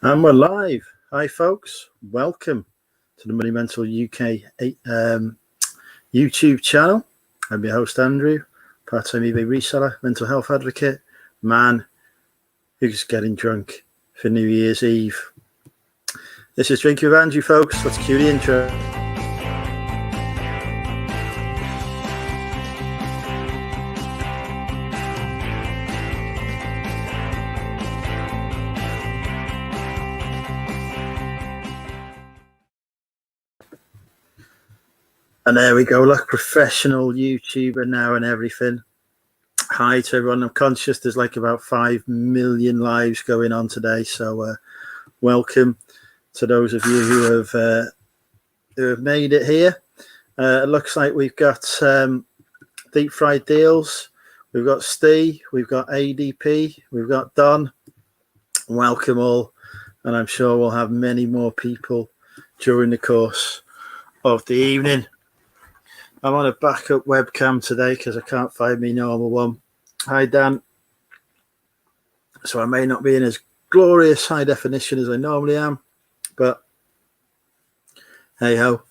And we're live. Hi, folks. Welcome to the Money Mental UK YouTube channel. I'm your host, Andrew, part-time eBay reseller, mental health advocate, man who's getting drunk for New Year's Eve. This is Drinking with Andrew, folks. Let's cue the intro. And there we go. Look, professional YouTuber now and everything. Hi to everyone. I'm conscious there's like about 5 million lives going on today. So welcome to those of you who have made it here. It looks like we've got Deep Fried Deals. We've got Steve. We've got ADP. We've got Don. Welcome all. And I'm sure we'll have many more people during the course of the evening. I'm on a backup webcam today because I can't find my normal one. Hi, Dan. So I may not be in as glorious high definition as I normally am, but hey ho,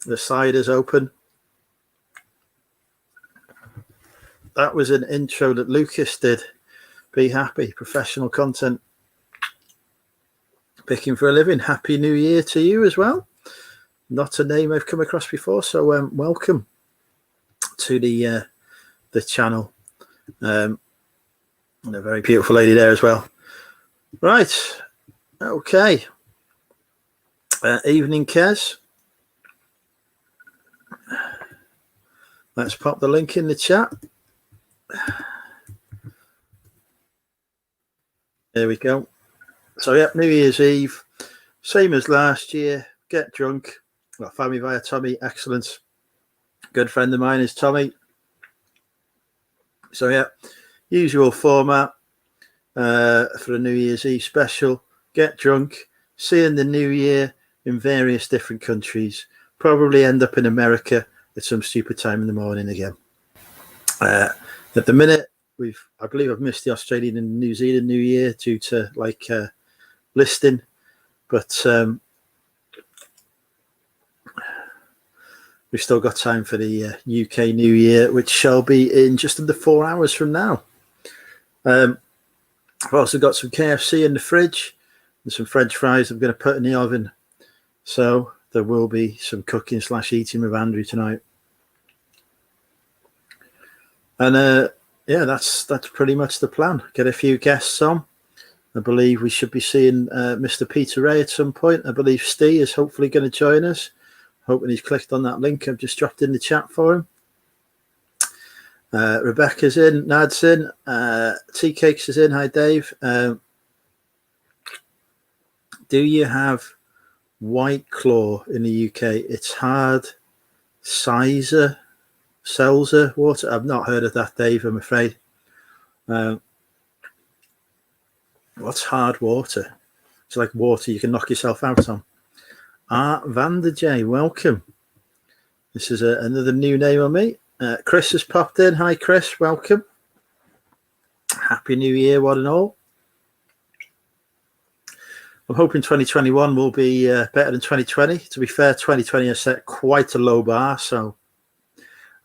the side is open. That was an intro that Lucas did. Be happy, professional content. Picking for a living. Happy New Year to you as well. Not a name I've come across before, so welcome to the channel. And a very beautiful lady there as well. Right, okay. Evening, Kez. Let's pop the link in the chat. There we go. So yeah, New Year's Eve, same as last year. Get drunk. Well, found me via Tommy. Excellent. Good friend of mine is Tommy. So yeah, usual format for a New Year's Eve special. Get drunk, see in the new year in various different countries. Probably end up in America at some stupid time in the morning again. At the minute, I believe I've missed the Australian and New Zealand New Year due to listing, but we've still got time for the UK New Year, which shall be in just under 4 hours from now. I've also got some KFC in the fridge and some French fries I'm going to put in the oven. So there will be some cooking / eating with Andrew tonight. And yeah, that's pretty much the plan. Get a few guests on. I believe we should be seeing Mr. Peter Ray at some point. I believe Steve is hopefully going to join us. Hoping he's clicked on that link I've just dropped in the chat for him. Rebecca's in, Nad's in, Tea Cakes is in. Hi, Dave. Do you have White Claw in the UK? It's hard seltzer water. I've not heard of that, Dave, I'm afraid. What's hard water? It's like water you can knock yourself out on. Art Vander J, welcome. This is another new name on me. Chris has popped in. Hi, Chris. Welcome. Happy New Year, one and all. I'm hoping 2021 will be better than 2020. To be fair, 2020 has set quite a low bar, so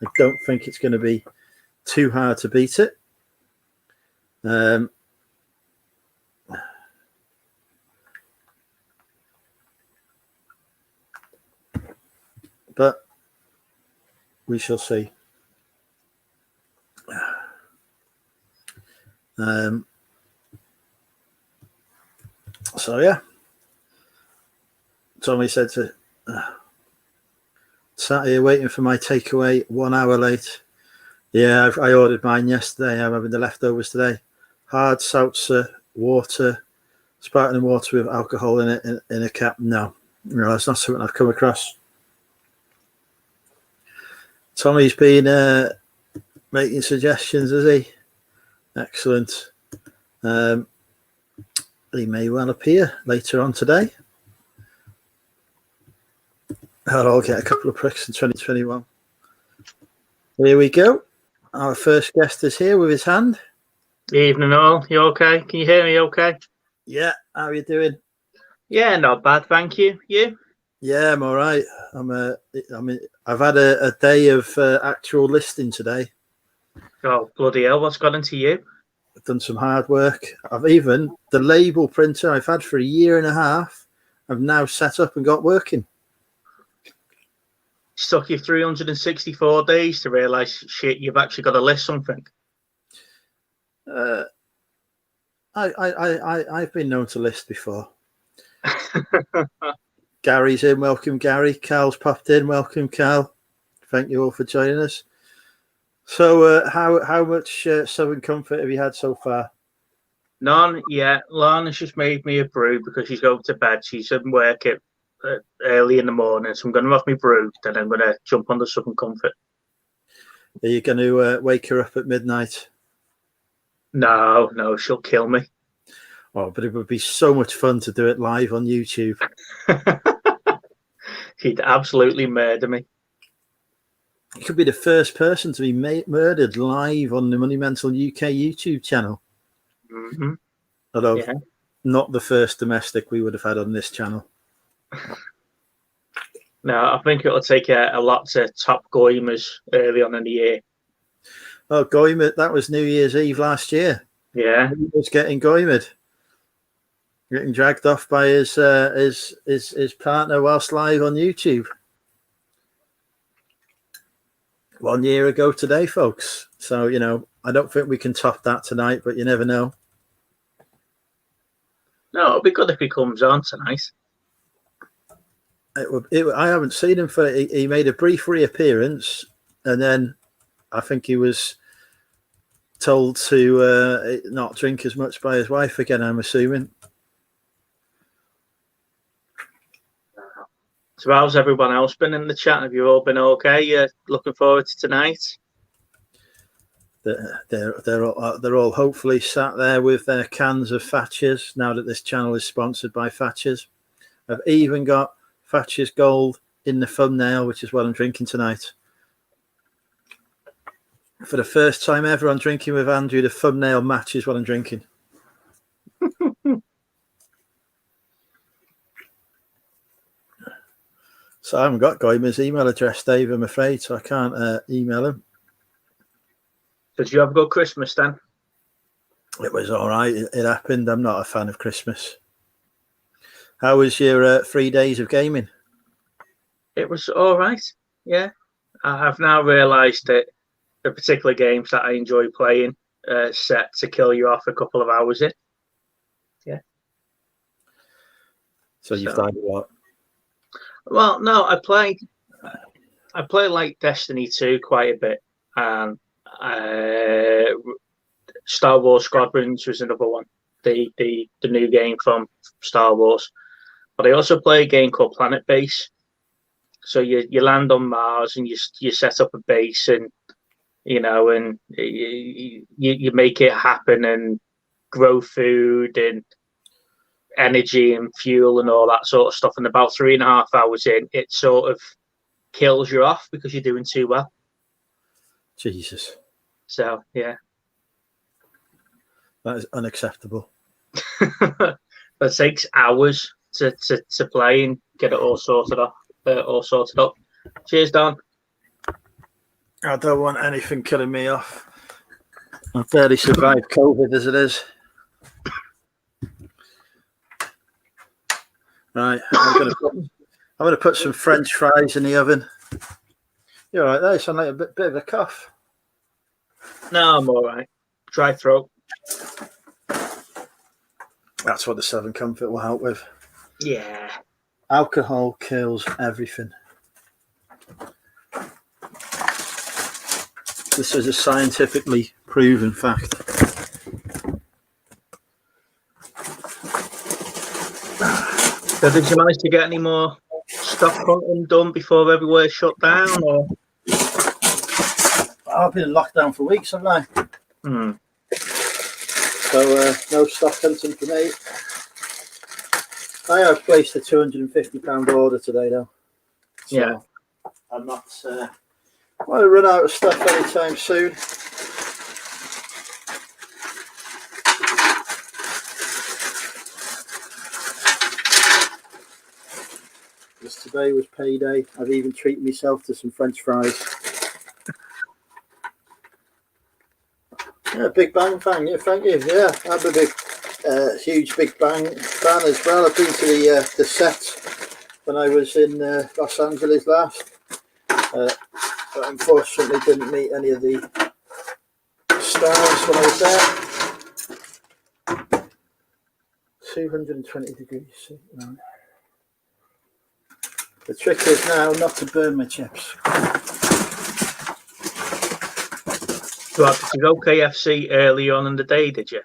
I don't think it's going to be too hard to beat it. But we shall see. So yeah, Tommy said to sat here waiting for my takeaway 1 hour late. Yeah, I ordered mine yesterday. I'm having the leftovers today. Hard seltzer water, sparkling water with alcohol in it in a cap. No, that's not something I've come across. Tommy's been making suggestions, has he? Excellent. He may well appear later on today. I'll get a couple of pricks in 2021. Here we go. Our first guest is here with his hand. Evening all. You okay? Can you hear me okay? Yeah, how are you doing? Yeah, not bad, thank you. You? Yeah, I'm all right. I've had a day of actual listing today. Oh, bloody hell, what's got into you? I've done some hard work. The label printer I've had for a year and a half, I've now set up and got working. Stuck you 364 days to realise, shit, you've actually got to list something. I've been known to list before. Gary's in. Welcome, Gary. Carl's popped in. Welcome, Carl. Thank you all for joining us. So, how much Southern Comfort have you had so far? None yet. Lana's just made me a brew because she's going to bed. She's in work early in the morning, so I'm going to have my brew, then I'm going to jump on the Southern Comfort. Are you going to wake her up at midnight? No, she'll kill me. Oh, but it would be so much fun to do it live on YouTube. She'd absolutely murder me. You could be the first person to be murdered live on the Money Mental UK YouTube channel. Mm-hmm. Although not the first domestic we would have had on this channel. No, I think it'll take a lot to top Goimers early on in the year. Oh, Goimed, that was New Year's Eve last year. Yeah. He was getting Goimed. Getting dragged off by his partner whilst live on YouTube. 1 year ago today, folks. So, I don't think we can top that tonight, but you never know. No, it'll be good if he comes on tonight. I haven't seen him he made a brief reappearance, and then I think he was told to not drink as much by his wife again, I'm assuming. So how's everyone else been in the chat? Have you all been okay? Looking forward to tonight? They're all hopefully sat there with their cans of Thatcher's now that this channel is sponsored by Thatcher's. I've even got Thatcher's Gold in the thumbnail, which is what I'm drinking tonight. For the first time ever on Drinking with Andrew, the thumbnail matches what I'm drinking. So I haven't got Goimer's email address, Dave, I'm afraid, so I can't email him. Did you have a good Christmas then? It was all right. It happened. I'm not a fan of Christmas. How was your 3 days of gaming? It was all right. Yeah. I've now realised that the particular games that I enjoy playing set to kill you off a couple of hours in. Yeah. So you've died a lot? Well, no, I played like Destiny 2 quite a bit, and Star Wars Squadrons was another one, the new game from Star Wars. But I also play a game called Planet Base. So you land on Mars and you set up a base, and and you make it happen and grow food and energy and fuel and all that sort of stuff. And about 3.5 hours in, it sort of kills you off because you're doing too well. Jesus. So yeah, that is unacceptable. It takes hours to play and get it all sorted up. Cheers, Don. I don't want anything killing me off. I've barely survived COVID as it is. Right, I'm going to put some French fries in the oven. You're all right there. You sound like a bit of a cough. No, I'm all right. Dry throat. That's what the Southern Comfort will help with. Yeah. Alcohol kills everything. This is a scientifically proven fact. So did you manage to get any more stuff hunting done before everywhere shut down? Or? I've been in lockdown for weeks, haven't I? So no stock hunting for me. I have placed a £250 order today, though. So yeah. I'm not want to run out of stuff anytime soon. because today was payday. I've even treated myself to some French fries. Yeah, Big Bang fan. Yeah, thank you. Yeah, I'm a big, huge Big Bang fan as well. I've been to the set when I was in Los Angeles last, but unfortunately didn't meet any of the stars when I was there. 220 degrees. No. The trick is now not to burn my chips. Right, did you go KFC early on in the day, did you?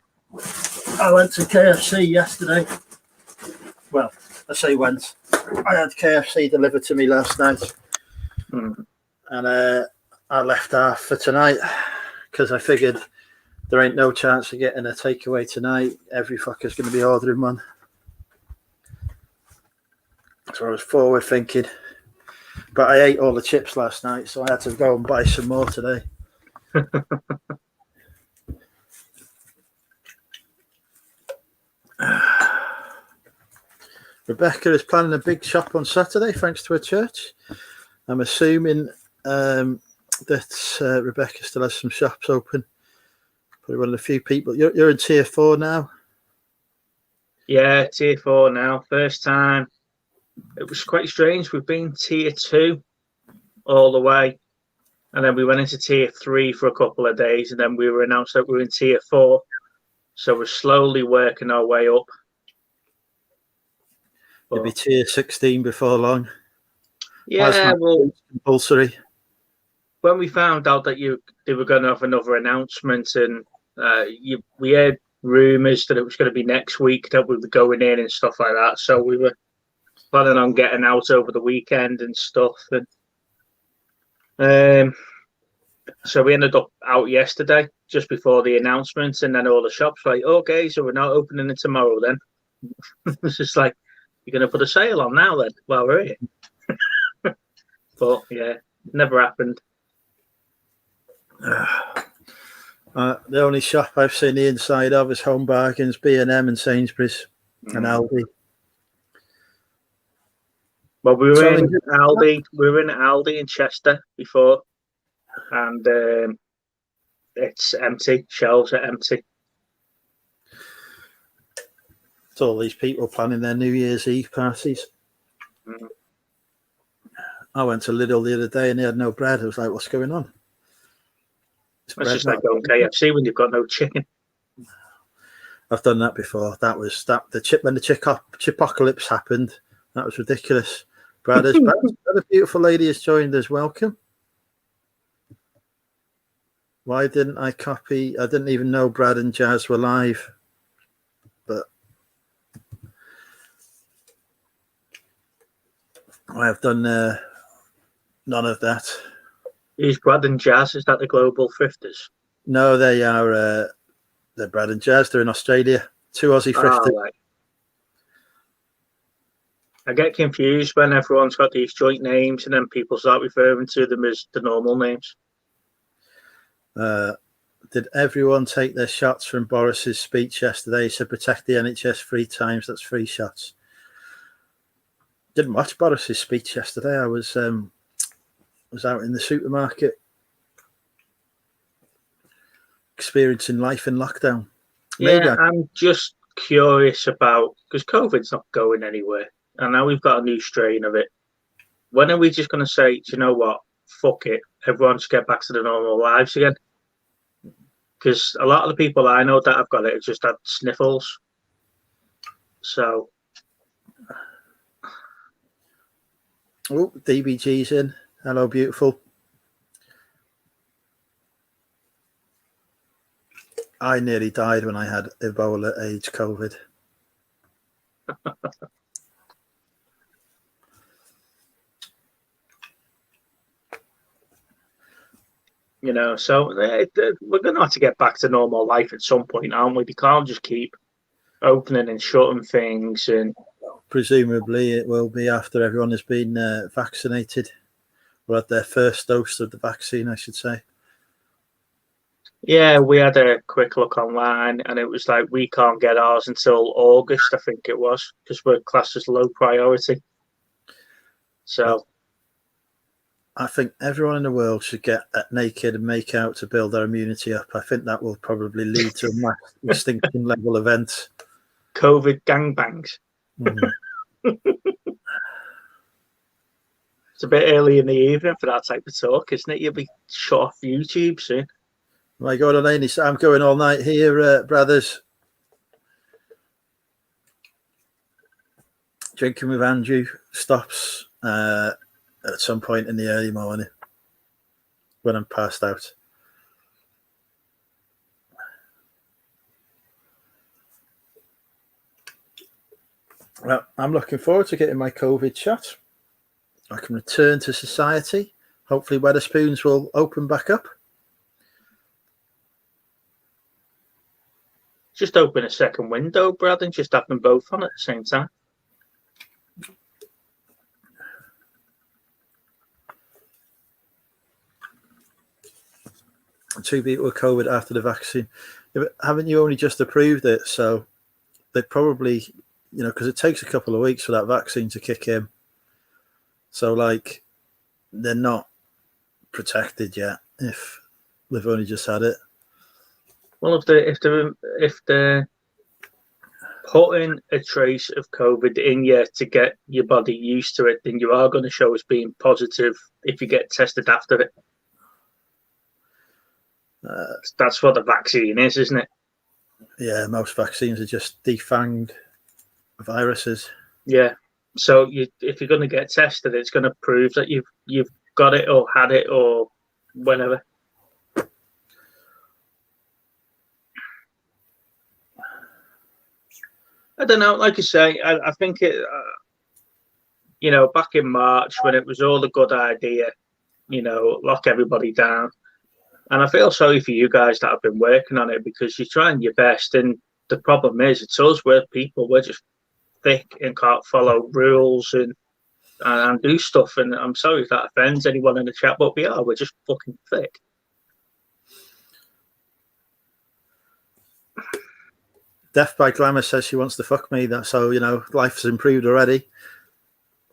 I went to KFC yesterday. Well, I say went. I had KFC delivered to me last night. And I left half for tonight because I figured there ain't no chance of getting a takeaway tonight. Every fucker's going to be ordering one. So I was forward thinking. But I ate all the chips last night, so I had to go and buy some more today. Rebecca is planning a big shop on Saturday thanks to her church. I'm assuming that Rebecca still has some shops open. Probably one of the few people. You're in tier 4 now? Yeah, tier 4 now. First time. It was quite strange. We've been tier 2 all the way. And then we went into tier 3 for a couple of days. And then we were announced that we were in tier 4. So we're slowly working our way up. You'll be tier 16 before long. Yeah, well, compulsory. When we found out that they were going to have another announcement, and we heard rumours that it was going to be next week that we were going in and stuff like that. So we were planning on getting out over the weekend and stuff. And so we ended up out yesterday, just before the announcement, and then all the shops were like, okay, so we're not opening it tomorrow then. It's just like, you're going to put a sale on now then while we're here. But yeah, never happened. The only shop I've seen the inside of is Home Bargains, B&M and Sainsbury's and Aldi. Well, we were in Aldi. We were in Aldi in Chester before, and it's empty. Shelves are empty. It's all these people planning their New Year's Eve parties. I went to Lidl the other day and they had no bread. I was like, what's going on? It's just like going KFC when you've got no chicken. I've done that before. That was when the chipocalypse happened. That was ridiculous. Brad, a beautiful lady has joined us. Welcome. Why didn't I copy? I didn't even know Brad and Jazz were live. But I have done none of that. Is Brad and Jazz? Is that the Global Thrifters? No, they are. They're Brad and Jazz. They're in Australia. 2 Aussie thrifters. Right. I get confused when everyone's got these joint names and then people start referring to them as the normal names. Did everyone take their shots from Boris's speech yesterday? He said, protect the NHS 3 times. That's 3 shots. Didn't watch Boris's speech yesterday. I was out in the supermarket experiencing life in lockdown. Yeah, I'm just curious about, because COVID's not going anywhere, and now we've got a new strain of it. When are we just going to say, do you know what, fuck it, everyone just get back to their normal lives again? Because a lot of the people I know that have got it have just had sniffles. So. Oh, DBG's in. Hello, beautiful. I nearly died when I had Ebola age COVID. You know, so we're going to have to get back to normal life at some point, aren't we? We can't just keep opening and shutting things. And presumably it will be after everyone has been vaccinated, or had their first dose of the vaccine, I should say. Yeah, we had a quick look online and it was like, we can't get ours until August, I think it was, because we're classed as low priority. So I think everyone in the world should get naked and make out to build their immunity up. I think that will probably lead to a mass extinction level event. COVID gangbangs. Mm. It's a bit early in the evening for that type of talk, isn't it? You'll be shut off YouTube soon. Am I going on any? I'm going all night here, brothers. Drinking with Andrew stops at some point in the early morning when I'm passed out. Well, I'm looking forward to getting my COVID shot. I can return to society. Hopefully Wetherspoons will open back up. Just open a second window, Brad, and just have them both on at the same time. Two people with COVID after the vaccine. Yeah, but haven't you only just approved it? So they probably, because it takes a couple of weeks for that vaccine to kick in. So, like, they're not protected yet if they've only just had it. Well, if they're putting a trace of COVID in you to get your body used to it, then you are going to show as being positive if you get tested after it. That's what the vaccine is, isn't it? Yeah, most vaccines are just defanged viruses. Yeah. So if you're going to get tested, it's going to prove that you've got it or had it or whenever. I don't know. Like I say, I think it. Back in March when it was all a good idea, lock everybody down. And I feel sorry for you guys that have been working on it because you're trying your best. And the problem is, it's us, we're just thick and can't follow rules and do stuff. And I'm sorry if that offends anyone in the chat, but we're just fucking thick. Death by Glamour says she wants to fuck me. So, life's improved already.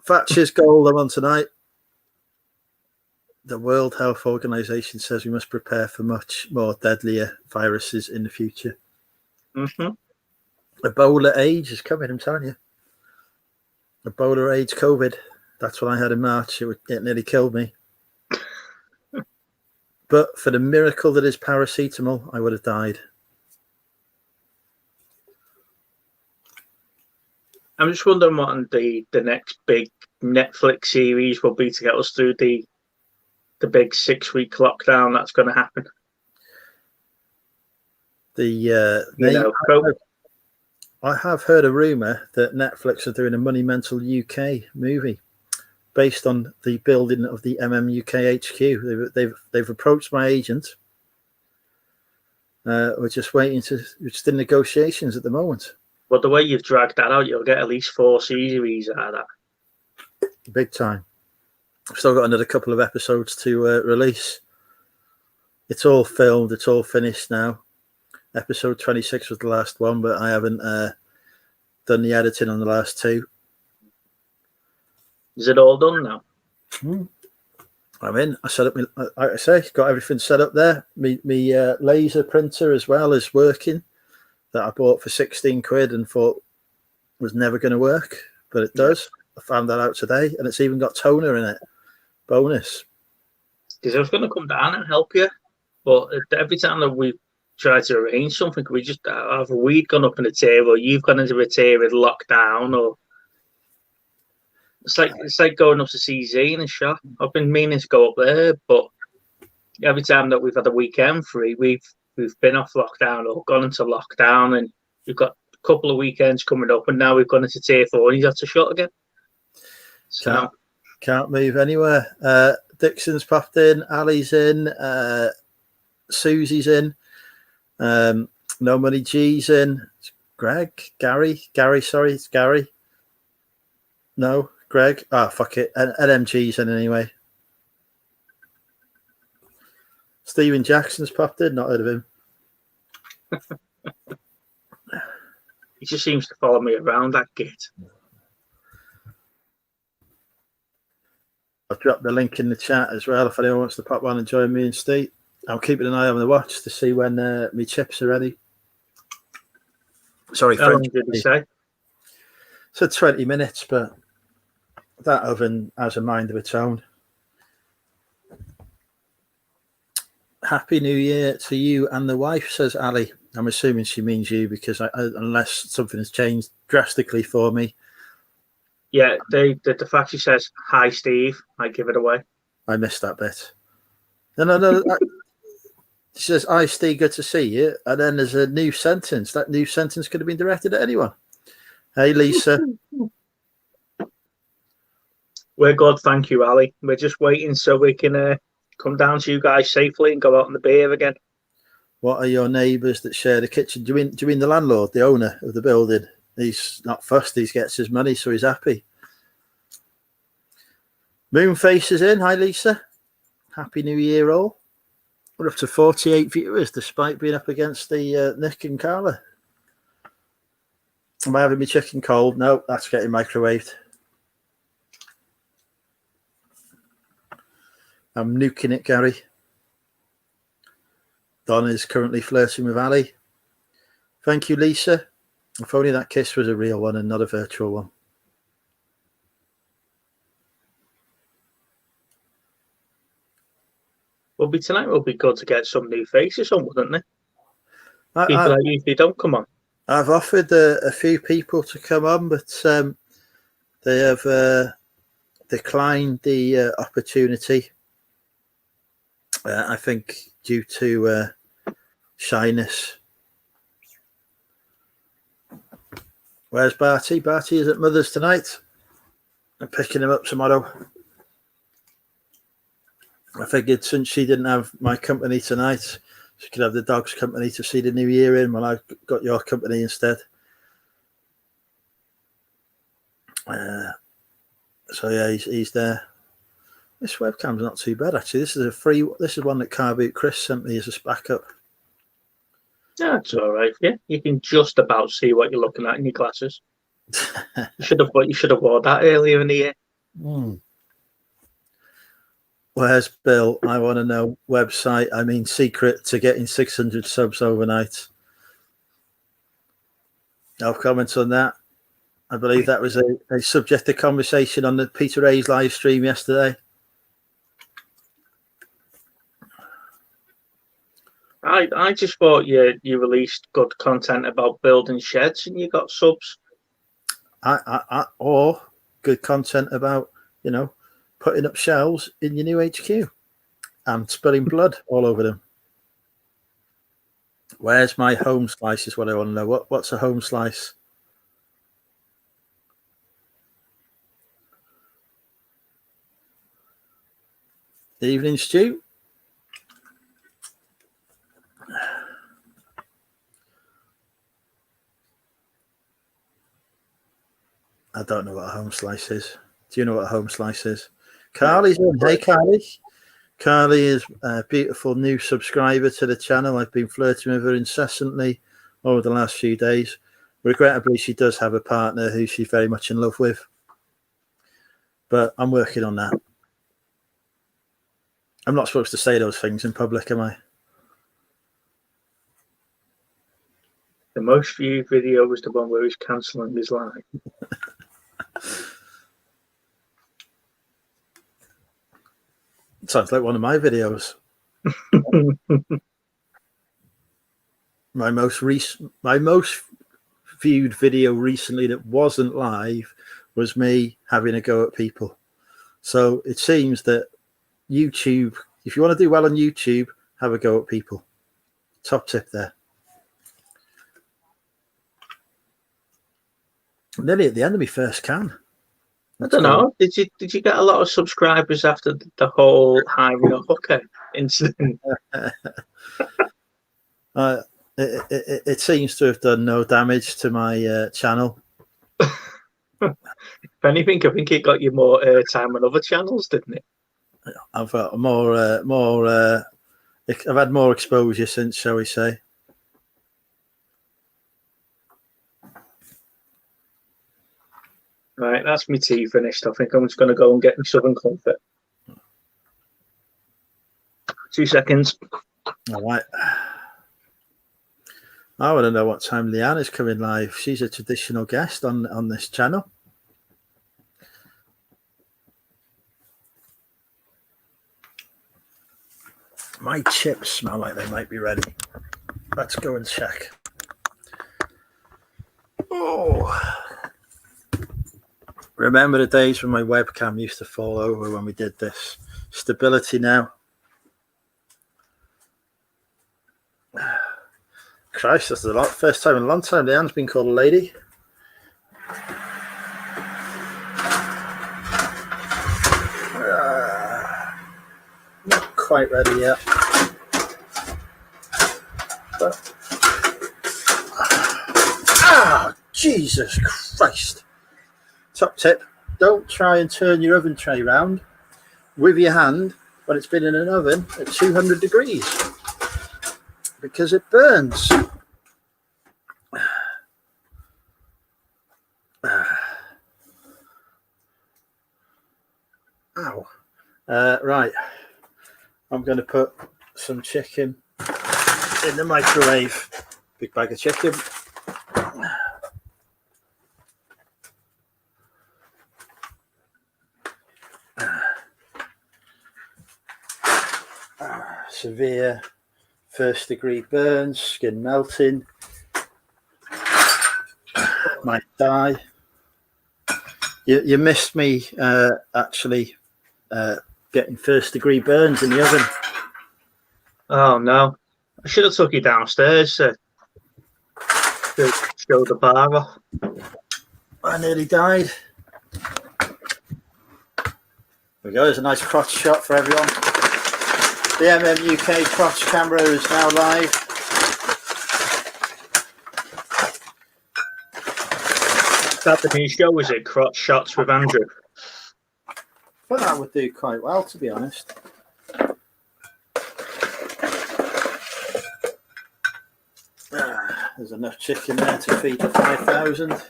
Thatcher's goal I'm on tonight. The World Health Organization says we must prepare for much more deadlier viruses in the future. Mm-hmm. Ebola age is coming, I'm telling you. Ebola age COVID. That's what I had in March. It nearly killed me. But for the miracle that is paracetamol, I would have died. I'm just wondering what the next big Netflix series will be to get us through the big 6-week lockdown that's going to happen. I have heard a rumor that Netflix are doing a Monumental UK movie based on the building of the MMUK HQ. They've approached my agent. We're just waiting we're just in negotiations at the moment. But the way you've dragged that out, you'll get at least 4 series out of that. Big time. I've still got another couple of episodes to release. It's all filmed. It's all finished now. Episode 26 was the last one, but I haven't done the editing on the last 2. Is it all done now? I'm in. I set up like I say, got everything set up there. Me laser printer as well is working, that I bought for 16 quid and thought was never going to work, but it does. I found that out today, and it's even got toner in it. Bonus. Because I was going to come down and help you, but every time that we try to arrange something, we just have we'd gone up in a tier, or you've gone into a tier with lockdown, or it's like going up to CZ in a shop. I've been meaning to go up there, but every time that we've had a weekend free, we've been off lockdown or gone into lockdown, and we've got a couple of weekends coming up, and now we've gone into tier 4 and he's had to shut again. So can't move anywhere. Dixon's popped in, Ali's in, Susie's in, No Money G's in, it's Gary, sorry, it's Gary. No, Greg. Fuck it. NMG's in anyway. Stephen Jackson's popped in, not heard of him. he just seems to follow me around, that git. I've dropped the link in the chat as well if anyone wants to pop on and join me and Steve. I'm keeping an eye on the watch to see when my chips are ready. Sorry, How long did he say? So 20 minutes, but that oven has a mind of its own. Happy New Year to you and the wife, says Ali. I'm assuming she means you because unless something has changed drastically for me. Yeah, the fact she says, "Hi, Steve," I give it away. I missed that bit. No. She says, "Hi, Steve, good to see you." And then there's a new sentence. That new sentence could have been directed at anyone. Hey, Lisa. We're good, thank you, Ali. We're just waiting so we can come down to you guys safely and go out on the beer again. What are your neighbours that share the kitchen? Do you mean the landlord, the owner of the building? He's not fussed. He gets his money, so he's happy. Moonface is in. Hi, Lisa. Happy New Year, all. We're up to 48 viewers, despite being up against the Nick and Carla. Am I having my chicken cold? No, that's getting microwaved. I'm nuking it, Gary. Don is currently flirting with Ali. Thank you, Lisa. If only that kiss was a real one and not a virtual one. Tonight will be good to get some new faces on, wouldn't they? People that usually don't come on. I've offered a few people to come on, but they have declined the opportunity. I think due to shyness. Where's Barty? Barty is at Mother's tonight. I'm picking him up tomorrow. I figured since she didn't have my company tonight, she could have the dog's company to see the new year in. Well, I've got your company instead. So yeah, he's there. This webcam's not too bad actually. This is one that Car Boot Chris sent me as a backup. Yeah, it's all right. Yeah, you can just about see what you're looking at in your glasses. You should have worn that earlier in the year. Where's Bill? I want to know website. I mean, secret to getting 600 subs overnight. No comments on that. I believe that was a subject of conversation on the Peter Hayes live stream yesterday. I just thought you released good content about building sheds and you got subs. Or good content about, putting up shelves in your new HQ and spilling blood all over them. Where's my home slice is what I want to know. What's a home slice? Evening, Stu. I don't know what a home slice is. Do you know what a home slice is? Carly's in. Hey, Carly. Carly is a beautiful new subscriber to the channel. I've been flirting with her incessantly over the last few days. Regrettably, she does have a partner who she's very much in love with. But I'm working on that. I'm not supposed to say those things in public, am I? The most viewed video was the one where he's cancelling his live. Sounds like one of my videos. My most viewed video recently that wasn't live was me having a go at people. So it seems that YouTube, if you want to do well on YouTube, have a go at people. Top tip there. I'm nearly at the end of my first can. I don't know. Did you get a lot of subscribers after the whole hiring a hooker incident? It seems to have done no damage to my channel. If anything, I think it got you more airtime on other channels, didn't it? I've got more. I've had more exposure since, shall we say? Right, that's my tea finished. I think I'm just going to go and get my Southern Comfort. 2 seconds. All right. I want to know what time Leanne is coming live. She's a traditional guest on this channel. My chips smell like they might be ready. Let's go and check. Oh. Remember the days when my webcam used to fall over when we did this. Stability now. Christ, this is a lot. First time in a long time Leanne's been called a lady. Not quite ready yet. But, Jesus Christ. Top tip, don't try and turn your oven tray round with your hand when it's been in an oven at 200 degrees because it burns. Ow. Right, I'm going to put some chicken in the microwave. Big bag of chicken. Severe first degree burns, skin melting, might die. You missed me actually getting first degree burns in the oven. Oh no, I should have took you downstairs to show the bar off. I nearly died. There we go, there's a nice crotch shot for everyone. The UK crotch camera is now live. Is that the new show, is it? Crotch Shots with Andrew? I thought that would do quite well, to be honest. There's enough chicken there to feed the 5,000.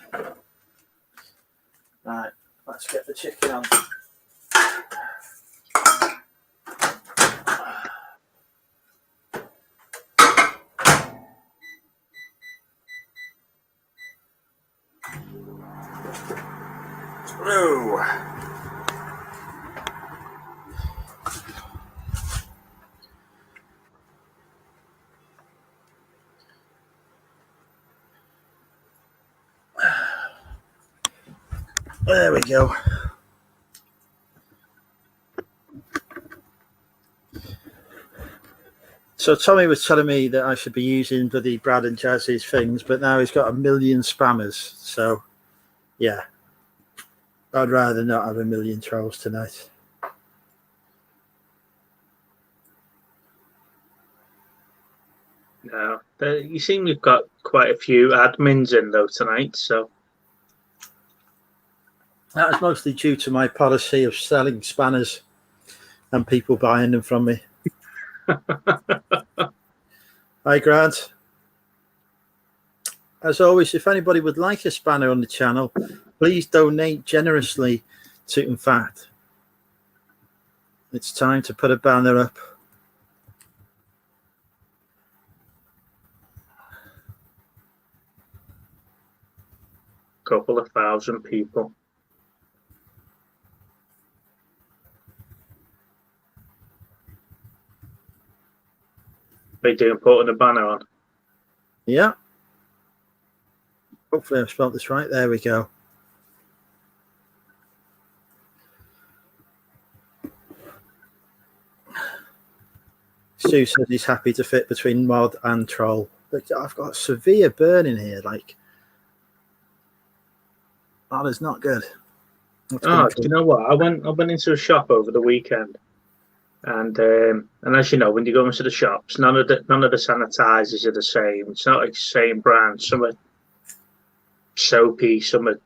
Right, let's get the chicken on. Ooh. There we go. So Tommy was telling me that I should be using bloody Brad and Jazzy's things, but now he's got 1 million spammers. So, yeah. I'd rather not have 1 million trolls tonight. No, you seem we've got quite a few admins in though tonight, so. That was mostly due to my policy of selling spanners and people buying them from me. Hi, Grant. As always, if anybody would like a spanner on the channel, please donate generously to InFact. It's time to put a banner up. Couple of thousand people. Are you doing putting a banner on? Yeah. Hopefully I've spelled this right. There we go. Stu says he's happy to fit between mod and troll. But I've got severe burn in here. Like, that is not good. Do you know what? I went into a shop over the weekend, and as you know, when you go into the shops, none of the sanitizers are the same. It's not like the same brand. Some are soapy, some are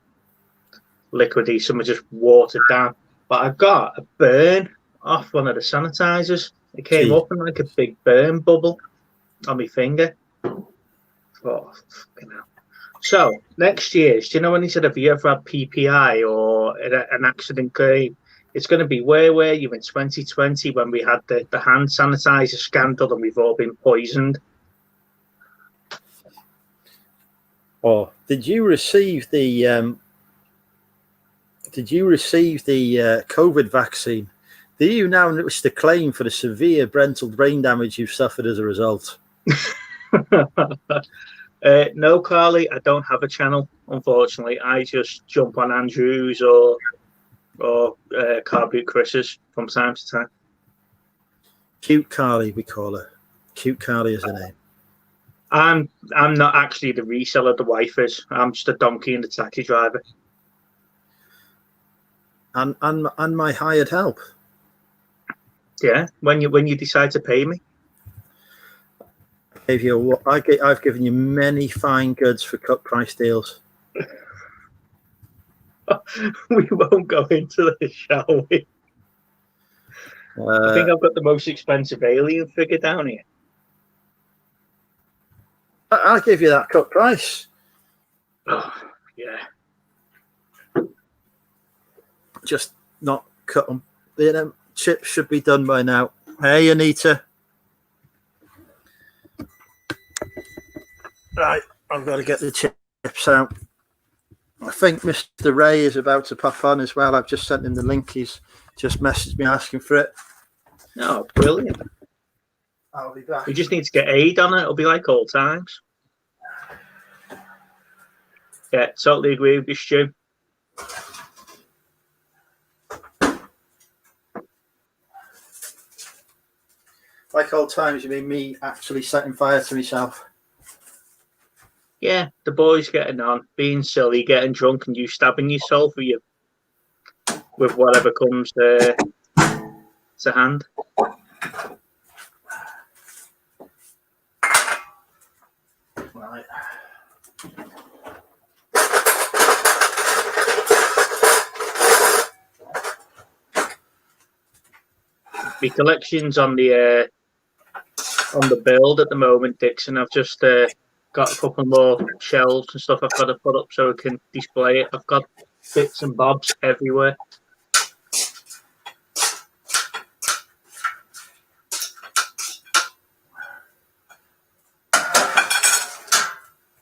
liquidy, some are just watered down. But I got a burn off one of the sanitizers. It came up in like a big burn bubble on my finger. Oh, fucking hell. So, next year, do you know when he said, have you ever had PPI or an accident claim? It's going to be where were you in 2020 when we had the hand sanitizer scandal and we've all been poisoned? Oh, did you receive the COVID vaccine? Do you now wish to claim for the severe mental brain damage you've suffered as a result? No, Carly, I don't have a channel, unfortunately. I just jump on Andrews or Car Boot Chris's from time to time. Cute Carly, we call her. Cute Carly is her name. I'm not actually the reseller, the wife is. I'm just a donkey and the taxi driver. And my hired help. Yeah, when you decide to pay me. I've given you many fine goods for cut price deals. We won't go into this, shall we? I think I've got the most expensive alien figure down here. I'll give you that cut price. Oh, yeah. Just not cut them. You know, chips should be done by now. Hey, Anita. Right, I've got to get the chips out. I think Mr. Ray is about to pop on as well. I've just sent him the link. He's just messaged me asking for it. Oh, brilliant. I'll be back. We just need to get aid on it. It'll be like old times. Yeah, totally agree with you, Stu. Like old times, you mean me actually setting fire to myself? Yeah, the boys getting on, being silly, getting drunk, and you stabbing yourself with whatever comes to hand. Right. My collection's on the build at the moment, Dixon. I've just got a couple more shelves and stuff I've got to put up so I can display it. I've got bits and bobs everywhere.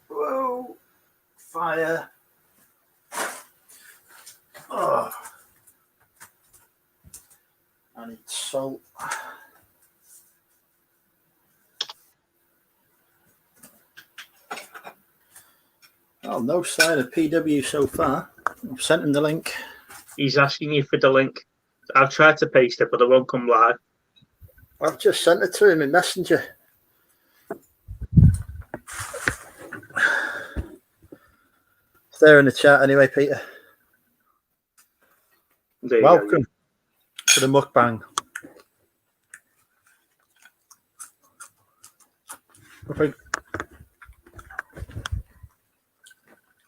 Whoa! Fire! Oh. I need salt. Oh, no sign of PW so far. I've sent him the link. He's asking you for the link. I've tried to paste it, but it won't come live. I've just sent it to him in Messenger. It's there in the chat anyway, Peter. Welcome to the mukbang.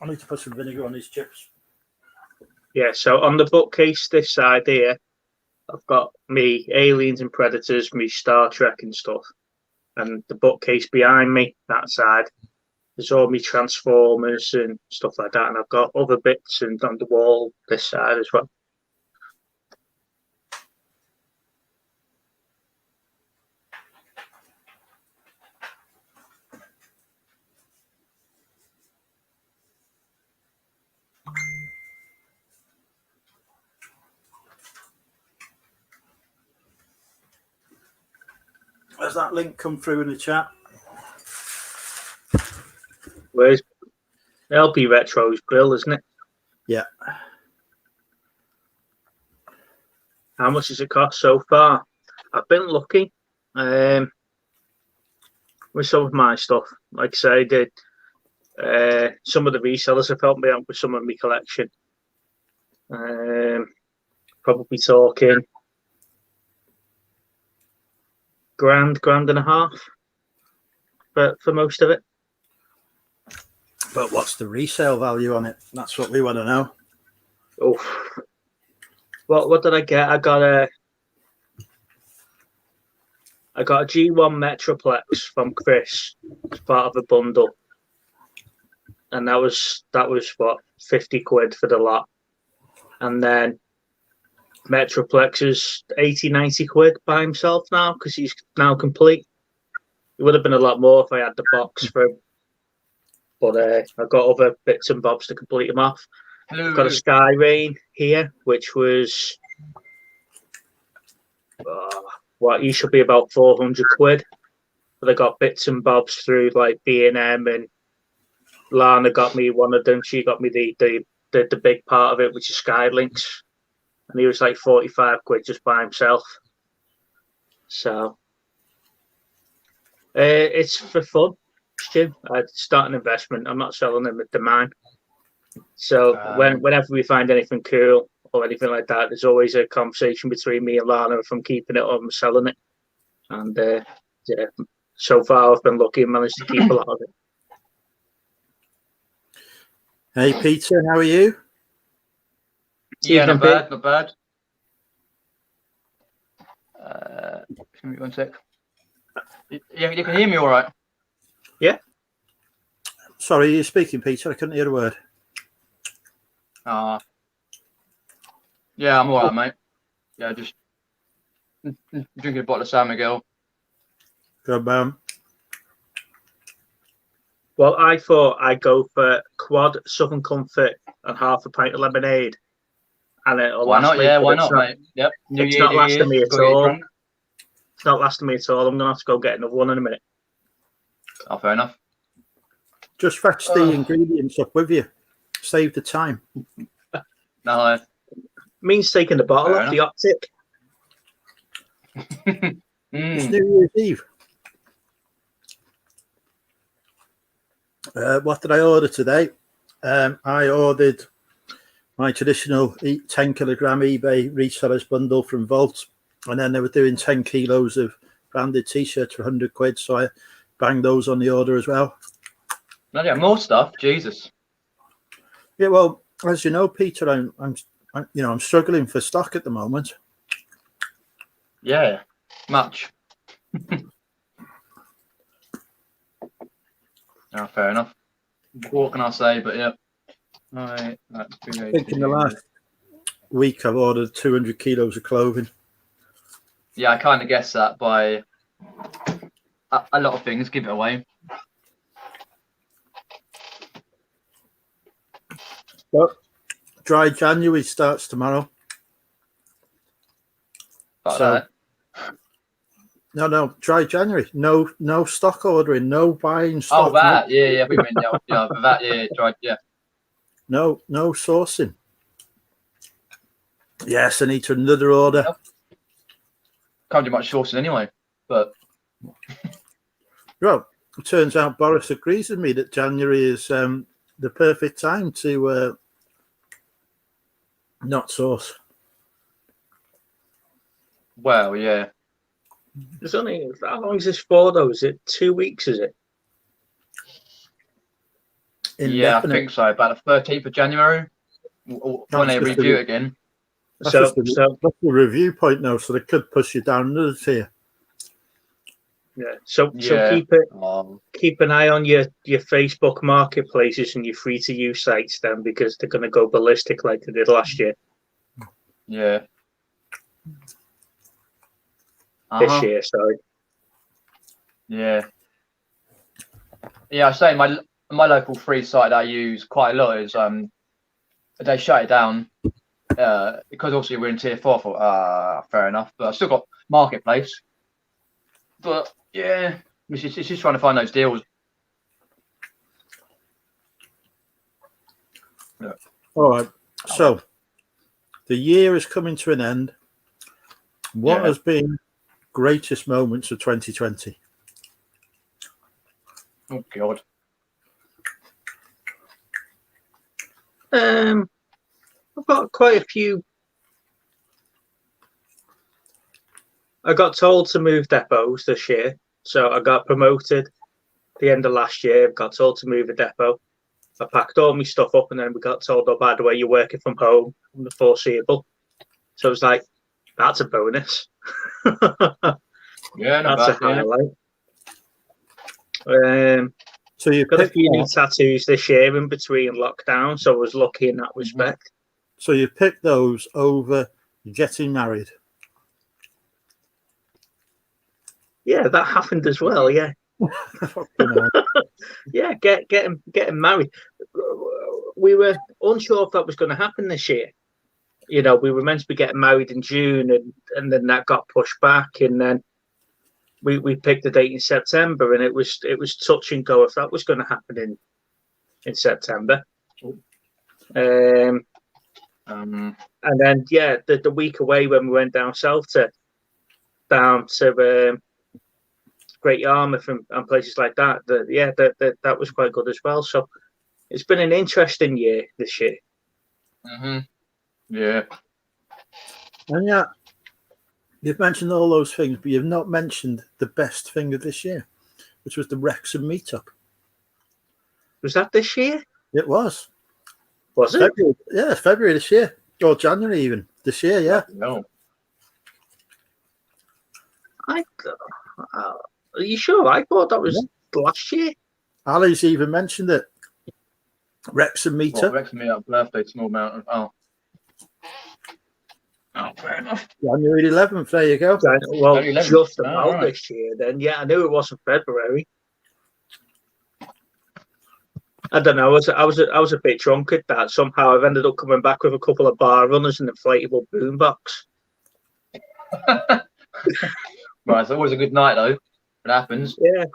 I need to put some vinegar on these chips. Yeah, so on the bookcase this side here, I've got me Aliens and Predators, me Star Trek and stuff. And the bookcase behind me, that side, there's all me Transformers and stuff like that. And I've got other bits and on the wall this side as well. Has that link come through in the chat? Where's LP Retro's grill, isn't it? Yeah. How much does it cost so far? I've been lucky with some of my stuff. Like I say, some of the resellers have helped me out with some of my collection. Probably talking grand and a half for most of it. But what's the resale value on it? That's what we want to know. Oh, what did I get? I got a G1 Metroplex from Chris as part of a bundle, and that was what, 50 quid for the lot. And then Metroplex is 80, 90 quid by himself now because he's now complete. It would have been a lot more if I had the box for him. But I got other bits and bobs to complete him off. Hello. Got a Sky Rain here, which was what he should be about 400 quid. But I got bits and bobs through like B&M, and Lana got me one of them. She got me the big part of it, which is Skylinks, and he was like 45 quid just by himself. So it's for fun, Stu. I'd start an investment. I'm not selling them at the mine. So whenever we find anything cool or anything like that, there's always a conversation between me and Lana if I'm keeping it or I'm selling it. And yeah, so far I've been lucky and managed to keep a lot of it. Hey Peter, how are you? Yeah, not bad, not bad. Give me 1 sec. Yeah, you can hear me all right? Yeah. Sorry, you're speaking, Peter. I couldn't hear a word. Yeah, I'm all right, mate. Yeah, just drinking a bottle of San Miguel. Good man. Well, I thought I'd go for quad Southern Comfort and half a pint of lemonade. And it'll Why last not? me, Yeah, but why it's not, mate? Yep. It's not lasting me at all. It's not lasting me at all. I'm going to have to go get another one in a minute. Oh, fair enough. Just fetch the ingredients up with you. Save the time. No. Means taking the bottle Fair off the optic. It's New Year's Eve. What did I order today? I ordered my traditional 10 kilogram eBay resellers bundle from Volt, and then they were doing 10 kilos of branded t-shirts for 100 quid, so I banged those on the order as well. Yeah, more stuff. Jesus. Yeah, well, as you know, Peter, I'm struggling for stock at the moment. Yeah, much. Oh, fair enough. What can I say? But yeah. All right. I think in the last week I've ordered 200 kilos of clothing. Yeah, I kind of guessed that by a lot of things. Give it away. But Dry January starts tomorrow. No, Dry January. No stock ordering, no buying stock. Oh, that. Yeah. We meant that. Yeah, tried. Yeah. No sourcing. Yes, I need to another order. Can't do much sourcing anyway. But well, it turns out Boris agrees with me that January is the perfect time to not source. Well, yeah. There's only, how long is this for though? Is it 2 weeks, is it? Yeah, I think so. About the 13th of January, when they review it again. That's the review point now, so they could push you down another tier. Yeah. So keep an eye on your Facebook marketplaces and your free to use sites then, because they're going to go ballistic like they did last year. Yeah. This year, sorry. Yeah. Yeah, I say my local free site that I use quite a lot is they shut it down because obviously we're in tier 4. For fair enough, but I've still got marketplace. But yeah, it's just trying to find those deals. Yeah. All right. So the year is coming to an end. What has been greatest moments of 2020? Oh God. I've got quite a few. I got told to move depots this year, so I got promoted at the end of last year. I got told to move a depot. I packed all my stuff up, and then we got told, "Oh, by the way, you're working from home in the foreseeable." So it was like, that's a bonus. Yeah, that's a highlight. So you got a few new tattoos this year in between lockdown, so I was lucky in that respect. So you picked those over You're getting married. Yeah, that happened as well. Yeah, Fucking hell. yeah. Getting married. We were unsure if that was going to happen this year. You know, we were meant to be getting married in June, and then that got pushed back, and then we picked the date in September, and it was touch and go if that was going to happen in September. And then the week away when we went down south down to Great Yarmouth and places like that, that was quite good as well. So it's been an interesting year this year. Yeah. And yeah, you've mentioned all those things, but you've not mentioned the best thing of this year, which was the Wrexham meetup. Was that this year? It was. Was it? February, yeah, February this year, or January even this year. Yeah. No. Are you sure? I thought that was last year. Ali's even mentioned it. Wrexham What, meetup, Wrexham meetup, birthday, small mountain. Oh, fair enough. January 11th. There you go. Well, Only 11. just Oh, about right. this year. Then, yeah, I knew it wasn't February. I don't know. I was a bit drunk at that. Somehow, I've ended up coming back with a couple of bar runners and an inflatable boombox. Right, it's always a good night though. It happens. Yeah,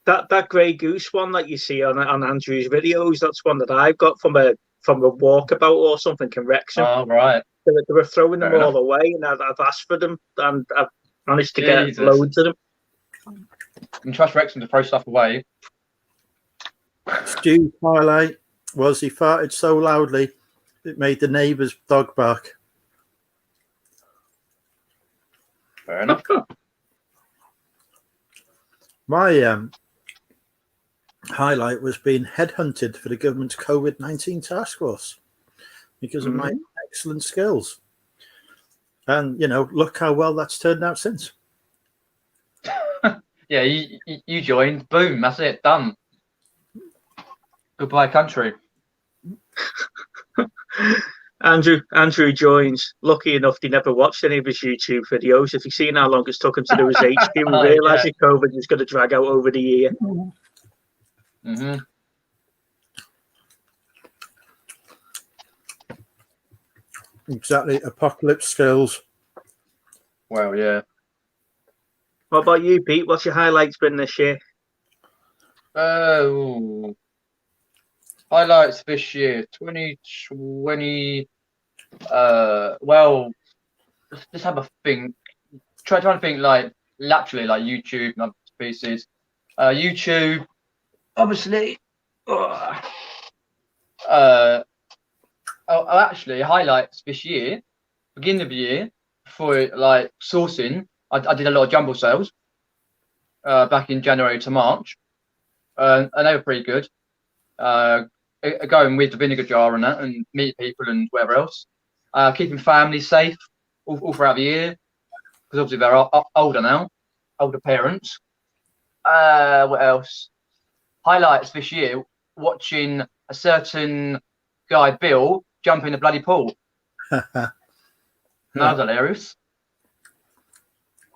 that Grey Goose one that you see on Andrew's videos. That's one that I've got from a walkabout or something in Wrexham. Oh, right. They were throwing them Fair all enough. away, and I've asked for them, and I've managed to Jesus. get loads of them. You can trust Wrexham to throw stuff away. Stu's highlight was he farted so loudly it made the neighbour's dog bark. Fair enough. My highlight was being headhunted for the government's COVID-19 task force because of my excellent skills. And, you know, look how well that's turned out since. Yeah, you joined. Boom, that's it. Done. Goodbye, country. Andrew joins. Lucky enough, he never watched any of his YouTube videos. If he's seen how long it's took him to do his HQ, we realised that COVID was going to drag out over the year. Mm-hmm. Exactly. Apocalypse skills. Well, yeah. What about you, Pete? What's your highlights been this year? Oh, highlights this year, 2020. Well, let's have a think. Trying to think like laterally, like YouTube and other pieces. YouTube, obviously. Actually, highlights this year, beginning of the year, for like sourcing. I did a lot of jumble sales back in January to March, and they were pretty good. Going with the vinegar jar and that, and meet people and whatever else. Keeping families safe all throughout the year, because obviously they're older now, older parents. What else? Highlights this year: watching a certain guy, Bill, jump in the bloody pool. That was hilarious.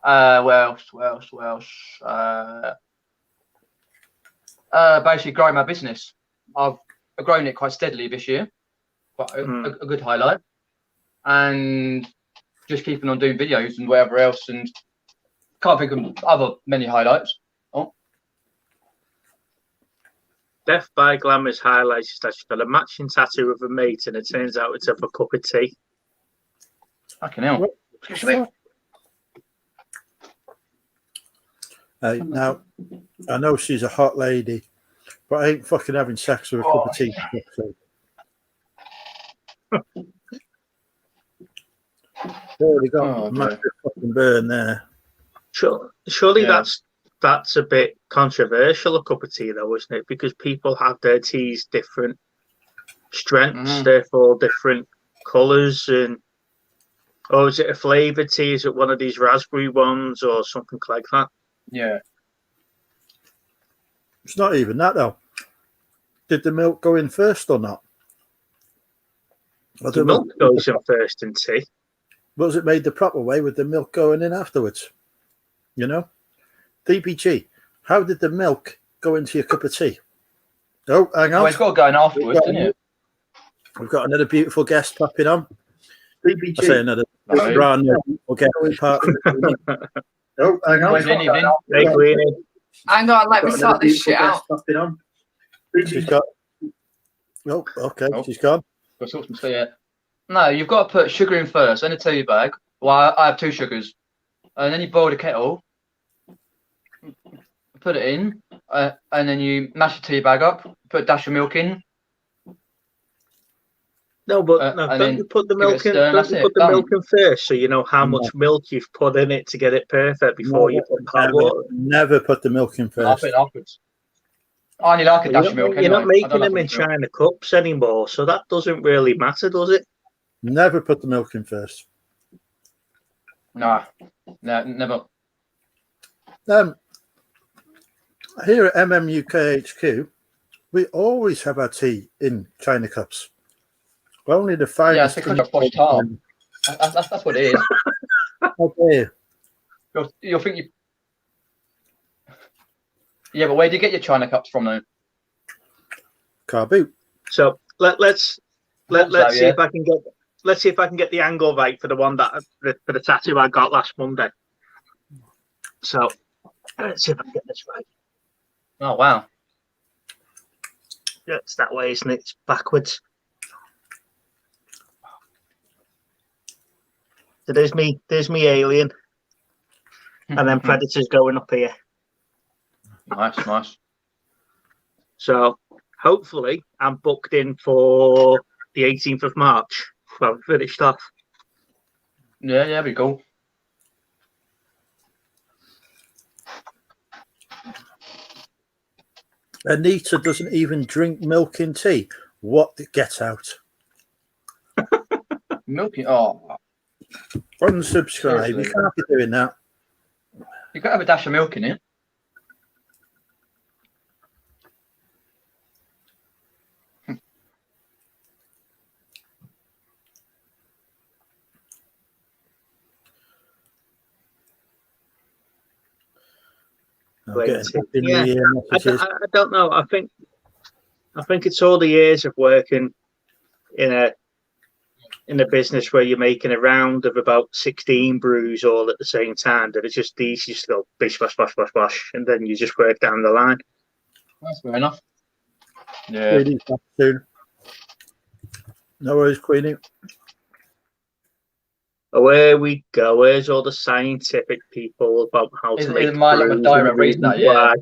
What else? Basically growing my business. I've grown it quite steadily this year. Quite a good highlight. And just keeping on doing videos and whatever else, and can't think of other many highlights. Death by Glamour's highlights is that she's got a matching tattoo of a mate, and it turns out it's of a cup of tea. Fucking hell. Now, I know she's a hot lady, but I ain't fucking having sex with a cup of tea. Already got a massive fucking burn there. Surely that's a bit controversial, a cup of tea, though, isn't it? Because people have their teas different strengths, therefore different colours, and is it a flavoured tea? Is it one of these raspberry ones or something like that? Yeah. It's not even that though. Did the milk go in first or not? The milk goes in first in tea. Was it made the proper way with the milk going in afterwards? You know? DPG, how did the milk go into your cup of tea? Oh, hang on. Well, it's got to go in afterwards, doesn't it? We've got another beautiful guest popping on. DPG. I say another Lovely. brand new beautiful guest part. Oh, hang on. Evening, evening. Hey, Queenie. Hang on, let me sort this shit out. She's got. Oh, okay. Oh. She's gone. Got to sort some stuff here. No, you've got to put sugar in first, then a tea bag. Well, I have 2 sugars. And then you boil the kettle, put it in, and then you mash the tea bag up, put a dash of milk in. No, but no, and don't then you put the give it a milk in? stir, Don't that's you it, put the done. milk in first, so you know how much milk you've put in it to get it perfect before you put hot water? Never put the milk in I'll first. put it afterwards. I only like a dash of milk You're not anyway. I making don't like them in much milk. China cups anymore, so that doesn't really matter, does it? Never put the milk in first. No, never. Here at MMUK HQ, we always have our tea in China cups. Only the Yeah, finest. it's because you're posh tar. That's what it is. Okay. You'll think you. Yeah, but where do you get your China cups from, though? Car boot. So let's So, see yeah. if I can get the angle right for the one that for the tattoo I got last Monday. So let's see if I can get this right. Oh wow. Yeah, it's that way, isn't it? It's backwards. So there's me alien, and then Predator's going up here. Nice. So hopefully I'm booked in for the 18th of March. Well, finished off. Yeah, that'd be cool. Anita doesn't even drink milk in tea. What the get out? Milky. Oh, Unsubscribe. Seriously. You can't be doing that. you got to have a dash of milk in it. I'm Wait, getting happy New yeah. Year messages. I don't know. I think it's all the years of working in a business where you're making a round of about 16 brews all at the same time. That it's just easy to go bish bash bash bash bash, and then you just work down the line. That's fair enough. Yeah. Queenie's back soon. No worries, Queenie. Away we go. Where's all the scientific people about how to Is make my little brews diary and reading that? reasons why?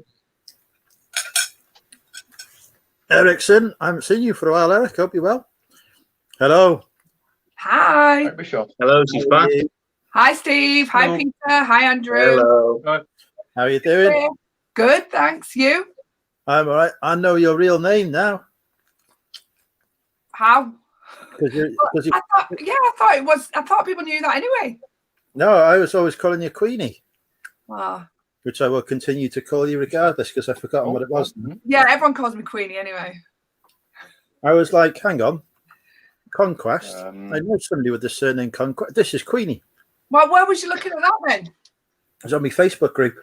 Ericsson, I haven't seen you for a while, Eric. Hope you're well. Hello. Hi. Don't be sure. Hello, she's back. Hi, Steve. Hi, Hello. Peter. Hi, Andrew. Hello. How are you doing? Good, thanks. You? I'm all right. I know your real name now. How? Because you, I thought people knew that anyway. no, I was always calling you Queenie, Wow. which I will continue to call you regardless because I've forgotten what it was. Yeah, everyone calls me Queenie anyway. I was like, hang on, Conquest. Um, I know somebody with the surname Conquest. This is Queenie. Well, where was you looking at that then? It was on my Facebook group.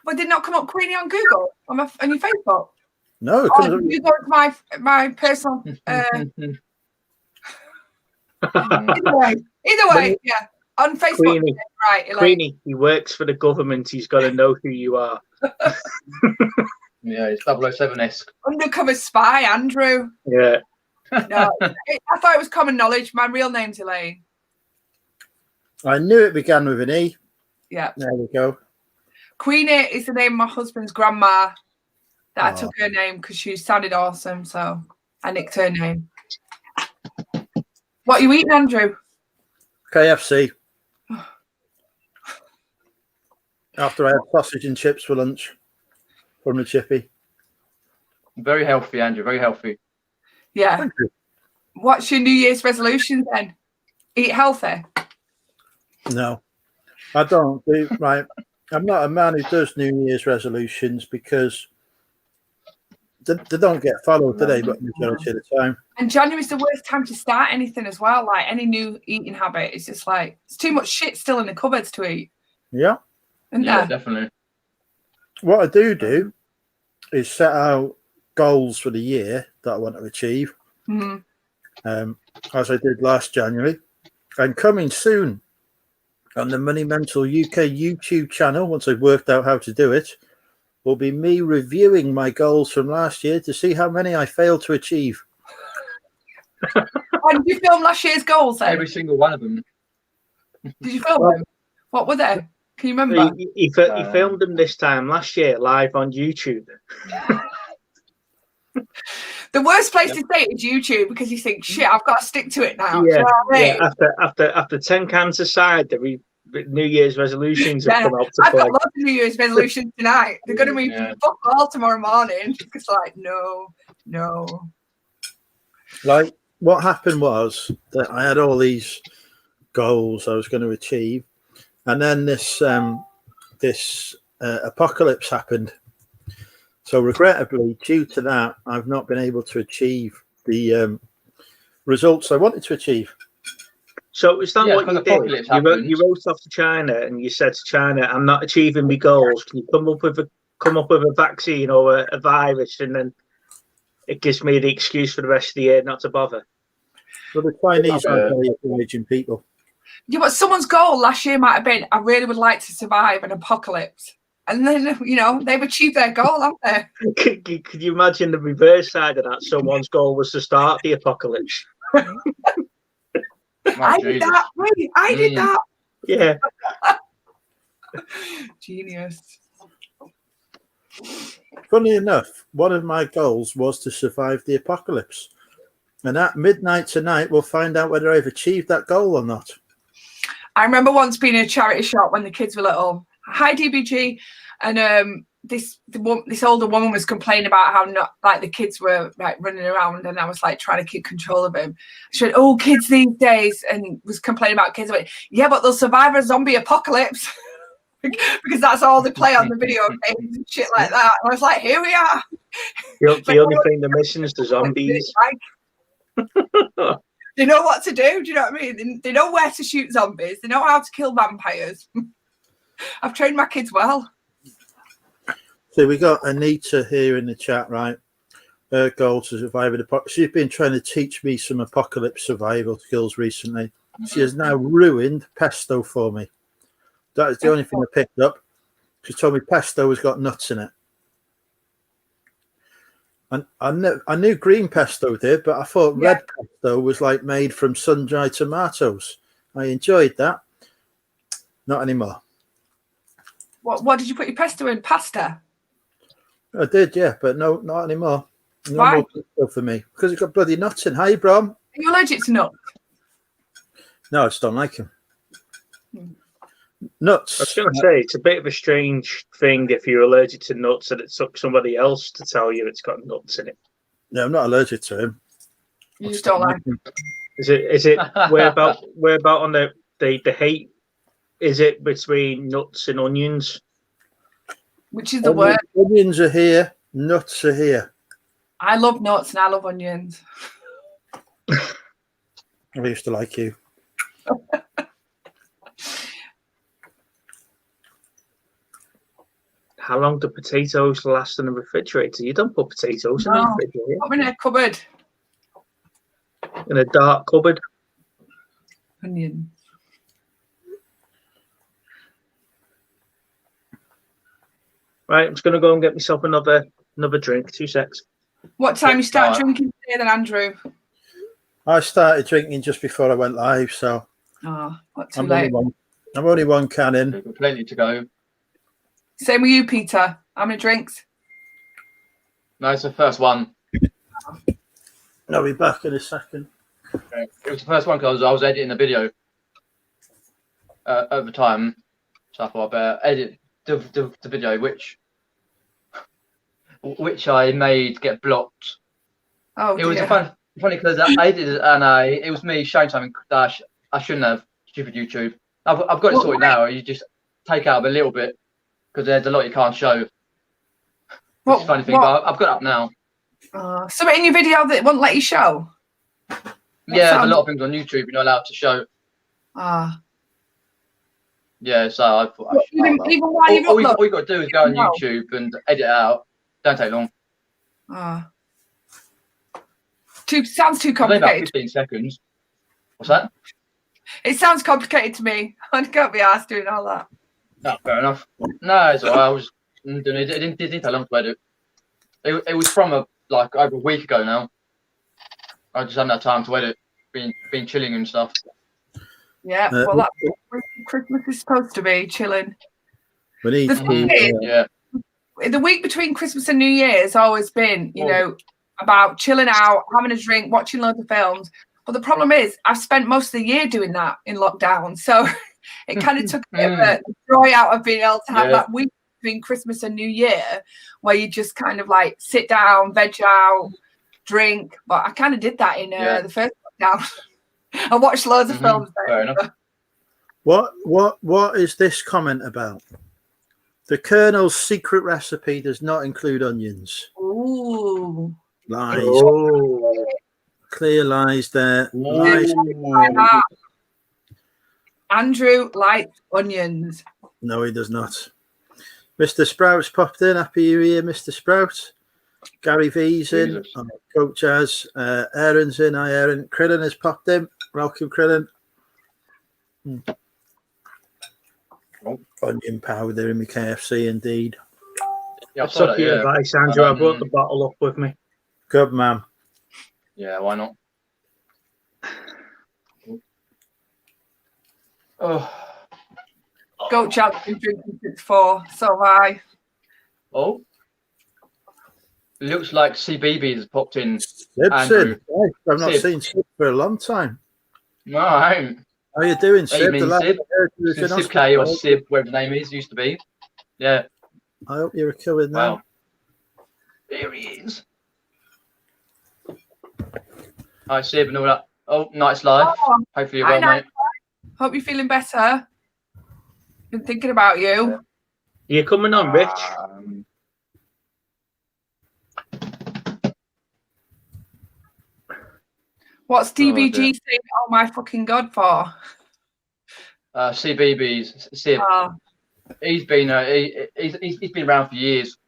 Well, did not come up Queenie on Google on your Facebook? No, it Oh, comes up. you go to my personal. Either way, yeah. On Facebook, Queenie, right? Elaine. Queenie, he works for the government. He's got to know who you are. Yeah, it's 007-esque. Undercover spy, Andrew. Yeah. No, I thought it was common knowledge. My real name's Elaine. I knew it began with an E. Yeah. There we go. Queenie is the name of my husband's grandma. That I Oh. took her name because she sounded awesome, so I nicked her name. What are you eating, Andrew? KFC. After I had sausage and chips for lunch from the chippy. Very healthy, Andrew. Very healthy. Yeah. Thank you. What's your New Year's resolution then? Eat healthy. No, I don't do right. I'm not a man who does New Year's resolutions because they don't get followed, do they? But majority of the time. And January's the worst time to start anything as well. Like any new eating habit, it's just like it's too much shit still in the cupboards to eat. Yeah. Isn't Yeah, there? definitely. What I do is set out goals for the year that I want to achieve, Mhm. as I did last January. And coming soon on the Money Mental UK YouTube channel, once I've worked out how to do it, will be me reviewing my goals from last year to see how many I failed to achieve. And did you film last year's goals then? Every single one of them. Did you film them? What were they? Can you remember? He filmed them this time last year live on YouTube. The worst place to say it is YouTube because you think, shit, I've got to stick to it now. Yeah, Do you know what I mean? After 10 cans aside, the New Year's resolutions have come out to I've play. got lots of New Year's resolutions tonight. They're going to be Yeah. fuck all tomorrow morning. It's like, no. Like what happened was that I had all these goals I was going to achieve, and then this apocalypse happened. So regrettably, due to that, I've not been able to achieve the results I wanted to achieve. So is that Yeah, what you because did? apocalypse You wrote off to China and you said to China, "I'm not achieving my goals. Can you come up with a vaccine or a virus?" And then it gives me the excuse for the rest of the year not to bother. So the Chinese are very encouraging people. Yeah, but someone's goal last year might have been, I really would like to survive an apocalypse. And then, they've achieved their goal, haven't they? Could you imagine the reverse side of that? Someone's goal was to start the apocalypse. I did that. Wait, I did that. Yeah. Genius. Funny enough, one of my goals was to survive the apocalypse. And at midnight tonight, we'll find out whether I've achieved that goal or not. I remember once being in a charity shop when the kids were little. Hi, DBG. And this older woman was complaining about how not like the kids were like running around, and I was like trying to keep control of him. She said, "Oh, kids these days," and was complaining about kids. I went, "Yeah, but they'll survive a zombie apocalypse." Because that's all they play on the video games and shit like that. And I was like, here we are. The only thing they're missing is the zombies. They know what to do. Do you know what I mean? They know where to shoot zombies. They know how to kill vampires. I've trained my kids well. So we got Anita here in the chat, right? Her goal to survive an apocalypse. She's been trying to teach me some apocalypse survival skills recently. She has now ruined pesto for me. That is the only thing I picked up. She told me pesto has got nuts in it. And I knew green pesto did, but I thought red pesto was like made from sun-dried tomatoes. I enjoyed that. Not anymore. What did you put your pesto in? Pasta? I did, yeah, but no, not anymore. No Why? more pesto for me because it's got bloody nuts in. Hi, Brom. Are you allergic to nuts? No, I just don't like them. Nuts. I was going to say, it's a bit of a strange thing if you're allergic to nuts and it took somebody else to tell you it's got nuts in it. No, I'm not allergic to them. You just don't like them. Is it where about on the hate? Is it between nuts and onions? which is the word. Onions are here, nuts are here. I love nuts and I love onions. I used to like you. How long do potatoes last in the refrigerator? You don't put potatoes in the No. refrigerator. Put them in a cupboard. In a dark cupboard. Onion. Right, I'm just going to go and get myself another drink. 2 secs. What time you start drinking today then, Andrew? I started drinking just before I went live, so Oh, not too I'm late. only one can in. Plenty to go. Same with you, Peter. How many drinks? No, it's the first one. I'll be back in a second. It was the first one because I was editing the video at the time, so I thought I better edit the video, which I made get blocked. Oh, It was dear. funny because I edited it and it was me showing something that I shouldn't have. Stupid YouTube. I've got it Well, sorted now. You just take out a little bit because there's a lot you can't show. It's a funny thing, but I've got it up now. Something in your video that won't let you show. Yeah, there's a sounds- lot of things on YouTube you're not allowed to show. Ah. Yeah, so I thought. I should- Even while you've all you uploaded. got to do is go on No. YouTube and edit it out. Don't take long. Sounds too It's only about complicated. 15 seconds. What's that? It sounds complicated to me. I can't be asked doing all that. No, fair enough. No, it's all right. I was doing it. It didn't take long to edit. It was from over a week ago now. I just haven't had time to edit. Been chilling and stuff. Yeah, well, that's what Christmas is supposed to be, chilling. We need The to, thing is, Yeah. the week between Christmas and New Year has always been, about chilling out, having a drink, watching loads of films. But the problem is, I've spent most of the year doing that in lockdown. So it kind of took a bit of a joy out of being able to have that week between Christmas and New Year where you just kind of like sit down, veg out, drink. But I kind of did that in the first lockdown. I watched loads of films Fair there. enough. what is this comment about? The Colonel's secret recipe does not include onions. Ooh. Lies. Oh. Clear lies there. Lies. Andrew likes onions. No, he does not. Mr. Sprout's popped in. Happy New Year, Mr. Sprout. Gary V's in. Jesus. Coach Jazz. Aaron's in. Hi, Aaron. Crillon has popped in. Welcome, Crillon. Onion powder in my KFC, indeed. Yeah, I I saw took that, your yeah. advice, Andrew. I brought the bottle up with me. Good man. Yeah, why not? Oh. Goat Chad's been drinking since 4, so have I. Oh. Looks like CBeebies has popped in. Sib's Andrew. in. Right, I've not Sib. seen Sib for a long time. No, I haven't. How you doing, Hey, you Sib? mean The last Sib? I heard you was in Sib hospital. K or Sib, whatever the name is, used to be. Yeah. I hope you're recovering now. Wow. Here he is. Hi, Sib, and all that. Oh, nice live. Oh, Hopefully you're hi, well, mate. hope you're feeling better. Been thinking about you. You're coming on, Rich. What's DBG dear. saying, oh my fucking God, for? CBeebies, Sib. Oh, He's been he's been around for years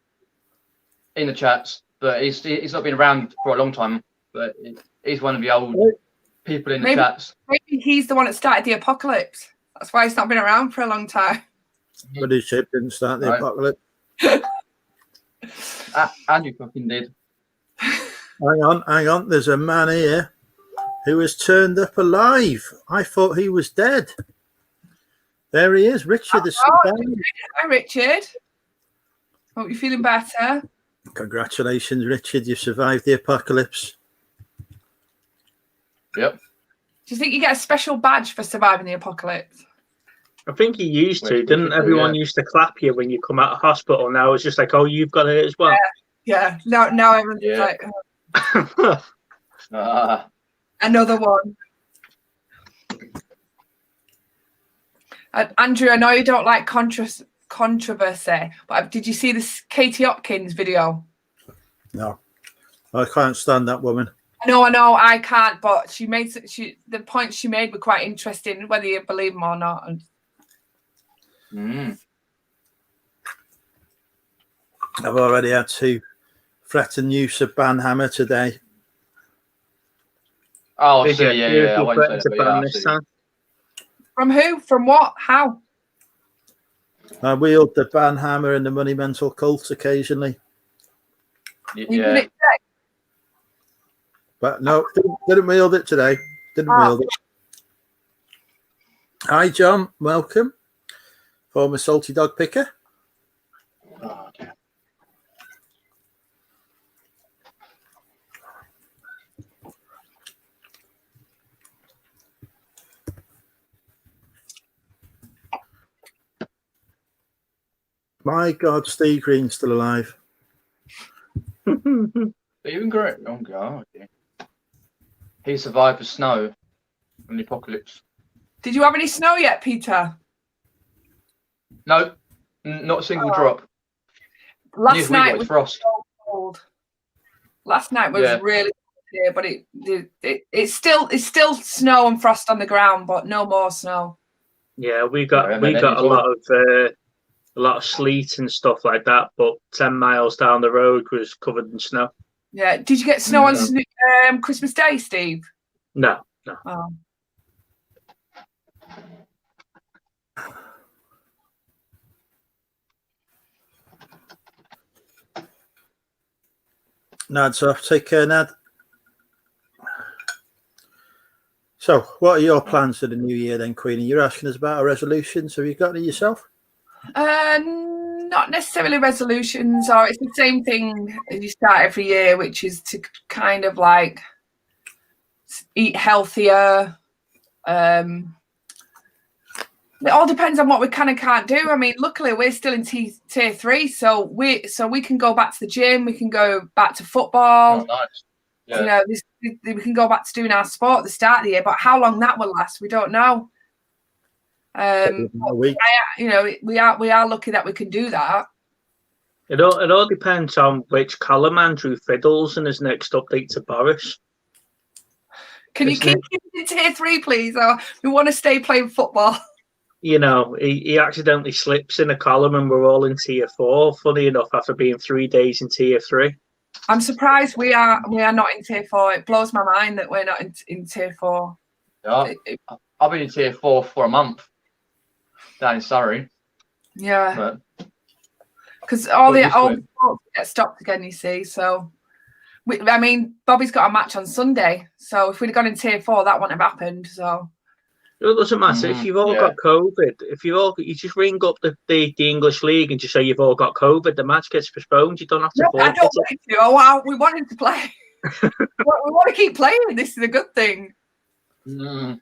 in the chats, but he's not been around for a long time. But he's one of the old people in the Maybe- chats. maybe he's the one that started the apocalypse. That's why he's not been around for a long time. But his Sib didn't start the Right. apocalypse. And you fucking did. Hang on. There's a man here who has turned up alive. I thought he was dead. There he is, Richard. The Hi, Richard. Hope you're feeling better. Congratulations, Richard. You survived the apocalypse. Yep. Do you think you get a special badge for surviving the apocalypse? I think you used to. Which Didn't people, everyone yeah. used to clap you when you come out of hospital? Now it's just like, oh, you've got it as well. Yeah. Now everyone's Yeah. like, oh, another one. Andrew, I know you don't like controversy, but did you see this Katie Hopkins video? No, I can't stand that woman. No, I can't. But the points she made were quite interesting, whether you believe them or not. And I've already had to threaten use of Banhammer today. Oh, Did so, you? yeah. I You won't threatened say to that, but yeah, ban I've this seen time. from who? From what? How? I wield the Banhammer and the Money Mental Cult occasionally, it. You did Yeah. it today? but no, didn't wield it today. Didn't wield it. Hi, John. Welcome. Former salty dog picker. Oh, dear. My God, Steve Green's still alive. Even great. Oh god. Yeah. He survived the snow and the apocalypse. Did you have any snow yet, Peter? No, not a single Oh. drop. Last Neither we night got was frost. so cold. Last night was Yeah. really clear, but it's still snow and frost on the ground, but no more snow. Yeah, we Yeah, got and we then got you a lot of sleet and stuff like that. But 10 miles down the road was covered in snow. Yeah. Did you get snow on Christmas Day, Steve? No. Oh. Nad's off. Take care, Nad. So, what are your plans for the new year then, Queenie? You're asking us about our resolutions. Have you got any yourself? Not necessarily resolutions, or it's the same thing as you start every year, which is to kind of like eat healthier. It all depends on what we can and can't do. I mean, luckily we're still in tier 3, so we can go back to the gym, we can go back to football. Oh, nice. Yeah. You know, we can go back to doing our sport at the start of the year, but how long that will last, we don't know. A week. You know, we are lucky that we can do that. It all depends on which column Andrew fiddles in his next update to Boris. Can you keep in tier 3, please? Or we want to stay playing football. You know, he accidentally slips in a column and we're all in tier 4, funny enough, after being 3 days in tier 3. I'm surprised we are not in tier 4. It blows my mind that we're not in tier 4. Yeah. I've been in tier 4 for a month down in Surrey. Yeah. But because all the Well, sports get stopped again, you see. So, I mean, Bobby's got a match on Sunday. So if we'd have gone in tier 4, that wouldn't have happened. So It doesn't matter if you've all got COVID. If you just ring up the English League and just say you've all got COVID, the match gets postponed. You don't have to. no, I don't want to. Oh wow, we want him to play. we want to keep playing. This is a good thing. Apart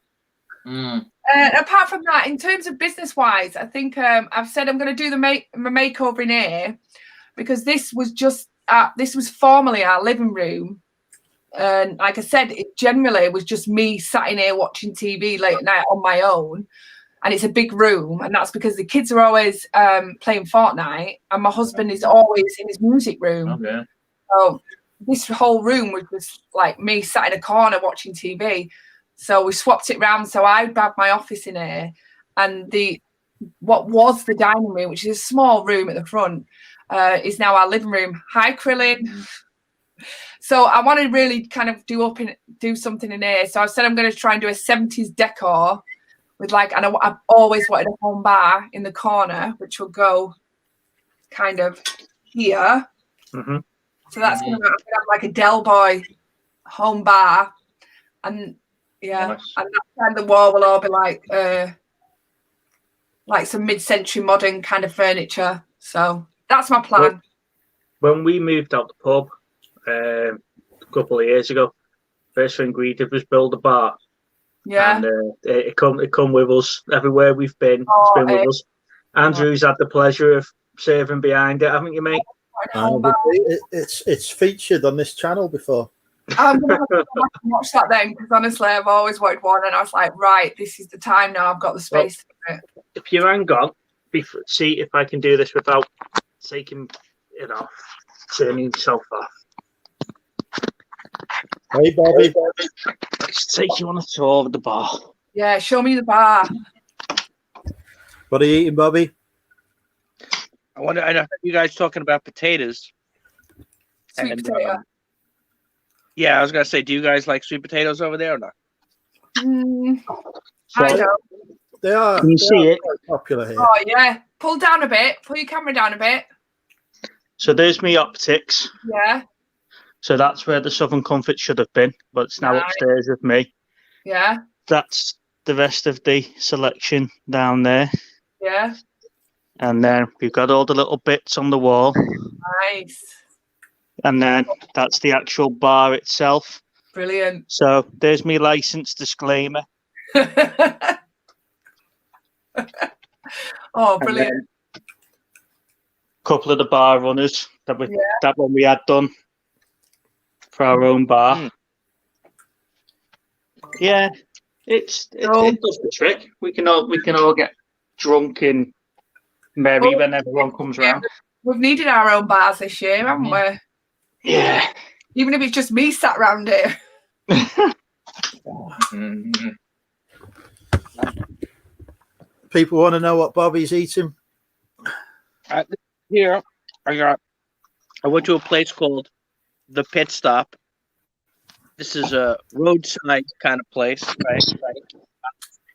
from that, in terms of business-wise, I think I've said I'm going to do my makeover in here because this was formerly our living room. And like I said, it generally was just me sat in here watching TV late at night on my own. And it's a big room. And that's because the kids are always playing Fortnite and my husband is always in his music room. Okay. So this whole room was just like me sat in a corner watching TV. So we swapped it around. So I have my office in here and what was the dining room, which is a small room at the front, is now our living room. Hi, Krillin. So I want to really kind of do something in here. So I said I'm going to try and do a 70s decor with and I've always wanted a home bar in the corner, which will go kind of here. Mm-hmm. So that's going to have like a Del Boy home bar, and nice. And that side of the wall will all be like some mid-century modern kind of furniture. So that's my plan. When we moved out the pub a couple of years ago, first thing we did was build a bar. Yeah. And it come with us everywhere we've been. It's been with us. Andrew's had the pleasure of serving behind it, haven't you, mate? It's featured on this channel before. I'm going to have to watch that then, because honestly, I've always wanted one, and I was like, right, this is the time now. I've got the space for it. If you hang on, see if I can do this without taking it off, turning yourself off. Hey, Bobby. Let's take you on a tour of the bar. Yeah, show me the bar. What are you eating, Bobby? I heard you guys talking about potatoes. Sweet And, potato. Yeah, I was gonna say, do you guys like sweet potatoes over there or not? I don't. They are. Can you see it? Quite popular here. Oh yeah. Pull down a bit. Pull your camera down a bit. So there's me optics. Yeah. So that's where the Southern Comfort should have been, but it's now upstairs with me. Yeah. That's the rest of the selection down there. Yeah. And then we've got all the little bits on the wall. Nice. And then that's the actual bar itself. Brilliant. So there's my license disclaimer. Oh, brilliant. A couple of the bar runners that one we had done for our own bar. Yeah, it does the trick. We can all get drunk and merry when everyone comes around. We've needed our own bars this year, haven't we? Yeah. Even if it's just me sat around here. Mm. People want to know what Bobby's eating. Here, I went to a place called the Pit Stop. This is a roadside kind of place, right?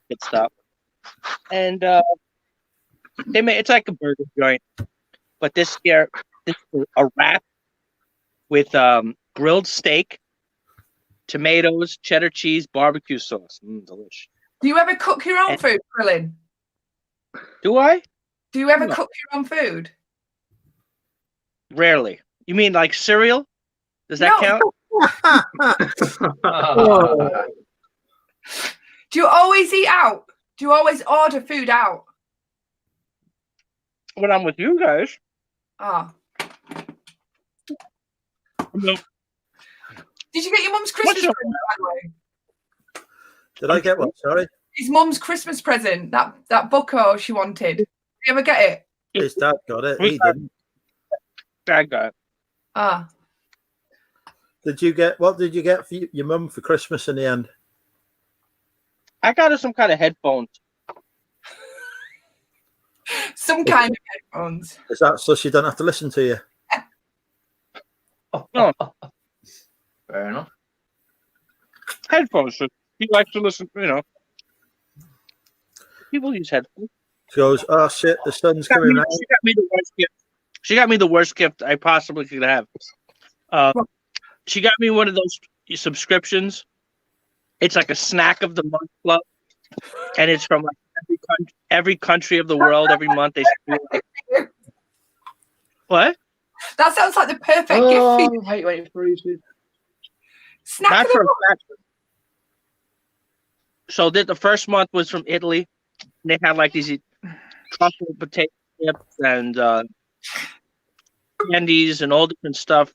Pit Stop, and it's like a burger joint, but this is a wrap with grilled steak, tomatoes, cheddar cheese, barbecue sauce. Delicious. Do you ever cook your own food, Krillin? Do I? Do you ever No. cook your own food? Rarely. You mean like cereal? Does that No. count? Do you always eat out? Do you always order food out? When I'm with you guys. Ah. No. Did you get your mum's Christmas What's your- present, by the way? Did I get one? Sorry. His mum's Christmas present, that bucko she wanted. Did you ever get it? His dad got it. We He got- didn't. I got it. Ah. What did you get for your mum for Christmas in the end? I got her some kind of headphones. Some kind of headphones. Is that so she don't have to listen to you? Fair enough. Headphones. So he likes to listen, People use headphones. She goes, oh shit, the sun's coming out. She got me the worst gift. She got me the worst gift I possibly could have. She got me one of those subscriptions. It's like a snack of the month club, and it's from like every country of the world. Every month they do like, what? That sounds like the perfect gift for you. I hate waiting for you. Snack Not of for the a month. fact. So the first month was from Italy. And they had like these truffle potato chips and candies and all different stuff,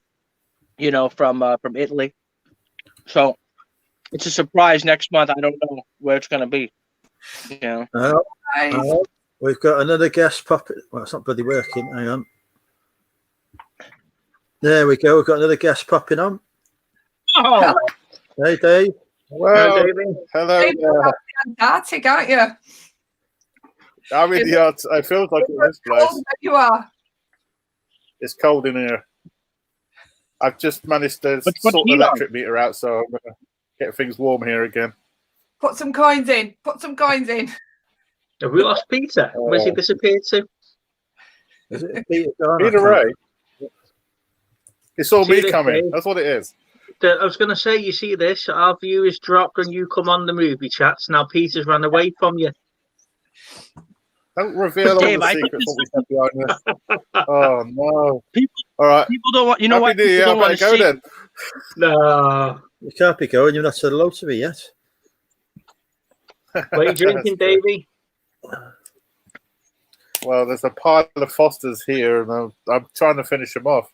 from Italy. So it's a surprise next month. I don't know where it's going to be. Oh, Nice. oh, we've got another guest popping. Well, it's not bloody working. Hang on. There we go. We've got another guest popping on. Oh, Hey, Dave. Well, David. hello. Hey, you're Antarctic, aren't you? I'm in the art. I feel like in this How place. old you are. It's cold in here. I've just managed to Put sort the heat on. electric meter out, so I'm gonna get things warm here again. Put some coins in. Put some coins in. Have we lost Peter? Where's he disappeared to? Is it Peter Garner? Peter Ray. It's all me Peter coming. Ray. That's what it is. I was going to say, you see this? Our view is dropped when you come on the movie chats. Now Peter's run away from you. Don't reveal all Dave, the I think secrets what we have behind this. Oh no! People- All right. people don't want. You know Happy what? New Year. People I don't want better to go see. then. No. You can't be going. You're not said hello to me yet. What are you drinking, That's good. Davey? Well, there's a pile of Fosters here, and I'm trying to finish them off.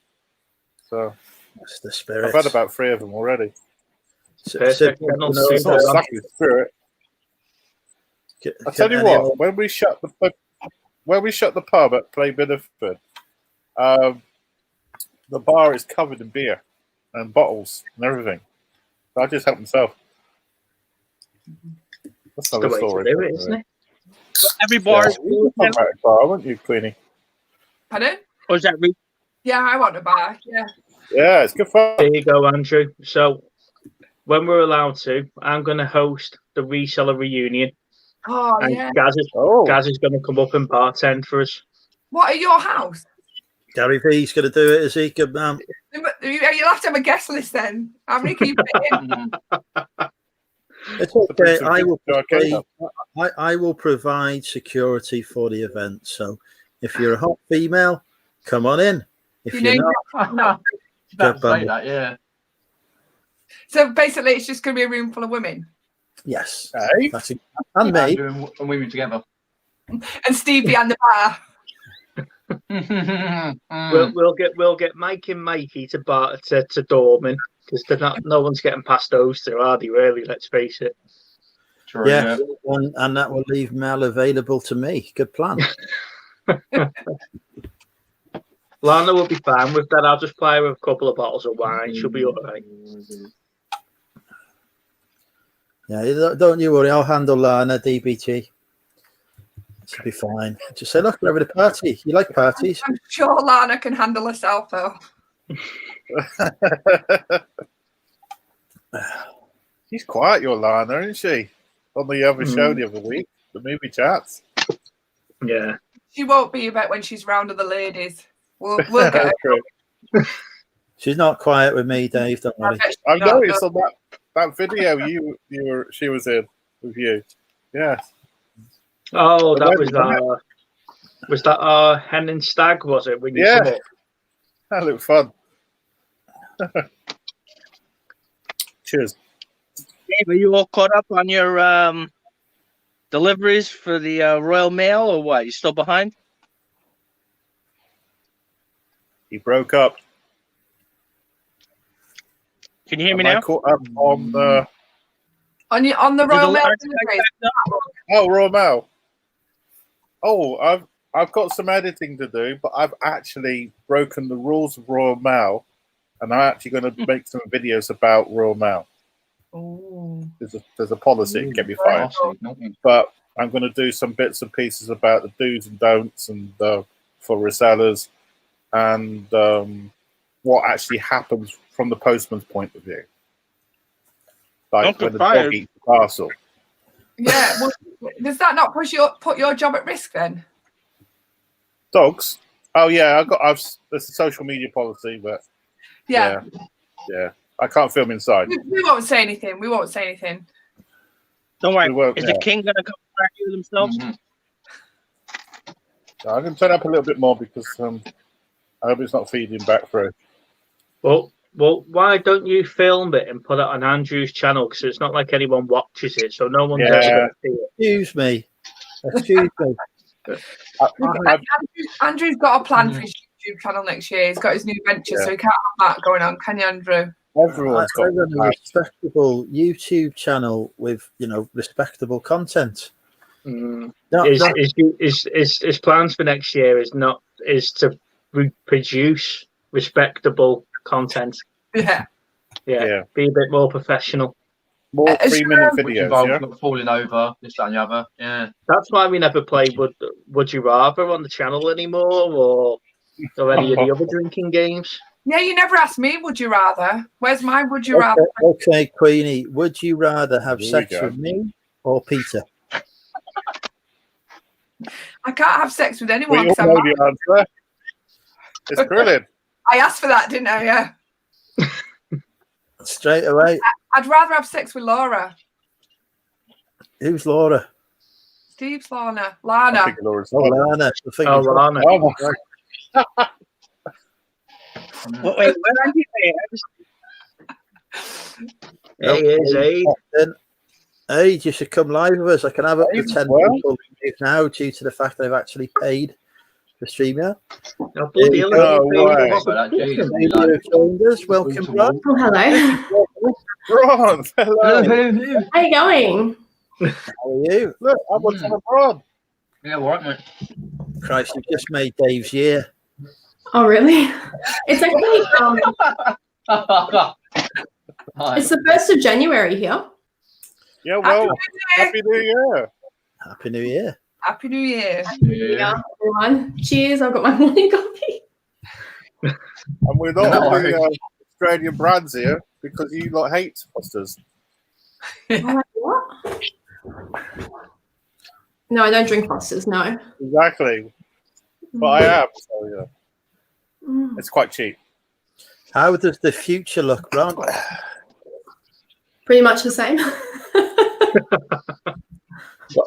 So That's the spirit. I've had about 3 of them already. Perfect. You know, It's It's not sucking spirit. I tell you what, when we shut the pub at Play Bideford, the bar is covered in beer and bottles and everything. So I just helped myself. That's the another way to story. do it, isn't it? Every bar is. You come back to bar, won't you, Queenie? Pardon? Or is that Yeah, I want a bar. Yeah. Yeah, it's good fun. There you go, Andrew. So when we're allowed to, I'm going to host the reseller reunion. Oh, And yeah. Gaz Oh, is going to come up and bartend for us. What at your house? Gary V's going to do it, is he? Good man. You'll have to have a guest list then. How many can you fit in? It's okay. I will. okay. I will provide security for the event. So, if you're a hot female, come on in. If You you're know- not, About to say Good that, yeah. So basically, it's just going to be a room full of women. yes, Hey? that's it. And me. Andrew and women together. And Steve behind the bar. We'll get Mike and Mikey to Dorman because no one's getting past those two, are they? Really, let's face it. True, Yeah, and that will leave Mel available to me. Good plan. Lana will be fine with that. I'll just buy her a couple of bottles of wine. She'll be all right. Yeah, don't you worry. I'll handle Lana, DBG. She'll be fine. Just say, look, we're having a party. You like parties? I'm sure Lana can handle herself though. She's quiet, your Lana, isn't she? On the other show the other week, the movie chats. Yeah. She won't be about when she's round of the ladies. We'll get her. She's not quiet with me, Dave. Don't worry. I noticed on that video she was in with you. Yeah. Oh, that was that Hen and Stag, was it? When you come up? That looked fun. Cheers. Dave, are you all caught up on your deliveries for the Royal Mail, or what? You still behind? He broke up. Can you hear me Am I now? caught up on the on the Royal Mail deliveries. Royal Mail? Oh, I've got some editing to do, but I've actually broken the rules of Royal Mail, and I'm actually going to make some videos about Royal Mail. Ooh. There's a policy it can be fired, but I'm going to do some bits and pieces about the do's and don'ts and for resellers and what actually happens from the postman's point of view, like when the dog eats the parcel. Yeah, well, does that not put your job at risk then? Dogs? Oh yeah, there's a social media policy, but yeah, I can't film inside. We won't say anything. We won't say anything. Don't worry. Is the king going to come back here themselves? I can turn up a little bit more because I hope it's not feeding back through. Well, why don't you film it and put it on Andrew's channel? Because it's not like anyone watches it, so no one's ever going to see it. Excuse me. Andrew's got a plan for his YouTube channel next year. He's got his new venture, so he can't have that going on, can you, Andrew? Everyone's got a respectable YouTube channel with respectable content. His plans for next year is to produce respectable content. Yeah. Be a bit more professional. More 3-minute videos. Not falling over, this, that, and the other. Yeah. That's why we never play Would You Rather on the channel anymore, or any of the other drinking games. Yeah, you never asked me, would you rather? Where's my would you rather? Okay, Queenie, would you rather have sex with me or Peter? I can't have sex with anyone. We all know the answer. It's Krillin. I asked for that, didn't I? Yeah. Straight away. I'd rather have sex with Laura. Who's Laura? Steve's Lana. I think Laura's Lana. Lana. Wait, where are you? Hey, you should come live with us. I can have up to 10 people now due to the fact that I've actually paid for StreamYard. Welcome, Ron. Oh, hello. Ron, hello. How you going? How are you? Look, I'm on Ron. Yeah, all right, mate. Christ, you've just made Dave's year. Oh, really? It's actually it's the 1st of January here. Yeah, well, Happy New Year. Happy New Year. Happy New Year. Yeah, everyone. Cheers. I've got my morning coffee. And we're not all the Australian brands here because you lot hate Fosters. I'm like, what? No, I don't drink Fosters, no. Exactly. But I am, so yeah. It's quite cheap. How does the future look, Ron? Pretty much the same.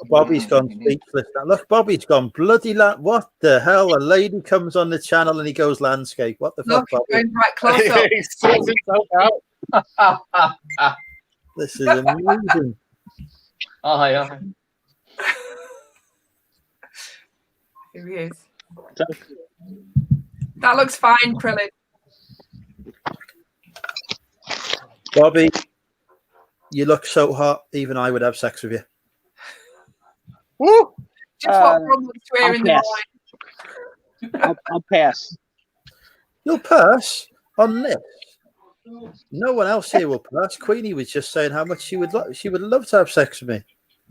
Bobby's gone speechless. Now, look, Bobby's gone bloody what the hell? A lady comes on the channel and he goes landscape. What the fuck, Bobby? Going right close up. He sorts himself out. This is amazing. Oh, yeah. Here he is. That looks fine, Krillin. Bobby, you look so hot. Even I would have sex with you. Woo! Just what Ron looks wearing the I'll pass. You'll purse on this. No one else here will purse. Queenie was just saying how much she would love to have sex with me.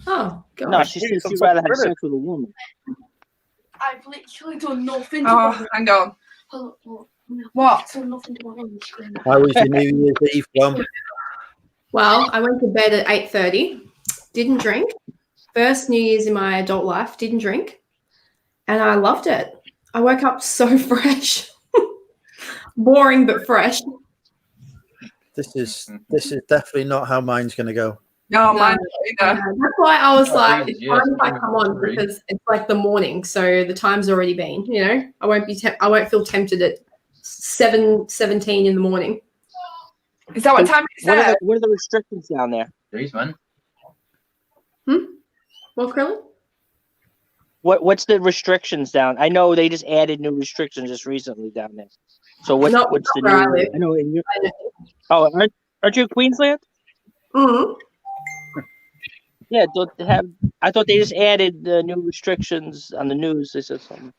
Oh, God. No, she said she'd rather have sex with a woman. I've literally done nothing. Oh, hang on. What? Done nothing to my own screen. How was your New Year's Eve, Dom? Well, I went to bed at 8:30. Didn't drink. First New Year's in my adult life. Didn't drink. And I loved it. I woke up so fresh. Boring, but fresh. This is definitely not how mine's going to go. No, mine Yeah, either. that's why I was like, Jesus, it's fine if I yeah, come on agree. because it's like the morning, so the time's already been. You know, I won't feel tempted at 7:17 in the morning. Is that what time it says? What are the restrictions down there? Jeez, man. Well, Krillin? What's the restrictions down? I know they just added new restrictions just recently down there. So what's Not the where I new? live. I know in your. I know. Oh, aren't you in Queensland? Mhm. Yeah, I thought they just added the new restrictions on the news. They said something.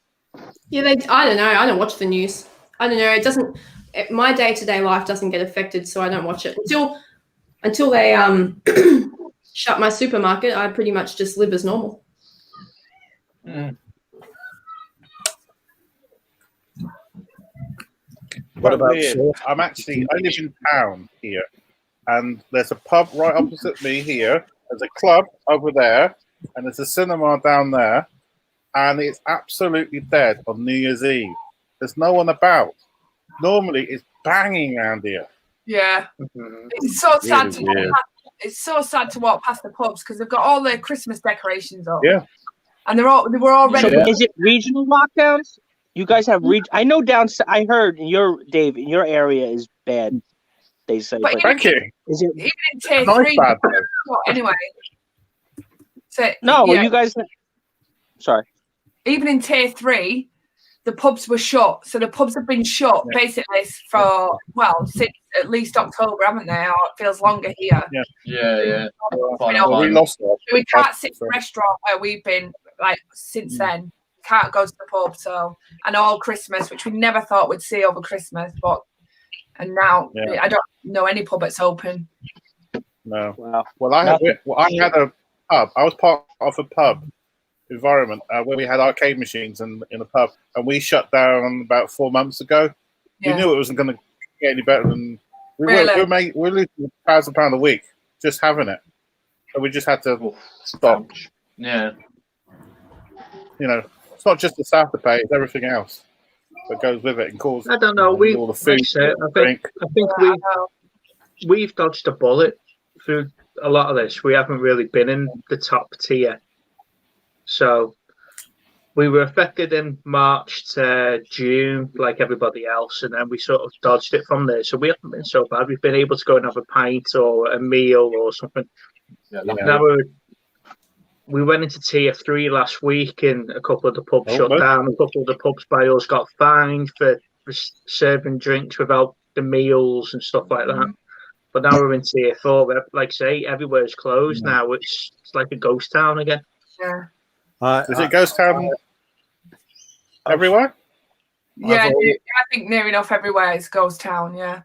Yeah, I don't know. I don't watch the news. I don't know. It doesn't. My day-to-day life doesn't get affected, so I don't watch it until they shut my supermarket. I pretty much just live as normal. What about Weird. Sean? I live in town here, and there's a pub right opposite me here. There's a club over there, and there's a cinema down there, and it's absolutely dead on New Year's Eve. There's no one about. Normally, it's banging around here. Yeah. Mhm. It's so sad to Weird. it's so sad to walk past the pubs because they've got all their Christmas decorations up. Yeah. And they were all ready. So is it regional lockdowns? You guys have I know I heard in your area is bad. They say, But but Thank you. is it? Even in tier Nice 3. bad though. Anyway. So No, yeah, you guys. Sorry. even in tier 3, the pubs were shut. So the pubs have been shut basically for since at least October, haven't they? Or it feels longer here. Yeah. Well, we lost that. So we can't sit in a restaurant where we've been like since then. Can't go to the pub. So and all Christmas, which we never thought we'd see over Christmas, and now I don't know any pub that's open. No. Wow. Well, I had a pub. I was part of a pub environment where we had arcade machines in a pub, and we shut down about 4 months ago. Yeah. We knew it wasn't going to get any better than we Really? we're losing £1,000 a week just having it, so we just had to stop. Yeah. You know, it's not just the staff to pay; it's everything else that goes with it and causes. I don't know. all the food, drink. I think we've dodged a bullet through a lot of this. We haven't really been in the top tier. So we were affected in March to June, like everybody else, and then we sort of dodged it from there. So we haven't been so bad. We've been able to go and have a pint or a meal or something. Yeah. Now we went into tier 3 last week, and a couple of the pubs shut down. A couple of the pubs by us got fined for serving drinks without the meals and stuff like that. But now we're in tier 4. Where, like I say, everywhere's closed now. It's like a ghost town again. Yeah. Is it ghost town everywhere? Yeah, I think near enough everywhere is ghost town. Yeah.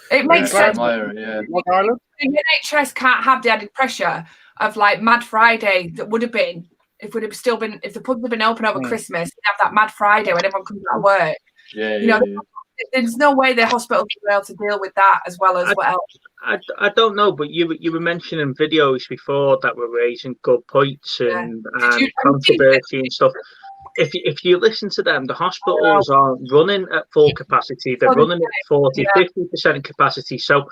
It makes sense. Yeah. Long Island? The NHS can't have the added pressure of like Mad Friday that would have been if the pubs had been open over Christmas. You'd have that Mad Friday when everyone comes out of work. Yeah. There's no way the hospitals will be able to deal with that as well as what else. I don't know, but you were mentioning videos before that were raising good points and controversy and stuff. If you listen to them, the hospitals aren't running at full capacity. They're running at 40-50% capacity. So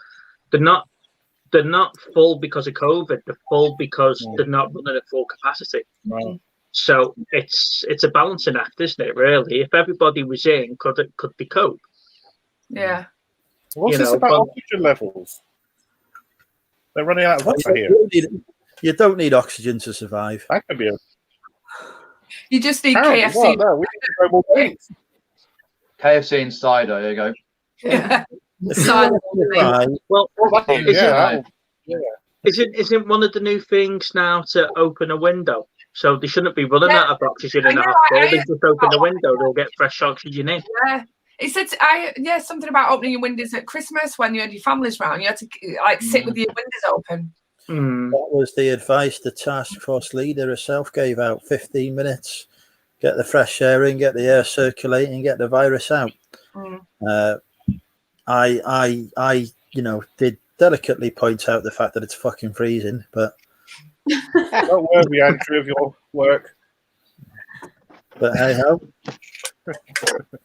they're not full because of COVID. They're full because they're not running at full capacity. Right. So it's a balancing act, isn't it? Really, if everybody was in, could they cope? Yeah. What's this about oxygen levels? They're running out of water here. You don't need oxygen to survive. That could be a You just need KFC. KFC. No, we need to go more drinks. KFC and cider. There you go. Yeah. Well, Yeah. isn't one of the new things now to open a window? So they shouldn't be running out of oxygen in the hospital. They just open the window, they'll get fresh oxygen in. Yeah. It said something about opening your windows at Christmas when you had your families round. You had to like sit with your windows open. That was the advice the task force leader herself gave out. 15 minutes, get the fresh air in, get the air circulating, get the virus out. I did delicately point out the fact that it's fucking freezing, but Don't worry, Andrew, of your work. But hey ho.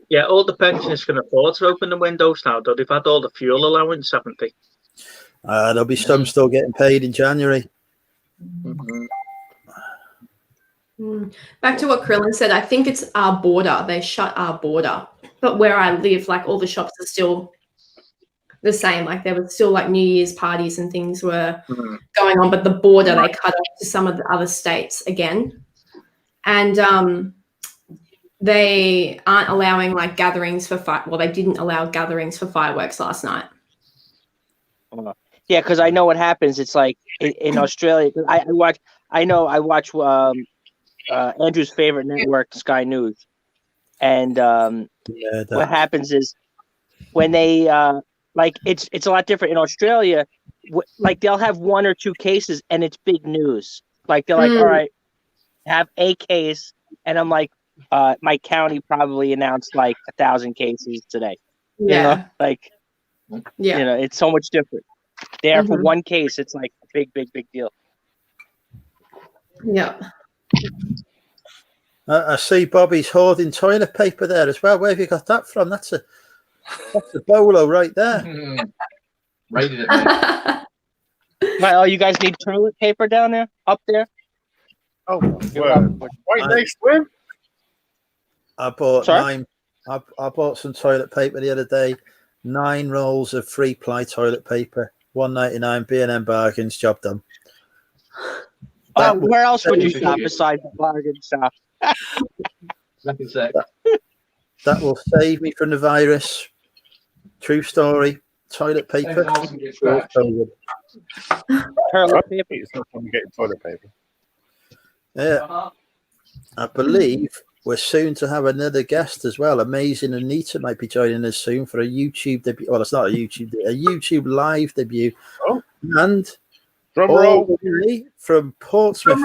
Yeah, all the pensioners can afford to open the windows now, though. They've had all the fuel allowance, haven't they? There'll be some still getting paid in January. Back to what Krillin said, I think it's our border. They shut our border. But where I live, like all the shops are still the same. Like there was still like New Year's parties and things were going on, but the border they cut off to some of the other states again. And they aren't allowing like gatherings for they didn't allow gatherings for fireworks last night. Yeah, because I know what happens. It's like in Australia. I watch Andrew's favorite network, Sky News, and what happens is when they like it's a lot different in Australia. Like they'll have 1 or 2 cases, and it's big news. Like they're like, all right, have a case, and I'm like, my county probably announced like 1,000 cases today. Yeah, you know? Like, you know, it's so much different. There for 1 case, it's like a big deal. Yeah. I see Bobby's hoarding toilet paper there as well. Where have you got that from? That's a bolo right there. Rated it. Oh, you guys need toilet paper down there, up there? Oh, White they swim. I bought I bought some toilet paper the other day. 9 rolls of 3-ply toilet paper, $1.99. B&M bargains, job done. Where else would you shop besides the bargain shop? That will save me from the virus. True story. Toilet paper. Toilet paper. It's not fun getting toilet paper. Yeah. I believe we're soon to have another guest as well. Amazing Anita might be joining us soon for a YouTube debut. Well, it's not a YouTube live debut. Oh. And drum roll from Portsmouth.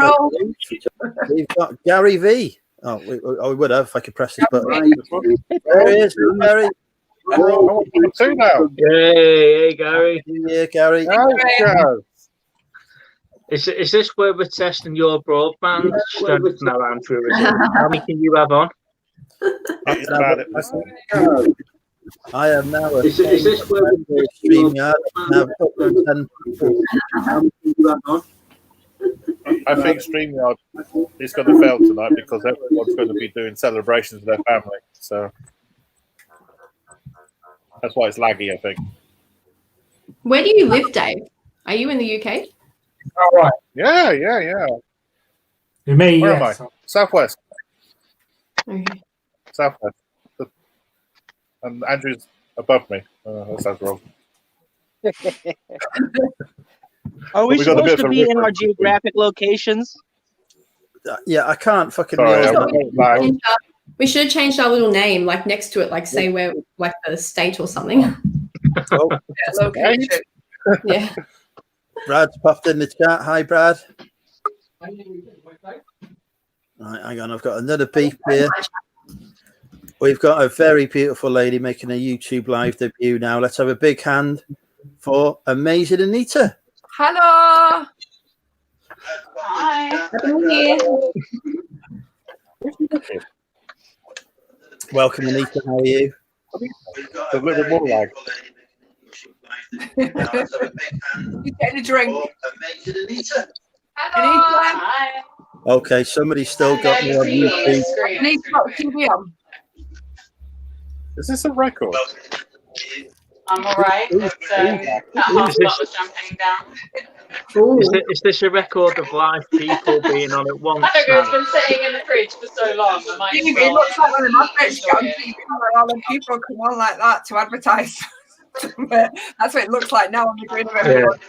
We've got Gary V. Oh, we would have if I could press this button. There he is, Gary. Two now. Hey, Gary. Yeah, Gary. Is this where we're testing your broadband strength now, Andrew? How many can you have on? I am now a is this where we're StreamYard. Now put 10 people. How many can you have on? I think StreamYard is going to fail tonight because everyone's going to be doing celebrations with their family. So that's why it's laggy, I think. Where do you live, Dave? Are you in the UK? Oh, right. Yeah. Me, Where am I? Southwest. Okay. Southwest. And Andrew's above me. That sounds wrong. Are we supposed to be in our geographic locations? Yeah, I can't fucking. We should have changed our little name, like next to it, like say we're like the state or something. Oh, location. Yeah. Brad's popped in the chat. Hi, Brad. Right, hang on. I've got another beep here. We've got a very beautiful lady making a YouTube live debut now. Let's have a big hand for Amazing Anita. Hello. Hi. Happy New Year. Welcome, Anita. How are you? A little bit more lag. You getting a drink? Amazing Anita. Hi. Okay, somebody's still got me on YouTube. Anita got TV on. Is this a record? I'm all right. It's that half bottle of champagne down. Is this a record of live people being on at once? I don't know. It's been sitting in the fridge for so long. I might as It well looks like one of my friends enjoy on it. TV where all the people come on like that to advertise. That's what it looks like now on the green of everyone.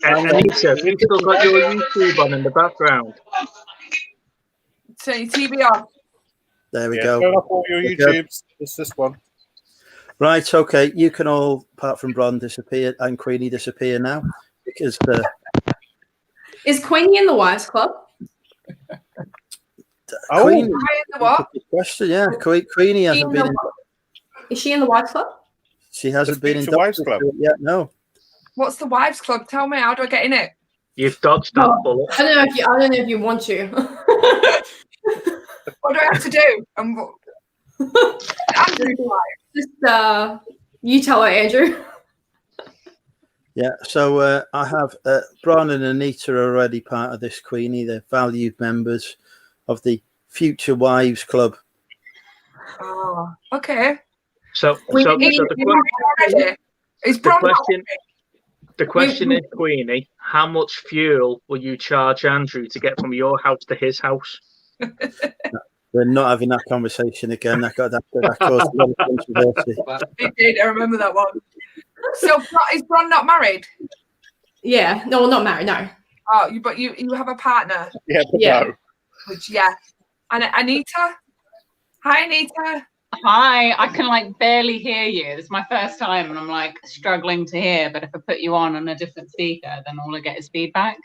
Anita, you've still got your YouTube on in the background. Turn your TV off. There we Yeah, go. turn off all your There we go. YouTubes. It's this one. Right, okay. You can all, apart from Bron, disappear and Queenie disappear now because Is Queenie in the Wives Club? Oh, Queenie. Hi in the what? Good question, yeah. Queenie Is she hasn't in been. Is she in the Wives Club? She hasn't The been Future Wives inducted Club. to it yet. No. What's the wives club? Tell me, how do I get in it? You've dodged that bullet. I don't know if you want to. What do I have to do? Andrew, Just you tell her, Andrew. Yeah. So I have Bron and Anita are already part of this, Queenie. They're valued members of the Future Wives Club. oh, okay. So Is the Bron question is, Queenie, how much fuel will you charge Andrew to get from your house to his house? We're not having that conversation again. That caused a lot of controversy. It did. I remember that one. So is Bron not married? Yeah. No, not married. No. Oh, but you have a partner. Yeah, but Yeah. no. Which and Anita. Hi, Anita. Hi, I can like barely hear you. It's my first time and I'm like struggling to hear, but if I put you on a different speaker, then all I get is feedback.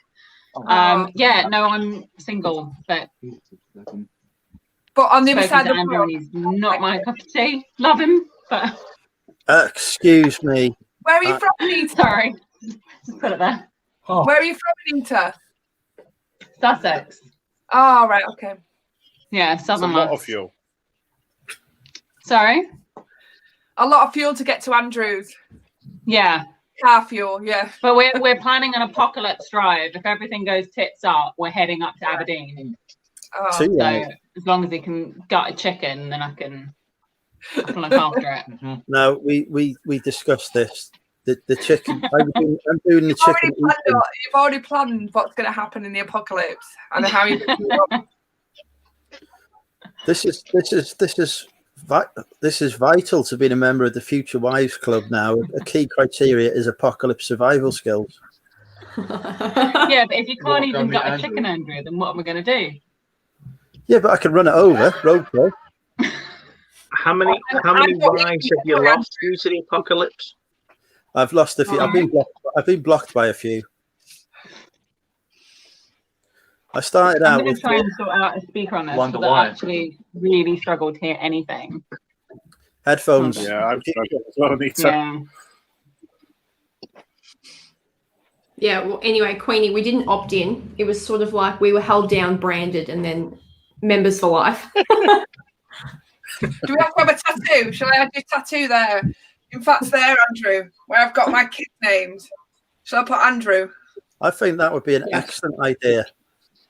Yeah, no, I'm single, but on the other side of the Andrew, phone. he's not my cup of tea. Love him, but Excuse me. Where are you from, Anita? sorry. Just put it there. Oh, Where are you from, Anita? Sussex. Oh, right, okay. Yeah, It's a southern lot of lads. fuel. Sorry? A lot of fuel to get to Andrews. Yeah. Car fuel, yeah. But we're planning an apocalypse drive. If everything goes tits up, we're heading up to Aberdeen. Oh. Too So right. as long as he can gut a chicken, then I can look after it. No, we discussed this. The chicken. I'm doing the chicken. You've already planned what's going to happen in the apocalypse and how you. This is vital to being a member of the Future Wives Club now. A key criteria is apocalypse survival skills. Yeah, but if you can't even gut a chicken, Andrew, then what am I going to do? Yeah, but I can run it over. Roadkill. How many wives have you lost due to the apocalypse? I've lost a few. I've been blocked by a few. I started I'm out going with to try and sort out a speaker on this Wonder because I why. actually really struggle to hear anything. headphones. Yeah, I'm struggling as well, Anita. Yeah. Yeah, well, anyway, Queenie, we didn't opt in. It was sort of like we were held down, branded, and then members for life. Do we have to have a tattoo? Shall I add your tattoo there? In fact, there, Andrew, where I've got my kids' names. Shall I put Andrew? I think that would be an excellent idea.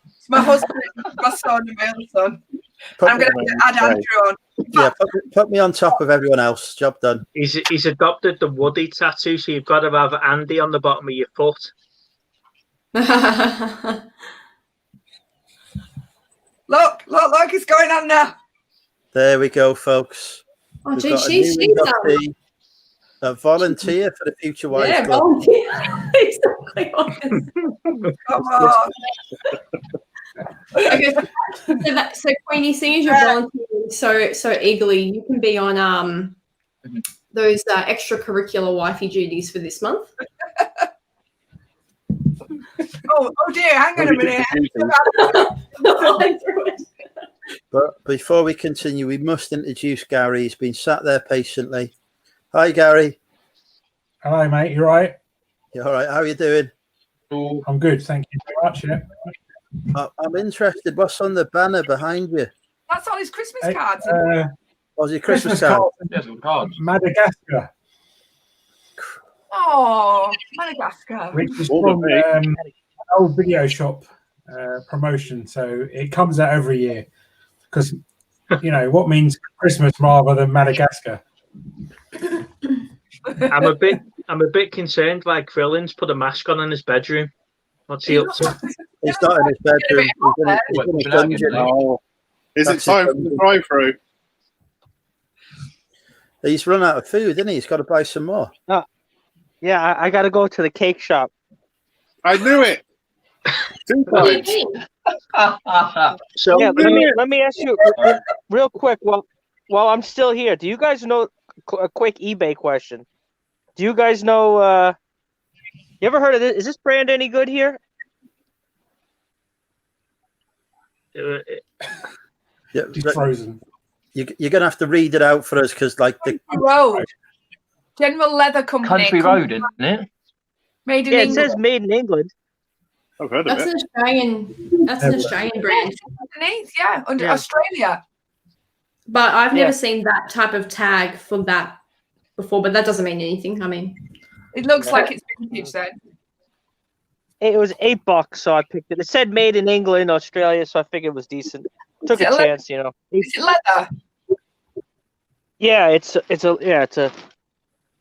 It's my husband, my son, and my other son. Put I'm me- going to add Andrew on. yeah, put me on top of everyone else. Job done. He's adopted the Woody tattoo, so you've got to have Andy on the bottom of your foot. Look, it's going on now. There we go, folks. Oh, We've gee, got a she's new inductee, a volunteer for the Future Wives yeah, Club. volunteer. Exactly. Come on. Okay, so Queenie, seeing as you're volunteering so eagerly, you can be on those extracurricular wifey duties for this month. Oh dear, hang on a minute. But before we continue, we must introduce Gary. He's been sat there patiently. Hi, Gary. hello, mate. You right? You all right? How are you doing? I'm good. Thank you very much. Yeah. I'm interested. What's on the banner behind you? That's all his Christmas Hey, cards. What's your Christmas card? cards. Madagascar, Oh, Madagascar. which is All from of me. an old video shop promotion. So it comes out every year because, you know, what means Christmas rather than Madagascar? I'm a bit concerned. Like Krillins put a mask on in his bedroom. What's he up to? He's not in his bedroom. He's in a dungeon. Oh, is it That's time it. for the drive-through? He's run out of food, isn't he? He's got to buy some more. Yeah, I got to go to the cake shop. I knew it. 2 What are you times. eating? So Yeah, let me ask you real quick while I'm still here. Do you guys know a quick eBay question? Do you guys know? You ever heard of this? Is this brand any good here? Yeah, It's frozen. you're gonna have to read it out for us because, like, the Road. General Leather Company. Country Road, isn't it? Made in Yeah, it England. says made in England. I've heard of That's it. an Australian brand. Underneath, yeah, under Yeah. Australia. But I've Yeah. never seen that type of tag for that before, but that doesn't mean anything. I mean, It looks like it's vintage then. It was $8, so I picked it. It said made in England, Australia, so I figured it was decent. Took Is a it chance, you know. Is it leather? Yeah, it's a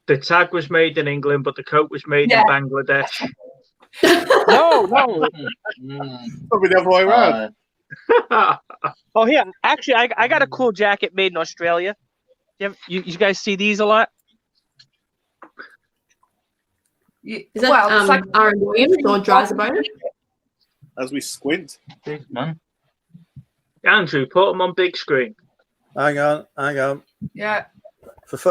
the tag was made in England, but the coat was made Yeah. in Bangladesh. no. Probably the other way around. Oh, here, actually, I got a cool jacket made in Australia. You guys see these a lot? is that Well, it's like Aaron Williams or Dryzabone? As we squint. Jeez, man. Andrew, put them on big screen. hang on. yeah.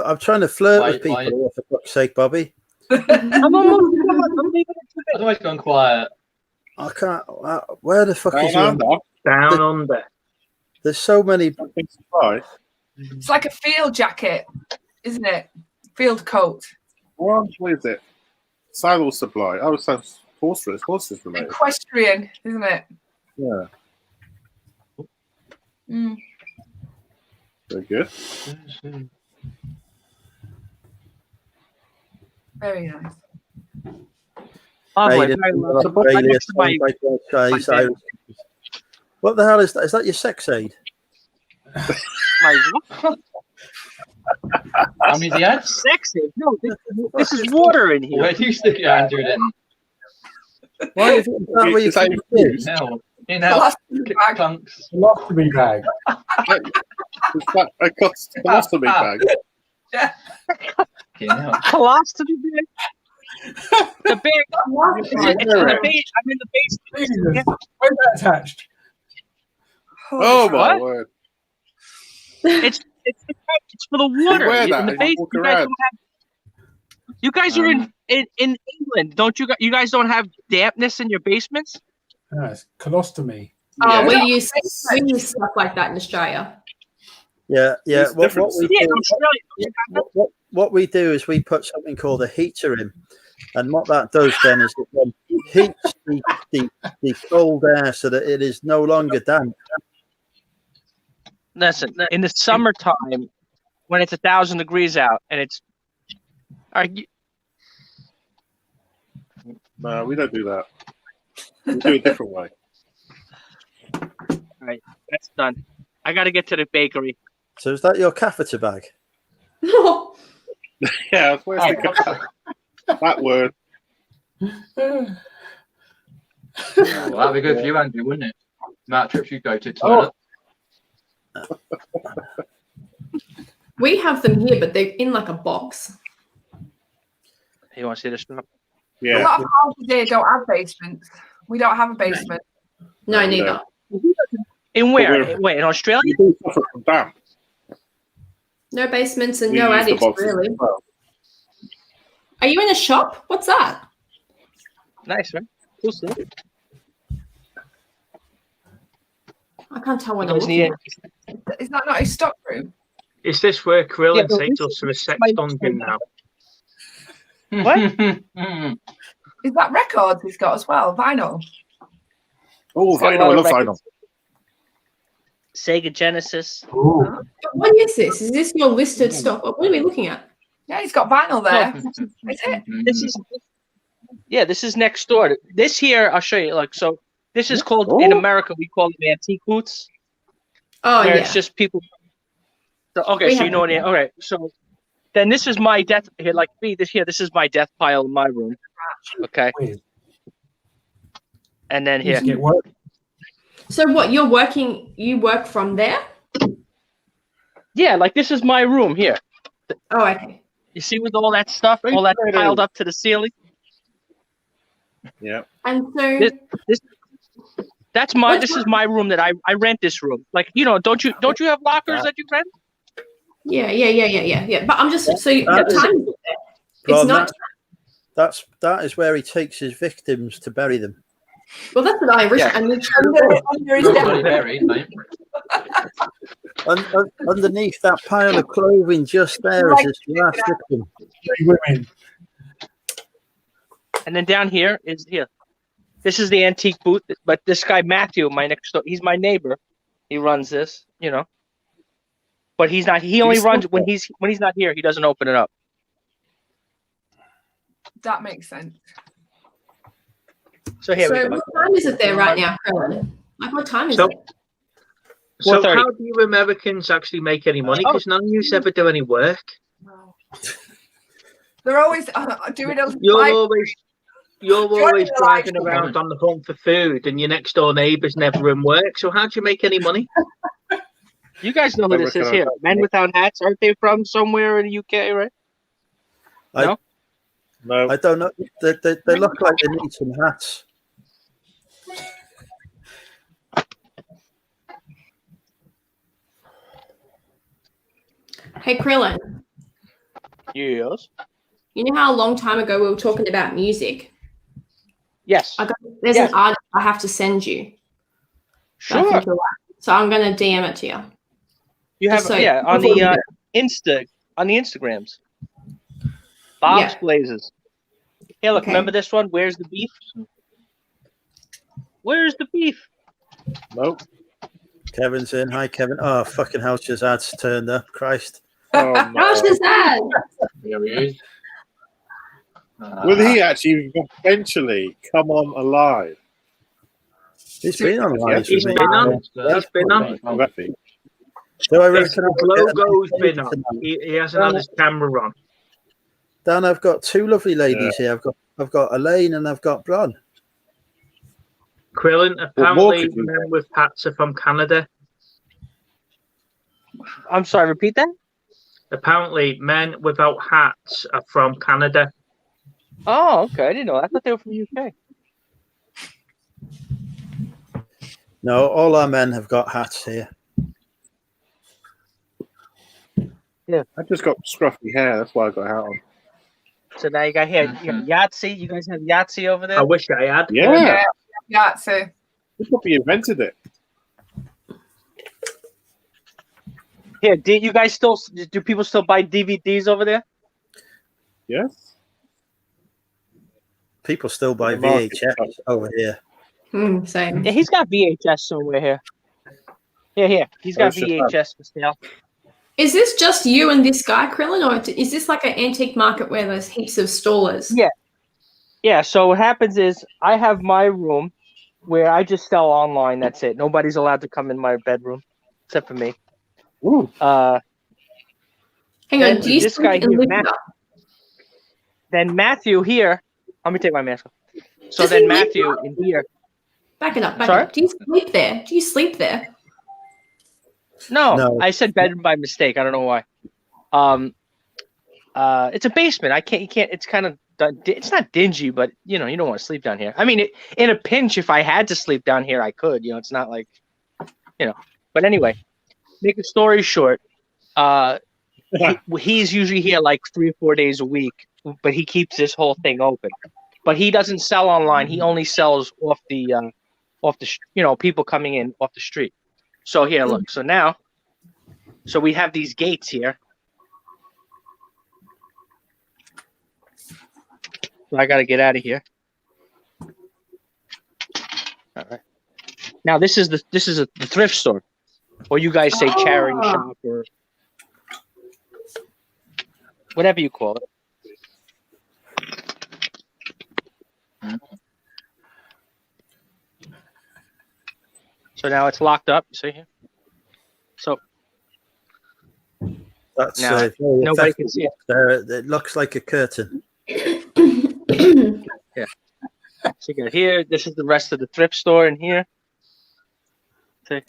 I'm trying to flirt with Wait, people wait. here, for fuck's sake, Bobby. I'm leaving it to I've always gone quiet. I can't. Where the fuck is Down your? under. Down under. There's so many. I think so. It's like a field jacket, isn't it? Field coat. What is it? Saddle supply. Oh, it sounds horses related. Equestrian, isn't it? Yeah, Mm. very good. Very nice. Lovely, Made in very lovely. Australia, Next to my- by Chase, my Irish. What the hell is that? Is that your sex aid? How many's he had? Sexy. No, this is water in here. Where do you stick it, Andrew, then? Why is that where you Is that keep your your kids? Hell. In house. Clunks. Colostomy bag. Is that a colostomy bag? Fucking hell. Colostomy bag. The bag. I'm in the basement. Jesus. Where's that attached? Oh my What? word! It's for the water. wear In that the as you basement, walk you guys around. don't have. You guys are in England, don't you? You guys don't have dampness in your basements. No, it's colostomy. Oh, Yeah. we use stuff like that in Australia. Yeah. There's What difference. we Yeah, do, Australia. what we do is we put something called a heater in, and what that does then is it then heats the cold air so that it is no longer damp. Listen, in the summertime, when it's 1,000 degrees out, and it's. No, we don't do that. We do it a different way. Alright, that's done. I got to get to the bakery. So is that your catheter bag? Yeah, where's that word? Well, that'd be good for you, Andrew, wouldn't it? The amount of trips you go to the toilet. We have them here, but they're in like a box. You want to see this stuff? A Yeah, lot of houses here don't have basements. We don't have a basement. No, No, neither. In where? we're- Wait, in Australia? we do suffer from damp. No basements and We no use the attics, boxes really. as well. Are you in a shop? What's that? Nice, right? Cool stuff. I can't tell what I'm Goes looking near- at. Is that not his stock room? Is this where Krillin Yeah, but takes this us to the sex my- dungeon now? What? Is that records he's got as well? Vinyl. Oh, Got a vinyl, lot I of love vinyl. records. Sega Genesis. Ooh. But what is this? Is this your listed stock? What are we looking at? Yeah, he's got vinyl there. Is it? This is. Yeah, this is next door. This here, I'll show you. Like, so this is called in Oh. America. We call them antique boots. Oh, Where yeah. it's just people. So, okay, We so you have know what? Okay, so then this is my death here. Like me, this here. This is my death pile in my room. Okay, Weird. and then here. Just get work. So what? You work from there? Yeah, like this is my room here. Oh, okay. You see with all that stuff, all that piled up to the ceiling. Yeah. And so This- That's my. This is my room that I rent this room. Like, you know, don't you have lockers that you rent? Yeah. But I'm just so the That is- time is there. Well, It's not. that is where he takes his victims to bury them. Well, that's what I originally. Under his desk. Very, mate. Underneath that pile of clothing just there is his last victim. 3 women. And then down here is here. This is the antique booth. But this guy Matthew, my next door, he's my neighbor. He runs this, you know. But he's not. He only runs when he's not here. He doesn't open it up. That makes sense. So here we So go. what time is it there right now, Krillin? Like what time is So- it? So 4:30. how do you Americans actually make any money? Because none of you ever do any work. They're always doing a You're live- always driving around on the hunt for food, and your next door neighbour's never in work. So how do you make any money? You guys know who this is here. Men Without Hats. Aren't they from somewhere in the UK, right? No. I don't know. They look like they need some hats. Hey, Krillin. Yes. You know how a long time ago we were talking about music? Yes. There's Yes. an artist I have to send you. that I Sure. think you'll like. So I'm gonna DM it to you. You have Just so- on the Instagrams. Bob's Yeah. Blazes. Hey, look, Okay. remember this one? Where's the beef? Where's the beef? Nope. Kevin's in. Hi, Kevin. Oh, fucking hell, Shazad's turned up. Christ. Oh, How no. is that? Here he is. Will he actually eventually come on alive? He's been on live He's with me. been on. He's been on. Already. So I Yes, reckon his logo's been on. He hasn't had his camera on. Dan, I've got 2 lovely ladies here. I've got Elaine and I've got Bron. Krillin, more apparently could you men with hats are from Canada. I'm sorry, repeat that? Apparently men without hats are from Canada. Oh, okay. I didn't know. I thought they were from UK. No, all our men have got hats here. I just got scruffy hair. That's why I got a hat on. So now you got here. You got Yahtzee. You guys have Yahtzee over there? I wish I had. Yeah. Yeah, so He probably invented it. Here, do people still buy DVDs over there? Yes. People still buy The market VHS over here. Same. Yeah, he's got VHS somewhere here. Here. He's got VHS for sale. Is this just you and this guy, Krillin, or is this like an antique market where there's heaps of stallers? Yeah. Yeah, so what happens is I have my room where I just sell online. That's it. Nobody's allowed to come in my bedroom except for me. Ooh. Hang on, And do you this sleep guy in here, liquor? Matt- Then Matthew here. Let me take my mask off. So Does then he live Matthew there? in here. Back it up. Sorry? Do you sleep there? Do you sleep there? No, I said bedroom by mistake. I don't know why. It's a basement. You can't. It's kind of. It's not dingy, but you don't want to sleep down here. I mean, in a pinch, if I had to sleep down here, I could. It's not like, But anyway, make a story short. He's usually here like 3 or 4 days a week, but he keeps this whole thing open. But he doesn't sell online. He only sells off the people coming in off the street. So here, look. So we have these gates here. So I got to get out of here. All right. Now this is the thrift store, or you guys say charity shop, or whatever you call it. So now it's locked up. You see here. So That's now very nobody effective can see it. there. It looks like a curtain. Yeah. So you got here. This is the rest of the thrift store in here. See?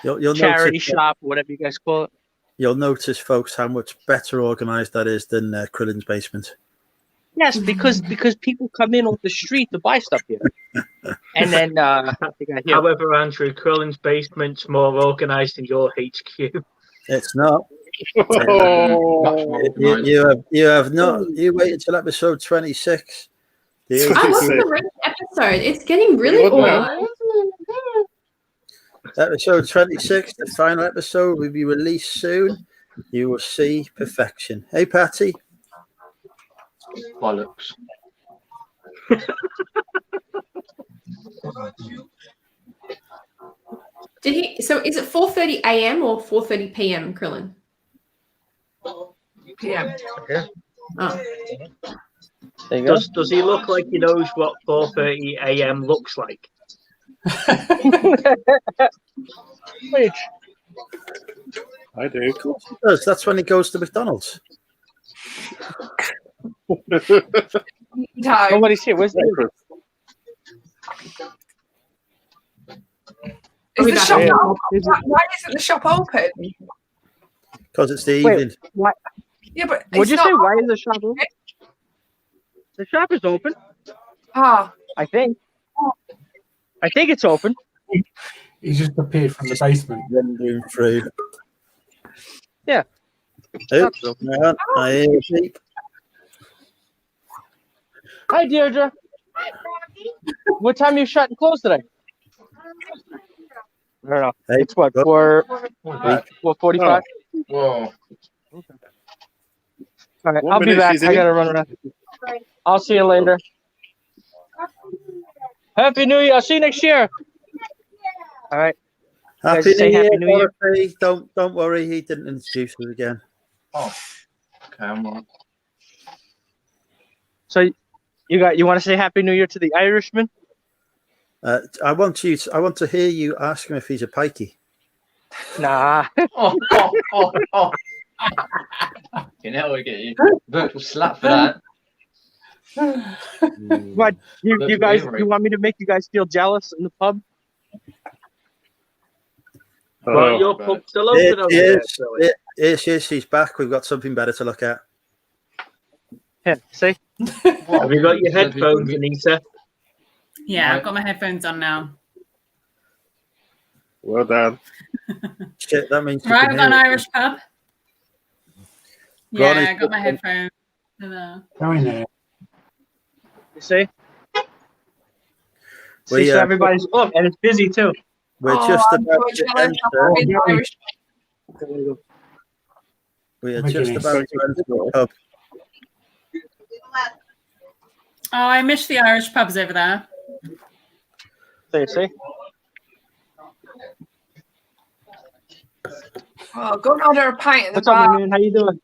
You'll Charity notice, shop, whatever you guys call it. You'll notice, folks, how much better organized that is than Krillin's basement. Yes, because people come in off the street to buy stuff here. And then you got here. However, Andrew, Curlin's basement's more organised than your HQ. It's not. Oh, You have not. You wait until episode 26. I wasn't the recent episode. It's getting really organised. Episode 26, the final episode, will be released soon. You will see perfection. Hey, Patty. Bollocks. Did he? So is it 4:30 a.m. or 4:30 p.m. Krillin? PM. Oh. There you go. Does he look like he knows what 4:30 a.m. looks like? Wait. I do. Of course he does. That's when he goes to McDonald's. No. Nobody's here. Where's the Is the shop Yeah. not open? Why isn't the shop open? Because it's the Wait. evening. Why? Yeah, but Would it's you not say why is the shop open? The shop is open. Ah, I think. I think it's open. He's just appeared from the basement. Wandering through. Yeah. Oops, hang on. I hear a beep. Hi, Deirdre. What time you shut and close today? I don't know. Hey, It's what, oh, 4:45? Whoa. All right, 1 I'll be minute, back. she's I in. gotta run around. I'll see you later. Happy New Year. I'll see you next year. All right. Happy guys say New Happy Year, New Year? Dorothy. Don't worry, he didn't introduce us again. Oh. Okay, I'm on. So you want to say Happy New Year to the Irishman? I want to hear you ask him if he's a pikey. Nah. You know, we get you. Virtual slap for that. What? You That's guys? bravery. You want me to make you guys feel jealous in the pub? Well, your about pub's still open over there. Curlin. Yes, he's back. We've got something better to look at. Here, see? Have you got your headphones, Anita? Yeah, I've got my headphones on now. Well done. Shit, that means you Right, can we've got an hear it. Irish pub. Ronnie's Yeah, I got my got- headphones. Hello. Go in there. You see? We, See, so everybody's up, and it's busy too. We're oh, just I'm about so to jealous. enter. I'm in Irish. We are Making just it about to enter the pub. Oh, I miss the Irish pubs over there. So you see? Oh, go and order a pint at the What's up, my bar. man? How you doing?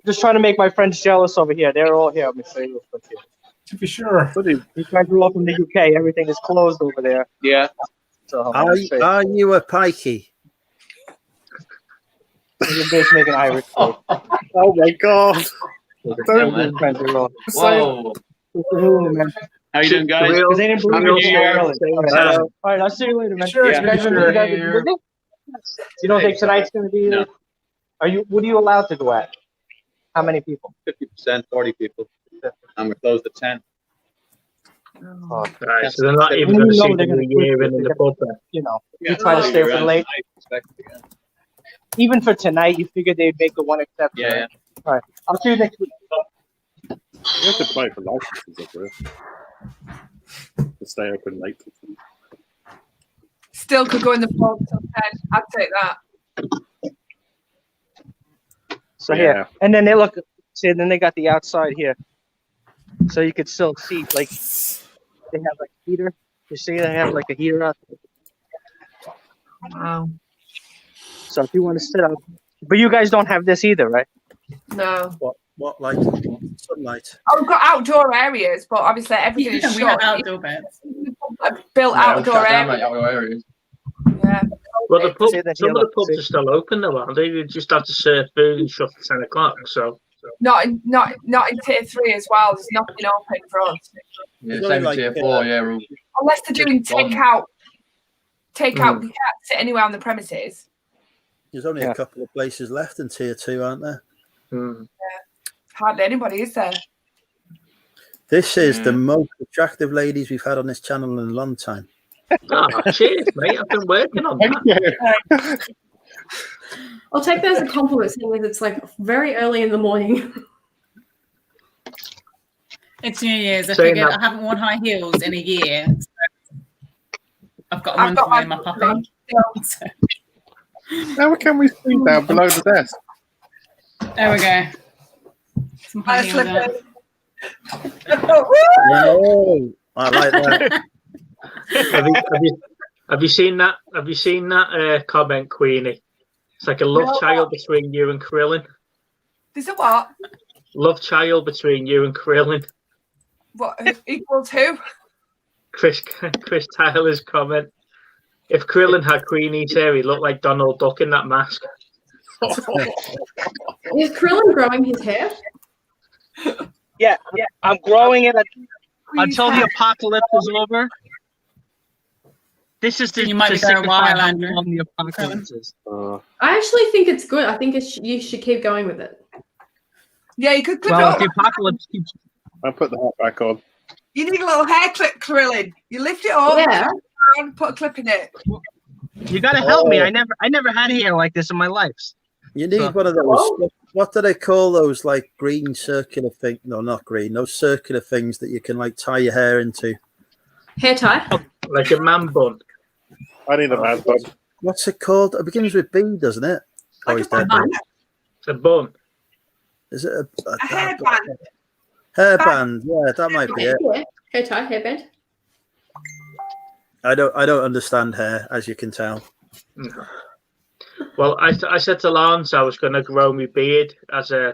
Just trying to make my friends jealous over here. They're all here. Let me show you real quick here. To be sure. These guys are all from the UK. Everything is closed over there. Yeah. So Are you a pikey? you're just making Irish food. Oh my god. These friends are all. Whoa. Man. How you doing, guys? Because they didn't believe We'll me see you early. at the same time. All right, I'll see you later, man. Sure, You guys sure. you guys are busy? You don't think tonight's going to be? No. Are you? What are you allowed to go at? How many people? 50%, 40 people. And we're closed at 10. Oh, Right, so they're not even You going to know see they're the gonna new year push in it. the pub then. you know, you try to stay open late. Even for tonight, you figured they'd make the one exception. Yeah, right? All right, I'll see you next week. You have to play for licenses up there. To stay open late. Still could go in the pub till 10. I'd take that. So here, and then they look. See, then they got the outside here, so you could still see. Like they have like a heater. You see, they have like a heater out there. Wow. So if you want to sit up, but you guys don't have this either, right? No. What light? Sunlight. Oh, we've got outdoor areas, but obviously everything is We have shut. outdoor beds. Built outdoor areas. areas. Yeah. Well, the pub, See, then some here, of the look, pubs see. are still open though, aren't they? You just have to serve food and shut at 10 o'clock. So Not in tier 3 as well. There's nothing open for us. Yeah, It's same only as tier like, 4, yeah. Unless they're doing Gone. takeout. Takeout, you can't sit anywhere on the premises. There's only Yeah. a couple of places left in tier 2, aren't there? mm. Hardly anybody is there. This is the most attractive ladies we've had on this channel in a long time. Oh, cheers, mate. I've been working on Thank that. you. I'll take that as a compliment, seeing as it's like very early in the morning. It's New Year's. I Saying figured that- I haven't worn high heels in a year. So I've got them on my puppy. So, How can we see down below the desk? there we go. Some high heels on. Oh, I like that. Have you seen that? Have you seen that comment, Queenie? It's like a love child between you and Krillin. There's a what? Love child between you and Krillin. What equals who? Chris Tyler's comment. If Krillin had Queenie's hair, he'd look like Donald Duck in that mask. Is Krillin growing his hair? Yeah, I'm growing it until the apocalypse is over. This is the You might be to there a signify while, how Andrew. long the apocalypse is. I actually think it's good. I think you should keep going with it. Yeah, you could clip Well, it if the up. apocalypse keeps, I'll put the hat back on. You need a little hair clip, Krillin. You lift it up Yeah. and put a clip in it. you gotta help me. I never had hair like this in my life. You need one of those. What do they call those? Like green circular thing? No, not green. Those circular things that you can like tie your hair into. Hair tie. Like a man bun. I need a man bun. What's it called? It begins with B, doesn't it? Like he's a dead. bun. It's a bun. Is it A hairband. Hairband? Yeah, that might be it. Yeah. Hair tie, hairband. I don't understand hair, as you can tell. Well, I said to Lance I was going to grow my beard as an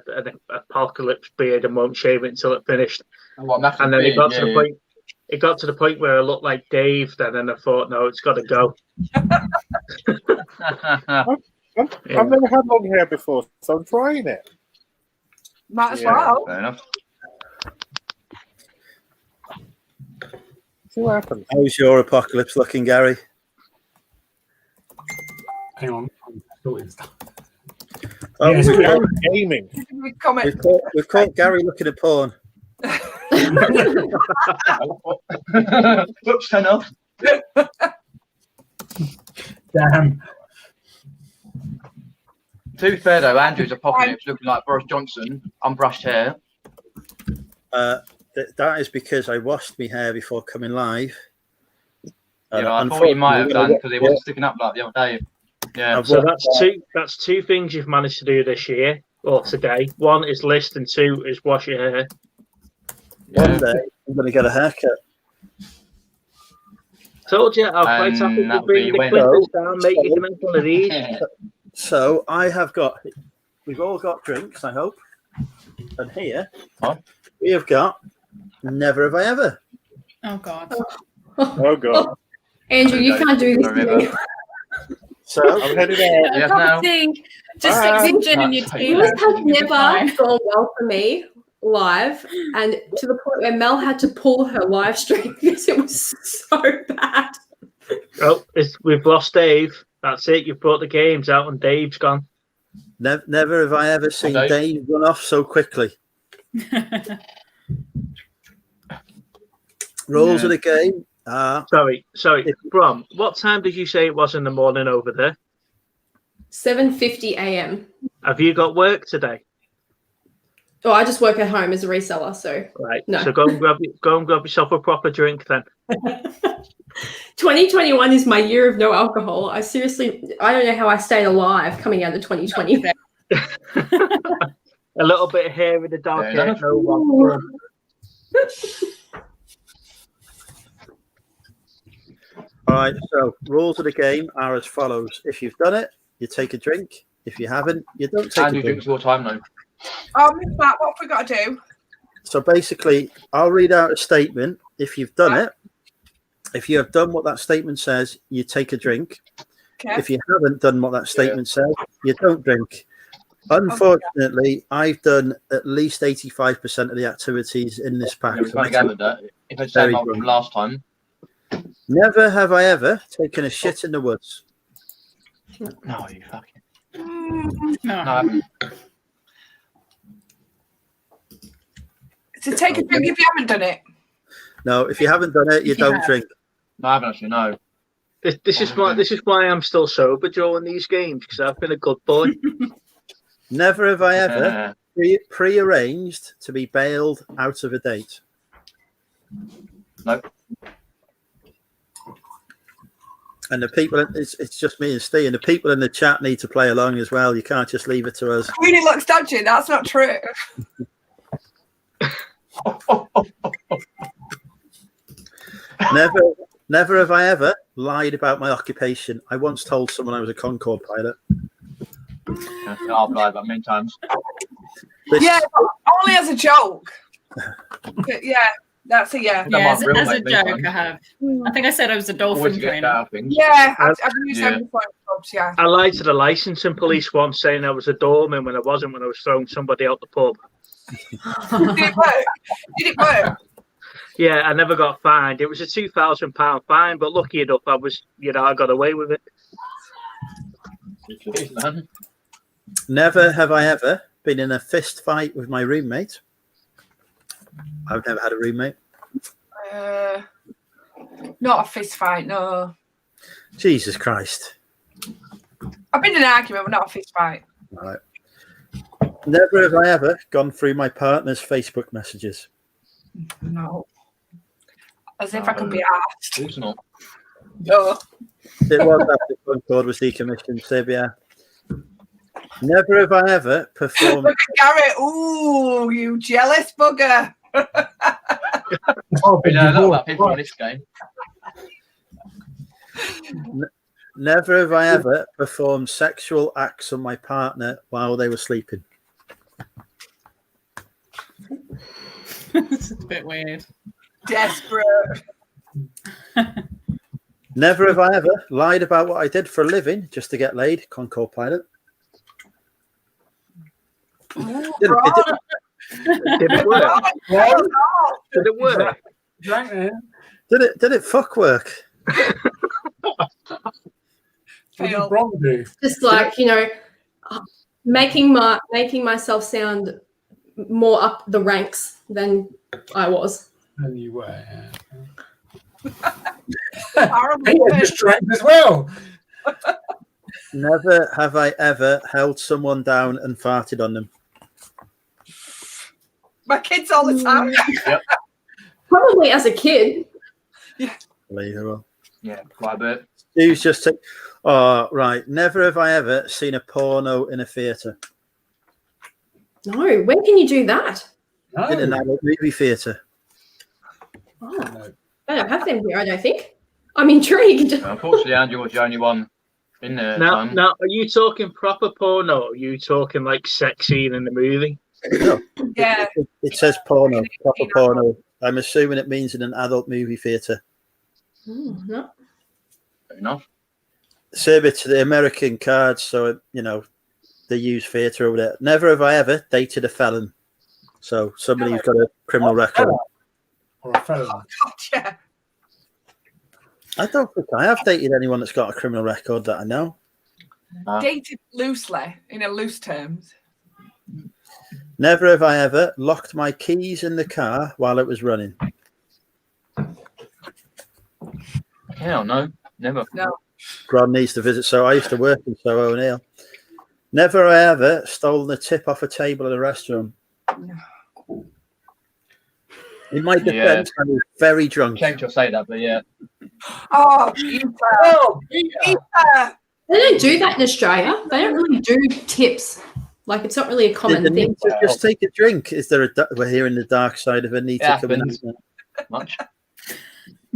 apocalypse beard and won't shave it until it finished. And then it got to the point. It got to the point where I looked like Dave. Then I thought, no, it's got to go. I've never had long hair before, so I'm trying it. Might as Yeah. well. Fair enough. See what happens. How's your apocalypse looking, Gary? Hang on. I'm sorting stuff. Oh, Yeah, it's we've, good. caught, Comment. we've caught Gary looking at porn. Oops, turn off. Damn. To be fair though, Andrew's apocalypse looking like Boris Johnson, unbrushed hair. That is because I washed my hair before coming live. Yeah, I thought you might have done because it wasn't sticking up like the other day. Yeah. So that's two things you've managed to do this year or today. One is list, and two is wash your hair. One day I'm going to get a haircut. Told you, I'll quite happy to that'll bring be the when- clippers down, make you can have one of these. So we've all got drinks, I hope. And here we have got Never Have I Ever. Oh God. Oh god. Andrew, you can't do this to me. So I'm headed out. Yes, now. Just Ah. stick some gin in your This tea. This has You'll be never fine. gone well for me live, and to the point where Mel had to pull her live stream because it was so bad. Oh, we've lost Dave. That's it. You've brought the games out, and Dave's gone. never have I ever seen Dave. Dave run off so quickly. Rules of the game are Sorry, Brom. What time did you say it was in the morning over there? 7:50 a.m. Have you got work today? Oh, I just work at home as a reseller, so Right. No. So go and grab yourself a proper drink then. 2021 is my year of no alcohol. I don't know how I stayed alive coming out of 2020. A little bit of hair in the dark Yeah, hair. that's- No one. all right. So rules of the game are as follows: if you've done it, you take a drink. If you haven't, you don't take Andrew a drink. drinks your time though. Oh, miss that. What have we got to do? So basically, I'll read out a statement. If you've done it, if you have done what that statement says, you take a drink. Okay. If you haven't done what that statement says, you don't drink. Unfortunately, I've done at least 85% of the activities in this pack. Yeah, we kind of gathered that. If it's the Very same drunk. from last time. Never have I ever taken a shit in the woods. No, you fucking. No. No, I haven't. So take a drink if you haven't done it. No, if you haven't done it, you don't drink. No, I haven't actually. No. This is why I'm still sober during these games, because I've been a good boy. Never have I ever pre-arranged to be bailed out of a date. Nope. And the people, it's just me and Steve, and the people in the chat need to play along as well. You can't just leave it to us. Queenie looks dodgy. That's not true. Never have I ever lied about my occupation. I once told someone I was a Concorde pilot. I've lied about many times. Yeah, but only as a joke. But yeah, that's a yeah. Yeah, as a joke, I have. I think I said I was a dolphin trainer. Yeah, I've used them before in clubs, yeah. I lied to the licensing police once, saying I was a doorman when I wasn't, when I was throwing somebody out the pub. Did it work? Did it work? Yeah, I never got fined. It was a £2,000 fine, but lucky enough, I got away with it. Never have I ever been in a fist fight with my roommate. I've never had a roommate. Not a fist fight, no. Jesus Christ. I've been in an argument, but not a fist fight. All right. Never have I ever gone through my partner's Facebook messages. No. As if I could be asked. Who's not? No. It was after Concorde was decommissioned, Sib, yeah. Never have I ever performed. Look at Garrett. Ooh, you jealous bugger. Oh, We know a lot about people in this game. Never have I ever performed sexual acts on my partner while they were sleeping. It's a bit weird. Desperate. Never have I ever lied about what I did for a living just to get laid. Concorde pilot. Ooh, Did it work? Did it work? Did it fuck work? What did Bron do? Just like, you know, making myself sound more up the ranks than I was. And you were. Yeah. He just drank as well. Never have I ever held someone down and farted on them. My kids all the time. Yep. Probably as a kid. Unbelievable. Yeah, quite a bit. Steve's just said, oh, right. Never have I ever seen a porno in a theatre. No, when can you do that? No. In an adult movie theatre. Oh, I don't have them here, I don't think. I'm intrigued. Unfortunately, Andrew was the only one in there. Now, are you talking proper porno? Or are you talking like sex scene in the movie? No. Yeah. It says porno, proper porno. I'm assuming it means in an adult movie theatre. No. Fair enough. Save it to the American cards, so, you know, they use theatre over there. Never have I ever dated a felon. So somebody who's got a criminal record. Or a felon. God, yeah. I don't think I have dated anyone that's got a criminal record that I know. Dated loosely, in a loose terms. Never have I ever locked my keys in the car while it was running. Hell no, never. No. Grant needs to visit. So I used to work in Soho O'Neill. Never have I ever stolen a tip off a table at a restaurant. No. In my defense, I was very drunk. Shame to say that, but yeah. Oh, Peter. Oh, Peter. They don't do that in Australia. They don't really do tips. Like, it's not really a common Did the thing. need to just take a drink? Is there we're hearing the dark side of Anita coming happens. out? Much.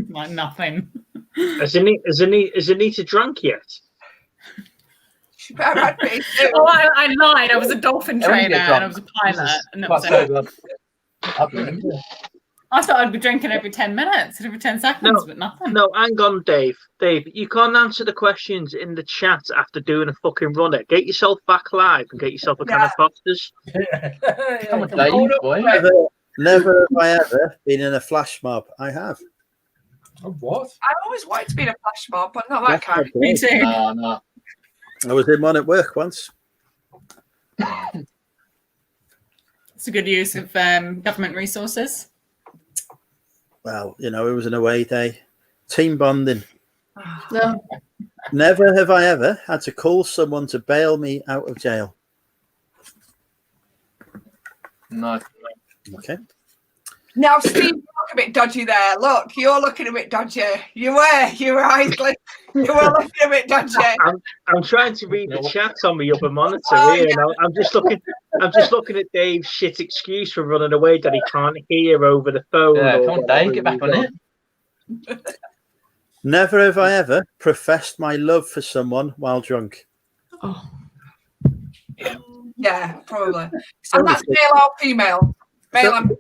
Like nothing. Is Anita drunk yet? She better had me too. Oh, I lied. I was a dolphin Yeah, when you trainer get drunk, and I was a pilot. And that Quite was it. sober. I thought I'd be drinking every 10 minutes, every 10 seconds, but nothing. No, hang on, Dave. Dave, you can't answer the questions in the chat after doing a fucking runner. Get yourself back live and get yourself a can of Fosters. Come on, Dave, boy. Never have I ever been in a flash mob. I have. Oh, what? I always wanted to be in a flash mob, but not that That's kind. okay. Me too. No. I was in one at work once. It's a good use of government resources. Well, it was an away day. Team bonding. No. Never have I ever had to call someone to bail me out of jail. No. Okay. Now, Steve, you look a bit dodgy there. Look, you're looking a bit dodgy. You were eyes glint. You were looking a bit dodgy. I'm trying to read the chat on my upper monitor Oh, here. yeah. And I'm just looking at Dave's shit excuse for running away that he can't hear over the phone. Yeah, or come on, whatever Dave, get back he's on it. Never have I ever professed my love for someone while drunk. Oh. Yeah, probably. And that's male or female? Male and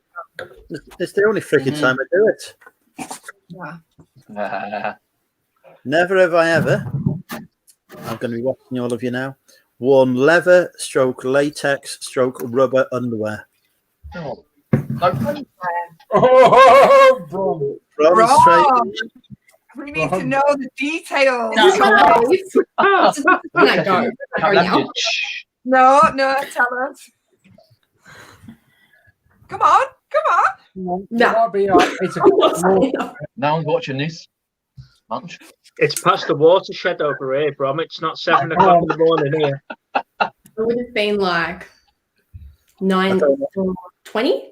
It's the only freaking time I do it. yeah. Never have I ever, I'm going to be watching all of you now, worn leather stroke latex stroke rubber underwear. Oh. Oh, bro. From Wrong. straight- We need to know the details. No. Can I go? Hurry now. No, tell us. Come on. It No. might be 8 o'clock. No one's watching this. Lunch. It's past the watershed over here, Brom. It's not 7 o'clock in the morning here. It would have been like 9:20.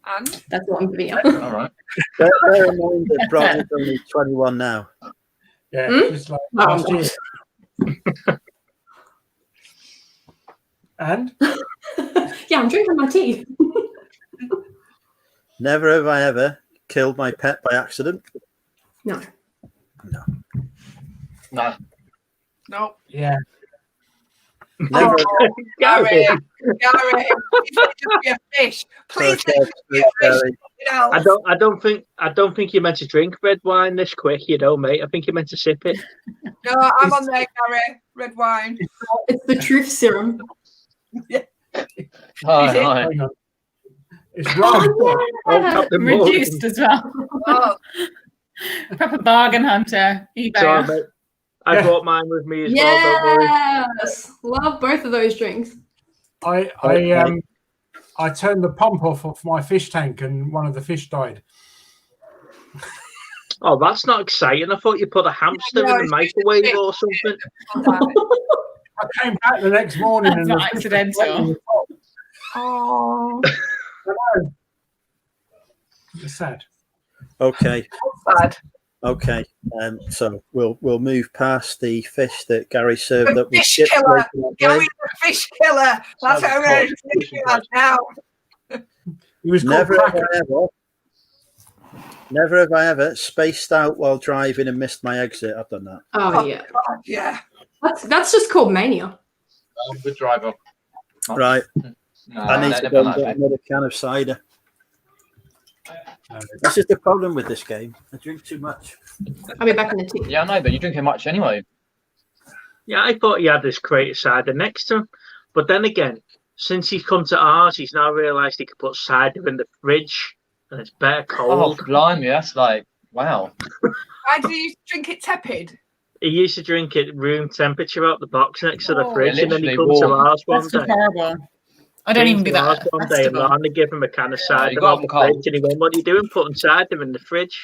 And That's what I'm giving you. All right. Bear in mind that Bron is only 21 now. Yeah, Hmm? just like Oh, last year. And Yeah, I'm drinking my tea. Never have I ever killed my pet by accident. No. No. no. yeah, Never Gary, Gary, just be a fish. Please let it be a fish. I don't think you're meant to drink red wine this quick, mate. I think you're meant to sip it. No, I'm on there, Gary. Red wine. It's the truth serum. Hi, Is it? hi. hang on. It's wrong. Oh, Captain Morgan. Reduced as well. Oh, Proper bargain hunter. eBay. Sorry, mate. I Yeah. brought mine with me as well. Don't worry. Yes, love both of those drinks. I turned the pump off my fish tank and one of the fish died. Oh, that's not exciting. I thought you put a hamster No, in the it's microwave or something. I came back the next morning That's and not the fish was accidental. floating in the pot. oh, It's sad. Okay. sad. Okay. So we'll move past the fish that Gary served The up with fish chips killer. later that Gary day. the fish killer. That's what I'm going to say now. He was called Never have Cracker. I ever. Never have I ever spaced out while driving and missed my exit. I've done that. Oh yeah, God, yeah. that's just called mania. I'm a good driver. Right. No, I need I've to never go and done get that. another can of cider. This is the problem with this game. I drink too much. I'll be back in the tea. Yeah, I know, but you drink too much anyway. Yeah, I thought he had this crate of cider next to him. But then again, since he's come to ours, he's now realised he could put cider in the fridge and it's better Oh, cold. blimey, that's like, wow. Why do you drink it tepid? He used to drink it room temperature out the box next to the Oh, fridge, and then he literally comes to warm. ours one That's day. just horrible. I don't even do Came to ours that. one day, and Festival. Lana gave him a can of cider you got out the them cold. fridge, and he went, "What are you doing, putting cider in the fridge?"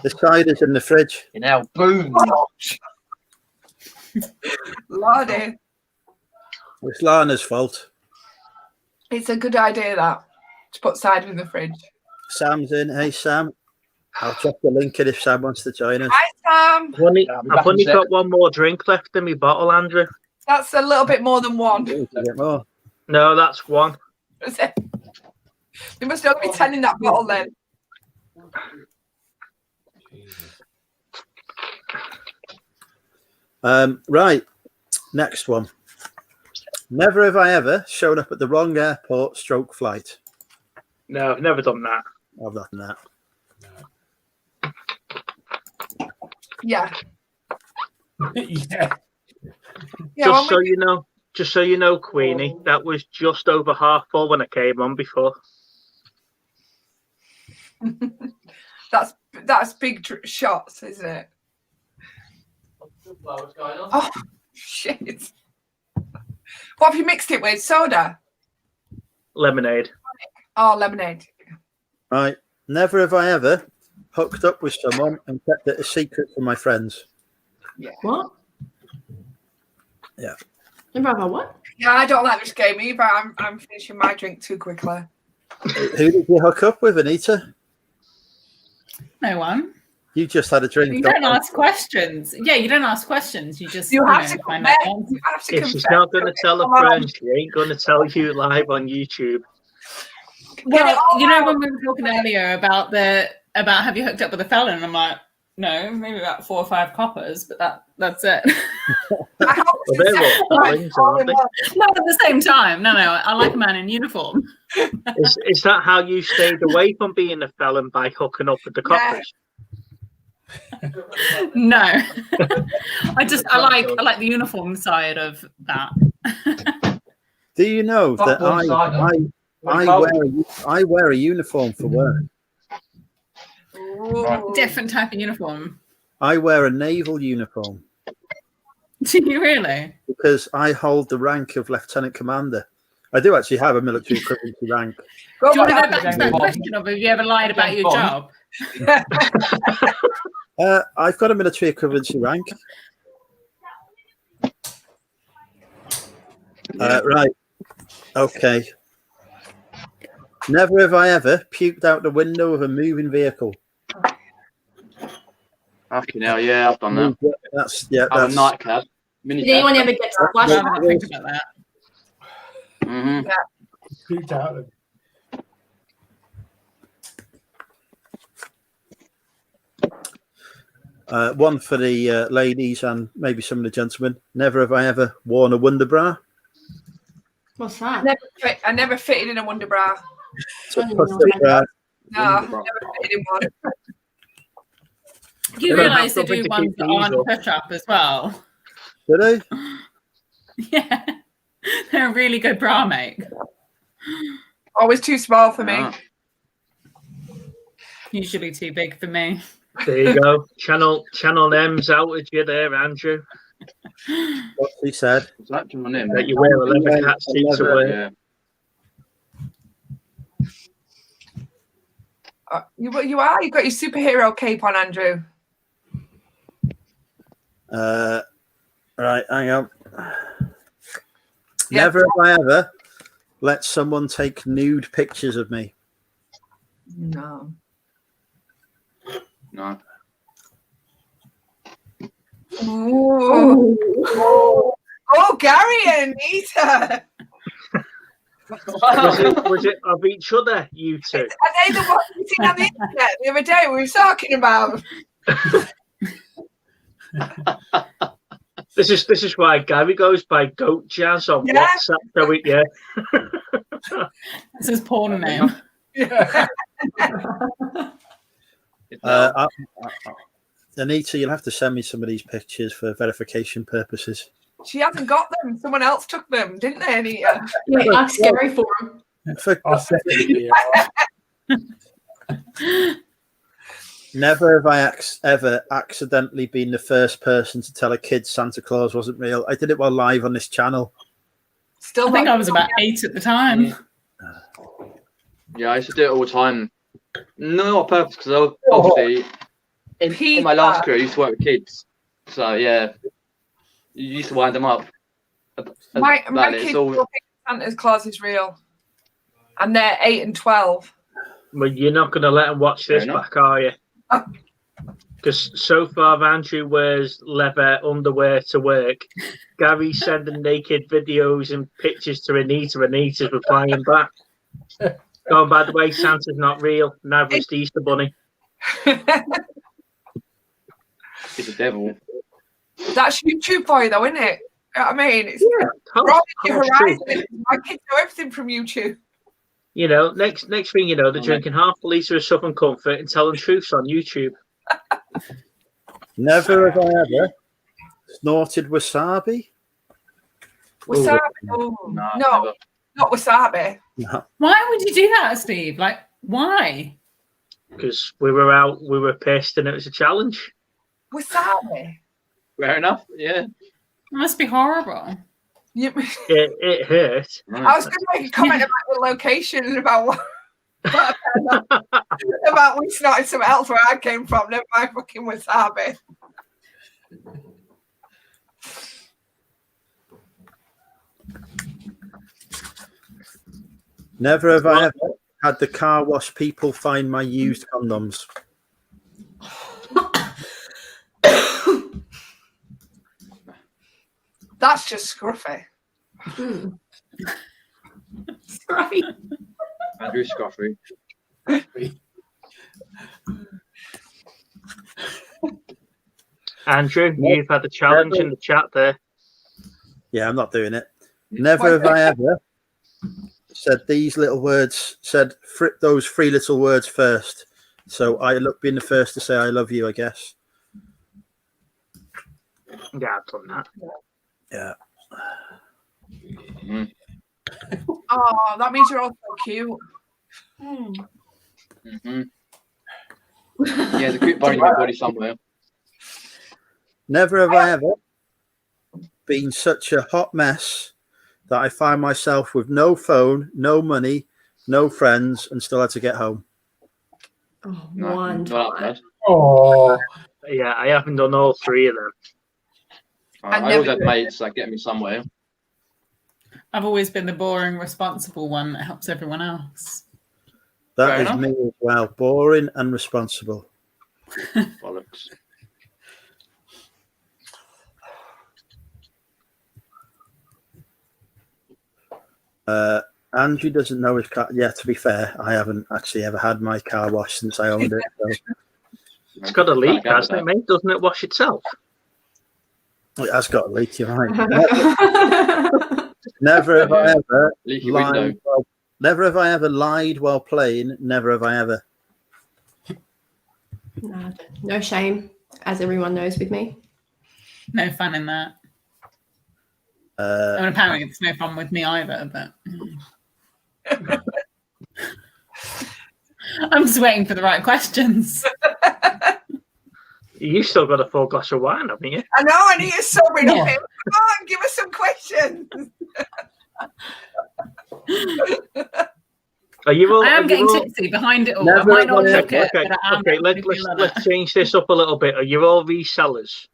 The cider's in the fridge. You know, boom. Lordy. It's Lana's fault. It's a good idea that to put cider in the fridge. Sam's in. Hey, Sam. I'll drop the link in if Sam wants to join us. Hi, Sam. I've only, Yeah, I'll be I've back in only a sec. got one more drink left in my bottle, Andrew. That's a little bit more than one. Ooh, a bit more. No, that's one. Is it? There must only be 10 in that bottle then. Right. Next one. Never have I ever shown up at the wrong airport stroke flight. No, I've never done that. I've done that. Yeah. Yeah. Yeah, when Just so you know, Queenie, that was just over half full when I came on before. that's big shots, isn't it? What's going on? Oh, shit. What have you mixed it with? Soda? Lemonade. Oh, lemonade. Right. Never have I ever hooked up with someone and kept it a secret from my friends. What? Yeah. Never have I what? Yeah, I don't like this game either. I'm finishing my drink too quickly. Who did you hook up with, Anita? No one. You just had a drink. You don't ask questions. Yeah, you don't ask questions. You just You have to find out. confess. You have to If she's confess. not going to tell a friend, she ain't going to tell you live on YouTube. Well, you know when we were talking earlier about have you hooked up with a felon? And I'm like, no, maybe about 4 or 5 coppers, but that's it. Well, they're all felons, aren't they? Not at the same time. No, I like a man in uniform. Is that how you stayed away from being a felon, by hooking up with the coppers? No, I like the uniform side of that. Do you know that I wear a uniform for work? Different type of uniform. I wear a naval uniform. Do you really? Because I hold the rank of lieutenant commander. I do actually have a military equivalency rank. Do you want to go back to that question of have you ever lied about your job? I've got a military equivalency rank. Right. Okay. Never have I ever puked out the window of a moving vehicle. Fucking hell, yeah, I've done that. That's a nightcap. Did anyone ever get splashed? I think about that. Mm-hmm. Puked out of one for the ladies and maybe some of the gentlemen. Never have I ever worn a Wonder Bra. What's that? I never fitted in a Wonder Bra. So push-up bra. No, never fitted in one. You realise they do ones that aren't push-up as well. Do they? Yeah, they're a really good bra make. Always too small for me. Usually too big for me. There you go. Channel M's outed you there, Andrew. What he said. That you wear a leather cat suit to wear. You are. You've got your superhero cape on, Andrew. Right, hang on. Never have I ever let someone take nude pictures of me. No. No. Ooh. Oh, Gary and Anita. Was it of each other, you two? Are they the ones you seen on the internet the other day we were talking about? This is why Gary goes by Goat Jazz on WhatsApp. So This is porn name. Anita, you'll have to send me some of these pictures for verification purposes. She hasn't got them. Someone else took them, didn't they, Anita? Yeah, ask Gary for them. Never have I ever accidentally been the first person to tell a kid Santa Claus wasn't real. I did it while live on this channel. I think I was about 8 at the time. Yeah, I used to do it all the time. Not on purpose, because obviously in my last career I used to work with kids. So yeah, you used to wind them up. My kids still think Santa Claus is real. And they're 8 and 12. Well, you're not going to let them watch this back, are you? Because so far, Andrew wears leather underwear to work. Gary's sending naked videos and pictures to Anita. Anita's replying back. Oh, by the way, Santa's not real. Neither is the Easter Bunny. He's a devil. That's YouTube for you, though, isn't it? You know what I mean? It's your horizon. My kids know everything from YouTube. You know, next thing you know, they're drinking half a litre of Southern Comfort and telling truths on YouTube. Never have I ever snorted wasabi. Wasabi? Oh, no, not wasabi. No. Why would you do that, Steve? Like, why? Because we were pissed and it was a challenge. Wasabi? Fair enough, yeah. It must be horrible. It hurt. I was going to make a comment about the location and about what. About we snotted something else where I came from. Never mind fucking wasabi. Never have I ever had the car wash people find my used condoms. That's just scruffy. Scruffy. Andrew Scruffy. Andrew, you've had a challenge in the chat there. Yeah, I'm not doing it. Never have I ever said these little words, said those three little words first. So I look being the first to say I love you, I guess. Yeah, I've done that. Yeah. Mm-hmm. Oh, that means you're all so cute. Mm-hmm. Yeah, there's a cute bone in your body somewhere. Never have I ever been such a hot mess that I find myself with no phone, no money, no friends, and still had to get home. Oh, No, one not time. that Oh, Yeah, I haven't done all three of them. bad. I always had mates that get me somewhere. I've always been the boring, responsible one that helps everyone else. That Fair is enough. me as well. Boring and responsible. Bollocks. Andrew doesn't know his car. Yeah, to be fair, I haven't actually ever had my car washed since I owned it. So It's got a leak, hasn't it, mate? Doesn't it wash itself? it has got a leak, you're right. Never have I ever Leaky window. lied. Never have I ever lied while playing. Never have I ever. No shame, as everyone knows with me. No fun in that. I mean, apparently it's no fun with me either, but I'm just waiting for the right questions. You still got a full glass of wine, haven't you? I know, I need to sober it up. Yeah. Come on, give us some questions. Are you all? I am are getting you all- tipsy behind it all. Never I might not have I look it, Okay, but I am. okay. Let's change this up a little bit. Are you all resellers?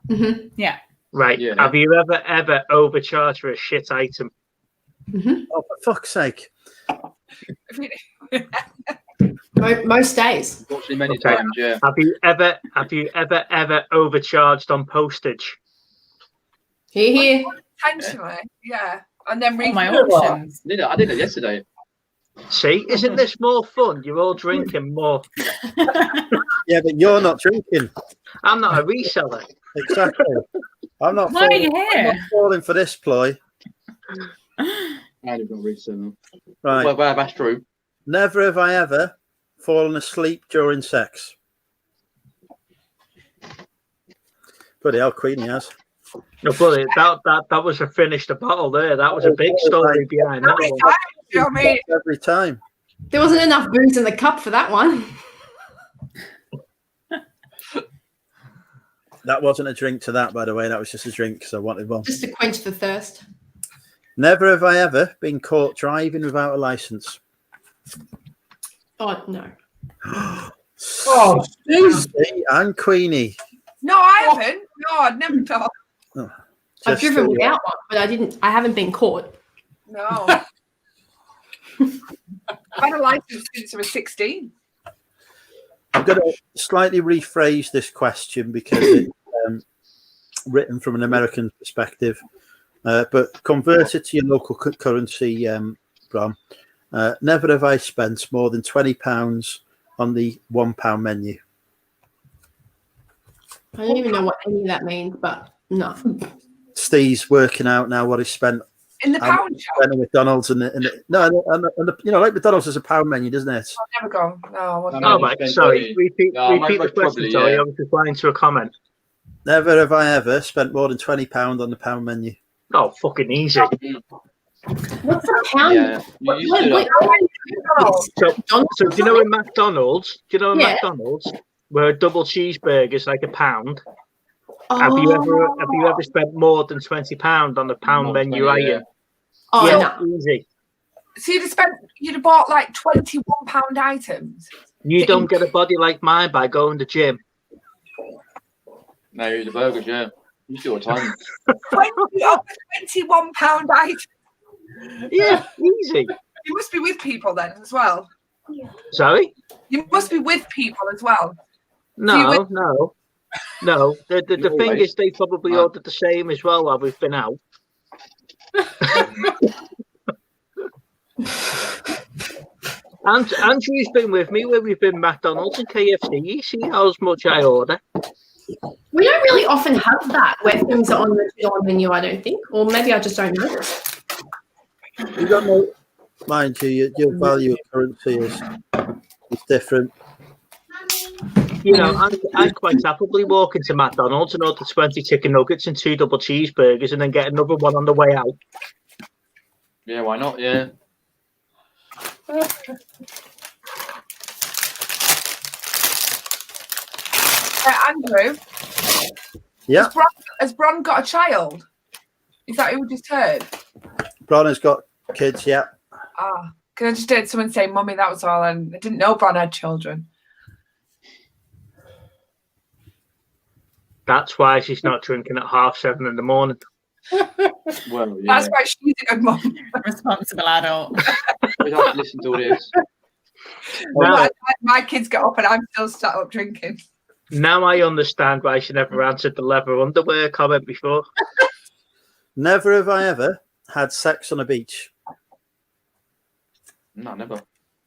Mm-hmm. Yeah. Right. Yeah. Have you ever overcharged for a shit item? Mm-hmm. Oh, for fuck's sake! Most days. Unfortunately, many Okay. times, yeah. Have you ever overcharged on postage? Here. Potentially, yeah. And then All my read options. I did it yesterday. See, isn't this more fun? You're all drinking more. Yeah, but you're not drinking. I'm not a reseller. Exactly. I'm not. Why are you falling, I'm here? not falling for this ploy. I did not read them. Right. Well, that's true. Never have I ever fallen asleep during sex. Bloody hell, Queenie has. No, buddy, that was a finished bottle there. That was a big story behind that every one. time. You know what I mean? Every time. There wasn't enough booze in the cup for that one. That wasn't a drink to that, by the way. That was just a drink because I wanted one. Just to quench the thirst. Never have I ever been caught driving without a license. Oh, no. oh, Susie and Queenie. No, I haven't. No, I'd never thought. I've Just driven so you- without one, but I haven't been caught. No. I've had a license since I was 16. I'm going to slightly rephrase this question because it's written from an American perspective, but convert it to your local currency, Bram. Never have I spent more than £20 on the £1 menu. I don't even know what any of that means, but no. Steve's working out now what he spent In the pound shop. at McDonald's and like McDonald's has a pound menu, doesn't it? I'll never go. No, I wouldn't. Oh, right. Sorry. Repeat No, the most question. probably, Sorry, yeah. I was replying to a comment. Never have I ever spent more than £20 on the pound menu. Oh, fucking easy. What's a pound? Yeah. You used to do that. So do you know in McDonald's? Yeah. McDonald's where a double cheeseburger is like £1? Have you ever spent more than £20 on a pound More than menu 20, item? Oh, Yeah, no. easy. So you'd have bought like £21 items. You don't get a body like mine by going to the gym. No, you eat the burgers, yeah. You do all the time. £21 items. Yeah, easy. You must be with people then as well. Sorry? You must be with people as well. No. The thing always- is, they probably ordered the same as well while we've been out. And Andrew's been with me where we've been McDonald's and KFC. You see how much I order. We don't really often have that where things are on the menu, I don't think. Or maybe I just don't know. You don't know, mind you, your value of currency is different. You know, I'd quite happily walk into McDonald's and order 20 chicken nuggets and 2 double cheeseburgers and then get another one on the way out. Yeah, why not? Yeah. Andrew, Yeah, has Bron got a child? Is that who we just heard? Bron has got kids, yeah. Ah, because I just heard someone say mummy, that was all, and I didn't know Bron had children. That's why she's not drinking at 7:30 in the morning. Well, yeah. That's why she's a good mum. Responsible adult. We have to listen to all this. Now, My kids get up and I'm still sat up drinking. now I understand why she never answered the leather underwear comment before. Never have I ever had sex on a beach. No, never.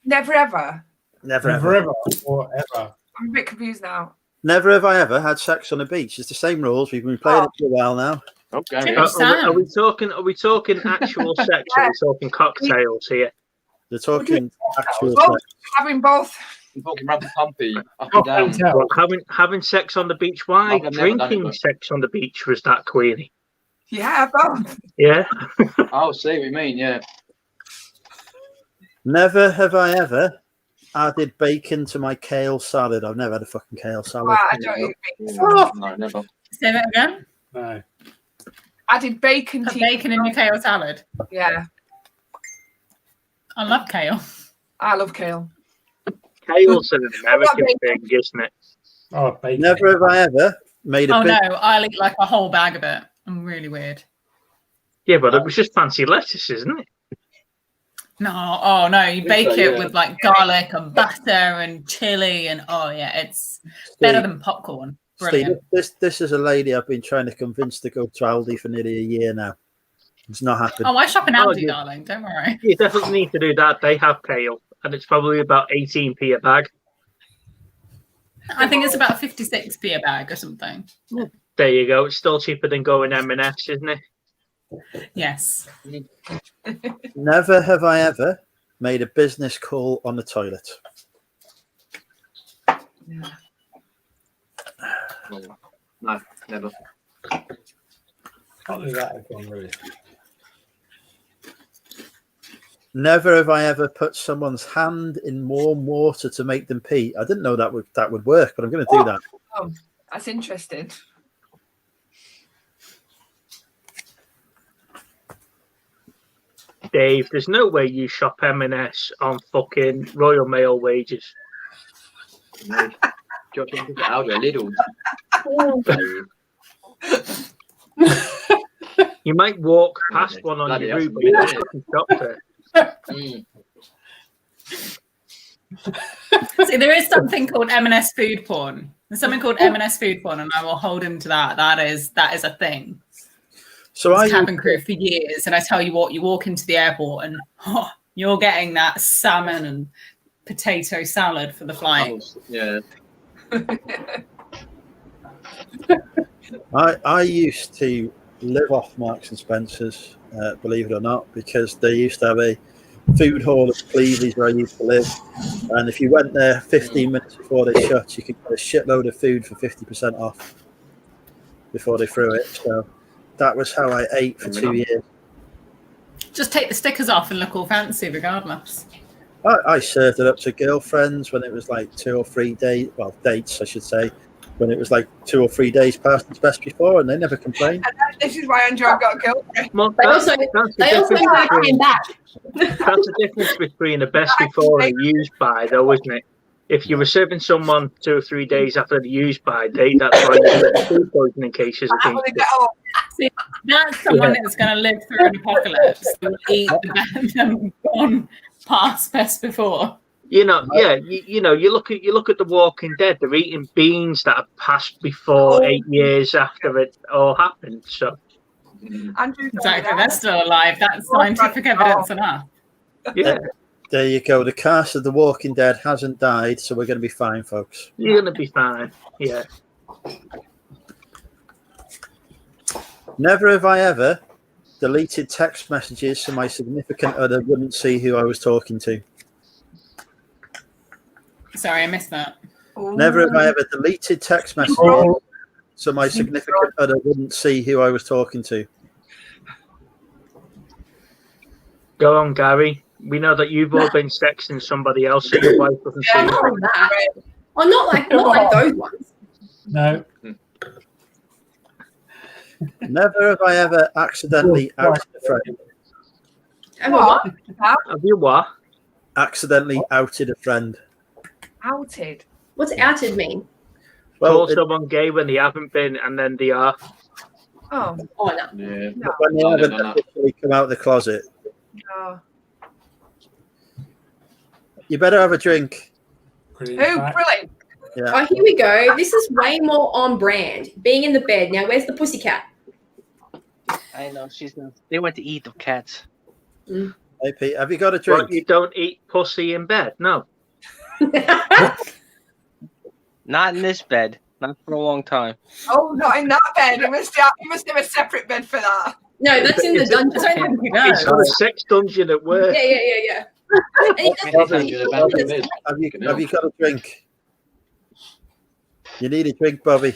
Never ever. Never Never ever. ever or ever. I'm a bit confused now. Never have I ever had sex on a beach. It's the same rules. We've been playing it for a while now. Okay. Are we talking actual sex? Or are we talking cocktails here? They're talking actual Both, sex. having both. You're talking rampy pumpy, up and down. Hotel. Well, having sex on the beach. Why? I've never done it, Drinking but- sex on the beach was that, Queenie? Yeah, both. Yeah. Oh, see what you mean, yeah. Never have I ever added bacon to my kale salad. I've never had a fucking kale salad. Wow, I don't even think so. No, never. Say that again. No. Added bacon Put to bacon in your kale salad. Yeah, I love kale. I love kale. Kale's an American thing, isn't it? Oh, bacon. Never have I ever made a Oh big no, I'll eat like a whole bag of it. I'm really weird. Yeah, but it was just fancy lettuce, isn't it? No, oh no, you think bake so, it yeah. with like garlic and butter and chili and oh yeah, it's better than popcorn. Steve, Brilliant. this is a lady I've been trying to convince to go to Aldi for nearly a year now. It's not happened. Oh, I shop in Oh, Aldi, yeah. darling. Don't worry. You definitely need to do that. They have kale, and it's probably about 18p a bag. I think it's about 56p a bag or something. There you go. It's still cheaper than going M&S, isn't it? Yes. Never have I ever made a business call on the toilet. No, never. Can't do that again, really. Never have I ever put someone's hand in warm water to make them pee. I didn't know that would work, but I'm going to do that. Oh, that's interesting. Dave, there's no way you shop M&S on fucking Royal Mail wages. Josh, you can get Aldi You might walk past one on Bloody your hell. route, but it's fucking shop there. Mm. See, there is something called M&S food porn. There's something called M&S food porn, and I will hold him to that. That is a thing. So I Cabin crew for years, and I tell you what, you walk into the airport and you're getting that salmon and potato salad for the flight. Yeah. I used to live off Marks and Spencer's, believe it or not, because they used to have a food hall at Cleveland's where I used to live, and if you went there 15 minutes before they shut, you could get a shitload of food for 50% off before they threw it. So that was how I ate for 2 years. Just take the stickers off and look all fancy regardless. I served it up to girlfriends when it was like 2 or 3 days, well, dates, I should say, when it was like 2 or 3 days past its best before, and they never complained. And this is why Andrew got a girlfriend. Well, They also never came back. That's the difference between a best before and a used by, though, isn't it? If you were serving someone 2 or 3 days after the used by date, that's why you get food poisoning cases against it. See, that's someone that's going to live through an apocalypse and eat the gone past best before. You know, yeah, you know, you look at The Walking Dead. They're eating beans that have passed before 8 years after it all happened. So, exactly, they're still alive. That's scientific evidence enough. Yeah. There you go. The cast of The Walking Dead hasn't died, so we're going to be fine, folks. You're going to be fine. Yeah. Never have I ever deleted text messages so my significant other wouldn't see who I was talking to. Sorry, I missed that. Never have I ever deleted text messages so my significant other wouldn't see who I was talking to. Go on, Gary. We know that you've all been sexting somebody else so your wife doesn't see you. Oh, not like those ones. No. Never have I ever accidentally outed a friend. What? Have you what? Accidentally outed a friend. Outed? What's outed mean? Well, Call someone gay when they haven't been, and then they are. Oh. Oh, no. Yeah. when they haven't officially come out of the closet. Oh. You better have a drink. Who? Brilliant. Yeah. Oh, here we go. This is way more on brand. Being in the bed. Now, where's the pussycat? I know they went to eat the cats. Mm. Hey, Pete, have you got a drink? What, you don't eat pussy in bed? No. Not in this bed. Not for a long time. Oh, not in that bed. You must have a separate bed for that. No, that's in the dungeon. It's got a sex dungeon at work. Yeah. Have you got a drink? You need a drink, Bobby.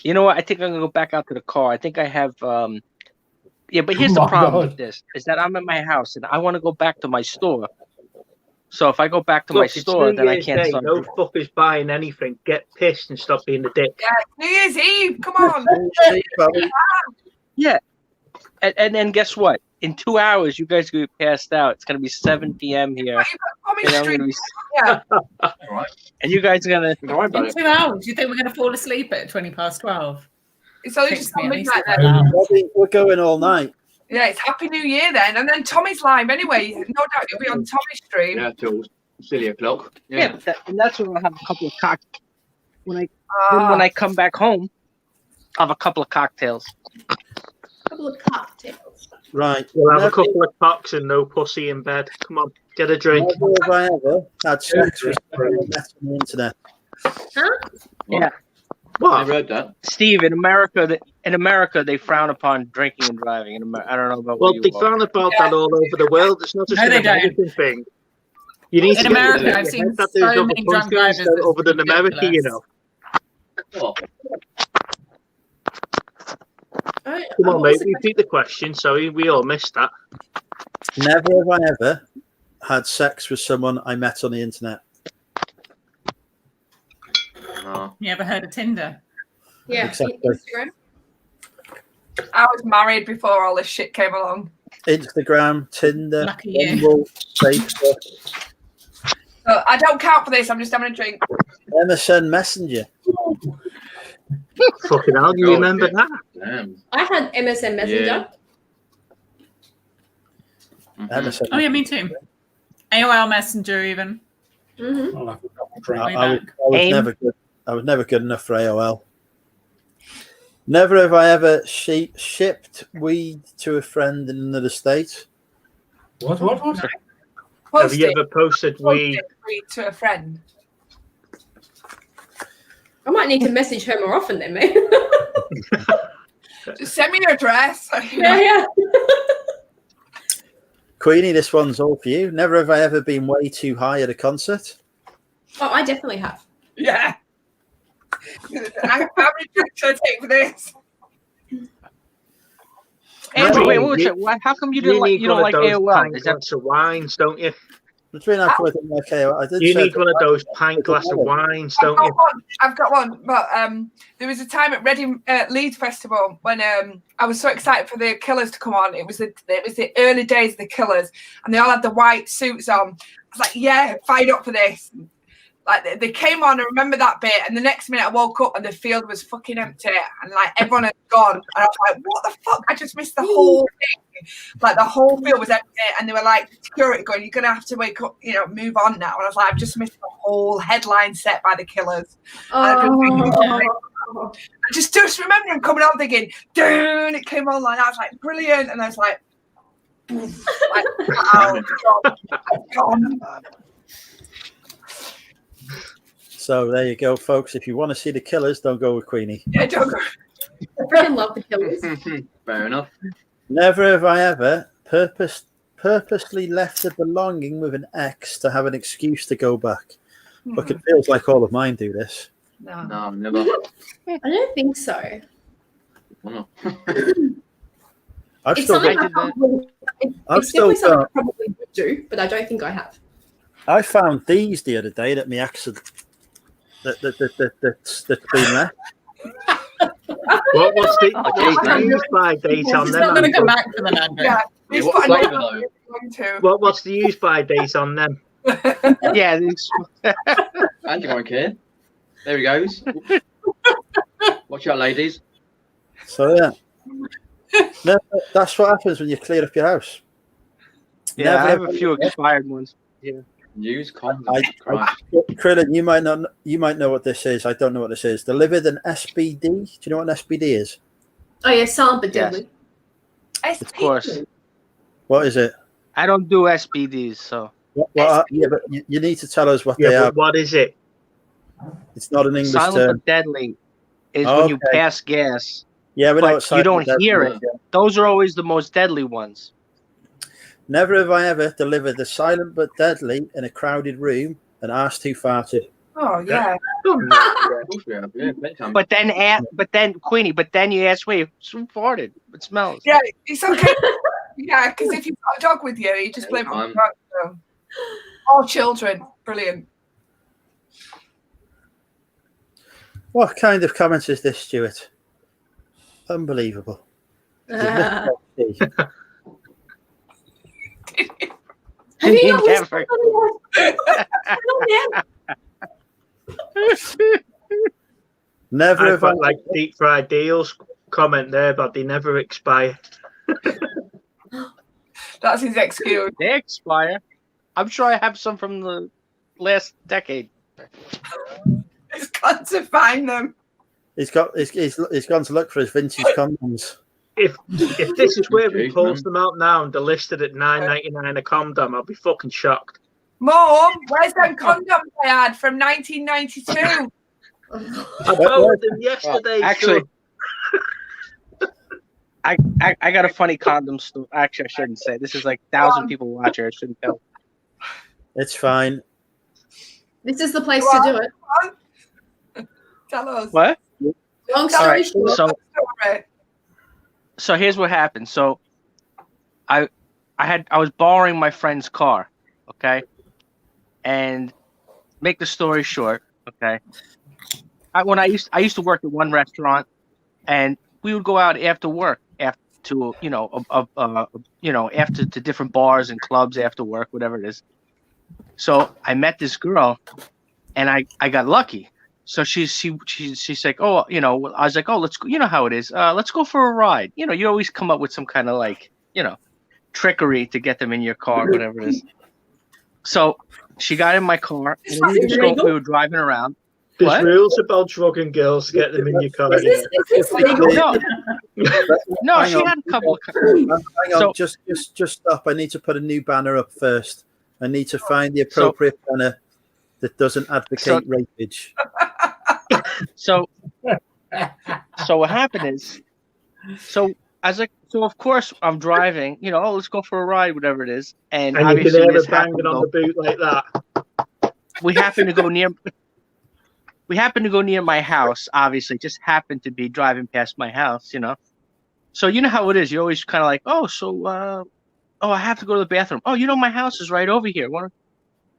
You know what? I think I'm gonna go back out to the car. I think I have. Yeah, but here's the problem with this: is that I'm at my house and I want to go back to my store. So if I go back to my store, then I can't. No fuckers buying anything. Get pissed and stop being a dick. Yeah, New Year's Eve. Come on. Yeah, and then guess what? In 2 hours, you guys are gonna be passed out. It's gonna be 7 p.m. here. And I'm gonna be. And you guys are gonna. In 2 hours, you think we're gonna fall asleep at 12:20? It's only just midnight then. Bobby, we're going all night. Yeah, it's Happy New Year then. And then Tommy's live anyway. No doubt he'll be on Tommy's stream. Yeah, till silly o'clock. Yeah, and that's when I'll have a couple of cocktails. Then when I come back home, I'll have a couple of cocktails. Couple of cocktails. Right. We'll have a couple of cocks and no pussy in bed. Come on, get a drink. Never have I ever had sex with someone I met on the internet. Huh? Yeah. What? I read that. Steve, in America, they frown upon drinking and driving. I don't know about. Well, where you they are. frown about that all over the world. It's not just No, an they don't. American thing. You need In to America, get I've seen that so there's other many drunk countries drivers that's other than America, you ridiculous. know. Oh, Come on, mate. Repeat the question. Sorry, we all missed that. Never have I ever had sex with someone I met on the internet. No. You ever heard of Tinder? Yeah, Exactly. Instagram. I was married before all this shit came along. Instagram, Tinder, Lucky you. Bumble, Facebook, So I don't count for this. I'm just having a drink. MSN Messenger. Fucking hell, you remember that? Damn. I had MSN Messenger. MSN. Oh yeah, me too. AOL Messenger even. Mm-hmm. I'll have a couple of drinks. I was never good enough for AOL. Never have I ever shipped weed to a friend in another state. What? Have you ever posted weed? To a friend? I might need to message her more often then, mate. Just send me your address. Yeah. Queenie, this one's all for you. Never have I ever been way too high at a concert. Oh, I definitely have. Yeah. How many drinks should I take for this? Wait, how come you don't like AOL? Is that of wines, don't you? Between Aquaworth and Ikea, I did. You say need one of those pint glass of wines, don't you? I've got one. But there was a time at Reading Leeds Festival when I was so excited for the Killers to come on. It was the early days of the Killers, and they all had the white suits on. I was like, yeah, fired up for this. Like they came on, I remember that bit, and the next minute I woke up and the field was fucking empty, and like everyone had gone, and I was like, "What the fuck? I just missed the whole thing." Like the whole field was empty, and they were like, "Security going, you're gonna have to wake up, move on now." And I was like, "I've just missed the whole headline set by the Killers." I just remember them coming on thinking, "Dude!" It came on like that. I was like, "Brilliant!" And I was like, "Gone." So there you go, folks. If you want to see the Killers, don't go with Queenie. Yeah, don't go. I freaking love the Killers. Fair enough. Never have I ever purposely left a belonging with an ex to have an excuse to go back. Look, it feels like all of mine do this. No, never. I don't think so. No. I've It's still something got, I probably, I've it's still definitely something I got, probably would do, but I don't think I have. I found these the other day that my ex had that's been left. What's the use by date on He's them? not going to Andrew? come back for the Andrew. Yeah, Yeah, what flavour though? What's the use by date on them? Yeah, these, Andrew won't care. There he goes. Watch out, ladies. So yeah, no, that's what happens when you clear up your house. yeah, I have a few expired ones. Use condoms. Krillin, you might know what this is. I don't know what this is. Delivered an SBD. Do you know what an SBD is? Oh yeah, silent but Yes. deadly. Of course. What is it? I don't do SBDs, so Yeah, but you need to tell us what they Yeah, are. but what is it? It's not an English silent term. but deadly is when you Okay. pass gas. Yeah, we know but what silent you don't but deadly hear is, it. yeah. Those are always the most deadly ones. Never have I ever delivered the silent but deadly in a crowded room and asked who farted. Oh yeah. Of course we have. Yeah, bedtime. But then Queenie, you ask, wait, who farted? It smells. Yeah, it's okay. Yeah, because if you've got a dog with you, you just blame it on the dog. So. All children, brilliant. What kind of comment is this, Stuart? Unbelievable. Have you You not listened never- to Never I've have I got like deep fried deals comment there, but they never expire. That's his excuse. They expire. I'm sure I have some from the last decade. He's got to find them. He's gone to look for his vintage condoms. If this is where we Jeez, post man. them out now and they're listed at $9.99 a condom, I'll be fucking shocked. Mom, where's them condoms I had from 1992? I bought them yesterday. Actually, so I got a funny condom story. Actually, I shouldn't say. This is like 1,000 people watch it. I shouldn't tell. It's fine. This is the place to do it. Tell us. What? Long All story right. short. So, so here's what happened. So, I was borrowing my friend's car. Okay. And make the story short. Okay. I used to work at one restaurant, and we would go out after work, after to after to different bars and clubs after work, whatever it is. So I met this girl, and I got lucky. So she's like, oh, I was like, oh, let's go. You know how it is. Let's go for a ride. You always come up with some kind of like, trickery to get them in your car, whatever it is. So she got in my car, and we were driving around. there's What? rules about drugging girls to get them in your car. Is this legal? No, Hang she on. had a couple of. Hang on, So- just stop. I need to put a new banner up first. I need to find the appropriate banner that doesn't advocate rapage. So what happened is, so I was like, so of course I'm driving, oh, let's go for a ride, whatever it is, and And you can obviously hear this her banging on the boot like that. we happened to go near my house. Obviously, just happened to be driving past my house, So you know how it is. You're always kind of like, oh, so I have to go to the bathroom. Oh, my house is right over here.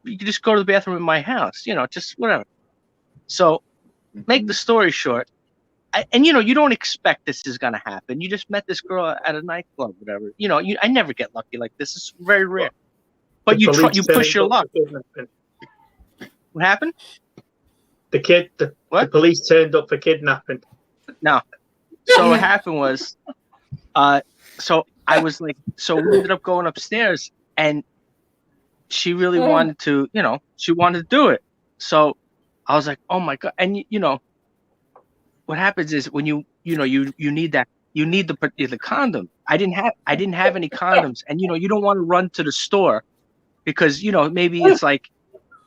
you can just go to the bathroom in my house, just whatever. So, make the story short. And you don't expect this is gonna happen. You just met this girl at a nightclub, whatever. I never get lucky like this. It's very rare. But you push your luck. What happened? The police turned up for kidnapping. No. So what happened was, so I was like, so we ended up going upstairs, and she really wanted to, she wanted to do it. So I was like, oh my God. And what happens is when you need the condom. I didn't have any condoms, and you don't want to run to the store because maybe it's like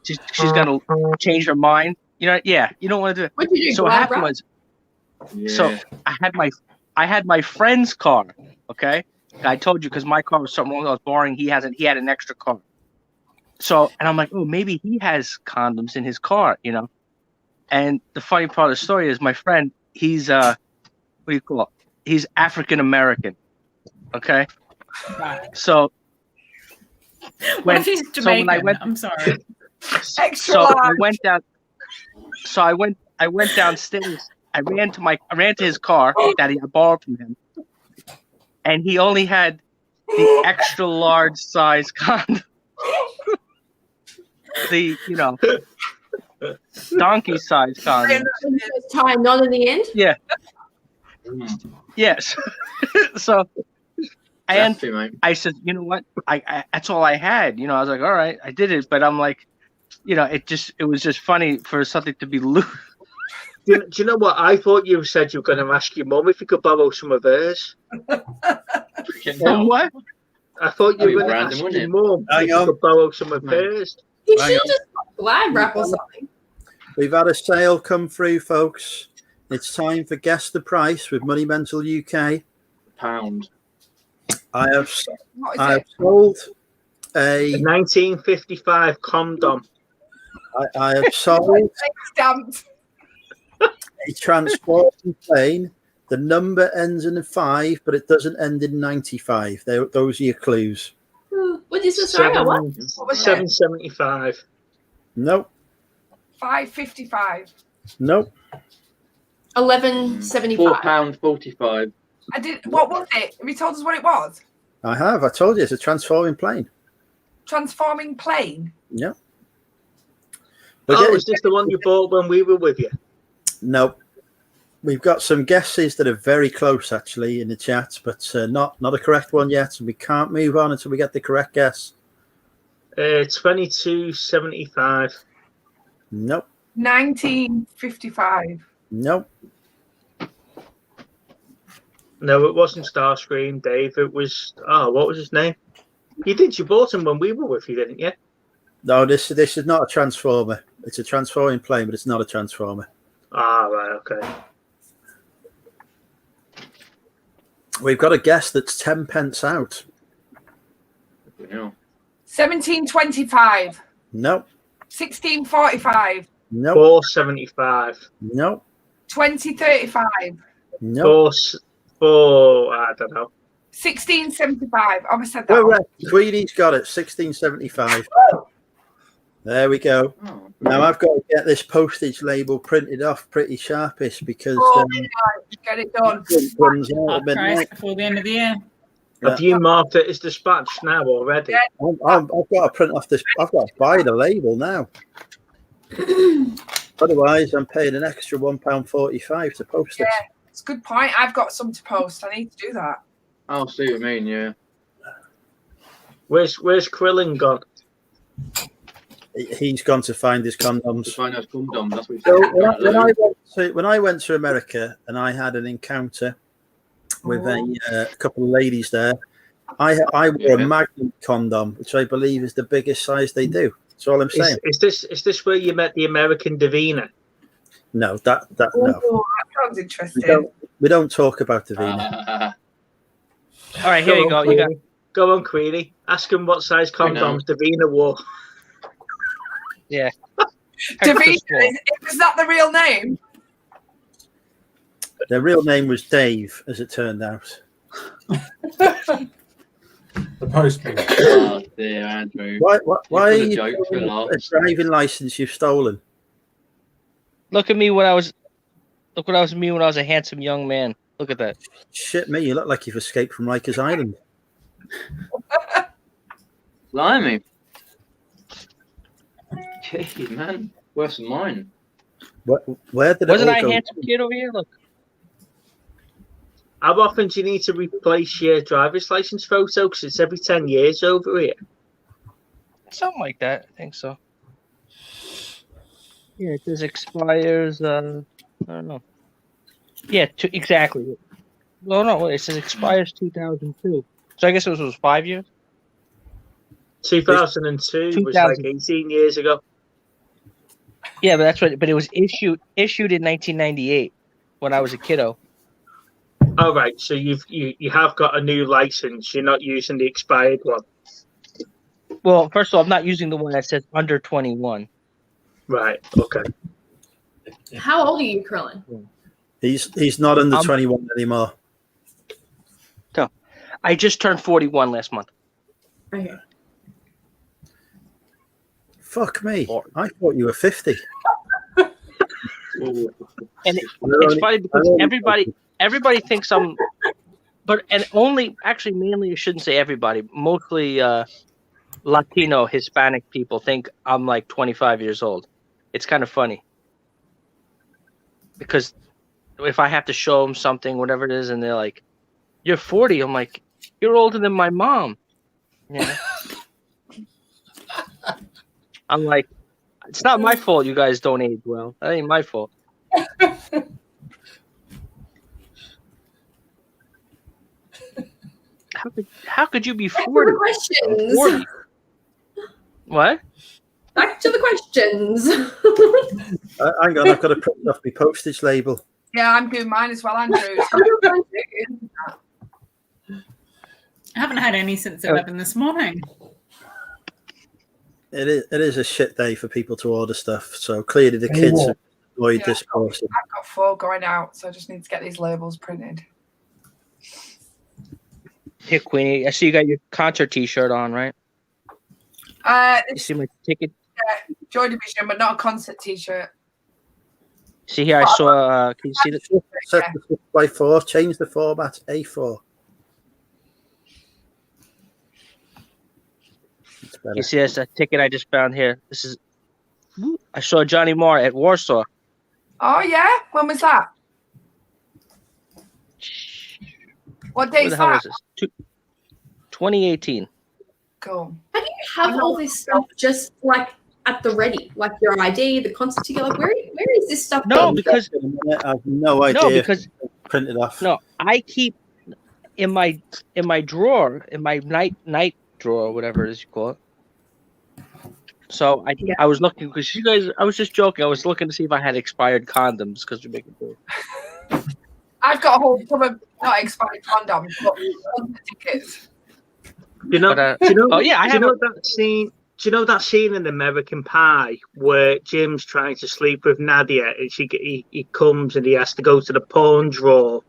she's gonna change her mind. You don't want to do it. What did you do? So what happened was, so I had my friend's car. Okay, I told you because my car was something that was boring. He had an extra car. So and I'm like, oh, maybe he has condoms in his car, And the funny part of the story is my friend, he's what do you call it? He's African American. Okay. So what if he's Jamaican? I'm sorry. So I went down. So I went downstairs. I ran to his car that I borrowed from him, and he only had the extra large size condom. The donkey size condom. Tie a knot in the end. Yeah. Yes. So I said, you know what? I that's all I had. I was like, all right, I did it, but I'm like, it was just funny for something to be loose. Do you know what? I thought you said you were going to ask your mum if you could borrow some of hers. What? I thought you were going to ask your mum if you could borrow some of hers. You should just live wrap or something. We've had a sale come through, folks. It's time for Guess the Price with Money Mental UK. Pound. I have sold a 1955 condom. I have sold a transporting plane. The number ends in a 5, but it doesn't end in 95. Those are your clues. What is the sorry? What was 775. Nope. 555. Nope. 1175. £4.45. I did. What was it? Have you told us what it was? I have. I told you it's a transforming plane. Transforming plane. Yeah. But is this the one you bought when we were with you? Nope. We've got some guesses that are very close, actually, in the chat, but not a correct one yet. And we can't move on until we get the correct guess. 2275. Nope. 1955. Nope. No, it wasn't Starscream, Dave. It was what was his name? You bought him when we were with you, didn't you? No, this is not a transformer. It's a transforming plane, but it's not a transformer. Ah, right, okay. We've got a guess that's 10 pence out. Yeah. 1725. Nope. 1645. Nope. 475. Nope. 2035. Nope. I don't know. 1675. I said that. Well, right. Tweedy's got it. 1675. There we go. Oh, now I've got to get this postage label printed off pretty sharpish because get it done. It runs out I'll at midnight. before the end of the year. Have you marked it as dispatched now already? Yeah. I've got to print off this. I've got to buy the label now. Otherwise, I'm paying an extra £1.45 to post it. Yeah, it's a good point. I've got some to post. I need to do that. I'll see what you mean, yeah. Where's Krillin gone? He's gone to find his condoms. Find those condoms. That's what he So said. when I went to America and I had an encounter with a couple of ladies there, I wore a Magnum condom, which I believe is the biggest size they do. That's all I'm saying. Is this where you met the American Davina? No, that no. Oh, that sounds interesting. We don't talk about Davina. All right, here you go. You got. Go on, Queenie. Ask him what size condoms Davina wore. Yeah. Davina, is that the real name? Their real name was Dave, as it turned out. the postman. Oh dear, Andrew. Why are You've you got a joke for doing a laughs. driving license you've stolen? Look at me when I was. Look what I was me when I was a handsome young man. Look at that. Shit, me, you look like you've escaped from Rikers Island. Blimey. Gee, man. Worse than mine. Where did Wasn't it I all a go? handsome kid over here? Look. How often do you need to replace your driver's license photo? Because it's every 10 years over here. Something like that. I think so. Yeah, it says expires. I don't know. Yeah, exactly. Well, no, it says expires 2002. So I guess it was 5 years. 2002 was like 18 years ago. Yeah, but that's right. But it was issued in 1998 when I was a kiddo. All right, so you have got a new license. You're not using the expired one. Well, first of all, I'm not using the one that says under 21. Right. Okay. How old are you, Krillin? He's not under 21 anymore. No, I just turned 41 last month. Okay. Fuck me. I thought you were 50. And it's funny because everybody thinks I'm, mainly I shouldn't say everybody. Mostly Latino, Hispanic people think I'm like 25 years old. It's kind of funny because if I have to show them something, whatever it is, and they're like, "You're 40," I'm like, "You're older than my mom." Yeah. I'm like, it's not my fault you guys don't age well. That ain't my fault. How could you be 40? Questions. 40? What? Back to the questions. Hang on, I've got to print off my postage label. Yeah, I'm doing mine as well, Andrew. I haven't had any since 11 this morning. It is a shit day for people to order stuff. So clearly the kids have enjoyed this person. I've got 4 going out, so I just need to get these labels printed. Here, Queenie, I see you got your concert T-shirt on, right? You see my ticket? Yeah, Joy Division, but not a concert T-shirt. See here, I saw. Can you see the? Set the 6x4. Change the format. A4. You see, that's a ticket I just found here. This is. I saw Johnny Marr at Warsaw. Oh yeah, when was that? What day Where is the hell that? is this? 2018. Cool. How do you have all this stuff just like at the ready, like your ID, the concert ticket? Like where is this stuff? No, being because I have no idea. No, because printed off. No, I keep in my drawer, in my night drawer, whatever it is you call it. So I was looking because you guys. I was just joking. I was looking to see if I had expired condoms because you're making food. I've got a whole ton of not expired condoms, but concert tickets. You know, But, do you know? oh, yeah, I do you have know that scene? Do you know that scene in American Pie where Jim's trying to sleep with Nadia and he comes and he has to go to the porn drawer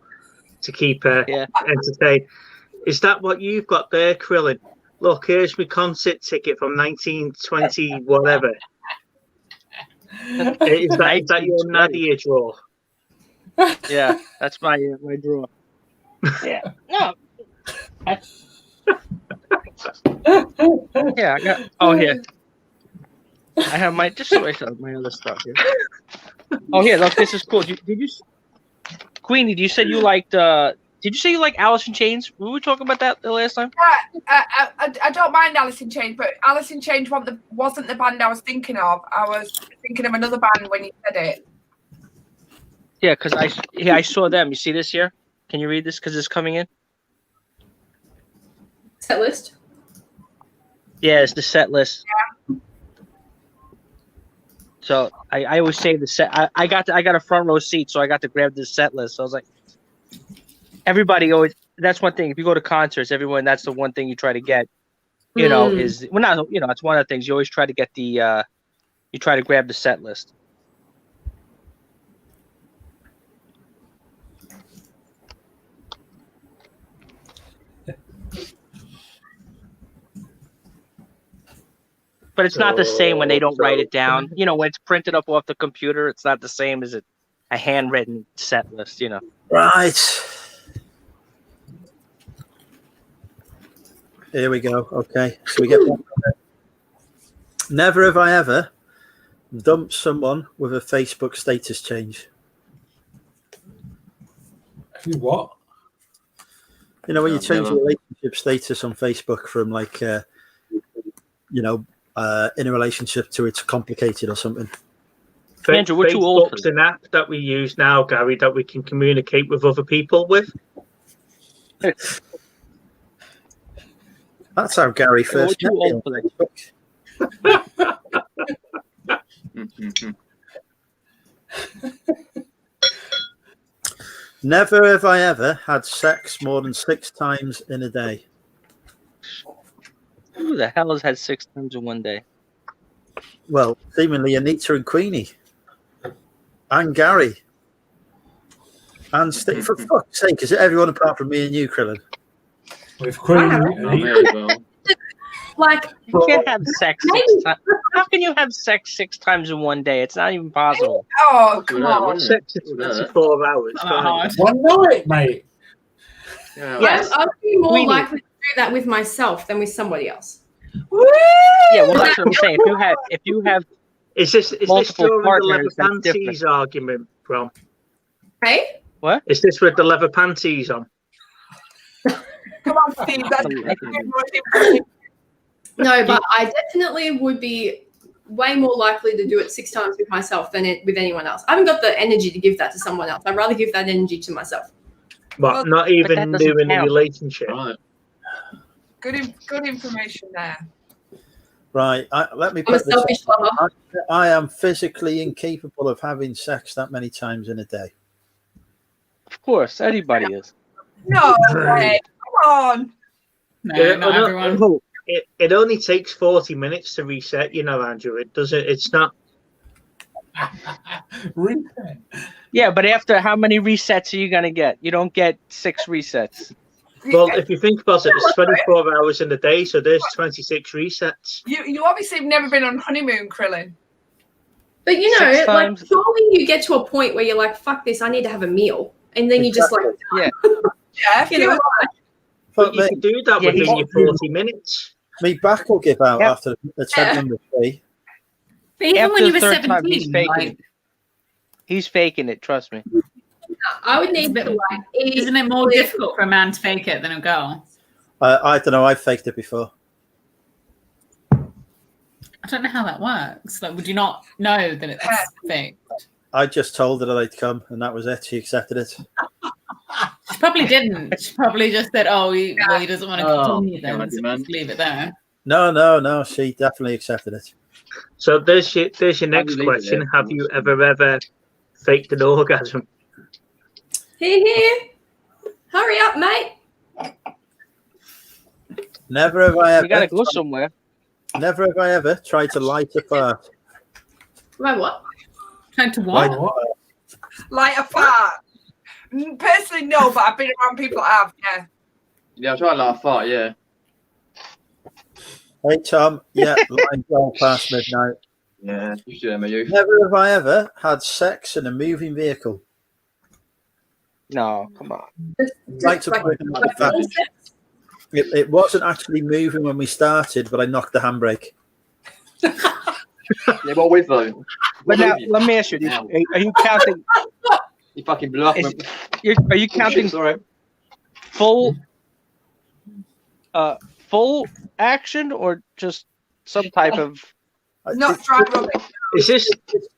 to keep her entertained? Is that what you've got there, Krillin? Look, here's my concert ticket from 1920 whatever. Is that your Nadia drawer? Yeah, that's my drawer. Yeah, no. Yeah, I got. Oh, here. I have my my other stuff here. Oh, here, look, this is cool. Did you, Queenie? You said you liked. Did you say you like Alice in Chains? Were we talking about that the last time? I don't mind Alice in Chains, but Alice in Chains wasn't the band I was thinking of. I was thinking of another band when you said it. Yeah, because I saw them. You see this here? Can you read this? Because it's coming in. set list? Yeah, it's the set list. Yeah. So I always say the set. I got a front row seat, so I got to grab the set list. So I was like, everybody always. That's one thing. If you go to concerts, everyone. That's the one thing you try to get. You know, is not. You know, it's one of the things you always try to get the. You try to grab the set list. But it's not the same when they don't write it down. You know, when it's printed up off the computer, it's not the same as a handwritten set list, you know. Right. Here we go. Okay. So we get that. Never have I ever dumped someone with a Facebook status change. What? You know, when you No, change never. your relationship status on Facebook from like, you know, in a relationship to it's complicated or something. Andrew, we're too old for Facebook's an app that we use now, Gary, that we can communicate with other people with. That's how Gary Yeah, we're first too met me old on for Facebook. Never have I ever had sex more than 6 times in a day. Who the hell has had 6 times in one day? Well, seemingly Anita and Queenie. And Gary. And Steve. For fuck's sake, is it everyone apart from me and you, Krillin? With Queen. Like, You can't have sex 6 times. How can you have sex 6 times in one day? It's not even possible. Oh, come on. Sex is 24 hours. hard. One night, mate. Yes. I'd be more Queenie. likely to do that with myself than with somebody else. Yeah, well, that's what I'm saying. If you have Is this multiple during the leather partners, that's panties argument, Brom? Hey? what? Is this with the leather panties on? Come on, Steve. That's No, but I definitely would be way more likely to do it 6 times with myself than with anyone else. I haven't got the energy to give that to someone else. I'd rather give that energy to myself. But not that even doesn't new in a count. relationship. good information there. Right. Let me I'm a put this selfish lover. I am physically incapable of having sex that many times in a day. Of course, anybody is. No way. Come on. No, not everyone. It only takes 40 minutes to reset, you know, Andrew. It doesn't. It's not. Reset. Yeah, but after how many resets are you gonna get? You don't get 6 resets. Well, if you think about it, it's 24 hours in a day, so there's 26 resets. You obviously have never been on honeymoon, Krillin. But you know, 6 like times. surely you get to a point where you're like, fuck this, I need to have a meal. And then you just like, Yeah. Yeah, you know, But you can do that Yeah, within he's- your 40 minutes. My back will give out Yep. after attempt number 3. But even After when you the were third time, he's 17, faking like, it. He's faking it. Trust me. I would need to like eat. Isn't it more difficult for a man to fake it than a girl? I don't know. I've faked it before. I don't know how that works. Like, would you not know that it's fake? I just told her that I'd come, and that was it. She accepted it. She probably didn't. She probably just said, "Oh, he doesn't want to continue." Then God, so man. just leave it there. No. She definitely accepted it. So there's your next leave it question. there. Have you ever faked an orgasm? Here. Hurry up, mate. Never have I You gotta ever. go somewhere. Never have I ever tried to light a fart. Right, what? Trying to Light what? a fart. Like a fart. Personally, no, but I've been around people that have. Yeah. Yeah, I try to laugh fart, yeah. Hey Tom. Yeah, line's well past midnight. Yeah, you should have my youth. Never have I ever had sex in a moving vehicle. No, come on. Like to point out the fact it wasn't actually moving when we started, but I knocked the handbrake. Yeah, what with though? But What now, with you? let me ask you: Are you counting? You fucking blew up. Are you counting Sorry. full action or just some type of? Not dry rubbing. Is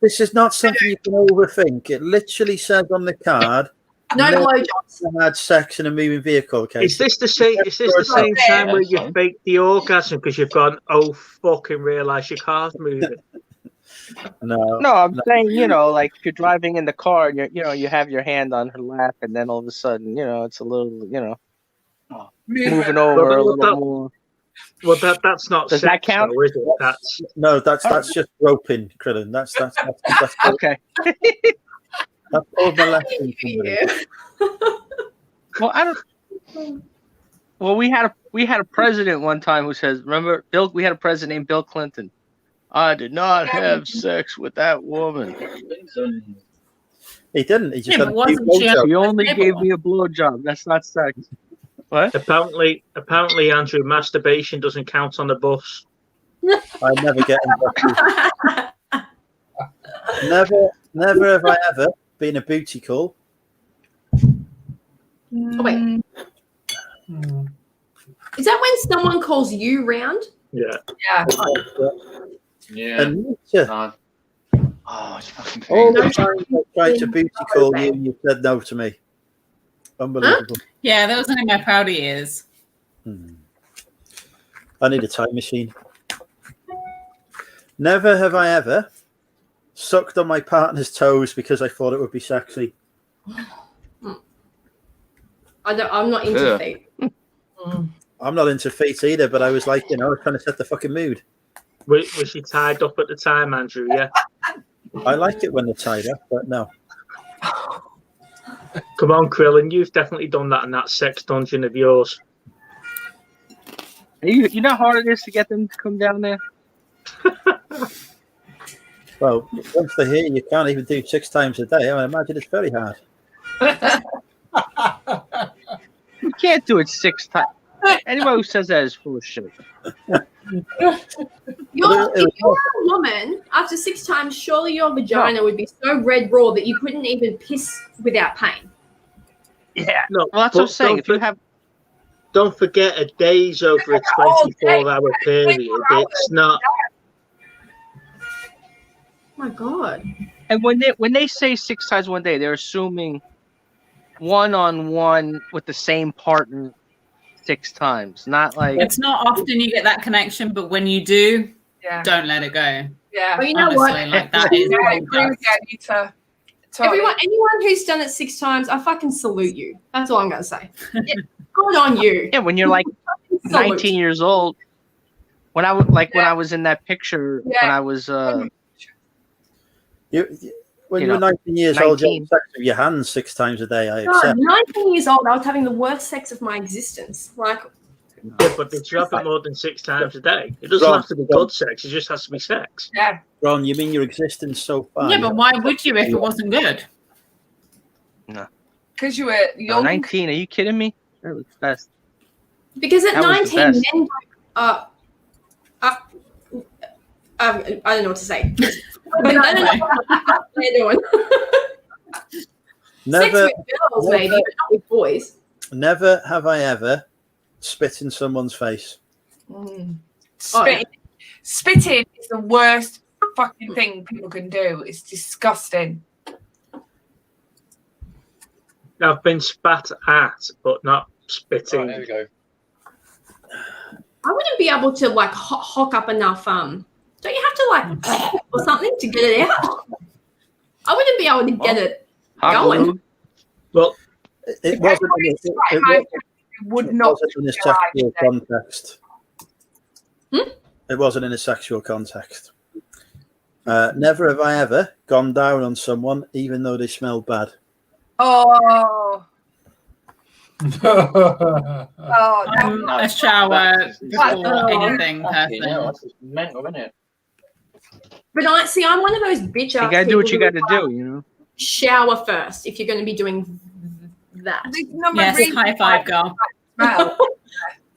This is not something you can overthink. It literally says on the card. No never blowjobs. had sex in a moving vehicle. Okay. Is this the same? Is this the same time where you faked the orgasm because you've gone? Oh, fucking realise your car's moving. No. No, I'm saying, you know, like if you're driving in the car and you have your hand on her lap, and then all of a sudden, you know, it's a little, you know, moving over a little more. Well, that's not. Does sex, that count? though, is it? That's No, that's just roping, Krillin. That's Okay. that's overlapping. Well, I don't. Well, we had a president one time who says, remember, Bill? We had a president named Bill Clinton. I did not have sex with that woman. He didn't. He just Yeah, had but a wasn't few she blowjobs. He only gave me a blowjob. That's not sex. What? Apparently, Andrew, masturbation doesn't count on the bus. I never get involved. Never have I ever been a booty call. Oh, wait. Is that when someone calls you round? Yeah. Yeah. Yeah. And nature. No. Oh, it's fucking All thing. the time I tried to booty call you, and you said no to me. Unbelievable. Yeah, that was in my prouder years. I need a time machine. Never have I ever sucked on my partner's toes because I thought it would be sexy. I'm not into Yeah. feet. I'm not into feet either, but I was like, I was trying to set the fucking mood. Was she tied up at the time, Andrew? Yeah. I like it when they're tied up, but no. Come on, Krillin, you've definitely done that in that sex dungeon of yours. You know how hard it is to get them to come down there? Well, once they're here, you can't even do 6 times a day. I imagine it's very hard. You can't do it 6 times. Anyone who says that is full of shit. If you're a woman, after 6 times, surely your vagina would be so red raw that you couldn't even piss without pain. Yeah. No, Well, that's what I'm saying. If you have, don't forget, a day's over a 24-hour period. It's not. Oh my God. and when they say 6 times one day, they're assuming one-on-one with the same partner 6 times, not like It's not often you get that connection, but when you do, Yeah. don't let it go. Yeah. But you know Honestly, what? like that is. Yeah, I agree with you, Anita. Totally. Anyone who's done it 6 times, I fucking salute you. That's all I'm gonna say. Yeah, good on you. yeah. When you're like Salute. 19 years old, when I when I was in that picture, when Yeah. I was When You you were know, 19 years old, you 19. had sex with your hands 6 times a day. I God, accept. 19 years old, I was having the worst sex of my existence. Like, Yeah, but did you have it more than 6 times a day? It doesn't have to be good sex. It just has to be sex. Yeah. Ron, you mean your existence so far? Yeah, but why would you if it wasn't good? Because you were no, young. 19. Are you kidding me? That was best. because at That was the 19, best. men I don't know what to say. But I don't know what they're doing. Sex Never, with girls, maybe, but not with boys. never have I ever spit in someone's face. Spitting is the worst fucking thing people can do. It's disgusting. I've been spat at, but not spitting. Oh, there we go. I wouldn't be able to like hock up enough. Don't you have to like or something to get it out? I wouldn't be able to get it going. Well, It wasn't. Would not wasn't in a sexual context. It wasn't in a sexual context. Never have I ever gone down on someone even though they smell bad. Oh. Oh, I'm not a shower before anything, Yeah, personally. that's just mental, isn't it? But I'm one of those bitch You ass gotta do what you people gotta who do, you know. shower first if you're going to be doing that. Yes, high five, girl.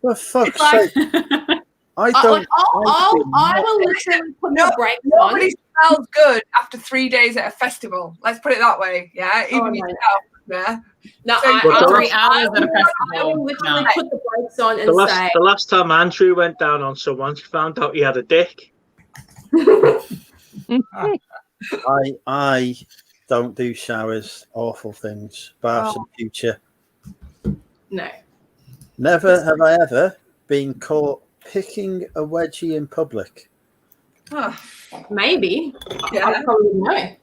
For fuck's like- sake. I don't. I will literally put the brakes on. Nobody smells good after 3 days at a festival. Let's put it that way. Yeah, even no. yourself. Yeah. No, So I 3 hours at a I festival. will literally No. put the brakes on and the say, last time Andrew went down on someone, she found out he had a dick. I don't do showers. Awful things. Baths in the future. no. Never have I ever been caught picking a wedgie in public. Oh, Maybe. yeah. I probably know.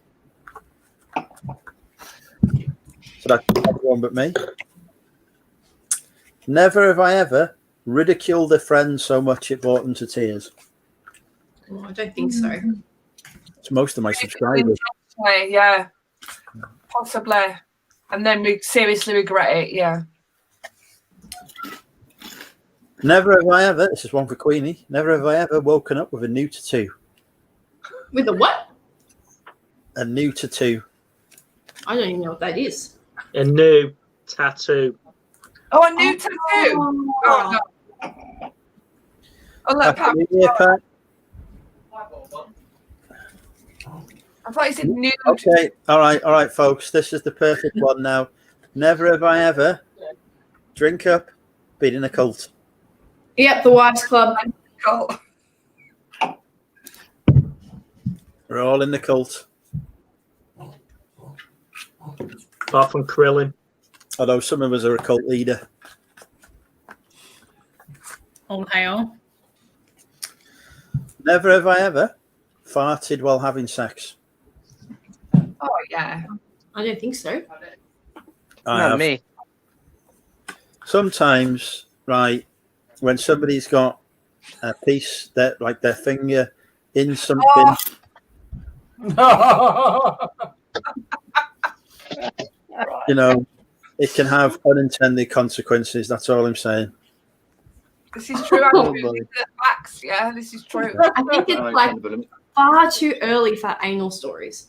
So that's everyone but me. Never have I ever ridiculed a friend so much it brought them to tears. Oh, I don't think so. It's most of my subscribers. Yeah, possibly. And then we seriously regret it. Yeah. Never have I ever, this is one for Queenie, never have I ever woken up with a new tattoo. With a what? A new tattoo. I don't even know what that is. A new tattoo. Oh, a new tattoo. Oh, no. Oh, look, Pat. Happy New Year, Pat. I thought you said new. Okay, all right, folks. This is the perfect one now. Never have I ever drink up, been in a cult. Yep, the Wives Club. Cult. We're all in the cult. Apart from Krillin. Although some of us are a cult leader. All hail. Never have I ever farted while having sex. Oh, yeah. I don't think so. I Not have. me. Sometimes, right, when somebody's got a piece that, like their finger in something, you know, it can have unintended consequences. That's all I'm saying. This is true. Oh, I'm boy. facts. Yeah, this is true. I think it's like far too early for anal stories.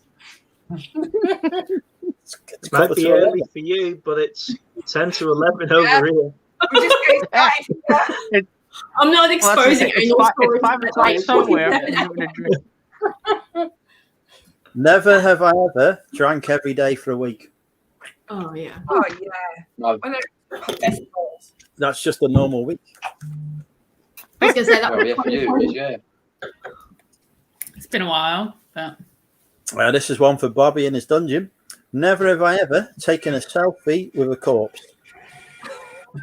It's Might be early for you, but it's 10 to 11 over here. We're just getting started. I'm not exposing anal stories. It's 5 but, o'clock like, somewhere. I'm having a drink. Never have I ever drank every day for a week. Oh yeah. Oh, yeah. No. When it- That's just a normal week. I was gonna say that. Well, yeah, for you, it is, yeah. It's been a while, but This is one for Bobby in his dungeon. Never have I ever taken a selfie with a corpse.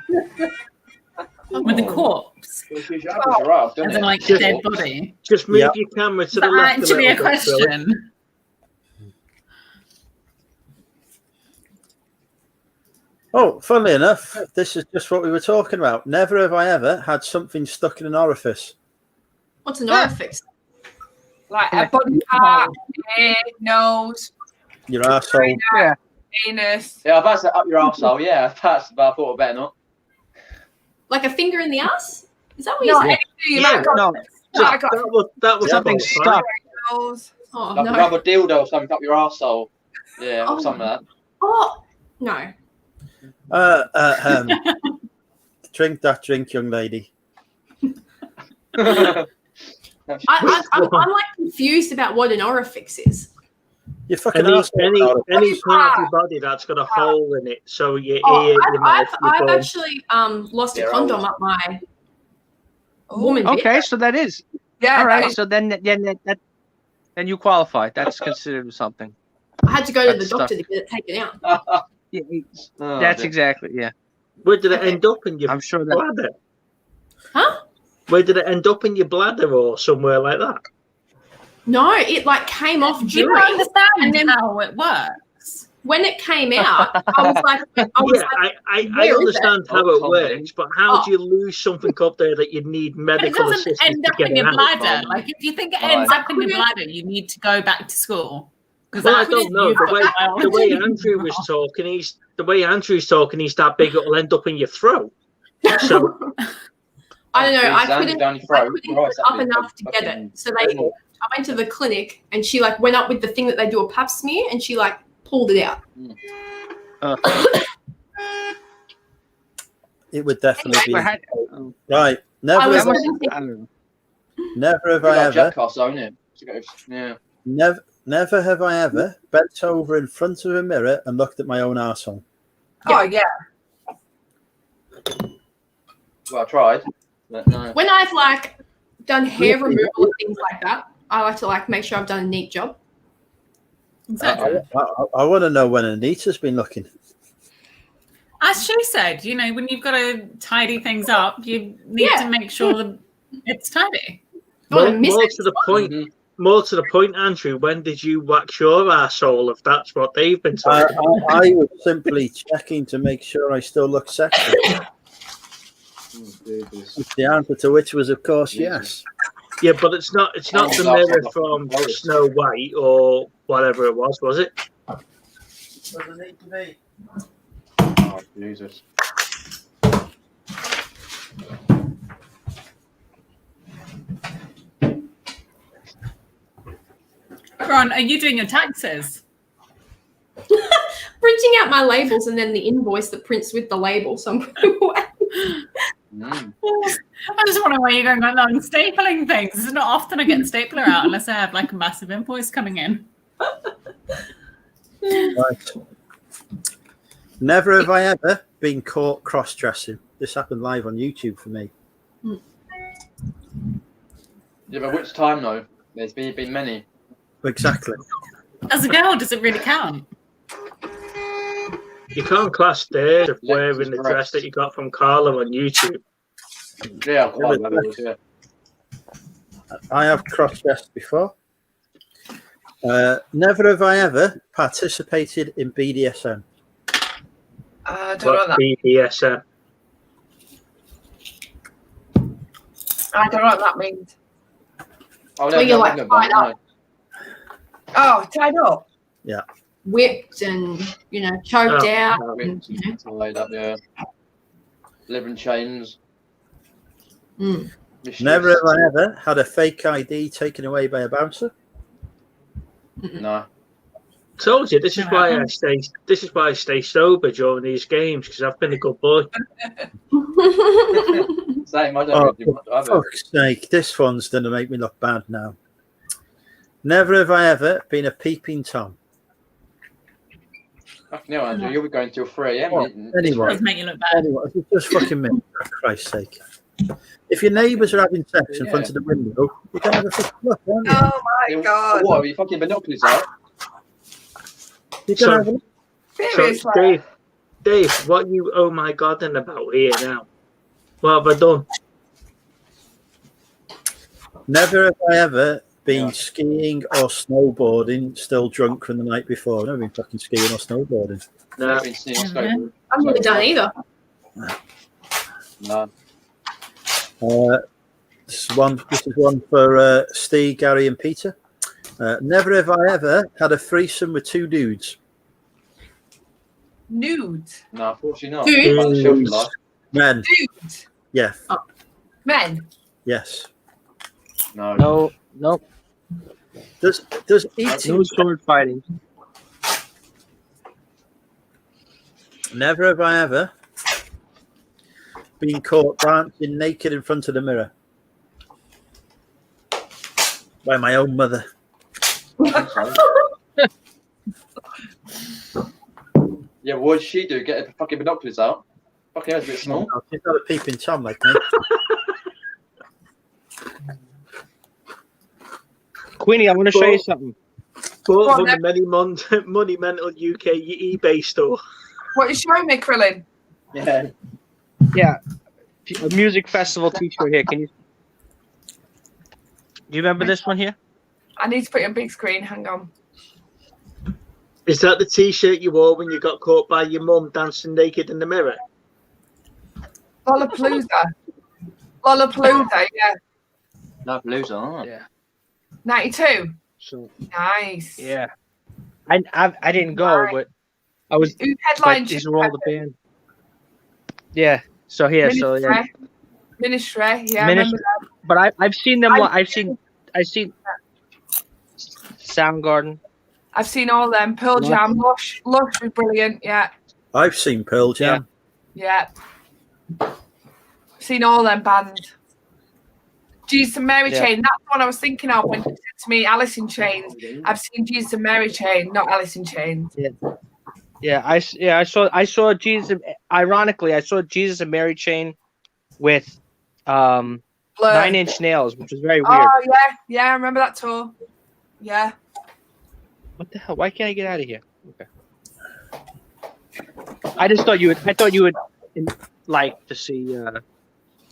with the corpse, Oh. as in like a dead body. Just move Yep. your camera to Is the that left actually a little bit, Phil. question? Oh, funnily enough, this is just what we were talking about. Never have I ever had something stuck in an orifice. What's an orifice? Like a body part, ear, nose, Your arsehole. Yeah. anus. Yeah, I've had to up your arsehole. Yeah, that's, but I thought I better not. Like a finger in the ass? Is that what No, you said? anything you Yeah, might got. No, I got That was something about stuck. nose. Oh Like a no. rubber dildo or something up your arsehole. Yeah, or Oh. something like Oh no. Drink that drink, young lady. that. I'm like confused about what an orifice is. You fucking Any arsehole. part of your body that's got a hole in it, so your Oh, ear, your mouth, your I've bum. actually lost a They're condom old. up my Oh, woman bit. Okay, so that is yeah. all right. that is- So then you qualify. That's considered something. I had to go to the That's doctor to get it taken out. Yeah, Oh, that's dear. exactly. Yeah, Where did it end up in your I'm sure that. bladder? Huh? Where did it end up in your bladder or somewhere like that? No, it like came off Do you during. not understand and then- how it works? When it came out, I was like, I where is understand it? how Oh, it Tom. works, but how Oh. do you lose something up there that you need But it medical doesn't assistance end to up get in it your out? bladder. Like if you think it Right. ends up in your couldn't- bladder, you need to go back to school. Because Well, I don't know. The way Andrew was talking, he's that big it'll end up in your throat. So I don't know. I Down couldn't, your I throat. couldn't Right, get up that'd be enough to get fucking- it. So I went to the clinic and she like went up with the thing that they do a pap smear and she like pulled it out. It would definitely But be. had- Right. I Never was have, thinking, I don't know. never have Like I ever. Jackass, don't it? Yeah. Never have I ever bent over in front of a mirror and looked at my own arsehole. Oh, yeah. Well, I tried, but no. when I've like done hair removal and things like that, I like to like make sure I've done a neat job. Exactly. I want to know when Anita's been looking. As she said, you know, when you've got to tidy things up, you need Yeah. to make sure that it's tidy. Don't wanna more, miss more it. to the point, Mhm. more to the point, Andrew. When did you wax your arsehole? If that's what they've been I talking. was simply checking to make sure I still look sexy. The answer to which was, of course, yes. Yeah, but it's not the mirror from Snow White or whatever it was it? Doesn't need to be. Oh, Jesus. Ron, are you doing your taxes? Printing out my labels and then the invoice that prints with the label. So I'm putting away. I just wonder why you're going along stapling things. It's not often I get a stapler out unless I have like a massive invoice coming in. Right. Never have I ever been caught cross-dressing. This happened live on YouTube for me. Yeah, but which time though? There's been many. Exactly. As a girl, does it really count? You can't class Dave of wearing the dress that you got from Carla on YouTube. Yeah, quite well, it was, yeah. I have cross-dressed before. Never have I ever participated in BDSM. I don't know that. BDSM. I don't know what that means. Oh, So you're like tied up. Oh, tied up. Yeah. Whipped and choked out. Whipped and tied up, yeah. Liver and chains. Never have I ever had a fake ID taken away by a bouncer. No. Told you this is why I stay. This is why I stay sober during these games because I've been a good boy. Same. I don't Oh, really do much of for it. fuck's sake, this one's going to make me look bad now. Never have I ever been a peeping Tom. Fucking hell, Andrew, you'll be going till 3 a.m. Well, anyway, Does make you look bad. anyway, just fucking me, for Christ's sake. If your neighbours are having sex in front of the window, you can have a fucking look, aren't you? Oh my god. What, are you fucking binoculars out? You can So- have a look. Seriously. So, Dave, what you oh my god and about here now? What have I done? Never have I ever been skiing or snowboarding still drunk from the night before. I've never been fucking skiing or snowboarding. No. I've been seeing skateboard. I've never done either. No. This is one for Steve, Gary, and Peter. Never have I ever had a threesome with two dudes. Nudes. No, unfortunately not. Dudes? Like the shelter life. Men. Dudes. Yeah. Men. Yes. No. No, no, Does eating no sword fighting. Never have I ever been caught dancing naked in front of the mirror by my own mother. Yeah, what did she do? Get her fucking binoculars out? Fucking hell, it's a bit small. No, she's not a peeping Tom like me. Queenie, I want to show you something. Bought on, from the then. Money Mental UK eBay store. What are you showing me, Krillin? Yeah. Yeah, a music festival T-shirt here. Can you? Do you remember this one here? I need to put it on big screen. Hang on. Is that the T-shirt you wore when you got caught by your mum dancing naked in the mirror? Lollapalooza. Lollapalooza, yeah. No, loser. Oh. Yeah. 92. So Nice. yeah, I didn't go, but I was. Who But headlined these you? are all the band. Yeah. So here, so yeah. Ministry, yeah. I Ministry. remember that. But I've seen them. I've seen Soundgarden. I've seen all them. Pearl Jam, Lush was brilliant, yeah. I've seen Pearl Jam. Yeah. Seen all them bands. Jesus and Mary Yeah. Chain, that's the one I was thinking of when you said to me Alice in Chains. I've seen Jesus and Mary Chain, not Alice in Chains. Yeah, I saw Jesus. Ironically, I saw Jesus and Mary Chain with Blur. 9 Inch Nails, which was very weird. Oh yeah, I remember that tour. Yeah. What the hell? Why can't I get out of here? Okay. I thought you would like to see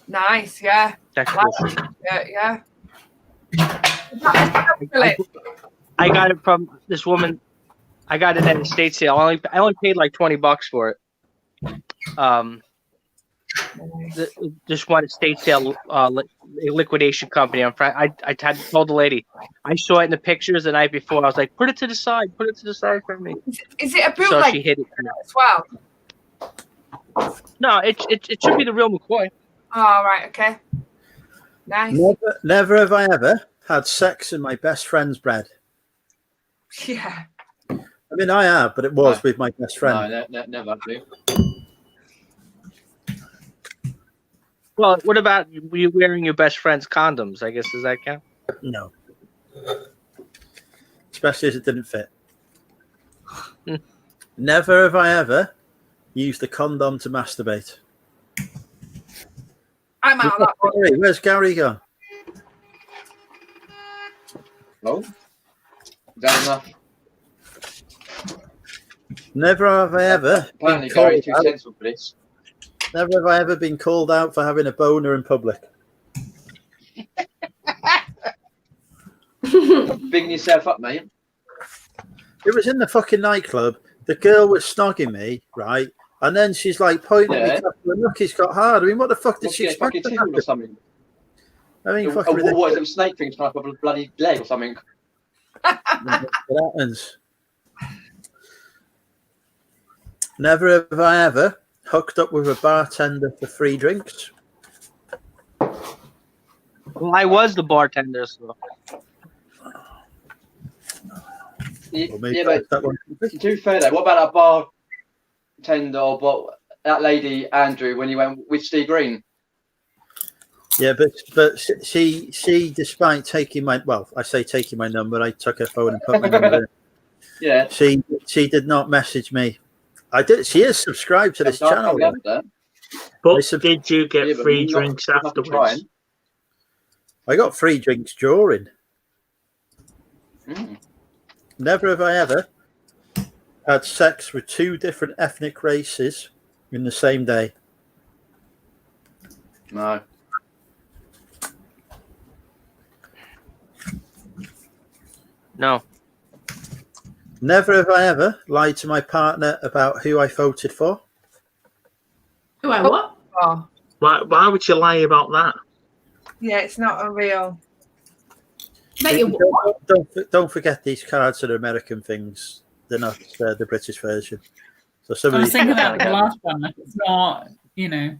Nice, yeah. technical. Yeah. I got it from this woman. I got it at an estate sale. I only paid like $20 for it. Just one estate sale liquidation company. I had told the lady. I saw it in the pictures the night before. I was like, put it to the side for me. Is it a So bootleg she hid it. as well? No, it should be the real McCoy. Oh, right, okay. Nice. Never have I ever had sex in my best friend's bed. Yeah. I mean, I have, but it was with my best friend. No, never actually. Well, what about you wearing your best friend's condoms? I guess, does that count? No. Especially as it didn't fit. Never have I ever used a condom to masturbate. I'm out of that one. Gary, where's Gary gone? Oh, is that enough? Never have I ever. Apparently, been Gary's too called out- sensible for this. Never have I ever been called out for having a boner in public. Bigging yourself up, mate. It was in the fucking nightclub. The girl was snogging me, right? And then she's like pointing at me, look, he's got hard. I mean, what the fuck did What's she she expect? fucking to tickle or happen? something? I mean, What fucking is it? ridiculous. A snake thing stuck up a bloody leg or something? What happens? Never have I ever hooked up with a bartender for free drinks. Well, I was the bartender, so. Well, maybe Yeah, but that one. to be fair though, what about that bartender or what, that lady Andrew when you went with Steve Green? Yeah, but she despite taking my, well, I say taking my number, I took her phone and put my number in. Yeah. She did not message me. I did. She is subscribed to this channel. But did you get free drinks afterwards? I got free drinks during. Mm. Never have I ever had sex with two different ethnic races in the same day. No. No. Never have I ever lied to my partner about who I voted for. Who I what? Oh, Why would you lie about that? yeah, it's not a real. Don't forget these cards are American things. They're not the British version. So I somebody. was thinking about the last one. Like, it's not, you know.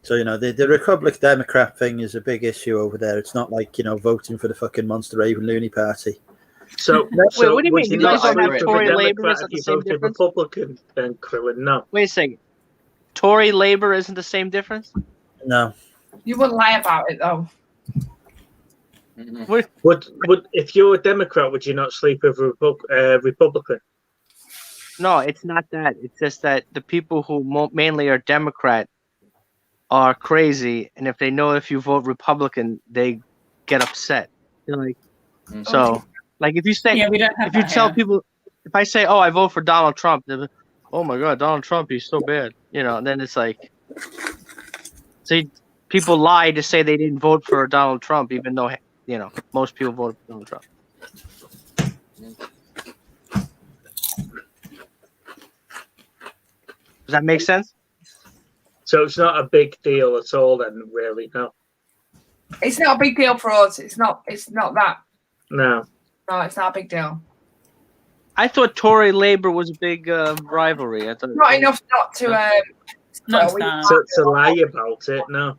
So the Republic Democrat thing is a big issue over there. It's not like voting for the fucking Monster Raven Looney Party. So, Wait, what do you would mean? You not guys don't have vote for Tory the Labour? Democrat Is that if the you same voted difference? Republican, then Krillin, no. Wait a second. Tory Labour isn't the same difference? No. You wouldn't lie about it though. Would if you're a Democrat, would you not sleep with a Republican? No, it's not that. It's just that the people who mainly are Democrat are crazy, and if they know if you vote Republican, they get upset. They're like, so, like if you say, Yeah, we don't have if you that tell here. people, if I say, oh, I vote for Donald Trump, they're like, oh my God, Donald Trump, he's so bad, and then it's like, see, people lie to say they didn't vote for Donald Trump, even though most people voted for Donald Trump. Does that make sense? So it's not a big deal at all, then, really, no. It's not a big deal for us. It's not that. No. No, it's not a big deal. I thought Tory Labour was a big rivalry. I thought Not enough not to. To lie about it, no.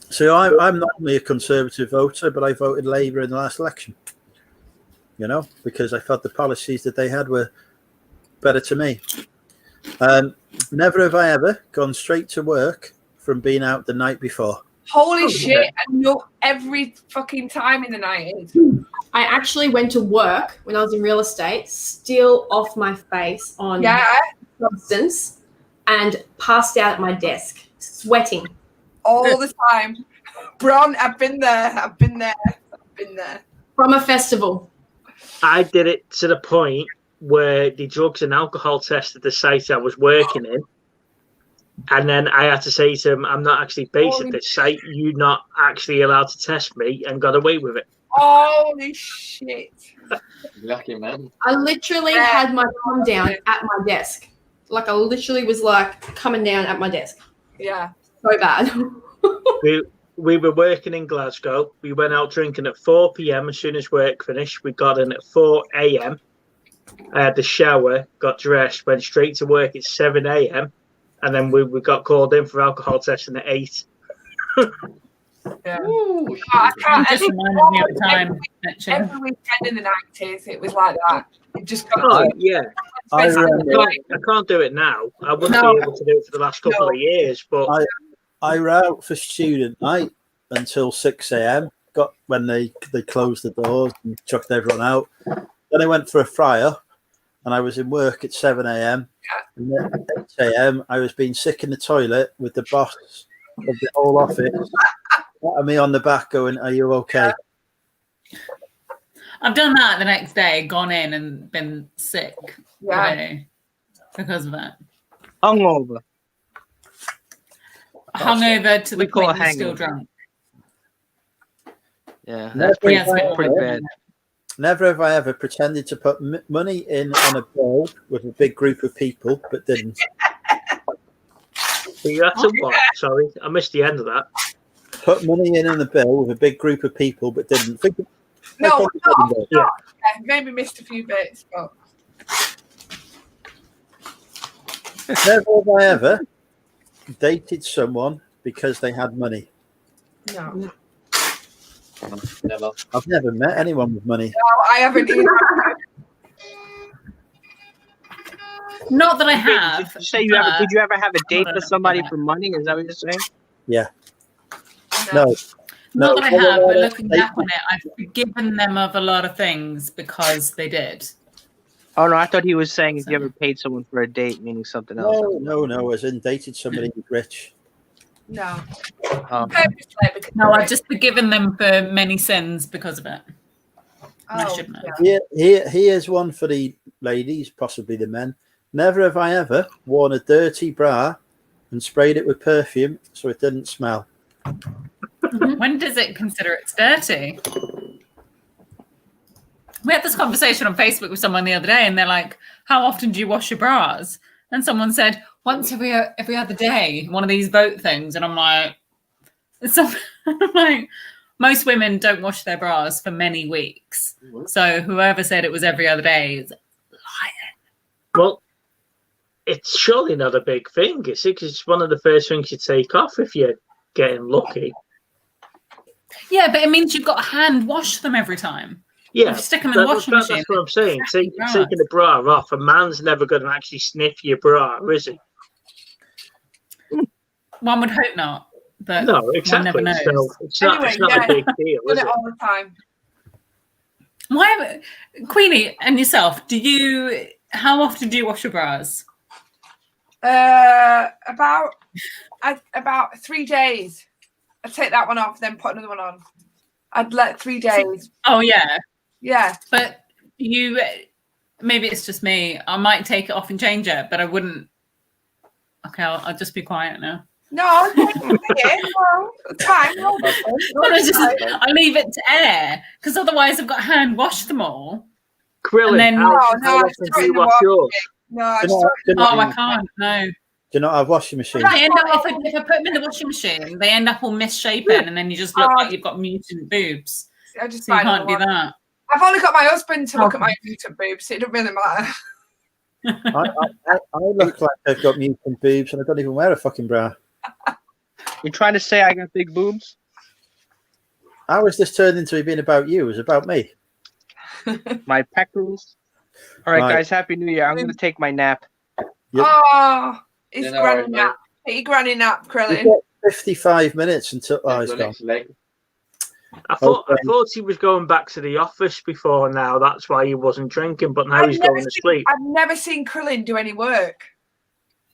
So I'm not only a Conservative voter, but I voted Labour in the last election. Because I thought the policies that they had were better to me. Never have I ever gone straight to work from being out the night before. Holy shit! I know every fucking time in the 90s. I actually went to work when I was in real estate, still off my face on substance, and passed out at my desk, sweating. All the time. Bron, I've been there. From a festival. I did it to the point where the drugs and alcohol tested the site I was working in. And then I had to say to him, I'm not actually based at this site. You're not actually allowed to test me, and got away with it. Holy shit. Lucky man. I literally had my come down at my desk. Like I literally was like coming down at my desk. Yeah. So bad. We were working in Glasgow. We went out drinking at 4 p.m. as soon as work finished. We got in at 4 a.m. I had the shower, got dressed, went straight to work at 7 a.m. And then we got called in for alcohol testing at 8. Yeah. Ooh, I can't. You just and reminded me of the time, actually. every weekend in the 90s, it was like that. It just got Oh, yeah. I I remember- can't do it now. I wouldn't No. be able to do it for the last couple of years. But I were out for student night until 6 a.m. Got when they closed the doors and chucked everyone out. Then I went for a fryer, and I was in work at 7 a.m. And then at 8 a.m. I was being sick in the toilet with the boss of the whole office patting me on the back, going, "Are you okay?" I've done that the next day, gone in and been sick Yeah. really, because of that. Hungover. Hungover to the We call point it you're still hangover. drunk. Yeah, that's pretty bad. Never have I ever pretended to put money in on a bill with a big group of people, but didn't. you had to what? Sorry, I missed the end of that. Put money in on a bill with a big group of people, but didn't. No, Yeah. yeah, maybe missed a few bits, but Never have I ever dated someone because they had money. no. Never. I've never met anyone with money. No, I haven't either. Not that I have. Did you say you ever? Did you ever have a date with somebody for money? Is that what you're saying? Yeah. No. Not that I have, but looking They- back on it, I've forgiven them of a lot of things because they did. Oh no, I thought he was saying if you ever paid someone for a date, meaning something else. No. As in dated somebody who's rich. No. Oh. No, I've just forgiven them for many sins because of it. I Oh, shouldn't have. Here's one for the ladies, possibly the men. Never have I ever worn a dirty bra and sprayed it with perfume so it didn't smell. When does it consider it's dirty? We had this conversation on Facebook with someone the other day, and they're like, "How often do you wash your bras?" And someone said, "Once every other day." One of these vote things, and I'm like, most women don't wash their bras for many weeks. So whoever said it was every other day is lying. Well, it's surely not a big thing, is it? 'Cause it's one of the first things you take off if you're getting lucky. Yeah, but it means you've got to hand wash them every time. Yeah, If you stick them in the washing machine. That's what I'm saying. bras. Taking the bra off, a man's never going to actually sniff your bra, is he? One would hope not, but No, one exactly. never knows. So it's not a big deal, Done is it it? all the time. Why, Queenie and yourself? How often do you wash your bras? About 3 days. I'd take that one off, then put another one on. I'd let 3 days. Oh yeah, Yeah. but maybe it's just me. I might take it off and change it, but I wouldn't. Okay, I'll just be quiet now. No, I'll take it. No, it's fine. No, I leave it to air because otherwise I've got to hand wash them all. Krillin, And then- how No, often I just do throw it you in the wash wash yours? No, I Do just you know- Oh, I can't. No. Do you not have washing machines? They end up, if I put them in the washing machine, they end up all misshapen, and then you just look like you've got mutant boobs. I just So you find can't do another one. that. I've only got my husband to look at my mutant boobs, so it doesn't really matter. I look like I've got mutant boobs and I don't even wear a fucking bra. You're trying to say I got big boobs? How has this turned into being about you? It was about me. My pectorals. All right, Right. guys. Happy New Year. I'm going to take my nap. Yep. Oh, it's Yeah, no granny worries, nap. Take your granny nap, We've Krillin. got 55 minutes until he's The gone. next leg. I thought he was going back to the office before now. That's why he wasn't drinking, but now he's going to sleep. I've never seen Krillin do any work.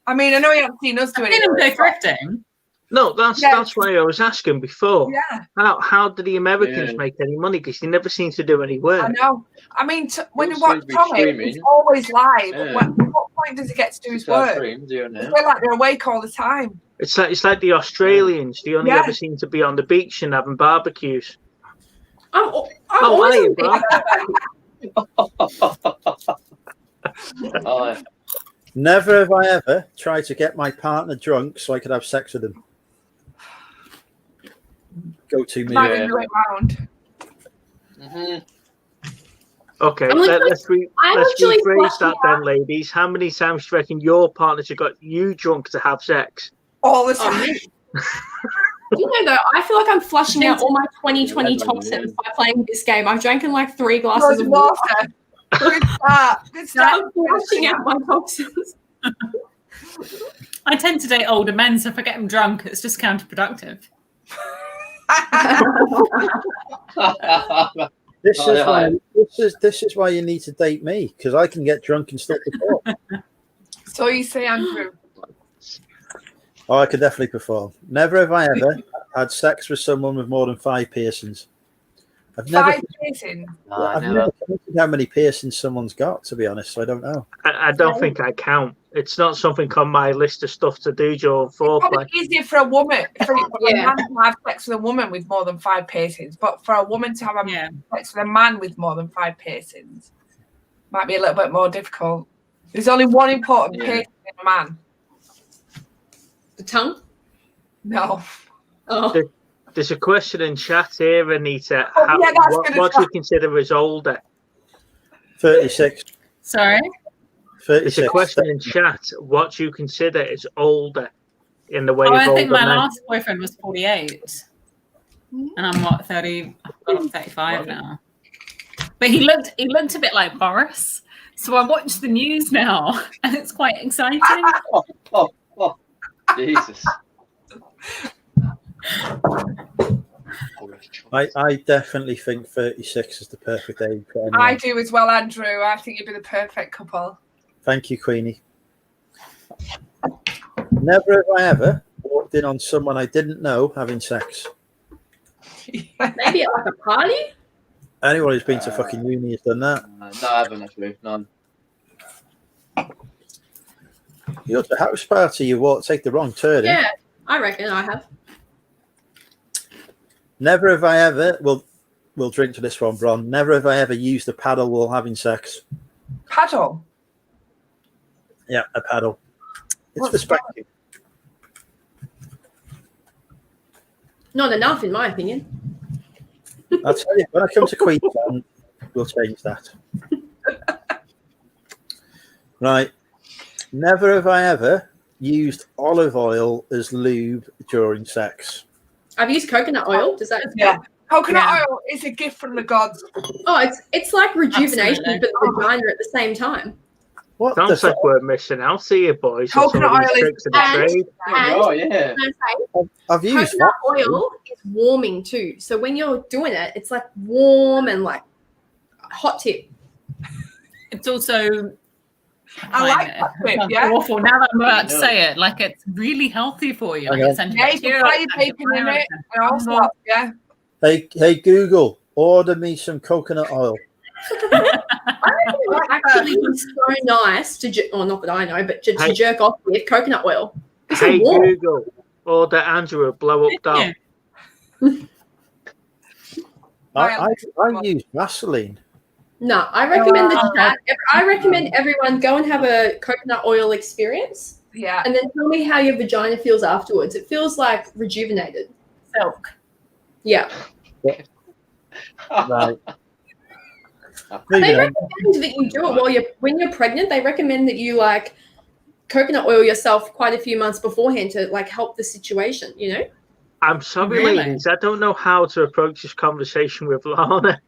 I mean, I know he hasn't seen us do I've any seen him work. go thrifting. No, that's why I was asking before. Yeah, How do the Americans Yeah. make any money? Because they never seem to do any work. I know. I mean, when you Also, watch be Tommy, streaming. he's always live. Yeah. What point does he get to do his Start work? streams, doing It's it. like they're awake all the time. It's like the Australians. They only Yeah. ever seem to be on the beach and having barbecues. I'm Oh, always are you, on bro? Oh, Never have I ever tried to get my partner drunk so I could have sex with him. Go to me. Might Yeah. be the way round. mhm. Okay, I'm like, let's I'm actually rephrase that flushing then, ladies. How many times do you reckon your partners have got you drunk to have sex? All the Oh, time. me. You know, though, I feel like I'm flushing out all my 2020 toxins by playing this game. I've drank like 3 glasses of water. Good start. Good start. I'm flushing out my toxins. I tend to date older men, so if I get them drunk, it's just counterproductive. This is why you need to date me, because I can get drunk and still perform. So you say, Andrew? Oh, I could definitely perform. Never have I ever had sex with someone with more than 5 piercings. I've never piercings? I've never counted how many piercings someone's got, to be honest, so I don't know. I don't think I count. It's not something on my list of stuff to do during foreplay. It's probably easier for a woman, for a man to have sex with a woman with more than 5 piercings, but for a woman to have sex with a man with more than 5 piercings might be a little bit more difficult. There's only one important piercing in a man. The tongue? No. Oh. There's a question in chat here, Anita. What do you consider as older? 36. Sorry? 36. There's a question in chat. What do you consider as older in the way of I older think my men? last boyfriend was 48. And I'm what, 30? I'm 35 now. But he looked a bit like Boris. So I watch the news now, and it's quite exciting. Jesus. I definitely think 36 is the perfect age for anyone. I do as well, Andrew. I think you'd be the perfect couple. Thank you, Queenie. Never have I ever walked in on someone I didn't know having sex. Maybe at like a party? Anyone who's been to fucking uni has done that. No, I haven't actually. None. You go to a house party, you take the wrong turn. Yeah, I reckon I have. Never have I ever, we'll drink to this one, Bron. Never have I ever used a paddle while having sex. Paddle? Yeah, a paddle. It's for spanking. Not enough, in my opinion. I'll tell you, when I come to Queensland, we'll change that. Right. Never have I ever used olive oil as lube during sex. I've used coconut oil. Does that? Yeah. Coconut oil is a gift from the gods. Oh, it's like rejuvenation, Absolutely. but the vagina at the same time. What Sounds like we're missing out here, boys. Coconut oil is trade. I've used coconut oil is warming too. So when you're doing it, it's like warm and like hot tip. It's also I like that tip, yeah. awful. Now that I'm about to say it, like it's really healthy for you. Like it's Yeah, you can fry your bacon in it and all sorts, yeah. Hey Google, order me some coconut oil. I reckon it would actually be so nice to, not that I know, but to jerk off with coconut oil. It's Hey warm. Google, order Andrew a blow up doll. I use Vaseline. No, I recommend I recommend everyone go and have a coconut oil experience. Yeah. And then tell me how your vagina feels afterwards. It feels like rejuvenated. Silk. Yeah. Right. They recommend that you do it when you're pregnant. They recommend that you like coconut oil yourself quite a few months beforehand to like help the situation, you know? I'm sorry, Really? ladies. I don't know how to approach this conversation with Lana.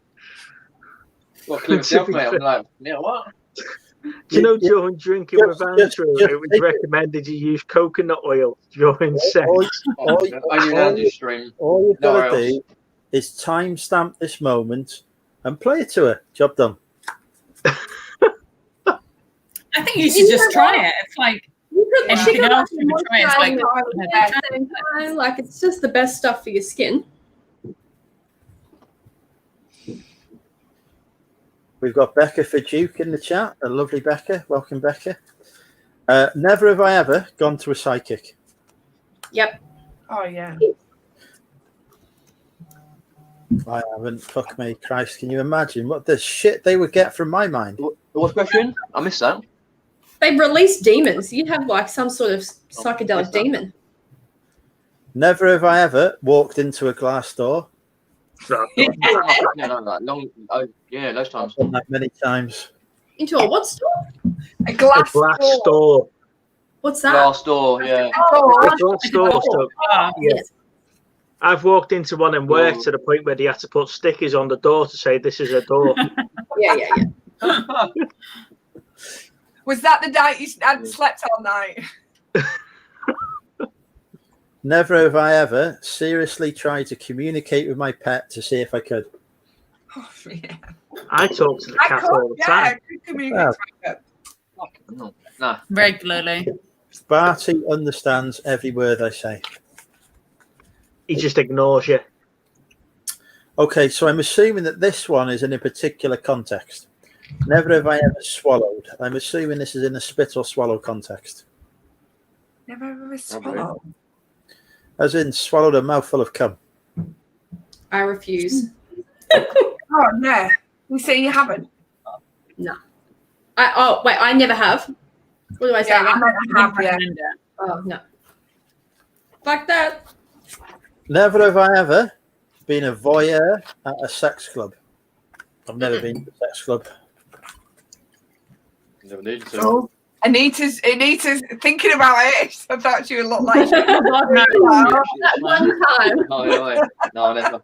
Well, clear myself, mate. I'm like, yeah, what? Do you know during drinking with Andrew, it was recommended you use coconut oil during sex. All you've got to do is timestamp this moment and play it to her. Job done. I think you should just try it. It's like anything else you would try. It's like at the same time, like it's just the best stuff for your skin. We've got Becca for Duke in the chat. A lovely Becca. Welcome, Becca. Never have I ever gone to a psychic. Yep. Oh, yeah. I haven't. Fuck me, Christ. Can you imagine what the shit they would get from my mind? What question? I missed that. They release demons. You'd have like some sort of psychedelic demon. Never have I ever walked into a glass door. Yeah, those times. I've done that many times. Into a what store? A glass door. What's that? Glass door, yeah. Glass door stuff. Yes. I've walked into one and worked to the point where they had to put stickers on the door to say this is a door. Yeah. Was that the night you hadn't slept all night? Never have I ever seriously tried to communicate with my pet to see if I could. Oh, yeah. I talk to the cat all the time. No. Regularly. Barty understands every word I say. He just ignores you. Okay, so I'm assuming that this one is in a particular context. Never have I ever swallowed. I'm assuming this is in a spit or swallow context. Never ever swallowed. As in, swallowed a mouthful of cum. I refuse. Oh, no. You say you haven't? No. I never have. What do I say? Yeah, I never have, yeah. Oh, no. Fuck that. Never have I ever been a voyeur at a sex club. I've never been to a sex club. Never needed to. Oh, Anita's thinking about it. I thought she would look like she That one time. No, never.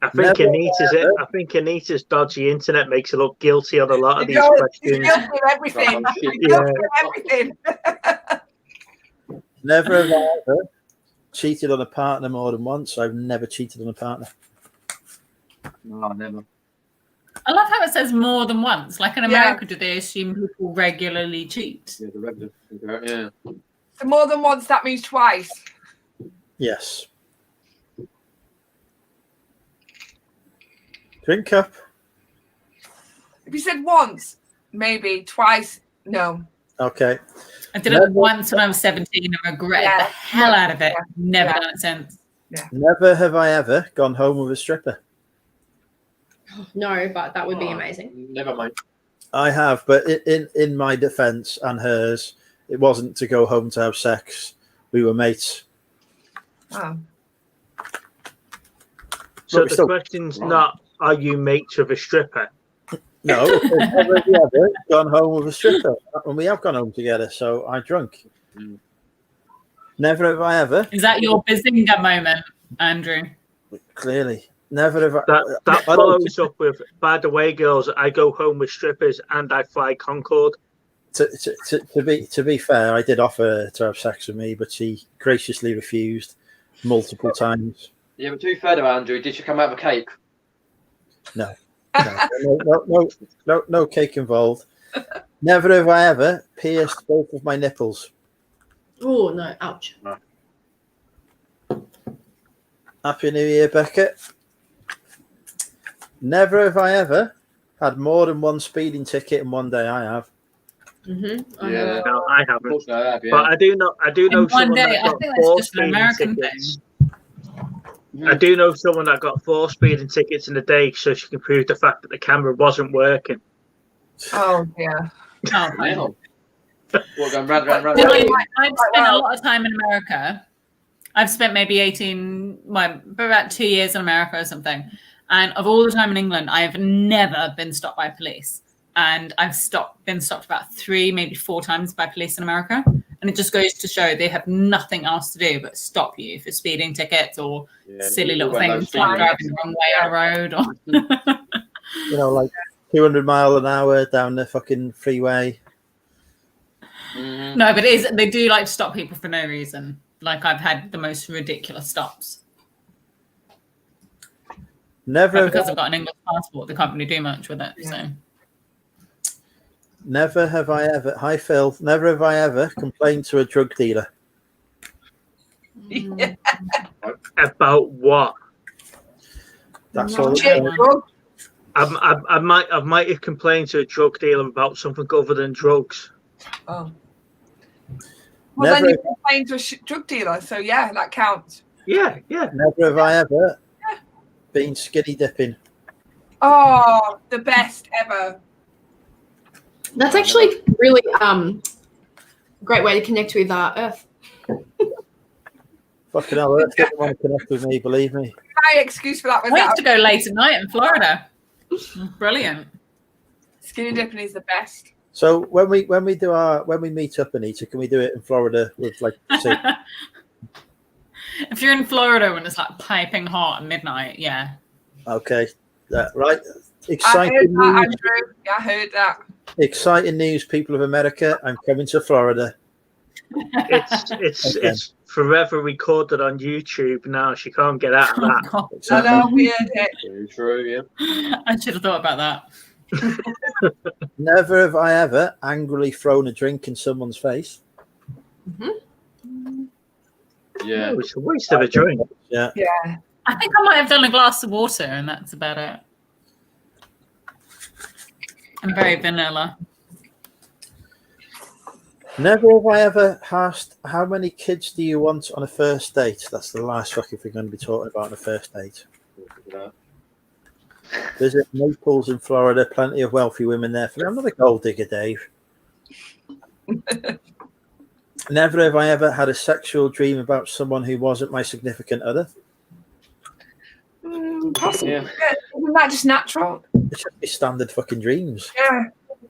I think Anita's dodgy internet makes her look guilty on a lot of these questions. She's guilty of everything. She's guilty of everything. Never have I ever cheated on a partner more than once. I've never cheated on a partner. No, never. I love how it says more than once. Like in America, do they assume people regularly cheat? Yeah, the regular. Yeah. So more than once, that means twice. Yes. Drink up. If you said once, maybe. Twice, no. Okay. I did it once when I was 17 and regretted the hell out of it. Never done it since. Yeah. Never have I ever gone home with a stripper. No, but that would be amazing. Never mind. I have, but in my defence and hers, it wasn't to go home to have sex. We were mates. Oh. So the question's not, are you mates with a stripper? No, never have you ever gone home with a stripper. And we have gone home together, so I drunk. Never have I ever. Is that your Bazinga moment, Andrew? Clearly. Never have That follows up with, by the way, girls, I go home with strippers and I fly Concorde. To be fair, I did offer to have sex with me, but she graciously refused multiple times. Yeah, but to be fair though, Andrew, did she come out of a cake? No. No cake involved. Never have I ever pierced both of my nipples. Oh, no. Ouch. No. Happy New Year, Beckett. Never have I ever had more than one speeding ticket in one day. I have. Mm-hmm. Yeah. No, I haven't. I have, yeah. But I do know In one someone day, that I got think four that's just an speeding American tickets. thing. I do know someone that got 4 speeding tickets in a day so she can prove the fact that the camera wasn't working. Oh, yeah. Oh, fine. What, going round? I've spent a lot of time in America. I've spent maybe about 2 years in America or something. And of all the time in England, I've never been stopped by police. And I've been stopped about 3, maybe 4 times by police in America. And it just goes to show they have nothing else to do but stop you for speeding tickets or silly little things like driving the wrong way on the road. Or like 200 mile an hour down the fucking freeway. No, but they do like to stop people for no reason. Like I've had the most ridiculous stops. Never because I've got an English passport, they can't really do much with it. So never have I ever. Hi Phil. Never have I ever complained to a drug dealer. About what? That's all. I might have complained to a drug dealer about something other than drugs. Oh. Well, then you complained to a drug dealer, so yeah, that counts. Yeah. Never have I ever been skinny dipping. Oh, the best ever. That's actually really a great way to connect with Earth. Fucking hell, Earth didn't want to connect with me, believe me. My excuse for that was I used to go late at night in Florida. Brilliant. Skinny dipping is the best. So when we meet up, Anita, can we do it in Florida with like say, If you're in Florida when it's like piping hot at midnight, yeah. Okay, right. I heard Exciting that, news. Andrew. Yeah, I heard that. Exciting news, people of America. I'm coming to Florida. It's forever recorded on YouTube now. She can't get out of that. Oh, I know, we heard it. Very true, yeah. I should have thought about that. Never have I ever angrily thrown a drink in someone's face. Yeah. It's a waste of a drink. Yeah. Yeah. I think I might have done a glass of water, and that's about it. I'm very vanilla. Never have I ever asked, how many kids do you want on a first date? That's the last fucking thing we're going to be talking about on a first date. Visit Naples in Florida. Plenty of wealthy women there. I'm not a gold digger, Dave. Never have I ever had a sexual dream about someone who wasn't my significant other. Possibly. Yeah. Isn't that just natural? It should be standard fucking dreams. Yeah.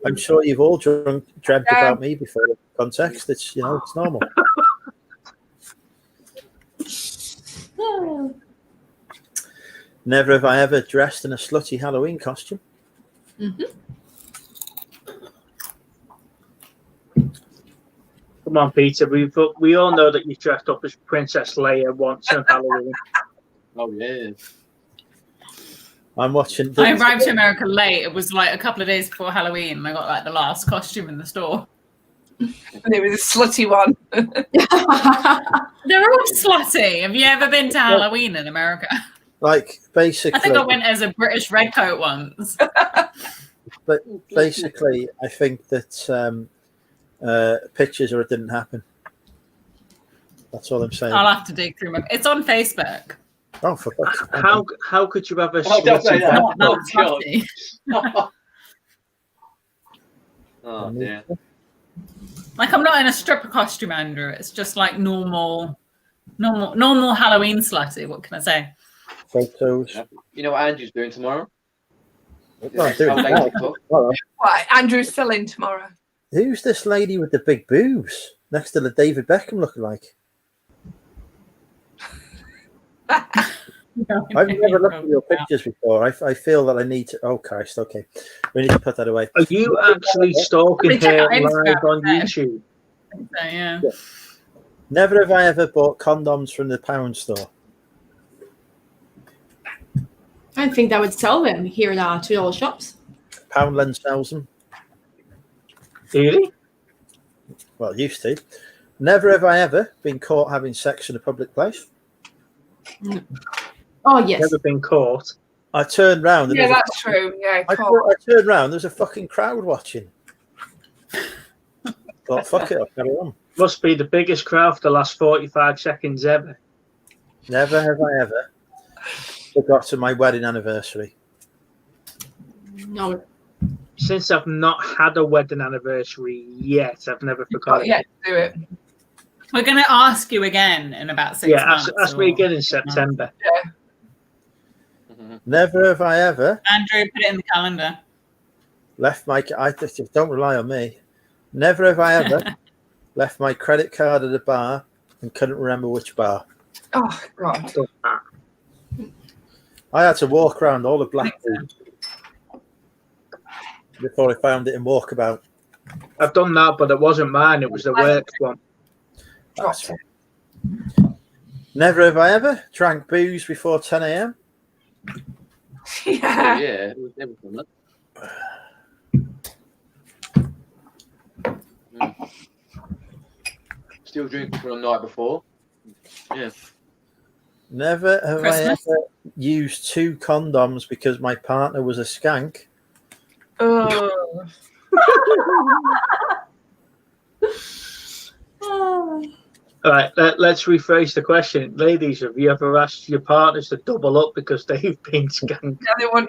I'm sure you've all dreamt Yeah. about me before the context. It's, it's normal. Never have I ever dressed in a slutty Halloween costume. Come on, Peter. We all know that you dressed up as Princess Leia once on Halloween. Oh, yeah. I'm watching. I arrived to America late. It was like a couple of days before Halloween, and I got like the last costume in the store. And it was a slutty one. They're all slutty. Have you ever been to Halloween in America? Like, basically. I think I went as a British redcoat once. But basically, I think that pictures or it didn't happen. That's all I'm saying. I'll have to dig through my. It's on Facebook. Oh, for fuck's sake. How could you have a don't say that. Not Oh, God. slutty. Oh, dear. Like I'm not in a stripper costume, Andrew. It's just like normal Halloween slutty. What can I say? Photos. You know what Andrew's doing tomorrow? Oh, I'm doing it now. Hello. What? Andrew's still in tomorrow. Who's this lady with the big boobs next to the David Beckham lookalike? I've never looked at your pictures before. I feel that I need to. Oh, Christ. Okay. We need to put that away. Are you actually stalking Check her out Instagram, live on yeah. YouTube? So, yeah. Never have I ever bought condoms from the pound store. I don't think they would sell them here in our $2 shops. Poundland sells them. Really? Well, used to. Never have I ever been caught having sex in a public place. Oh, yes. Never been caught. I turned round. And Yeah, there was that's true. Yeah, I turned round. There's a fucking crowd watching. Thought, fuck it, I'll carry on. Must be the biggest crowd for the last 45 seconds ever. Never have I ever forgotten my wedding anniversary. No. Since I've not had a wedding anniversary yet, I've never forgotten. Yeah, do it. We're going to ask you again in about 6 months. ask me again in September. Yeah. Never have I ever Andrew, put it in the calendar. left my. I just don't rely on me. Never have I ever left my credit card at a bar and couldn't remember which bar. Oh, God. I had to walk around all the Blackpool before I found it in Walkabout. I've done that, but it wasn't mine. It was the work one. That's fine. Never have I ever drank booze before 10 a.m. Yeah. Yeah, it was everything. Still drinking from the night before. Yeah. Never have Christmas? I ever used 2 condoms because my partner was a skank. Oh. All right, let's rephrase the question. Ladies, have you ever asked your partners to double up because they've been skanked? The other one.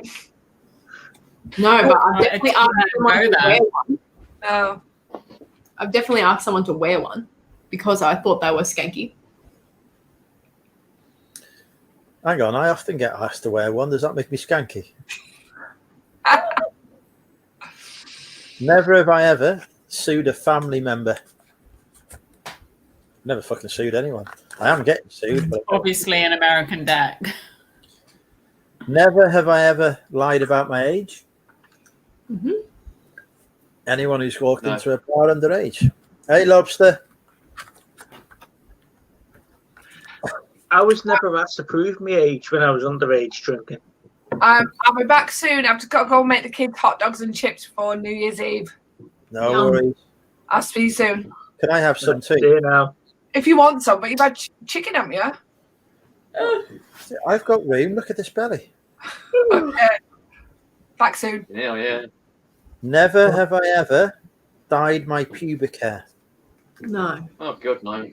No, but I've I definitely didn't asked even someone know to that. wear one. No. I've definitely asked someone to wear one because I thought they were skanky. Hang on, I often get asked to wear one. Does that make me skanky? Never have I ever sued a family member. Never fucking sued anyone. I am getting sued. But Obviously, an American deck. never have I ever lied about my age. Mhm. Anyone who's walked into a bar underage. Hey, Lobster. I was never asked to prove my age when I was underage drinking. I'll be back soon. I've got to go make the kids hot dogs and chips for New Year's Eve. No worries. I'll see you soon. Can I have some too? See you now. If you want some, but you've had chicken, haven't you? I've got room. Look at this belly. Okay. Back soon. Yeah. Never have I ever dyed my pubic hair. No. Oh God, no.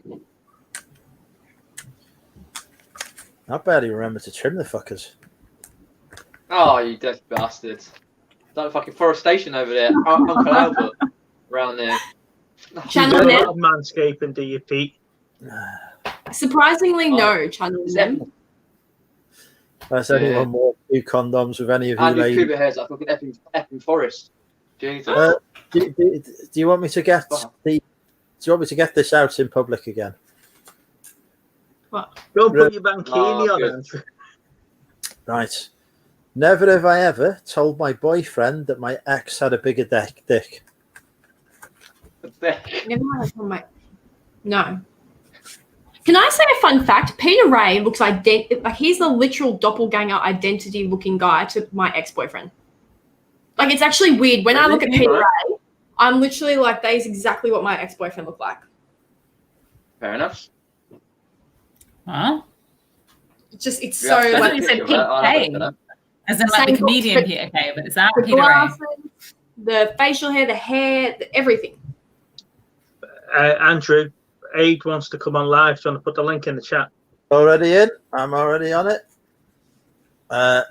I barely remember to trim the fuckers. Oh, you deaf bastards! That fucking forestation over there, Uncle Albert, around there. Channel You do a M. lot of manscaping, do you, Pete? Surprisingly, no. Channel M. Has anyone more two condoms with any of you And your ladies? pubic hair's like fucking effing forest. Jesus. Do you want me to get this out in public again? What? Don't put your mankini on good. it. Right. Never have I ever told my boyfriend that my ex had a bigger dick. Never mind, that's on my... No. Can I say a fun fact? Peter Ray looks like he's the literal doppelganger identity looking guy to my ex-boyfriend. Like, it's actually weird. When I look at Peter Ray, I'm literally like, that is exactly what my ex-boyfriend looked like. Fair enough. Huh? It's just, it's Yeah, so I like... thought you said Peter Kay. As in like Same the comedian look, Peter Kay, but is that the Peter Ray? glasses, the facial hair, the hair, everything. Andrew, Aid wants to come on live. Do you want to put the link in the chat? Already in? I'm already on it.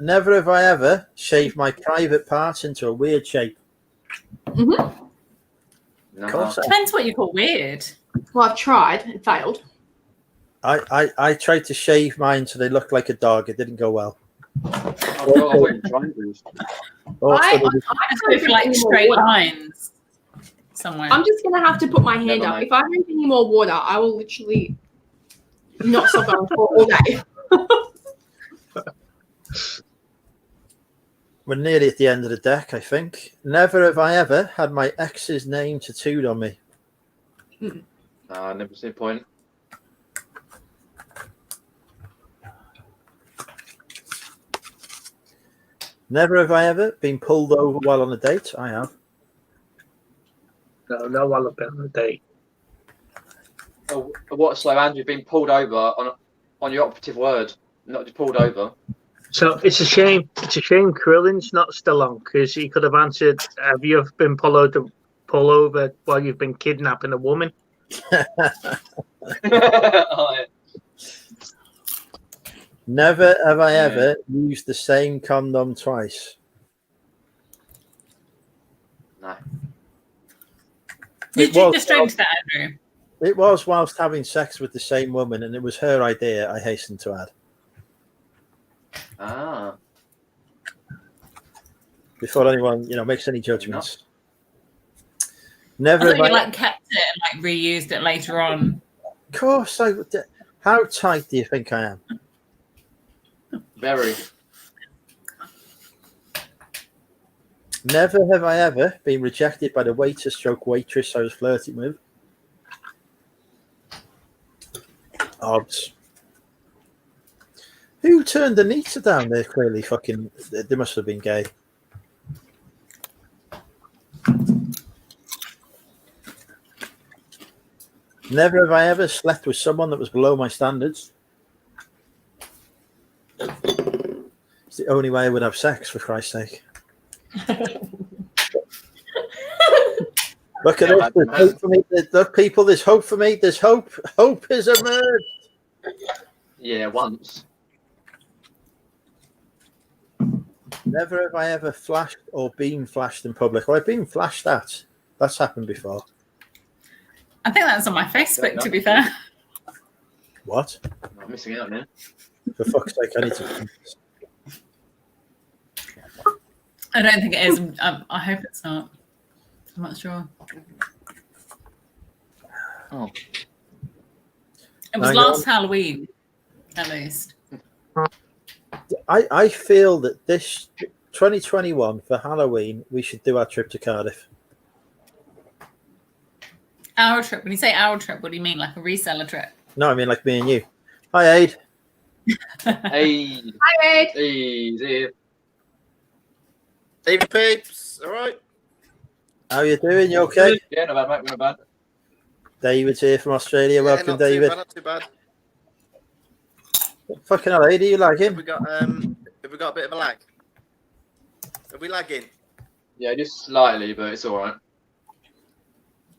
Never have I ever shaved my private parts into a weird shape. Mm-hmm. Of course Depends what you call weird. Well, I've tried. It failed. I tried to shave mine so they looked like a dog. It didn't go well. I With like straight lines somewhere. I'm just going to have to put my hand up. If I drink any more water, I will literally not stop going for all day. We're nearly at the end of the deck, I think. Never have I ever had my ex's name tattooed on me. I never see a point. Never have I ever been pulled over while on a date. I have. No, while I've been on a date. Oh, what? So Andrew being pulled over on your operative word, not just pulled over. So it's a shame. It's a shame Krillin's not still on, because he could have answered, have you ever been pulled over while you've been kidnapping a woman? Never have I ever used the same condom twice. No. Did you just drink that, Andrew? It was whilst having sex with the same woman, and it was her idea, I hasten to add. Ah. Before anyone, makes any judgments. I Never thought have you I... like kept it and like reused it later on. Of course, how tight do you think I am? Very. Never have I ever been rejected by the waiter / waitress I was flirting with. Odds. Who turned Anita down there? Clearly, fucking, they must have been gay. Never have I ever slept with someone that was below my standards. It's the only way I would have sex, for Christ's sake. Look at this. There's hope for me. Look, people, there's hope for me. There's hope. Hope has emerged. Yeah, once. Never have I ever flashed or been flashed in public. Well, I've been flashed at. That's happened before. I think that's on my Facebook, to be fair. What? I'm missing out now. For fuck's sake, I need to. I don't think it is. I hope it's not. I'm not sure. Oh. It was Hang last on. Halloween, at least. I feel that this 2021 for Halloween, we should do our trip to Cardiff. Our trip. When you say our trip, what do you mean? Like a reseller trip? No, I mean like me and you. Hi, Aid. Hey, Hi, Ed. easy. Hey, peeps. All right. How you doing? You okay? Yeah, not bad, mate. Not bad. David's here from Australia. Welcome, not David. Not too bad. Fucking hell, Aid, do you like Have him? we got a bit of a lag? Are we lagging? Yeah, just slightly, but it's all right.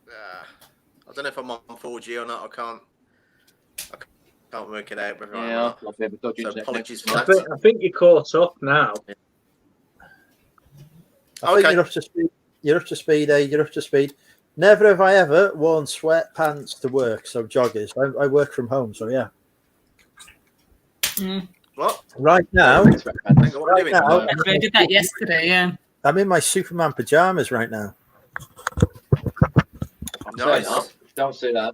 I don't know if I'm on 4G or not. I can't work it out. Whether I'm or Yeah, not. I'll have a dodgy So internet apologies for I that. think you're caught up now. I think you're up to speed. You're up to speed, Aid. You're up to speed. Never have I ever worn sweatpants to work, so joggers. I work from home, so yeah. What? Right now, Hang on, what are you doing? now I did that yesterday, yeah. I'm in my Superman pajamas right now. Nice. Don't say that.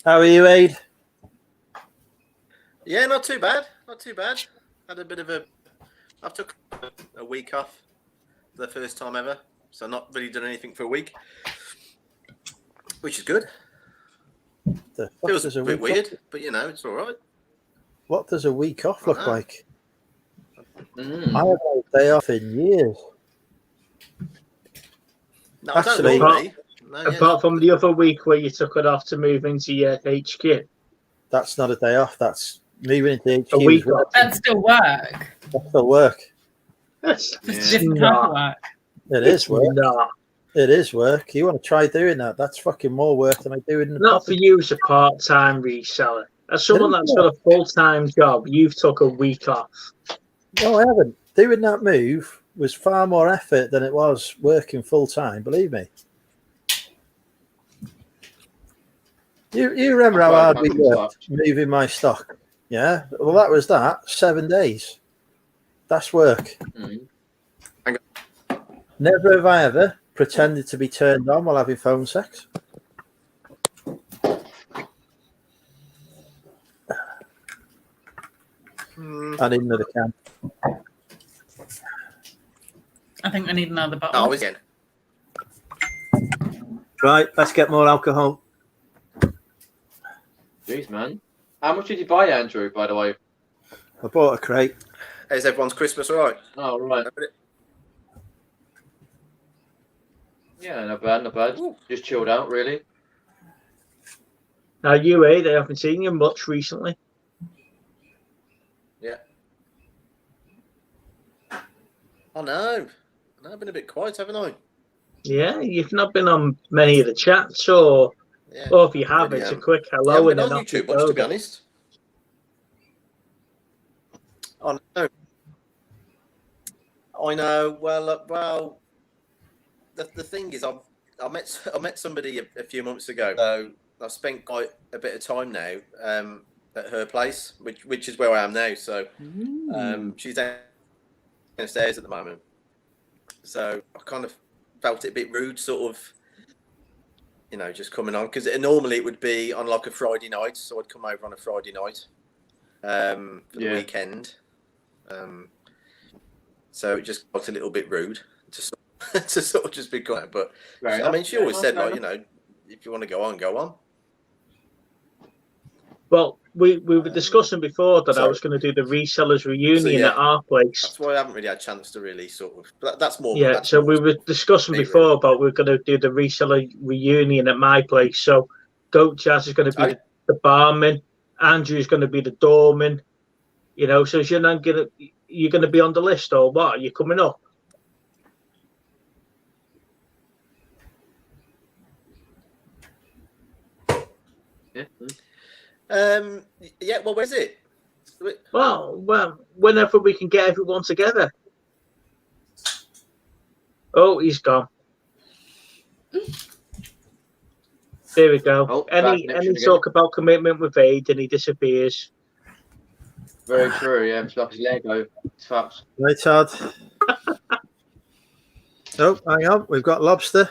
How are you, Aid? Yeah, not too bad. Not too bad. Had a bit of I've took a week off for the first time ever, so not really done anything for a week, which is good. The fuck Feels does a bit week weird, off- but you know, it's all right. What does a week off I look know. like? I haven't had a day off in years. No, I don't Actually, normally. No, yeah. Apart from the other week where you took it off to move into your HQ. That's not a day off. That's moving into HQ. A week is work. off. That's still work. That's still work. That's Just a different type of work. It is work. not. It is work. You want to try doing that? That's fucking more work than I do in the Not for you as a part-time reseller. As someone that's got a full-time job, you've took a week off. No, I haven't. Doing that move was far more effort than it was working full time. Believe me. You remember how hard we worked moving my stock? Yeah. Well, that was that 7 days. That's work. Never have I ever pretended to be turned on while having phone sex. I need another can. I think I need another bottle. Oh, again. Right, let's get more alcohol. Jeez, man. How much did you buy, Andrew, by the way? I bought a crate. Is everyone's Christmas all right? Oh, right. Yeah, not bad, not bad. Just chilled out, really. Now, you, I haven't seen you much recently. Yeah. Oh no. I've been a bit quiet, haven't I? Yeah, you've not been on many of the chats, or if you have, Really it's a haven't. quick Yeah, hello I've and been then on off YouTube you much, to be go. honest. Oh no. I know. Well. The thing is, I met somebody a few months ago. So I've spent quite a bit of time now at her place, which is where I am now. So she's downstairs at the moment. So I kind of felt it a bit rude, sort of, just coming on, because normally it would be on like a Friday night. So I'd come over on a Friday night for the weekend. So it just got a little bit rude to sort of just be quiet. But I mean, she always said, like, if you want to go on, go on. Well, we were discussing before that I was going to do the resellers reunion at our place. That's why I haven't really had a chance to really sort of. That's more. Yeah, that's so more we were discussing before about we're going to do the reseller reunion at my place. So Goat Jazz is going to be the barman, Andrew's going to be the doorman. So you're going to be on the list, or what? Are you coming up? Yeah. Yeah. Well, where's it? Well, whenever we can get everyone together. Oh, he's gone. There we go. Oh, any talk about commitment with Aid and he disappears. Very true, yeah. It's like his Lego. It's facts. Right, Todd. Oh, hang on. We've got Lobster.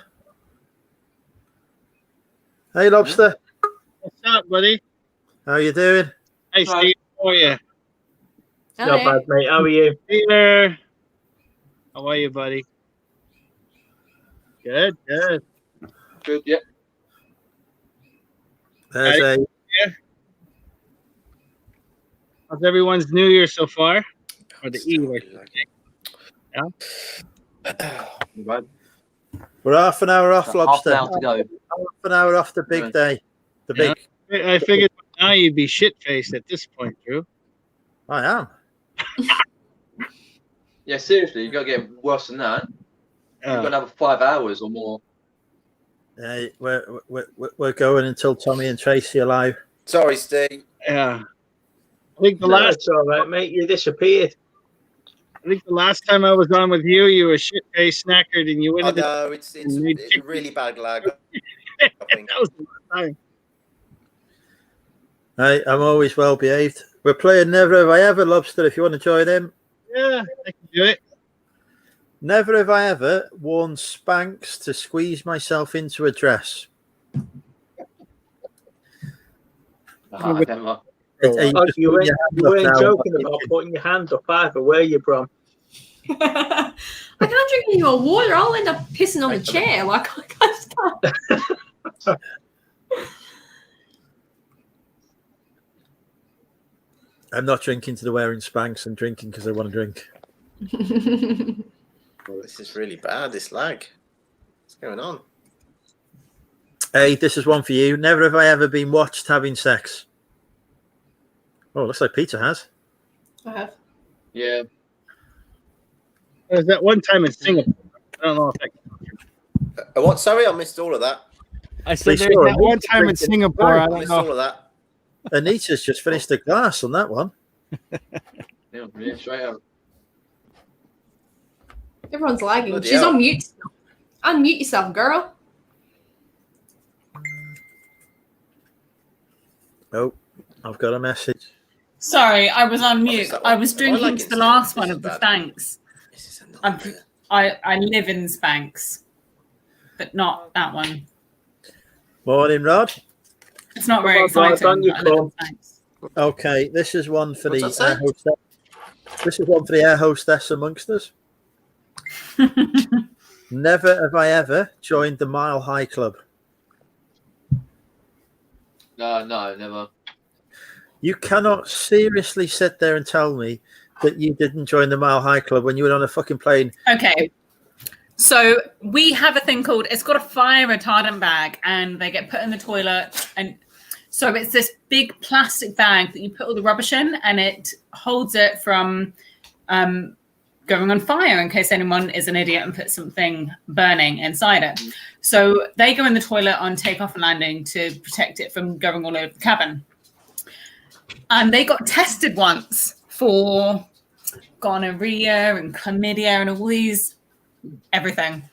Hey, Lobster. up, buddy? How you doing? Hey, Steve. How are you? Not bad, mate. How are you? Peter. How are you, buddy? Good, good. Good, yeah. There's a Yeah. How's everyone's New Year so far? Or the Eve? Yeah. We're half an hour off, Lobster. Half an hour to go. Half an hour off the big day. The Yeah. big. I figured now you'd be shit-faced at this point, Drew. I am. Yeah, seriously, you got to get worse than that. You've got another 5 hours or more. We're going until Tommy and Tracy are live. Sorry, Steve. Yeah. I think the No, last it's all right, mate. You disappeared. I think the last time I was on with you, you were shit-faced, snackered, and you went. I know it's really bad lag. I think. That was the last time. Hey, I'm always well behaved. We're playing Never Have I Ever, Lobster, if you want to join in. Yeah, I can do it. Never have I ever worn Spanx to squeeze myself into a dress. Never. You weren't joking about putting your hands up either, were you, Brom? I can't drink any more water. I'll end up pissing on the chair. Like I just can't. I'm not drinking to the wearing Spanx. I'm drinking because I want to drink. Well, this is really bad. This lag. What's going on? Hey, this is one for you. Never have I ever been watched having sex. Oh, looks like Peter has. I have. Yeah. There's that one time in Singapore. I don't know if I What? Sorry, I missed all of that. I said there's that one time in Singapore. I I don't missed all know. of that. Anita's just finished a glass on that one. Yeah, straight out. Everyone's lagging. Bloody She's hell. on mute. Unmute yourself, girl. Oh, I've got a message. Sorry, I was on mute. that I one? was I drinking like to it, the so last this one is of the bad. Spanx. This is annoying. I live in Spanx, but not that one. Morning, Rod. It's not very Come on, Rod, exciting. on you but I live in come. Spanx. Okay, this is one for What's the that say? air hostess. This is one for the air hostess amongst us. Never have I ever joined the Mile High Club. No, never. You cannot seriously sit there and tell me that you didn't join the Mile High Club when you were on a fucking plane. Okay. So we have a thing called, it's got a fire retardant bag and they get put in the toilet. And so it's this big plastic bag that you put all the rubbish in and it holds it from going on fire in case anyone is an idiot and puts something burning inside it. So they go in the toilet on takeoff and landing to protect it from going all over the cabin. And they got tested once for gonorrhea and chlamydia and all these everything.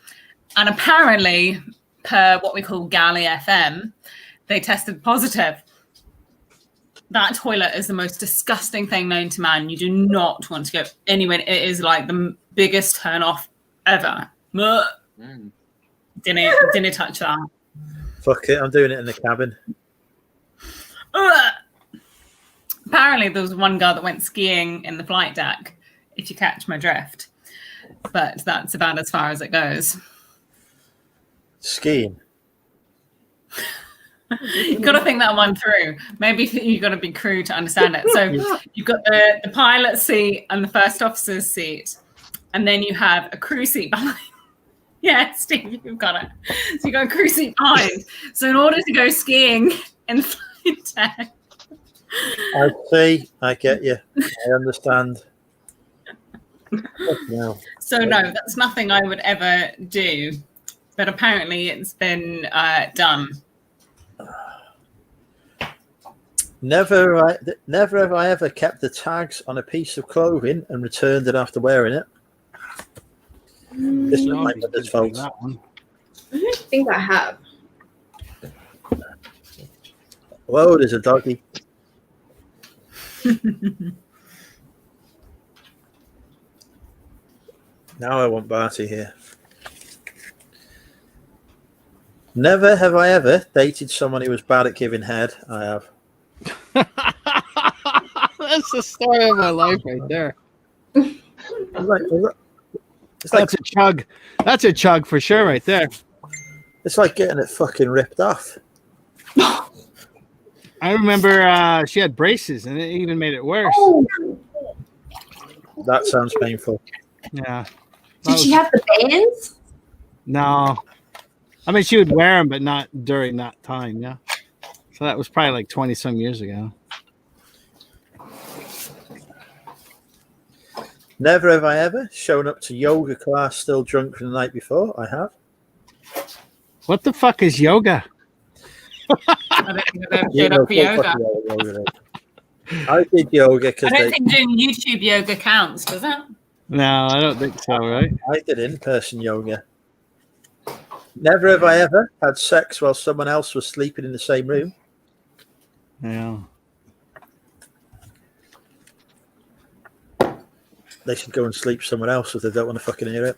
And apparently, per what we call Galley FM, they tested positive. That toilet is the most disgusting thing known to man. You do not want to go anywhere. It is like the biggest turn off ever. Didn't touch that. Fuck it, I'm doing it in the cabin. Ugh. Apparently, there was one girl that went skiing in the flight deck, if you catch my drift. But that's about as far as it goes. Skiing. You've got to think that one through. Maybe you've got to be crew to understand it. So you've got the pilot seat and the first officer's seat. And then you have a crew seat behind. Yeah, Steve, you've got it. So you've got a crew seat behind. So in order to go skiing in the flight deck, I see. I get you. I understand. No. so no, that's nothing I would ever do. But apparently it's been done. Never have I ever kept the tags on a piece of clothing and returned it after wearing it. This is my mother's fault. I don't think I have. Whoa, there's a doggy. Now I want Barty here. Never have I ever dated someone who was bad at giving head. I have. That's the story of my life right there. That's a chug. That's a chug for sure right there. It's like getting it fucking ripped off. I remember she had braces and it even made it worse. Oh. That sounds painful. Yeah. Did she have the bands? No. I mean, she would wear them, but not during that time. Yeah. So that was probably like 20 some years ago. Never have I ever shown up to yoga class still drunk from the night before. I have. What the fuck is yoga? I don't think I've ever showed up for yoga. I did yoga because I don't think doing YouTube yoga counts, does it? No, I don't think so, right? I did in-person yoga. Never have I ever had sex while someone else was sleeping in the same room. Yeah. They should go and sleep somewhere else if they don't want to fucking hear it.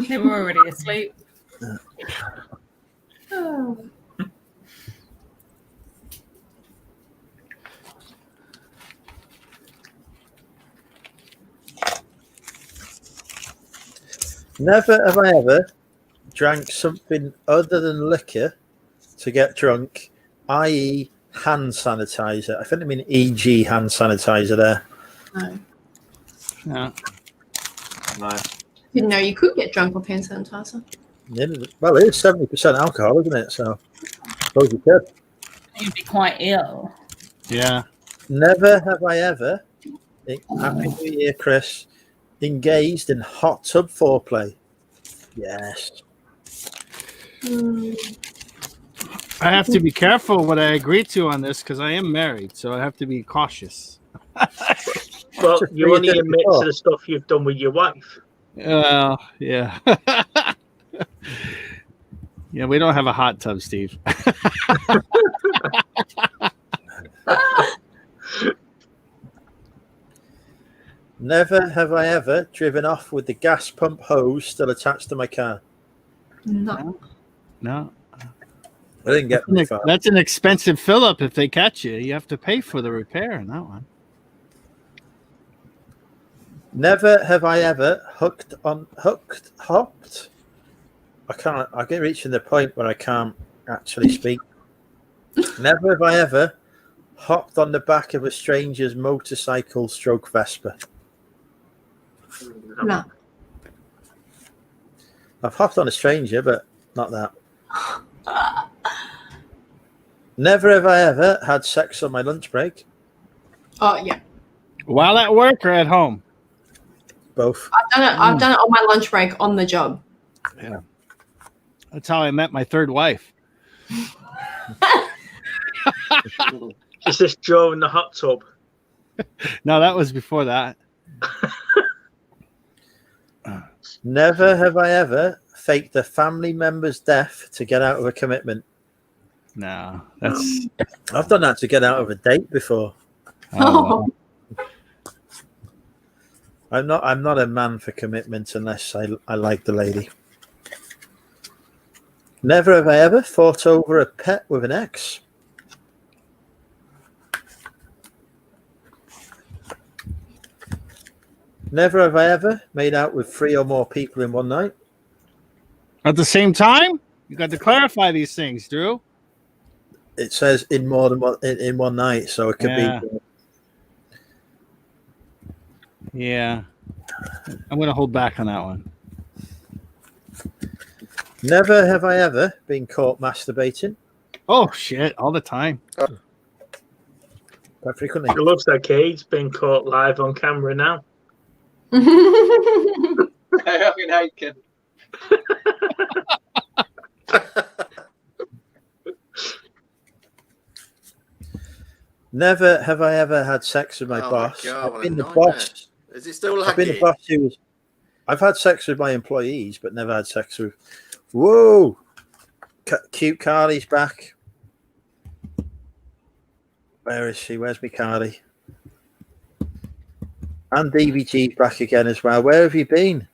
They were already asleep. Oh. Never have I ever drank something other than liquor to get drunk, i.e. hand sanitizer. I think I mean e.g. hand sanitizer there. No. Yeah. No. Didn't know you could get drunk off hand sanitizer. Yeah, well, it is 70% alcohol, isn't it? So, I suppose you could. You'd be quite ill. Yeah. Never have I ever, Happy New Year, Chris, engaged in hot tub foreplay. Yes. I have to be careful what I agree to on this because I am married, so I have to be cautious. Well, you only admit to the stuff you've done with your wife. Yeah. Yeah, we don't have a hot tub, Steve. Never have I ever driven off with the gas pump hose still attached to my car. No. No. I didn't get very far. That's an expensive fill up if they catch you. You have to pay for the repair on that one. Never have I ever hopped. I get reaching the point where I can't actually speak. Never have I ever hopped on the back of a stranger's motorcycle stroke Vespa. No. I've hopped on a stranger, but not that. Never have I ever had sex on my lunch break. Oh yeah. While at work or at home? Both. I've done it on my lunch break on the job. Yeah. That's how I met my third wife. Is this Joe in the hot tub? No, that was before that. Never have I ever faked a family member's death to get out of a commitment. No, that's. I've done that to get out of a date before. Oh, I'm not a man for commitment unless I like the lady. Never have I ever fought over a pet with an ex. Never have I ever made out with 3 or more people in one night. At the same time? You got to clarify these things, Drew. It says in more than one in one night, so it could be. Yeah. I'm going to hold back on that one. Never have I ever been caught masturbating. Oh, shit. All the time. Quite frequently. It looks like Kate's been caught live on camera now. Fucking naked. Never have I ever had sex with my boss. God, I've been the nightmare. boss. Is it still I've been the laggy? boss who was. I've had sex with my employees, but never had sex with. Whoa, cute Carly's back. Where is she? Where's me Carly? And DBG's back again as well. Where have you been?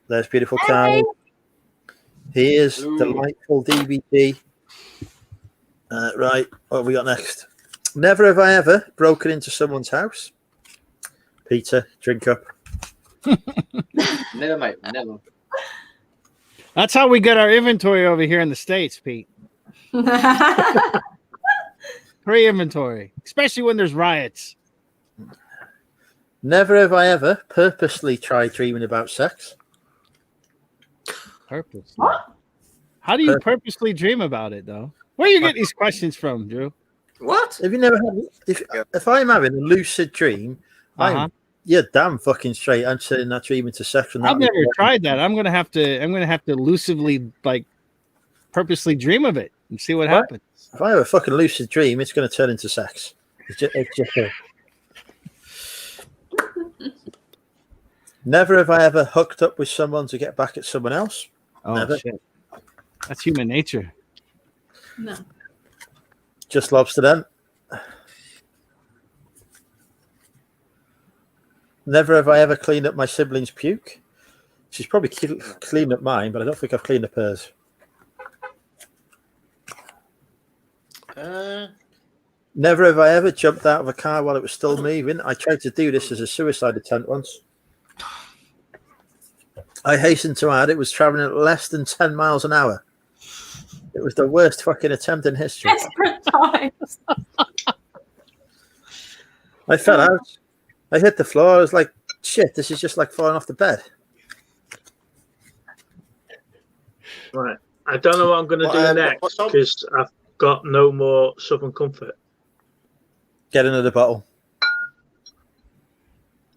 There's beautiful Carly. Here's delightful DBG. Right, what have we got next? Never have I ever broken into someone's house. Peter, drink up. Never, mate. Never. That's how we get our inventory over here in the States, Pete. Pre-inventory, especially when there's riots. Never have I ever purposely tried dreaming about sex. Purposely? What? How do you purposely dream about it, though? Where do you get these questions from, Drew? What? Have you never had? If I'm having a lucid dream, you're damn fucking straight. I'm saying that dream into sex. And I've never tried that. I'm gonna have to elusively, like, purposely dream of it and see what happens. If I have a fucking lucid dream, it's going to turn into sex. It's just Never have I ever hooked up with someone to get back at someone else. Oh, never. Shit. That's human nature. No. Just lobster then. Never have I ever cleaned up my siblings' puke. She's probably cleaned up mine, but I don't think I've cleaned up hers. Never have I ever jumped out of a car while it was still moving. I tried to do this as a suicide attempt once. I hasten to add it was traveling at less than 10 miles an hour. It was the worst fucking attempt in history. Desperate times. I fell out. I hit the floor. I was like, shit, this is just like falling off the bed. Right. I don't know what I'm going to do next because I've got no more Southern Comfort. Get another bottle.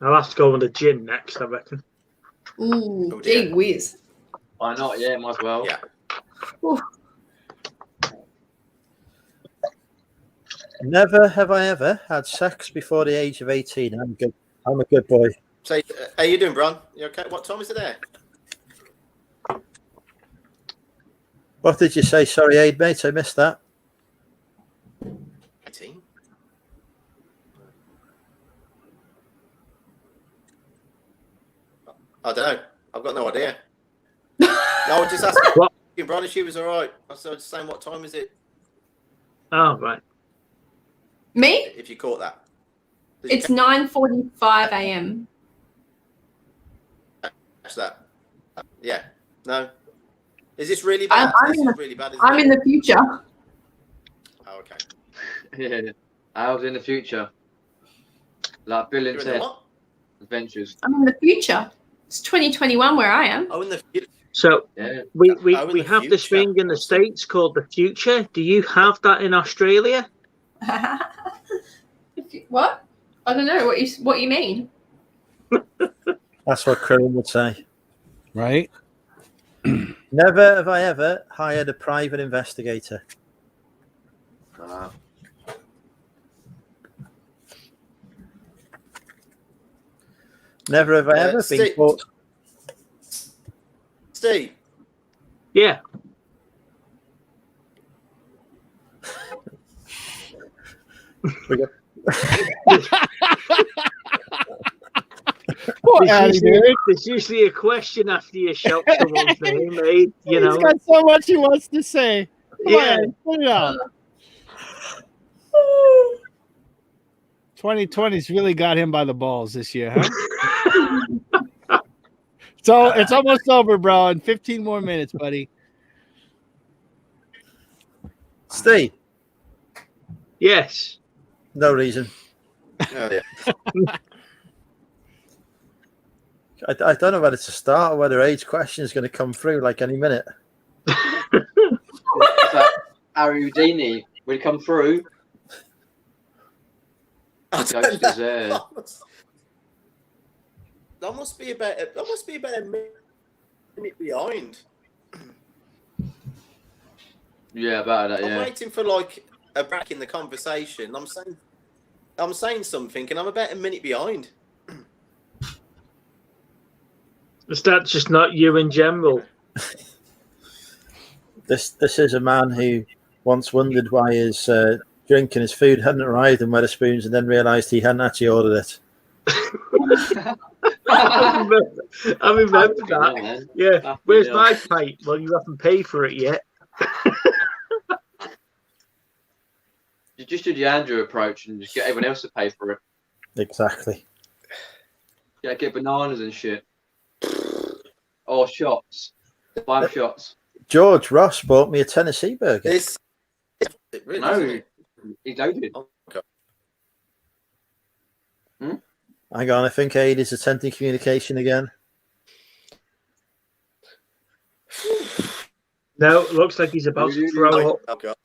I'll have to go on the gin next, I reckon. Ooh, gee whiz. Why not? Yeah, might as well. Yeah. Ooh. Never have I ever had sex before the age of 18. I'm a good boy. So, how you doing, Bron? You okay? What time is it there? What did you say? Sorry, Aid, mate. I missed that. 18. I don't know. I've got no idea. No, I was just asking. What? Bron, if she was all right. I was just saying, what time is it? Oh, right. Me? If you caught that. It's 9:45 a.m. Catch that. Yeah. No. Is this really bad? Really bad, isn't I'm it? in the future. Oh, okay. Yeah. I was in the future. Like Bill and You're in the Ted what? Adventures. I'm in the future. It's 2021 where I am. Oh, in the future. So Yeah. we the have this future. thing in the States called the future. Do you have that in Australia? What? I don't know what you mean. That's what Crowell would say. Right? Never have I ever hired a private investigator. Never have I ever been Steve. caught. Steve. Yeah. We got- Poor Addy, dude. There's usually a question after you shout someone's name, mate. You know. He's got so much he wants to say. Come Yeah. on, put it out. 2020's really got him by the balls this year, huh? So it's almost over, bro. In 15 more minutes, buddy. Steve, Yes. no reason. Oh, yeah. I don't know whether to start or whether age question is going to come through like any minute. It's like Harry Houdini will come through. I Ghost don't is there. know. That must be about a minute behind. Yeah, about that. I'm Yeah. waiting for like a break in the conversation. I'm saying something, and I'm about a minute behind. Is that just not you in general? This is a man who once wondered why his drink and his food hadn't arrived in Wetherspoons and then realised he hadn't actually ordered it. I remember that. Yeah. Where's my pint? Well, you haven't paid for it yet. You just do the Andrew approach and just get everyone else to pay for it. Exactly. Yeah, get bananas and shit. Or shots. 5 shots. George Ross bought me a Tennessee burger. Really, no, he loaded. Hang on, I think Aid is attempting communication again. No, looks like he's about to throw up. Oh, God.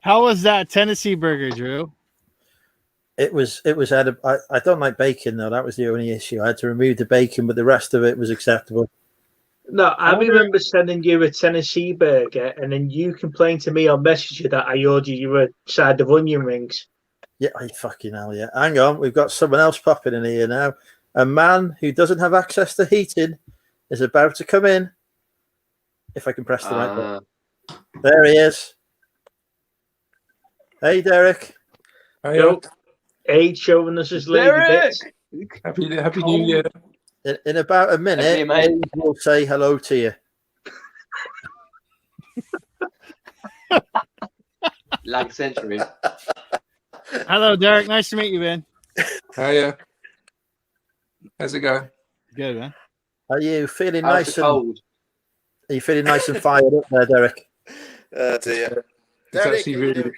How was that Tennessee burger, Drew? It was I don't like bacon though. That was the only issue. I had to remove the bacon, but the rest of it was acceptable. No, I remember sending you a Tennessee burger, and then you complained to me on Messenger that I ordered you a side of onion rings. Yeah, I fucking hell, yeah. Hang on, we've got someone else popping in here now. A man who doesn't have access to heating is about to come in. If I can press the right button. There he is. Hey, Derek. Hey, Aid showing us his lady bits. Happy New Year. In about a minute, we'll say hello to you. Like century. Hello, Derek. Nice to meet you, man. Hiya. How's it going? Good, man. Are you feeling How's nice the cold? Are you feeling nice and fired up there, Derek? Dear. It's actually really,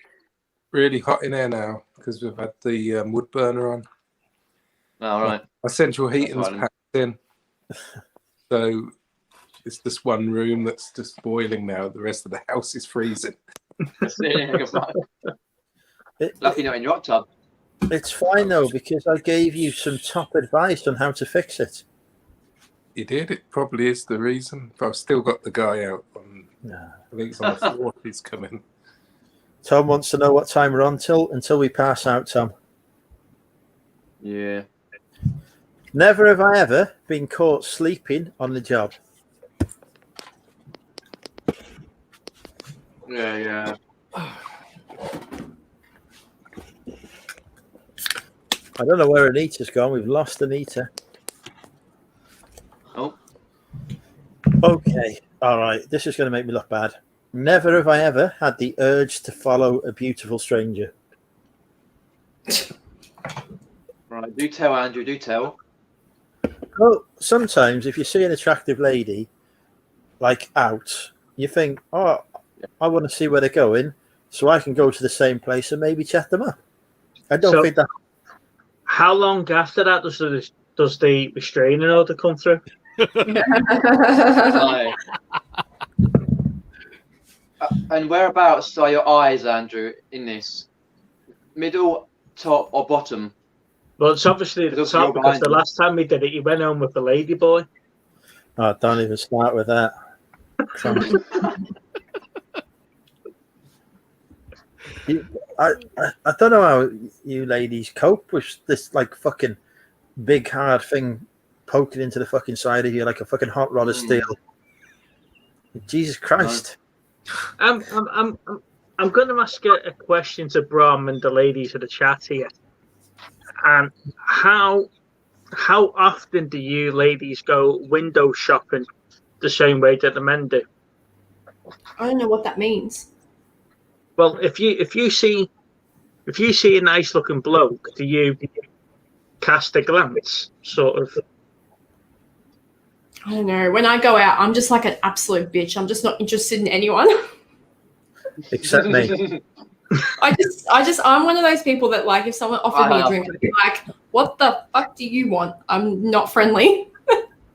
really hot in here now because we've had the wood burner on. All right. Our central heating's fine. packed in. So it's this one room that's just boiling now. The rest of the house is freezing. Lucky not in your hot tub. It's fine though, because I gave you some top advice on how to fix it. You did. It probably is the reason. But I've still got the guy out on. I think it's on the 4th. He's coming. Tom wants to know what time we're on until we pass out, Tom. Yeah. Never have I ever been caught sleeping on the job. Yeah. I don't know where Anita's gone. We've lost Anita. Oh. Okay. All right. This is going to make me look bad. Never have I ever had the urge to follow a beautiful stranger. Right. Do tell, Andrew. Do tell. Well, sometimes if you see an attractive lady, like out, you think, oh, I want to see where they're going, so I can go to the same place and maybe chat them up. I don't think that. How long after that does the restraining order come through? And whereabouts are your eyes, Andrew, in this? Middle, top, or bottom? Well, it's obviously the top, because the last time we did it, you went home with the lady boy. Oh, don't even start with that. I don't know how you ladies cope with this like fucking big hard thing poking into the fucking side of you like a fucking hot rod of steel. Jesus Christ. I'm going to ask a question to Brom and the ladies of the chat here. And how often do you ladies go window shopping the same way that the men do? I don't know what that means. Well, if you see a nice looking bloke, do you cast a glance, sort of? I don't know. When I go out, I'm just like an absolute bitch. I'm just not interested in anyone. Except me. I'm one of those people that like if someone offered me a drink, I'd be like, "What the fuck do you want?" I'm not friendly.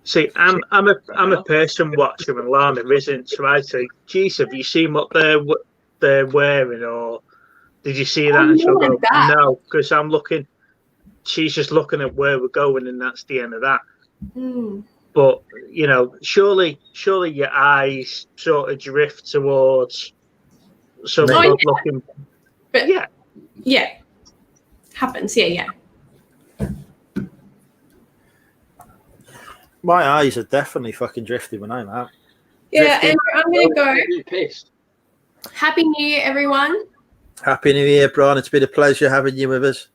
See, I'm a person watcher, and Lana isn't. So I say, "Geez, have you seen what they're wearing, or did you see that?" And she'll go, "No," because I'm looking. She's just looking at where we're going, and that's the end of that. Mm. But surely your eyes sort of drift towards some good looking. But yeah, happens. Yeah. My eyes are definitely fucking drifting when I'm out. Yeah, and I'm gonna go. Pissed. Happy New Year, everyone. Happy New Year, Bron. It's been a pleasure having you with us.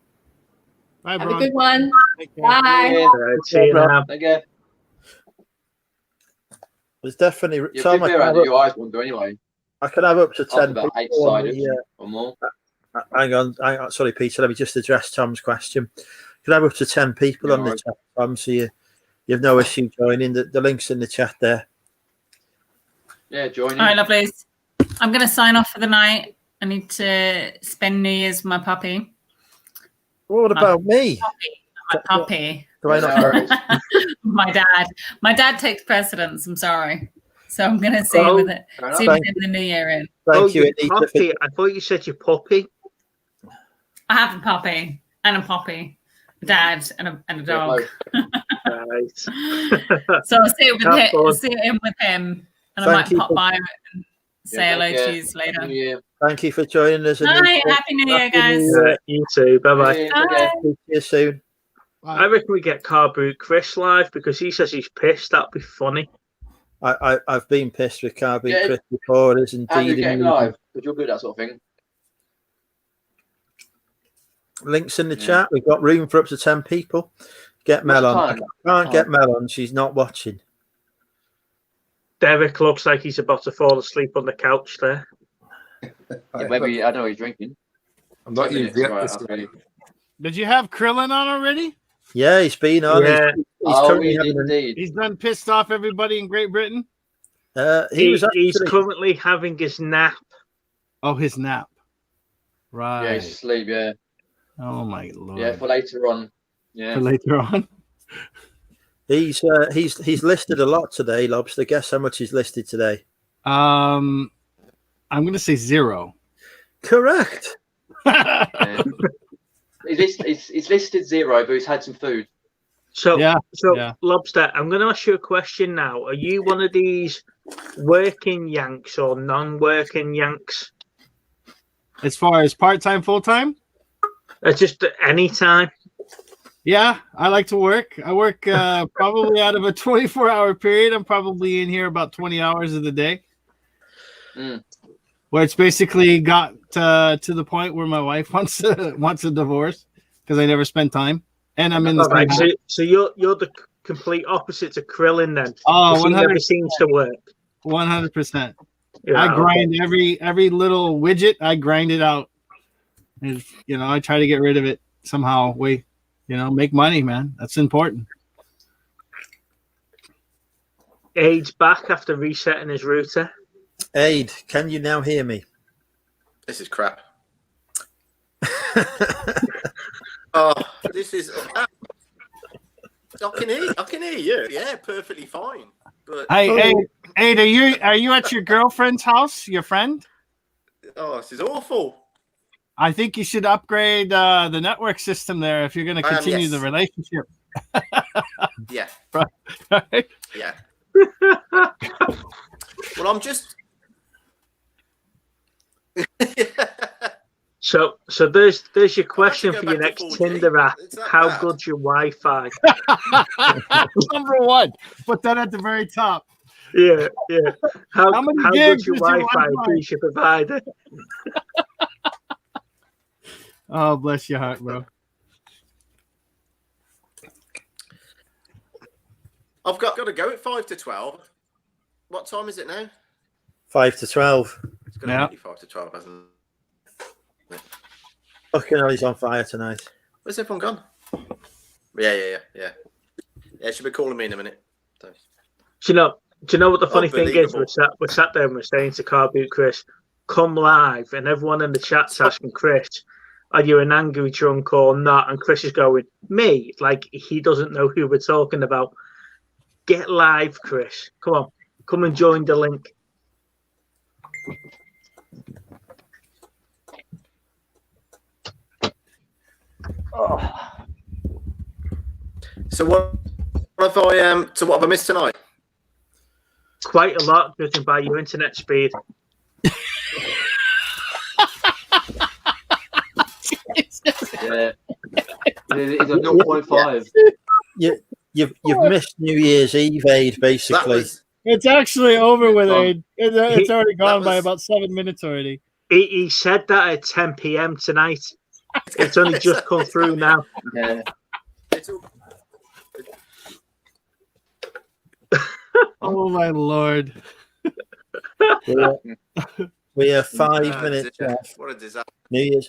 Bye, Have bro. a good one. Take care. Bye. See you now. Okay. There's definitely Yeah, Tom. keep it around your eyes won't do anyway. I can have up to After 10 about 8 people on sided the, or more. hang on. Sorry, Peter. Let me just address Tom's question. You can have up to 10 people Yeah, on the right. chat, Tom, so you have no issue joining. The link's in the chat there. Yeah, join in. All right, lovelies. I'm going to sign off for the night. I need to spend New Year's with my puppy. What about me? My puppy. Do I not? My dad takes precedence. I'm sorry. So I'm going to see him with it. See him in the new year in. Thank you, your Anita. puppy. I thought you said your puppy. I have a puppy and a puppy, a dad and a dog. Right. So I'll see it Have fun. with him, and I Thank might you pop for- by and say Yeah, hello take care. to you later. Thank you for joining us. Bye. Happy New Year, guys. You too. Bye bye. Bye. See you soon. I reckon we get Car Boot Chris live because he says he's pissed. That'd be funny. I've been pissed with Carby Yeah. Chris before. It is Andrew, indeed. get him amusing. live, because you're good at that sort of thing. Links in the chat. We've got room for up to 10 people. Get Mel What's the on. I time? can't get Mel on. She's not watching. Derek looks like he's about to fall asleep on the couch there. Yeah, maybe, I don't know, he's drinking. I'm not 10 minutes, used yet. right, This okay. Did you have Krillin on already? Yeah, he's been on. Yeah. He's Oh, currently we having did indeed. He's done pissed off everybody in Great Britain. He's actually- currently having his nap. Oh, his nap. Yeah, Right. he's asleep, yeah. Oh my lord. Yeah, for later on. Yeah. For later on. He's listed a lot today, Lobster. Guess how much he's listed today? I'm gonna say 0. Correct. Yeah. He's listed 0, but he's had some food. So, Yeah, so yeah. Lobster, I'm going to ask you a question now. Are you one of these working Yanks or non-working Yanks? As far as part-time, full-time? Just any time. Yeah, I like to work. I work probably out of a 24-hour period. I'm probably in here about 20 hours of the day. Mm. Where it's basically got to the point where my wife wants a divorce because I never spend time, and I'm in the All right, same so you're the complete opposite to Krillin then. Oh, 'Cause he never 100%. seems to work. 100%. Yeah, I grind every little widget. I grind it out. And, I try to get rid of it somehow. Make money, man. That's important. Aid's back after resetting his router. Aid, can you now hear me? This is crap. Oh, this is. I can hear you. Yeah, perfectly fine. But Hey, are you at your girlfriend's house? Your friend? oh, this is awful. I think you should upgrade the network system there if you're going to continue Yes. the relationship. Yeah, Right? yeah. Well, I'm just. So there's your question go for your back to next 4G. Tinder app. It's that How bad. good's your Wi-Fi? Number one. Put that at the very top. Yeah. How many good's gigs your is your Wi-Fi? Wi-Fi? Please, your provider. Oh, bless your heart, bro. I've got to go at 5 to 12. What time is it now? 5 to 12. It's going to be 5 to 12, hasn't it? Fucking hell, he's on fire tonight. Where's everyone gone? Yeah. Yeah, she'll be calling me in a minute. Do you know what the funny thing is? Unbelievable. We're sat there and we're saying to Car Boot Chris, come live, and everyone in the chat's asking Chris, are you an angry drunk or not? And Chris is going, me? Like he doesn't know who we're talking about. Get live, Chris. Come on. Come and join the link. So what have I missed tonight? Quite a lot, judging by your internet speed. Yeah. It's a 0.5. You've missed New Year's Eve, Aid, basically. It's actually over with, Well, Aid. It's already gone by was- about 7 minutes already. He said that at 10 p.m. tonight. It's only just come through now. Yeah. Oh my lord. We are 5 minutes left. What a disaster. New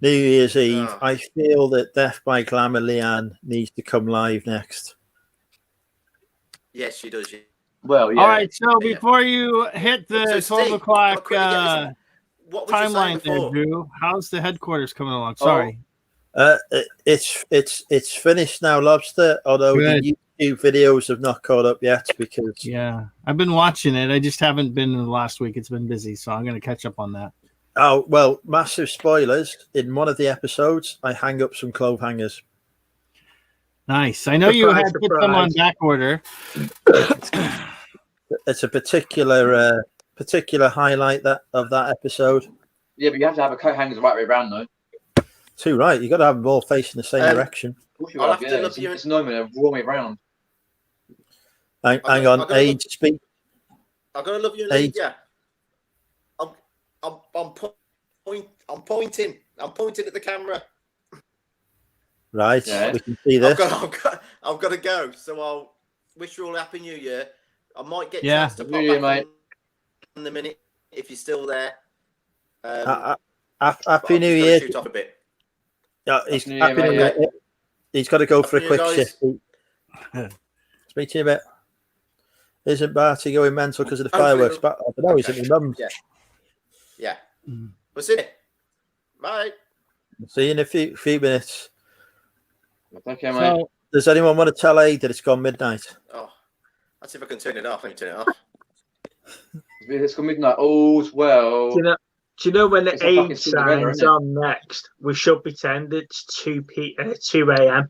Year's Eve. I feel that Death by Glamour Leanne needs to come live next. Yes, she does. Yeah. Well, yeah. All right, so before you hit the So, 12 Steve, o'clock quickly get this. What was you saying timeline there, before? Drew, how's the headquarters coming along? Sorry. It's finished now, Lobster. Although Good. the YouTube videos have not caught up yet because Yeah, I've been watching it. I just haven't been in the last week. It's been busy, so I'm going to catch up on that. Oh well, massive spoilers. In one of the episodes, I hang up some clove hangers. Nice. I know you had put them on back order. It's a particular highlight of that episode. Yeah, but you have to have a coat hangers the right way around, though. Too right. You got to have them all facing the same direction. I'll have to look you. It's normal, the wrong way around. Hang on, age speak. I'm gonna love you, Age. yeah. I'm pointing at the camera. Right, Yeah. we can see this. I've got to go. So I'll wish you all a happy New Year. I might get Yeah. chance to New pop Year, back mate. in a minute if you're still there. Happy New Just Year. gotta shoot off a bit. Yeah, he's Happy New Year, happy New mate. Year. He's got to go for Happy a New Year, quick guys. shift. Speak to you in a bit. Isn't Barty going mental because of the Hopefully fireworks? it'll- But I don't know. He's at my mum's. Yeah. We'll see you. Bye. See you in a few minutes. Okay, mate. So, does anyone want to tell Aid that it's gone midnight? Oh, let's see if I can turn it off. Let me turn it off. It's got midnight. All's well. Do you know when the It's a fucking 8 Cinderella, signs isn't it? on next? We should pretend it's 2 a.m.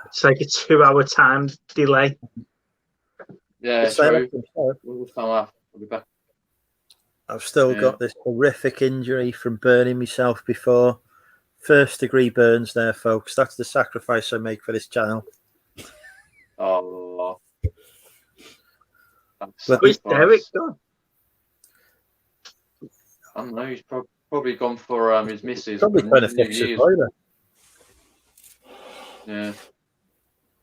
It's like a 2-hour time delay. Yeah, Say true. that. We'll come off. We'll be back. I've still Yeah. got this horrific injury from burning myself before. First degree burns there, folks. That's the sacrifice I make for this channel. Oh. But- Where's Derek gone? I don't know. He's probably gone for his missus. Probably for trying to New fix the Year's. toilet. Yeah.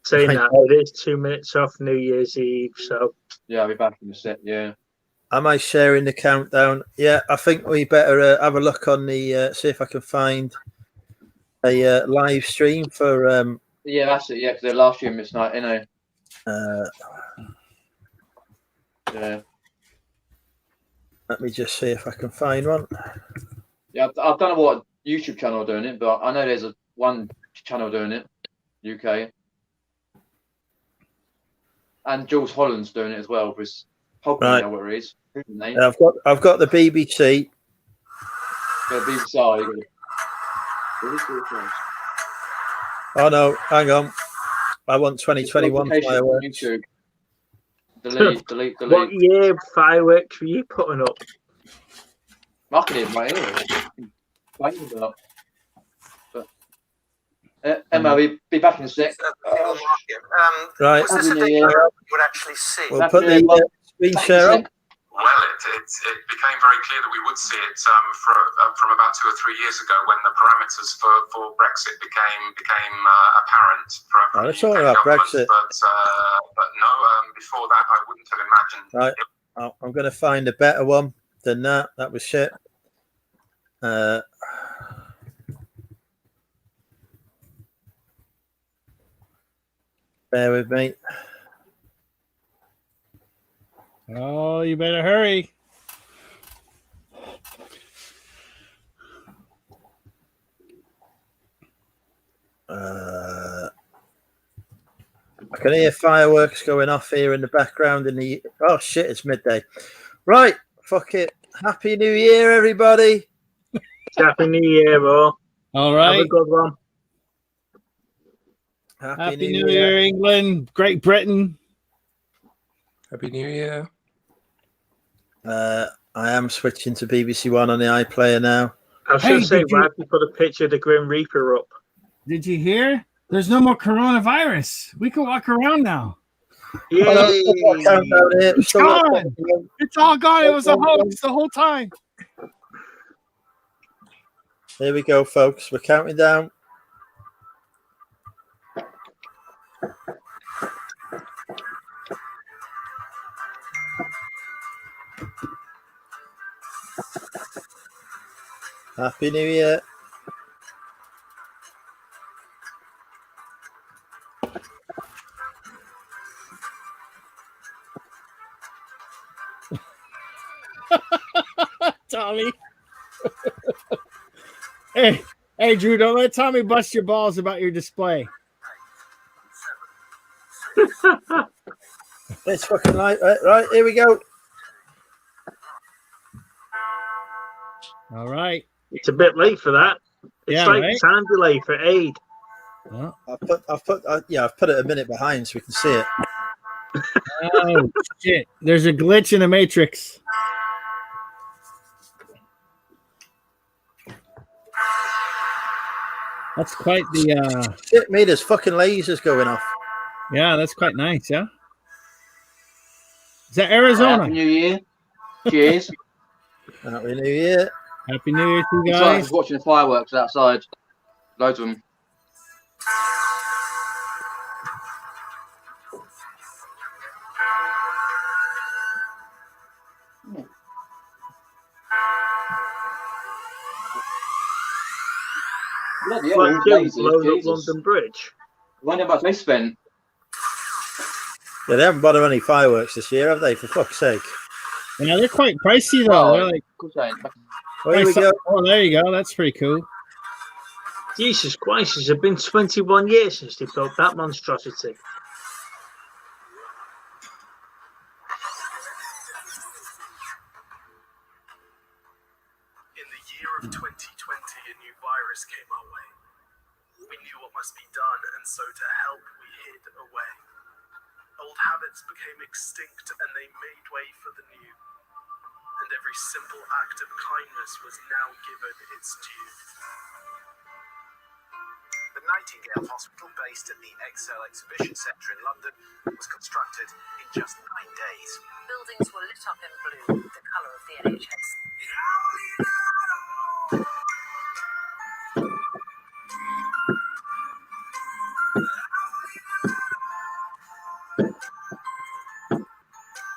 Saying Right. that it is 2 minutes off New Year's Eve, so Yeah, I'll be back in a set. Yeah. Am I sharing the countdown? Yeah, I think we better have a look on the see if I can find a live stream for Yeah, that's it. Yeah, because they're last year midnight, you know. Yeah. let me just see if I can find one. Yeah, I don't know what YouTube channel are doing it, but I know there's one channel doing it, UK. And Jules Holland's doing it as well, because hopefully Right. you know what it is. Name. I've got the BBC. Got BBC. You got Oh no, hang on. I want 2021 Notifications on fireworks. YouTube. Delete. what year fireworks were you putting up? Market it right here. Flames it up. But, Emma, we'll be back in a sec. Right. Was this a thing you would actually see? We'll put the screen share up. Well, it became very clear that we would see it from about 2 or 3 years ago when the parameters for Brexit became apparent for Oh, let's talk about Brexit. but no, before that I wouldn't have imagined. Right. Oh, I'm going to find a better one than that. That was shit. Bear with me. Oh, you better hurry. I can hear fireworks going off here in the background. Oh shit, it's midday. Right, fuck it. Happy New Year, everybody. Happy New Year, all. All Have a right. good one. Happy New Year, England, Great Britain. Happy New Year. I am switching to BBC One on the iPlayer now. I was Hey, going to say, did you- why have you put a picture of the Grim Reaper up? Did you hear? There's no more coronavirus. We can walk around now. It's gone. It's all gone. It was a hoax the whole time. Here we go, folks. We're counting down. Happy New Year. Tommy. Hey, Drew, don't let Tommy bust your balls about your display. It's fucking light. Right, here we go. All right. It's a bit late for that. It's Yeah, like right? time delay for aid. Well, I've put it a minute behind so we can see it. oh shit! There's a glitch in the matrix. That's quite the. Shit, me, there's fucking lasers going off. Yeah, that's quite nice. Yeah. Is that Arizona? Happy New Year. Cheers. Happy New Year. Happy New Year to you It's like I guys. was watching the fireworks outside. Loads of them. Bloody hell, Like all you lasers, blowing up Jesus. London Bridge. I wonder how much they spent. Yeah, they haven't bought any fireworks this year, have they? For fuck's sake. Yeah, they're quite pricey though. Well, They're like. of course they ain't. Oh, here we go. Oh, there you go. That's pretty cool. Jesus Christ, it's been 21 years since they built that monstrosity. In the year of 2020, a new virus came our way. We knew what must be done, and so to help, we hid away. Old habits became extinct, and they made way for the new. And every simple act of kindness was now given its due. The Nightingale Hospital, based at the Excel Exhibition Centre in London, was constructed in just 9 days. Buildings were lit up in blue, the colour of the NHS.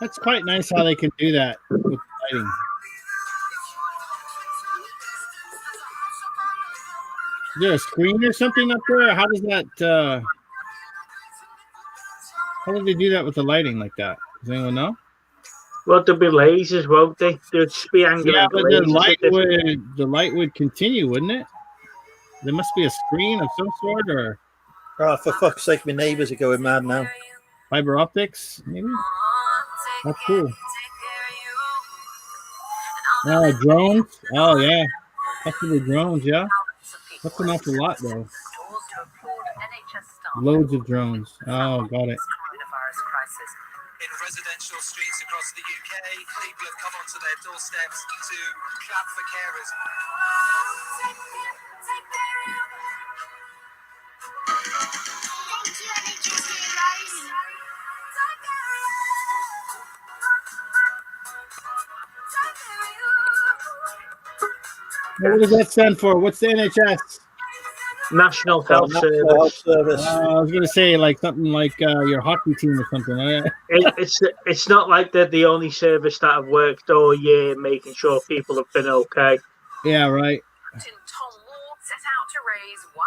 That's quite nice how they can do that with lighting. Is there a screen or something up there? How does that? How do they do that with the lighting like that? Does anyone know? Well, there'll be lasers, won't they? There'll just be angular Yeah, but lasers. the light would continue, wouldn't it? There must be a screen of some sort, or Oh, for fuck's sake, my neighbours are going mad now. fiber optics, maybe. That's cool. Oh, drones. Oh yeah, possibly drones. Yeah, that's an awful lot though. Loads of drones. Oh, got it. Coronavirus crisis. In residential streets across the UK, people have come onto their doorsteps to clap for carers. What does that stand for? What's the NHS? National Health National Service. Health Service. I was gonna say like something like your hockey team or something. It's not like they're the only service that have worked all year making sure people have been okay. Yeah, right. Tom Ward set out to raise £1,000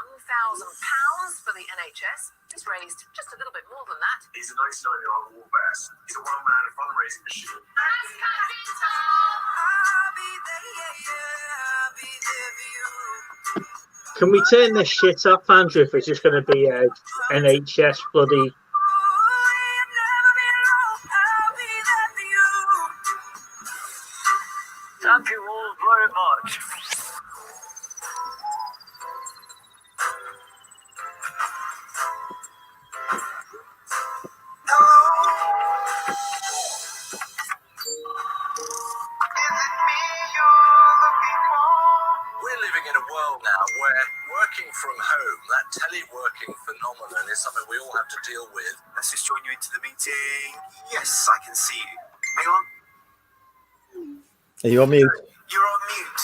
for the NHS. He's raised just a little bit more than that. He's a 99-year-old war bear. He's a one-man fundraising machine. Can we turn this shit off, Andrew, if it's just going to be a NHS bloody... Thank you all very much. We're living in a world now where working from home, that teleworking phenomenon, is something we all have to deal with. Let's just join you into the meeting. Yes, I can see you. Hang on. Are you on mute? You're on mute.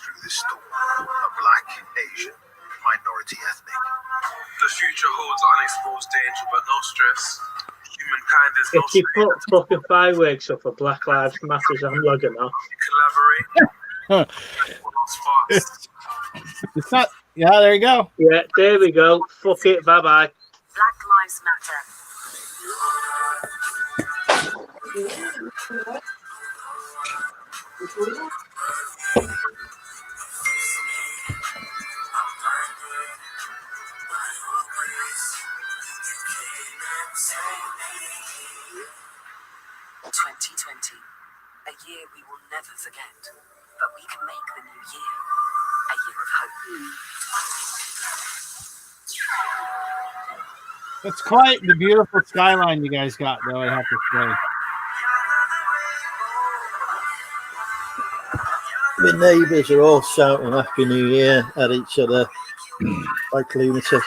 through this storm are black, Asian, minority ethnic. The future holds unexposed danger, but no stress. Humankind is If you put fucking fireworks up for Black Lives Matter, I'm logging off. collaborate. It's not. Yeah, there you go. Yeah, there we go. Fuck it. Bye bye. Black Lives Matter. A year we will never forget, but we can make the new year a year of hope. It's quite the beautiful skyline you guys got, though, I have to say. My neighbours are all shouting Happy New Year at each other like lunatics.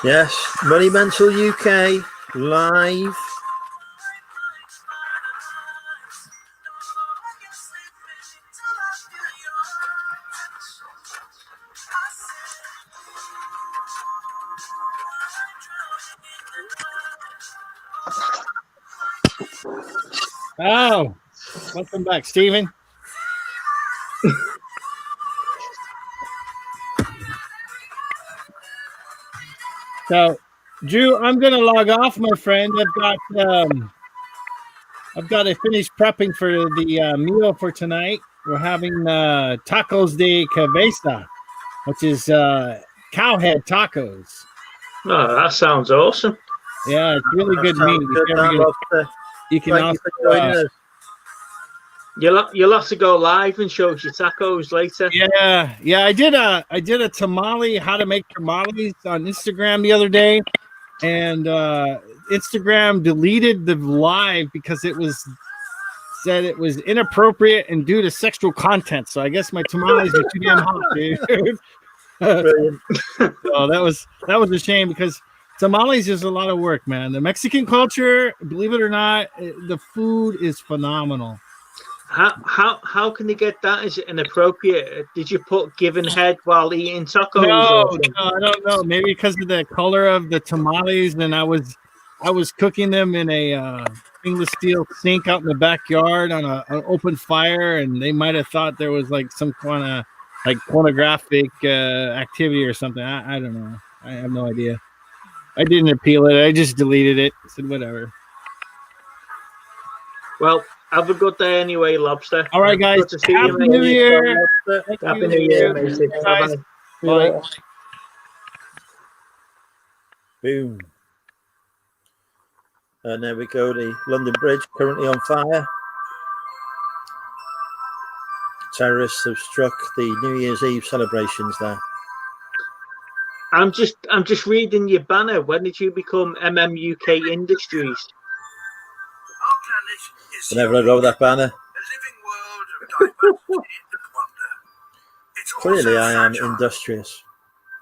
Yes, Monumental UK live. Oh, welcome back, Stephen. So, Drew, I'm going to log off, my friend. I've got to finish prepping for the meal for tonight. We're having tacos de cabeza, which is cowhead tacos. Oh, that sounds awesome. Yeah, it's really good meat. You can also. You'll have to go live and show us your tacos later. Yeah. I did a tamale, how to make tamales on Instagram the other day, and Instagram deleted the live because it said it was inappropriate and due to sexual content. So I guess my tamales are too damn hot, dude. Brilliant. So that was a shame because tamales is a lot of work, man. The Mexican culture, believe it or not, the food is phenomenal. How can they get that? Is it inappropriate? Did you put given head while eating tacos? No, I don't know. Maybe because of the color of the tamales, and I was cooking them in a stainless steel sink out in the backyard on an open fire, and they might have thought there was like some kind of like pornographic activity or something. I don't know. I have no idea. I didn't appeal it. I just deleted it. I said whatever. Well, have a good day anyway, Lobster. All right, guys. Good to see Happy you, New Year. Happy New Year, matey. Guys. Bye. Bye. Boom. And there we go. The London Bridge currently on fire. Terrorists have struck the New Year's Eve celebrations there. I'm just reading your banner. When did you become UK Industries? I never wrote that banner. Clearly, I am industrious.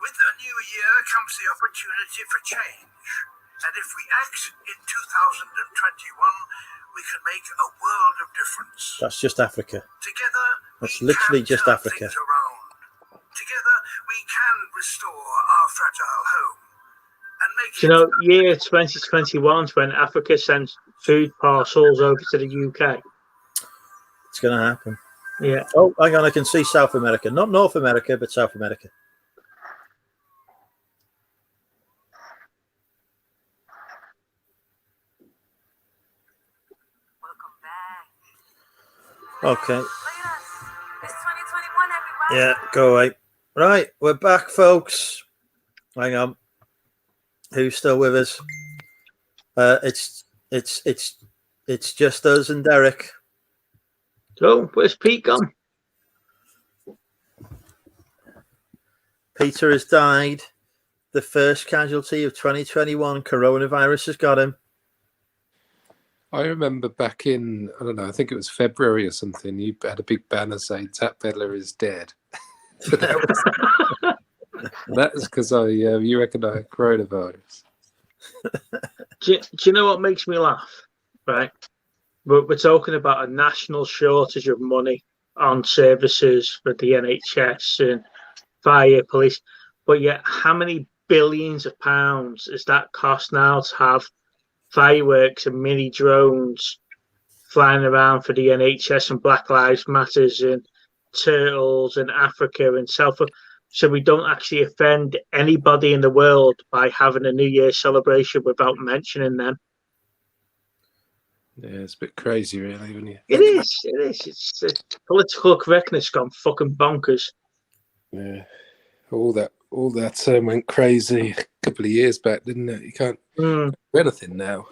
With the new year comes the opportunity for change. And if we act in 2021, we can make a world of difference. That's just Africa. Together, That's literally just Africa. together we can restore our fragile home. And make Do you know, year 2021 is when Africa sends food parcels over to the UK. It's going to happen. Yeah. Oh, hang on. I can see South America. Not North America, but South America. Okay. Yeah, go away. Right, we're back, folks. Hang on. Who's still with us? It's just us and Derek. So, where's Pete gone? Peter has died. the first casualty of 2021. Coronavirus has got him. I remember back in, I don't know, I think it was February or something, you had a big banner saying Tap Peddler is dead. That was because you reckon I had coronavirus. Do you know what makes me laugh? Right, we're talking about a national shortage of money on services for the NHS and fire, police, but yet how many billions of pounds is that cost now to have fireworks and mini drones flying around for the NHS and Black Lives Matters and Turtles and Africa and South, so we don't actually offend anybody in the world by having a New Year celebration without mentioning them. Yeah, it's a bit crazy, really, isn't it? It is. It's political correctness gone fucking bonkers. Yeah, all that went crazy a couple of years back, didn't it? You can't do anything now.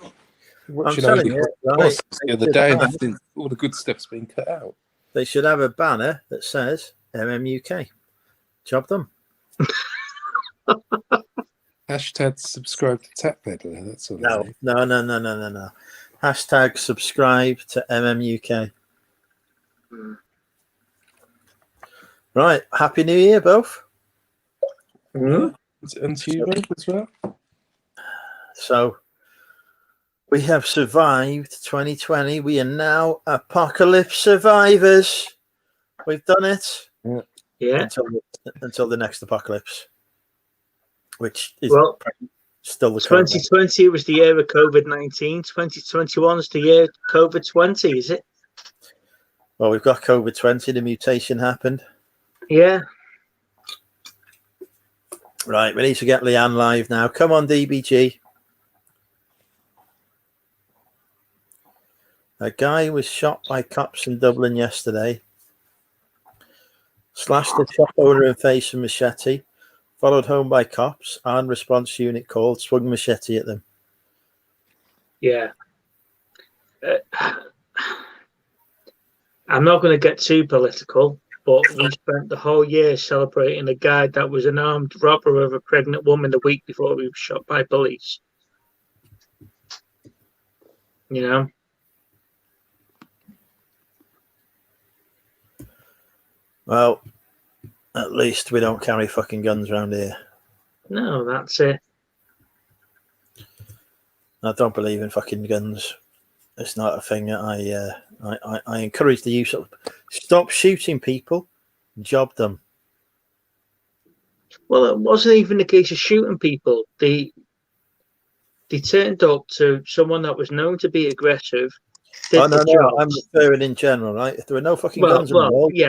I'm telling you, right, the other day, and I think all the good stuff's been cut out. They should have a banner that says MMUK. Job done. Hashtag subscribe to Tap Peddler. That's all. No. Hashtag subscribe to MMUK. Right. Happy New Year, both. And to you, Rob, as well. So, we have survived 2020. We are now apocalypse survivors. We've done it. Yeah. Until the next apocalypse, which is still the 2020 was the year of COVID-19. 2021 is the year of COVID-20, is it? Well, we've got COVID-20. The mutation happened. Yeah. Right, we need to get Leanne live now. Come on, DBG. A guy was shot by cops in Dublin yesterday. Slashed the shop owner in face with machete. Followed home by cops. Armed response unit called. Swung machete at them. Yeah. I'm not going to get too political, but we spent the whole year celebrating a guy that was an armed robber of a pregnant woman the week before he was shot by police. You know? Well, at least we don't carry fucking guns around here. No, that's it. I don't believe in fucking guns. It's not a thing that I encourage the use of. Stop shooting people. Job done. Well, it wasn't even the case of shooting people. They turned up to someone that was known to be aggressive. Oh, no. I'm referring in general, right? If there were no fucking guns involved,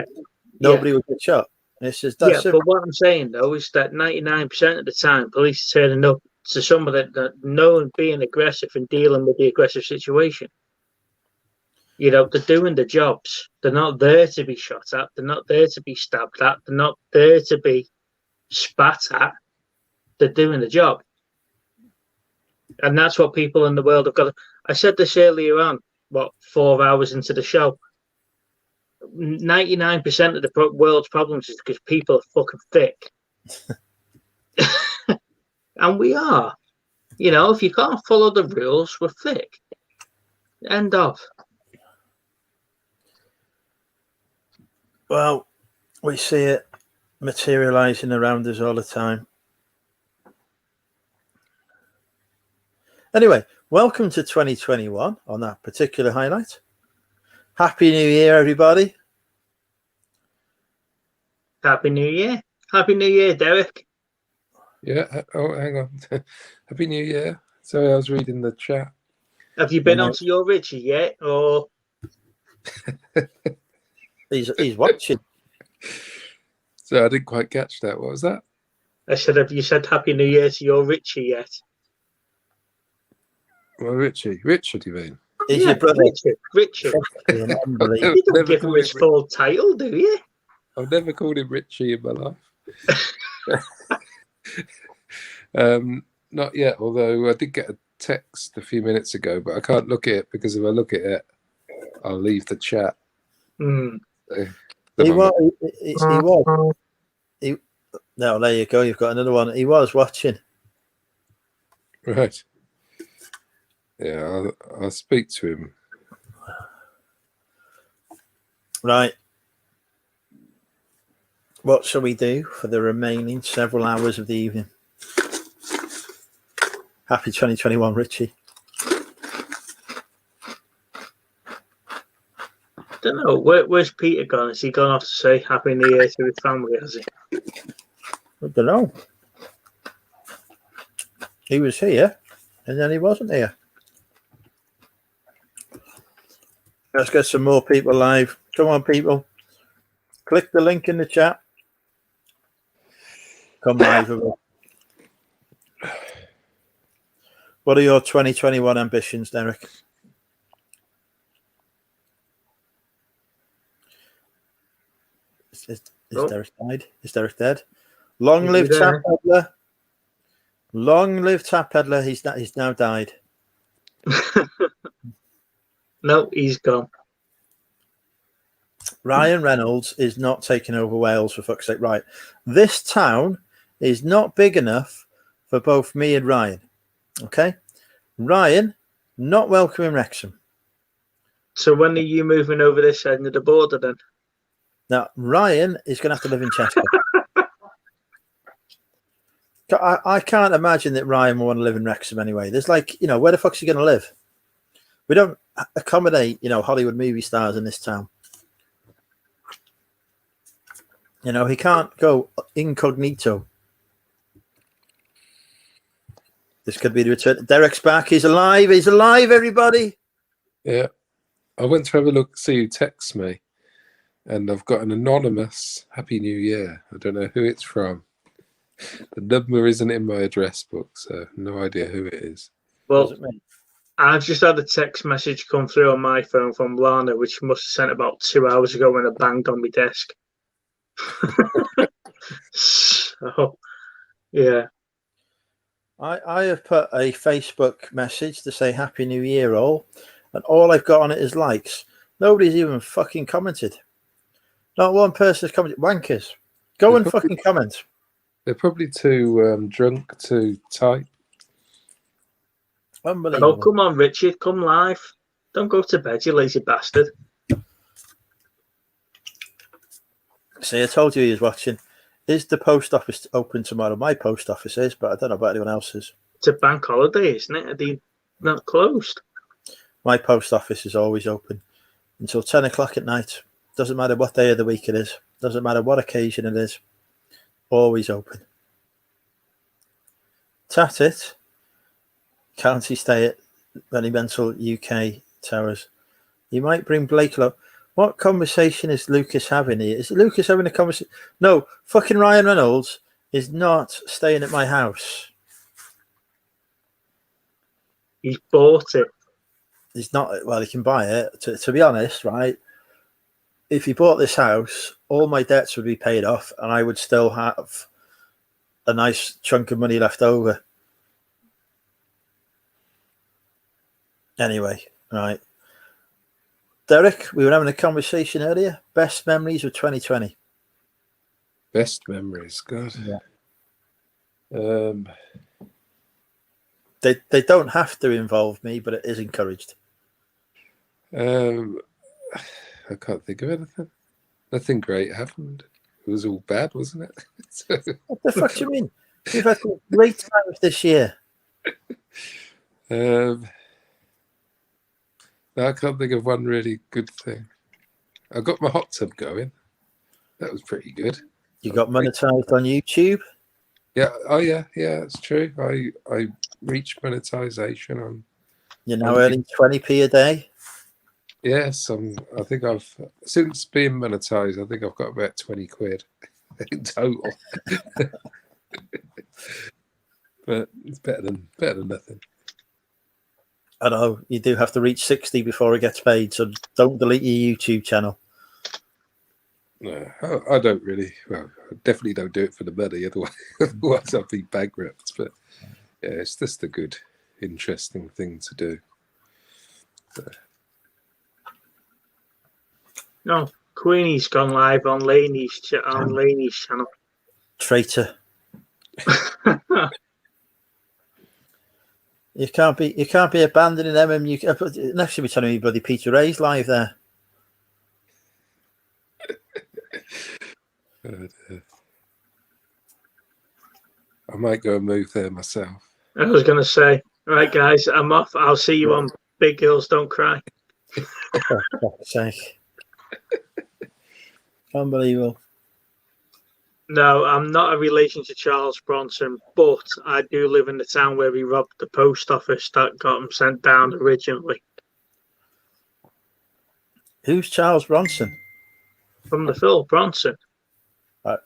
nobody would get shot. It's just that's but what I'm saying though is that 99% of the time, police are turning up to somebody that known being aggressive and dealing with the aggressive situation. You know, they're doing the jobs. They're not there to be shot at. They're not there to be stabbed at. They're not there to be spat at. They're doing the job. And that's what people in the world have got. I said this earlier on, 4 hours into the show. 99% of the world's problems is because people are fucking thick. And we are. You know, if you can't follow the rules, we're thick. End of. Well, we see it materializing around us all the time. Anyway, welcome to 2021 on that particular highlight. Happy New Year, everybody. Happy New Year. Happy New Year, Derek. Yeah. Oh, hang on. Happy New Year. Sorry, I was reading the chat. Have you been onto your Richie yet? Or he's watching. So I didn't quite catch that. What was that? I said, have you said Happy New Year to your Richie yet? Well, Richie. Richard, you mean? Is your brother Richard? You don't give him his full title, do you? I've never called him Richie in my life. Not yet, although I did get a text a few minutes ago, but I can't look at it because if I look at it, I'll leave the chat. Mm. He was. No, there you go. You've got another one. He was watching. Right. Yeah, I'll speak to him. Right. What shall we do for the remaining several hours of the evening? Happy 2021, Richie. Don't know. Where's Peter gone? Has he gone off to say Happy New Year to his family? Has he? I don't know. He was here, and then he wasn't here. Let's get some more people live. Come on, people. Click the link in the chat. Come live with us. What are your 2021 ambitions, Derek? Is Derek died? Is Derek dead? Long live Tap Peddler. Long live Tap Peddler. He's now died. No, he's gone. Ryan Reynolds is not taking over Wales, for fuck's sake. Right. This town is not big enough for both me and Ryan. Okay? Ryan, not welcome in Wrexham. So when are you moving over this end of the border then? Now, Ryan is going to have to live in Chester. I can't imagine that Ryan will want to live in Wrexham anyway. There's like, where the fuck's he going to live? We don't accommodate, Hollywood movie stars in this town. He can't go incognito. This could be the return. Derek's back. He's alive. He's alive, everybody. Yeah. I went to have a look, see who texts me. And I've got an anonymous Happy New Year. I don't know who it's from. The number isn't in my address book, so no idea who it is. Well, I've just had a text message come through on my phone from Lana, which must have sent about 2 hours ago when it banged on my desk. So, yeah. I have put a Facebook message to say Happy New Year all, and all I've got on it is likes. Nobody's even fucking commented. Not one person has commented. Wankers. Go and fucking comment. They're probably too drunk to type. Unbelievable. Oh, come on, Richard. Come live. Don't go to bed, you lazy bastard. See, I told you he was watching. Is the post office open tomorrow? My post office is, but I don't know about anyone else's. It's a bank holiday, isn't it? Are they not closed? My post office is always open until 10 o'clock at night. Doesn't matter what day of the week it is. Doesn't matter what occasion it is. Always open. Tat it. Can't he stay at Monumental UK Towers? You might bring Blake along. What conversation is Lucas having here? Is Lucas having a conversation? No, fucking Ryan Reynolds is not staying at my house. He's bought it. He's not. Well, he can buy it. To be honest, right? If he bought this house, all my debts would be paid off, and I would still have a nice chunk of money left over. Anyway, right. Derek, we were having a conversation earlier. Best memories of 2020. Best memories, God. Yeah. They don't have to involve me, but it is encouraged. I can't think of anything. Nothing great happened. It was all bad, wasn't it? What the fuck do you mean? We've had great times this year. No, I can't think of one really good thing. I got my hot tub going. That was pretty good. You got monetized on YouTube? Yeah. Oh, yeah. Yeah, that's true. I reached monetization on. You're now earning 20p a day? Yes. I think since being monetized, I think I've got about 20 quid in total. But it's better than nothing. I know you do have to reach 60 before it gets paid, so don't delete your YouTube channel. No, I don't really. Well, I definitely don't do it for the money. Otherwise I'd be bankrupt. But yeah, it's just a good, interesting thing to do. No, Queenie's gone live on Laney's channel. Traitor. You can't be abandoning them, and you next should be telling me bloody Peter Ray's live there. I might go and move there myself. I was going to say, right, guys, I'm off. I'll see you on Big Girls Don't Cry. For fuck's sake. Unbelievable. No, I'm not a relation to Charles Bronson, but I do live in the town where he robbed the post office that got him sent down originally. Who's Charles Bronson? From the film Bronson.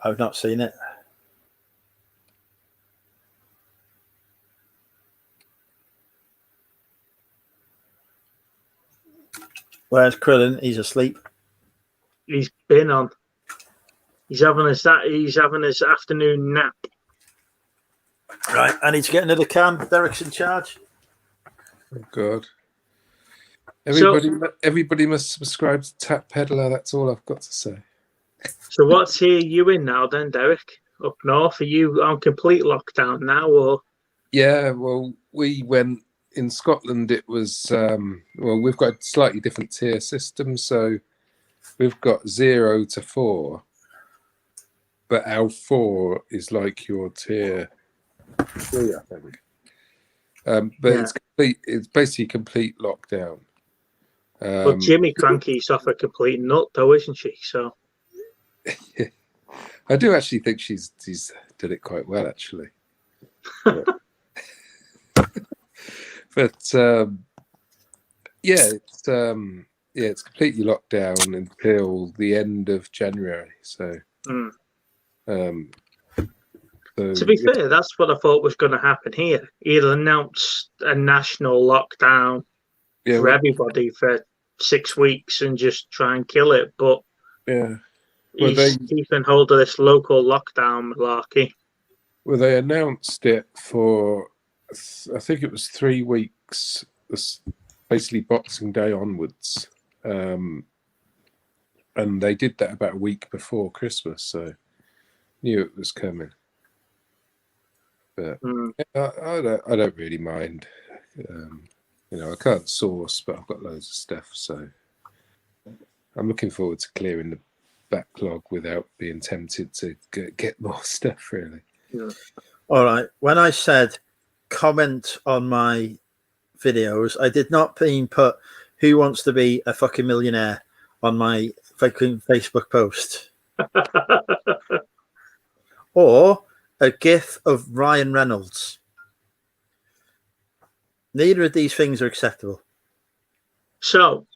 I've not seen it. Where's Krillin? He's asleep. He's been on. He's having his afternoon nap. Right, I need to get another can. Derek's in charge. Oh God! Everybody must subscribe to Tap Peddler. That's all I've got to say. So what's here you in now then, Derek? Up north? Are you on complete lockdown now, or? Yeah, well, we went in Scotland. It was we've got a slightly different tier system, so we've got 0 to 4, but our 4 is like your tier 3, I think. But Yeah. it's basically complete lockdown. Well, Jimmy Cranky's off a complete nut, though, isn't she? So I do actually think she's did it quite well, actually. But it's completely locked down until the end of January. So, to be fair, that's what I thought was going to happen here. He'll announce a national lockdown for everybody for 6 weeks and just try and kill it. But he's keeping hold of this local lockdown malarkey. Well, they announced it for, I think it was 3 weeks, basically Boxing Day onwards. And they did that about a week before Christmas, so knew it was coming. But I don't really mind. I can't source, but I've got loads of stuff, so I'm looking forward to clearing the backlog without being tempted to get more stuff, really. All right. When I said comment on my videos, I did not mean put who wants to be a fucking millionaire on my fucking Facebook post. Or a gif of Ryan Reynolds. Neither of these things are acceptable. So,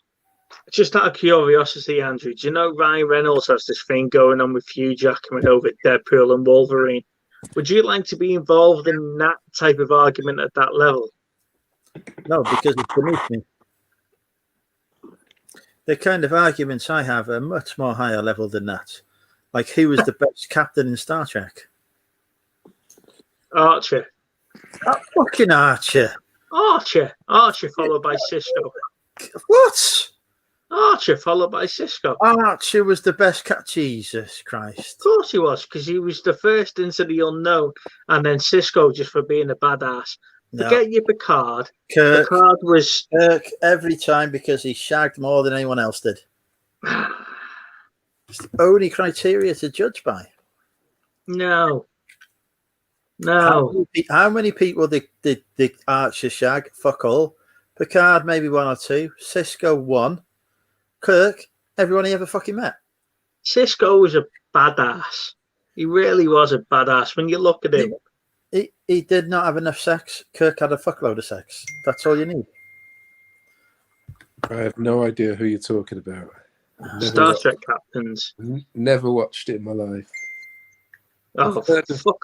just out of curiosity, Andrew, do you know Ryan Reynolds has this thing going on with Hugh Jackman over Deadpool and Wolverine? Would you like to be involved in that type of argument at that level? No, because it's beneath me. The kind of arguments I have are much more higher level than that. Like, who was the best captain in Star Trek? Archer. Fucking Archer. Archer followed by Cisco. What? Archer followed by Cisco. Archer was the best Jesus Christ. Of course he was, because he was the first into the unknown, and then Cisco just for being a badass. No. Forget your Picard. Kirk was Kirk every time because he shagged more than anyone else did. It's the only criteria to judge by. No. How many people did Archer shag? Fuck all. Picard, maybe 1 or 2. Cisco, 1. Kirk, everyone he ever fucking met. Cisco was a badass. He really was a badass. When you look at him. He did not have enough sex. Kirk had a fuckload of sex. That's all you need. I have no idea who you're talking about. Star Trek captains. Never watched it in my life. Oh, fuck.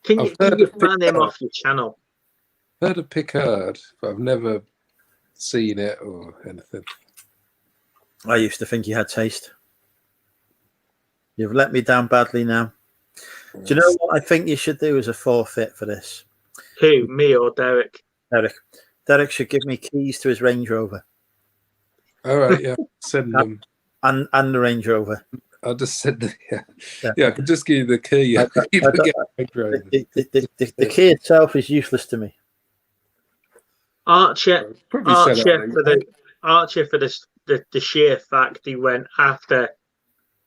Can you ban him off your channel? Heard of Picard, but I've never seen it or anything. I used to think you had taste. You've let me down badly now. Do you know what I think you should do as a forfeit for this? Who, me or Derek? Derek should give me keys to his Range Rover. All right, yeah, send them. And the Range Rover. I'll just send the I can just give you the key. The key itself is useless to me. Archer for the sheer fact he went after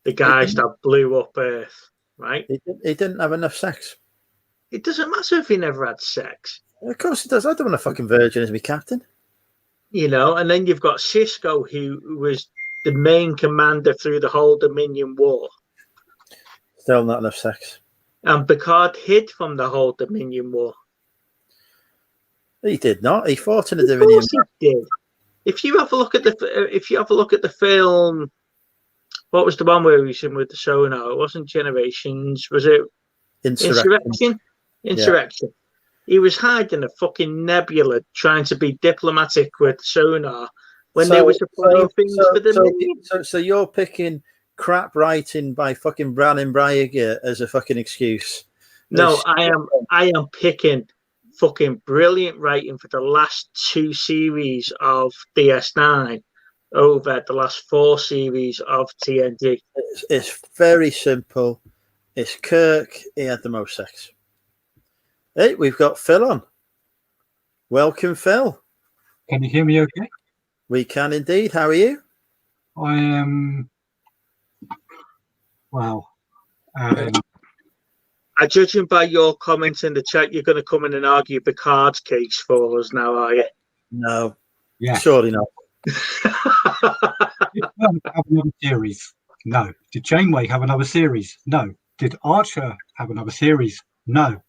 the guys that blew up Earth, right? He didn't have enough sex. It doesn't matter if he never had sex. Of course it does. I don't want a fucking virgin as my captain. You know, and then you've got Cisco, who was the main commander through the whole Dominion War. Still not enough sex. And Picard hid from the whole Dominion War. He did not. He fought in the Dominion. Of course he did. If you have a look at the film, what was the one where he was in with the sonar? It wasn't Generations. Was it Insurrection? Insurrection. Yeah. He was hiding a fucking nebula, trying to be diplomatic with sonar when they were supplying things for the Dominion. So you're picking crap writing by fucking Brannon Braga as a fucking excuse? No, I am picking fucking brilliant writing for the last 2 series of DS9 over the last 4 series of TNG. It's very simple. It's Kirk. He had the most sex. Hey, we've got Phil on. Welcome, Phil. Can you hear me okay? We can indeed. How are you? I am... Well... Judging by your comments in the chat, you're going to come in and argue Picard's case for us now, are you? No. Yeah. Surely not. Did Kirk have another series? No. Did Janeway have another series? No. Did Archer have another series? No.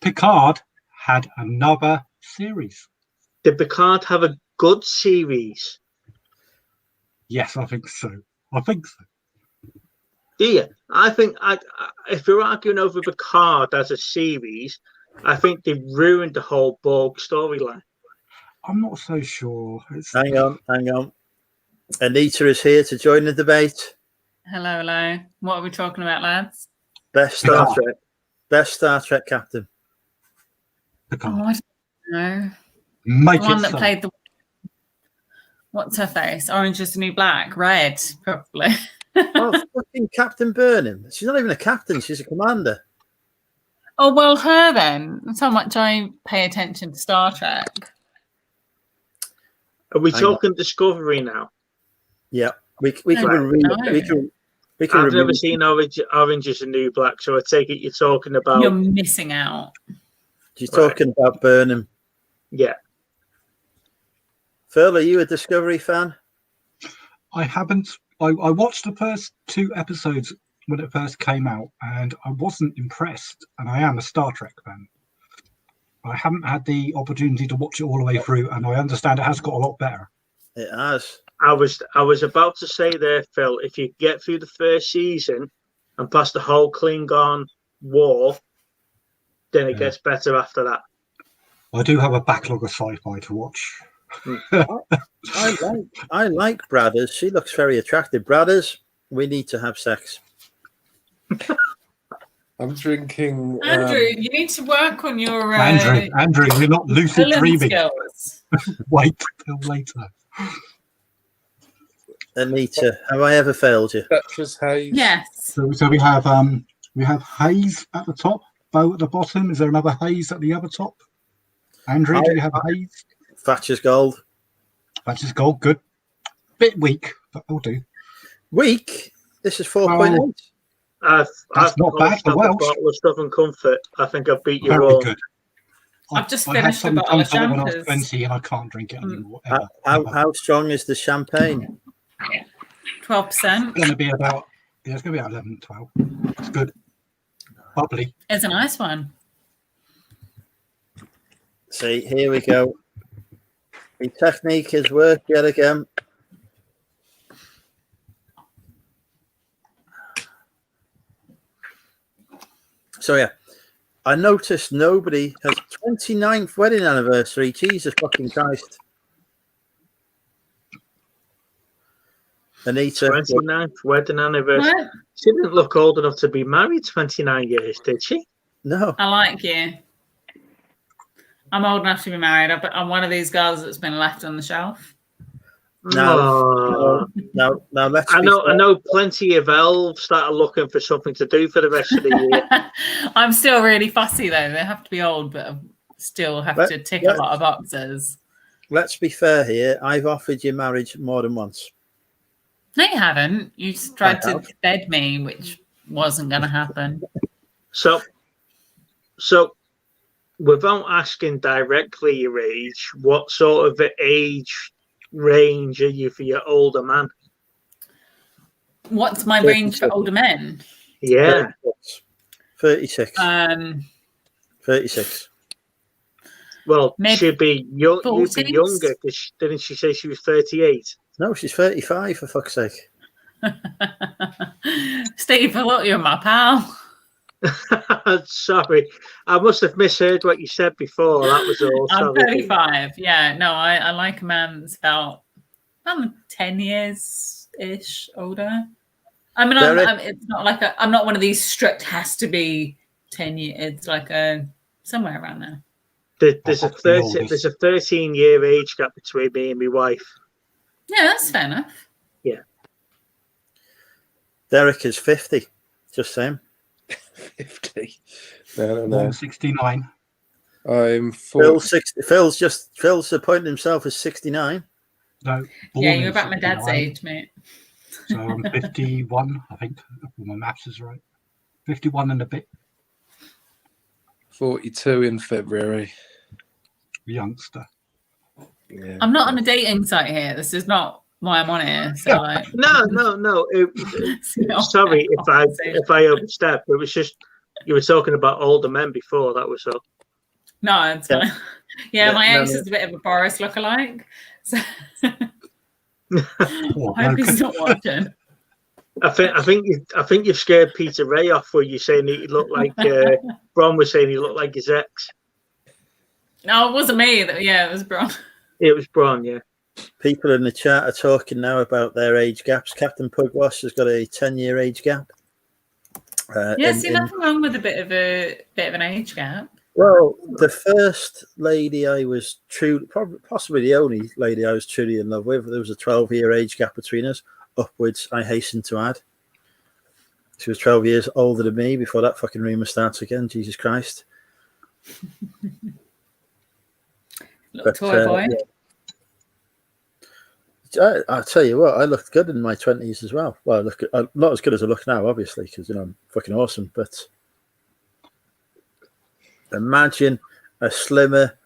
Picard had another series. Did Picard have a good series? Yes, I think so. I think so. Do you? I think if you're arguing over Picard as a series, I think they ruined the whole Borg storyline. I'm not so sure. Hang on. Anita is here to join the debate. Hello. What are we talking about, lads? Best Star Trek captain. Oh, I don't know. Make the one it that so. played the... What's her face? Orange is the New Black. Red, probably. Oh, fucking Captain Burnham. She's not even a captain. She's a commander. Oh, well, her then. That's how much I pay attention to Star Trek. Are we talking Discovery now? Yeah. We can I've never seen Orange is the New Black, so I take it you're talking about... You're missing out. She's talking about Burnham. Yeah. Phil, are you a Discovery fan? I haven't. I watched the first 2 episodes when it first came out, and I wasn't impressed. And I am a Star Trek fan. I haven't had the opportunity to watch it all the way through, and I understand it has got a lot better. It has. I was about to say there, Phil, if you get through the first season and past the whole Klingon war, then it gets better after that. I do have a backlog of sci-fi to watch. I like Bradders. She looks very attractive. Bradders, we need to have sex. I'm drinking. Andrew, you need to work on your Andrew, you're not lucid dreaming. Skills. Wait till later. Anita, have I ever failed you? Thatcher's Hayes. Yes. So we have Hayes at the top, Bo at the bottom. Is there another Hayes at the other top? Andrew, do you have Hayes? Thatcher's Gold. Thatcher's Gold, good. Bit weak, but will do. Weak? This is 4.8. That's not bad for Welsh. Bottle of Southern Comfort. I think I beat you Very all. good. I've just I had finished a some bottle of when I was Champers. 20 and I can't drink it anymore. How strong is the champagne? 12%. It's going to be about 11, 12. It's good. Bubbly. It's a nice one. See, here we go. The technique has worked yet again. So yeah, I noticed nobody has 29th wedding anniversary. Jesus fucking Christ. Anita. 29th wedding anniversary. What? She didn't look old enough to be married 29 years, did she? No. I like you. I'm old enough to be married. I'm one of these girls that's been left on the shelf. Now, let's. I know plenty of elves that are looking for something to do for the rest of the year. I'm still really fussy though. They have to be old, but I still have to tick a lot of boxes. Let's be fair here. I've offered you marriage more than once. No, you haven't. You just tried to bed me, which wasn't going to happen. So, without asking directly your age, what sort of age range are you for your older man? What's my range for older men? Yeah. 36. 36. Well, she'd be young, you'd be younger because didn't she say she was 38? No, she's 35 for fuck's sake. Steve, I thought you were my pal. Sorry, I must have misheard what you said before. That was all. I'm 35. Yeah, no, I like a man that's about 10 years ish older. I mean, it's not like I'm not one of these strict has to be 10 years. It's like somewhere around there. There's a 13-year age gap between me and my wife. Yeah, that's fair enough. Yeah. Derek is 50. Just saying. 50. No. 69. I'm 40. Phil's appointing himself as 69. No. Yeah, you're about my dad's age, mate. So I'm 51, I think. If my maths is right. 51 and a bit. 42 in February. Youngster. Yeah. I'm not on a dating site here. This is not why I'm on here. So like, no. Sorry if I overstepped. It was just you were talking about older men before. That was all. No, it's fine. Yeah, my ex is a bit of a Boris lookalike. So I hope he's not watching. I think you've scared Peter Ray off where you're saying he looked like Bron was saying he looked like his ex. No, it wasn't me. Yeah, it was Bron. It was Bron, yeah. People in the chat are talking now about their age gaps. Captain Pugwash has got a 10-year age gap. Nothing wrong with a bit of an age gap. Well, the first lady I was possibly the only lady I was truly in love with, there was a 12-year age gap between us. Upwards, I hasten to add. She was 12 years older than me before that fucking rumour starts again. Jesus Christ. Little toy boy. Yeah. I'll tell you what, I looked good in my 20s as well. Well, not as good as I look now, obviously, because I'm fucking awesome. But imagine a slimmer,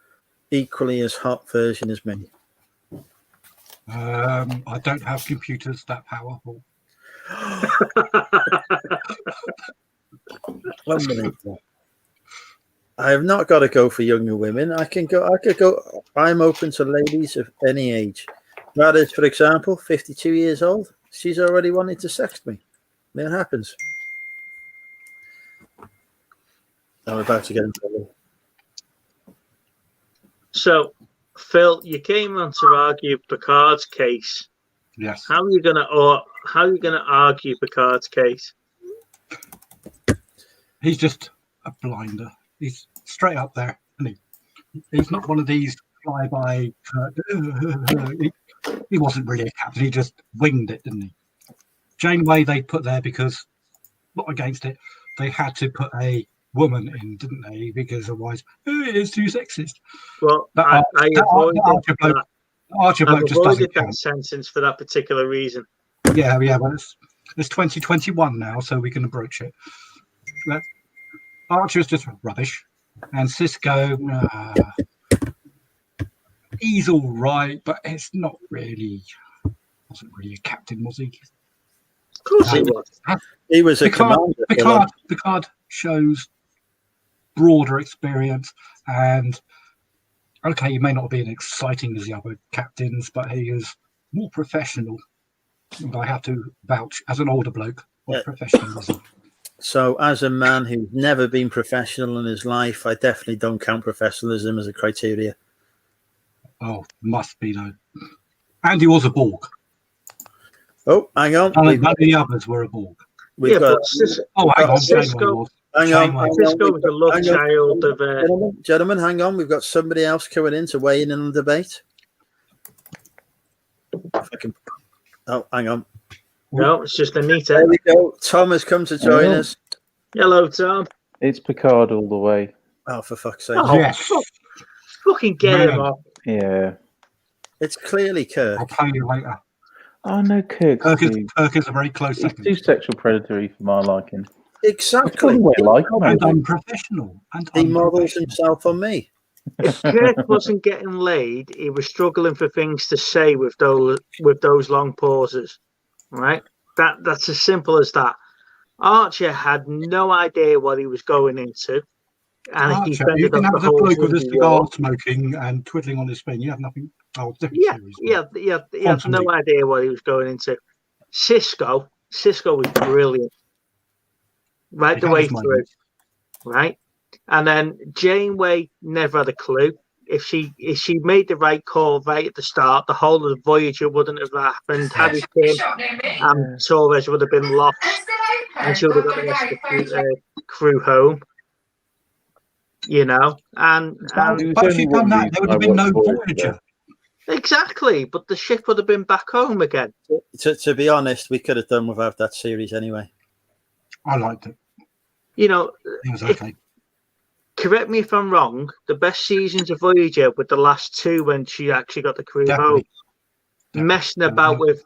equally as hot version as me. I don't have computers that powerful. Unbelievable. I have not got to go for younger women. I could go. I'm open to ladies of any age. That is, for example, 52 years old. She's already wanting to sext me. It happens. I'm about to get into it. So, Phil, you came on to argue Picard's case. Yes. How are you gonna argue Picard's case? He's just a blinder. He's straight up there, isn't he? He's not one of these fly-by. He wasn't really a captain. He just winged it, didn't he? Janeway they put there because, not against it, they had to put a woman in, didn't they? Because otherwise, it's too sexist. Well, I avoided that sentence for that particular reason. Yeah, but it's 2021 now, so we can approach it. But Archer's just rubbish, and Cisco, he's all right, but it's not really. Wasn't really a captain, was he? Of course he was. He was a commander. Picard shows broader experience, and okay, he may not be as exciting as the other captains, but he is more professional. And I have to vouch as an older bloke for professionalism. So, as a man who's never been professional in his life, I definitely don't count professionalism as a criteria. Oh, must be though. And he was a Borg. Oh, hang on. None of the others were a Borg. Hang on. Cisco was a love child of. Gentlemen, hang on. We've got somebody else coming in to weigh in on the debate. fucking. Oh, hang on. No, it's just Anita. There we go. Tom has come to join Hello. us. Hello, Tom. It's Picard all the way. Oh, for fuck's sake! Oh, fucking get him off. Yeah. It's clearly Kirk. I'll tell you later. Oh no, Kirk. Kirk is a very close He's second. too sexual predatory for my liking. Exactly. Like And unprofessional. And He models himself on me. If Kirk wasn't getting laid, he was struggling for things to say with those long pauses. Right? That's as simple as that. Archer had no idea what he was going into, and he Archer, you defended can up have the the whole bloke with a bloody cigar war. smoking and twiddling on his thing. You have nothing. Oh, different Yeah, series. he had no Constantly. idea what he was going into. Cisco was brilliant right He the had way his through, moments. right? And then Janeway never had a clue. If she made the right call right at the start, the whole of the Voyager wouldn't have happened. Harry Kim and Torres would have been lost, and she would have got the rest of the crew home. You know, and But if she'd done that, there would have been no Voyager. exactly, but the ship would have been back home again. To be honest, we could have done without that series anyway. I liked it. You know, It was okay. correct me if I'm wrong, the best seasons of Voyager were the last two when she actually got the crew home. Messing about with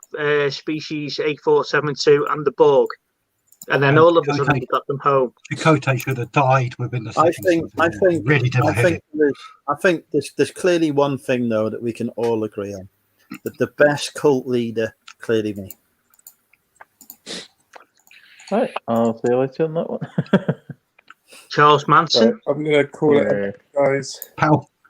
species 8472 and the Borg. And then all of a sudden we got them home. Chakotay should have died within the I second think really did I think there's clearly one thing though that we can all agree on. That the best cult leader, clearly me. Right, I'll see you later on that one. Charles Manson. Right, I'm going to call it, guys.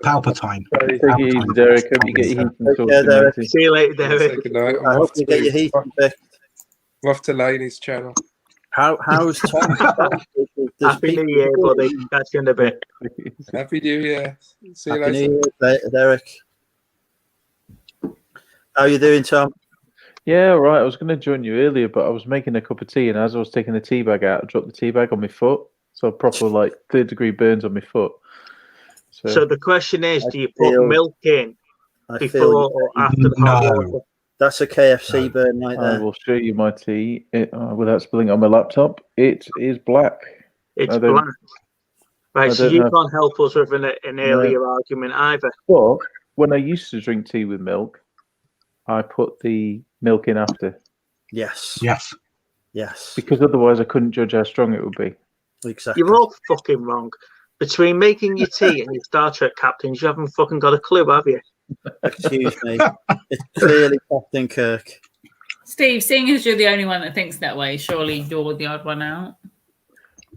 Palpatine. Take it easy, Derek. Hope you get your heat and Yeah, Derek. See you later, Derek. Good night. I hope you get your heat fixed. I'm off to Laney's channel. How's Tom? Happy New Year, buddy. Catch you in a bit. Happy New Year. See you Happy later. New Year, Derek. How you doing, Tom? Yeah, right. I was going to join you earlier, but I was making a cup of tea, and as I was taking the tea bag out, I dropped the tea bag on my foot. So proper like 3rd-degree burns on my foot. So the question is, do you put feel- milk in I before feel or after the hot water? that's a KFC burn right I there. will show you my tea without spilling it on my laptop. It is black. It's I don't- black. Right, I so don't you know. can't help us with an earlier argument either. But when I used to drink tea with milk, I put the milk in after. Yes. Yes. Yes. Because otherwise I couldn't judge how strong it would be. Exactly. You're all fucking wrong. Between making your tea and your Star Trek captains, you haven't fucking got a clue, have you? Excuse me. It's clearly Captain Kirk. Steve, seeing as you're the only one that thinks that way, surely you're the odd one out.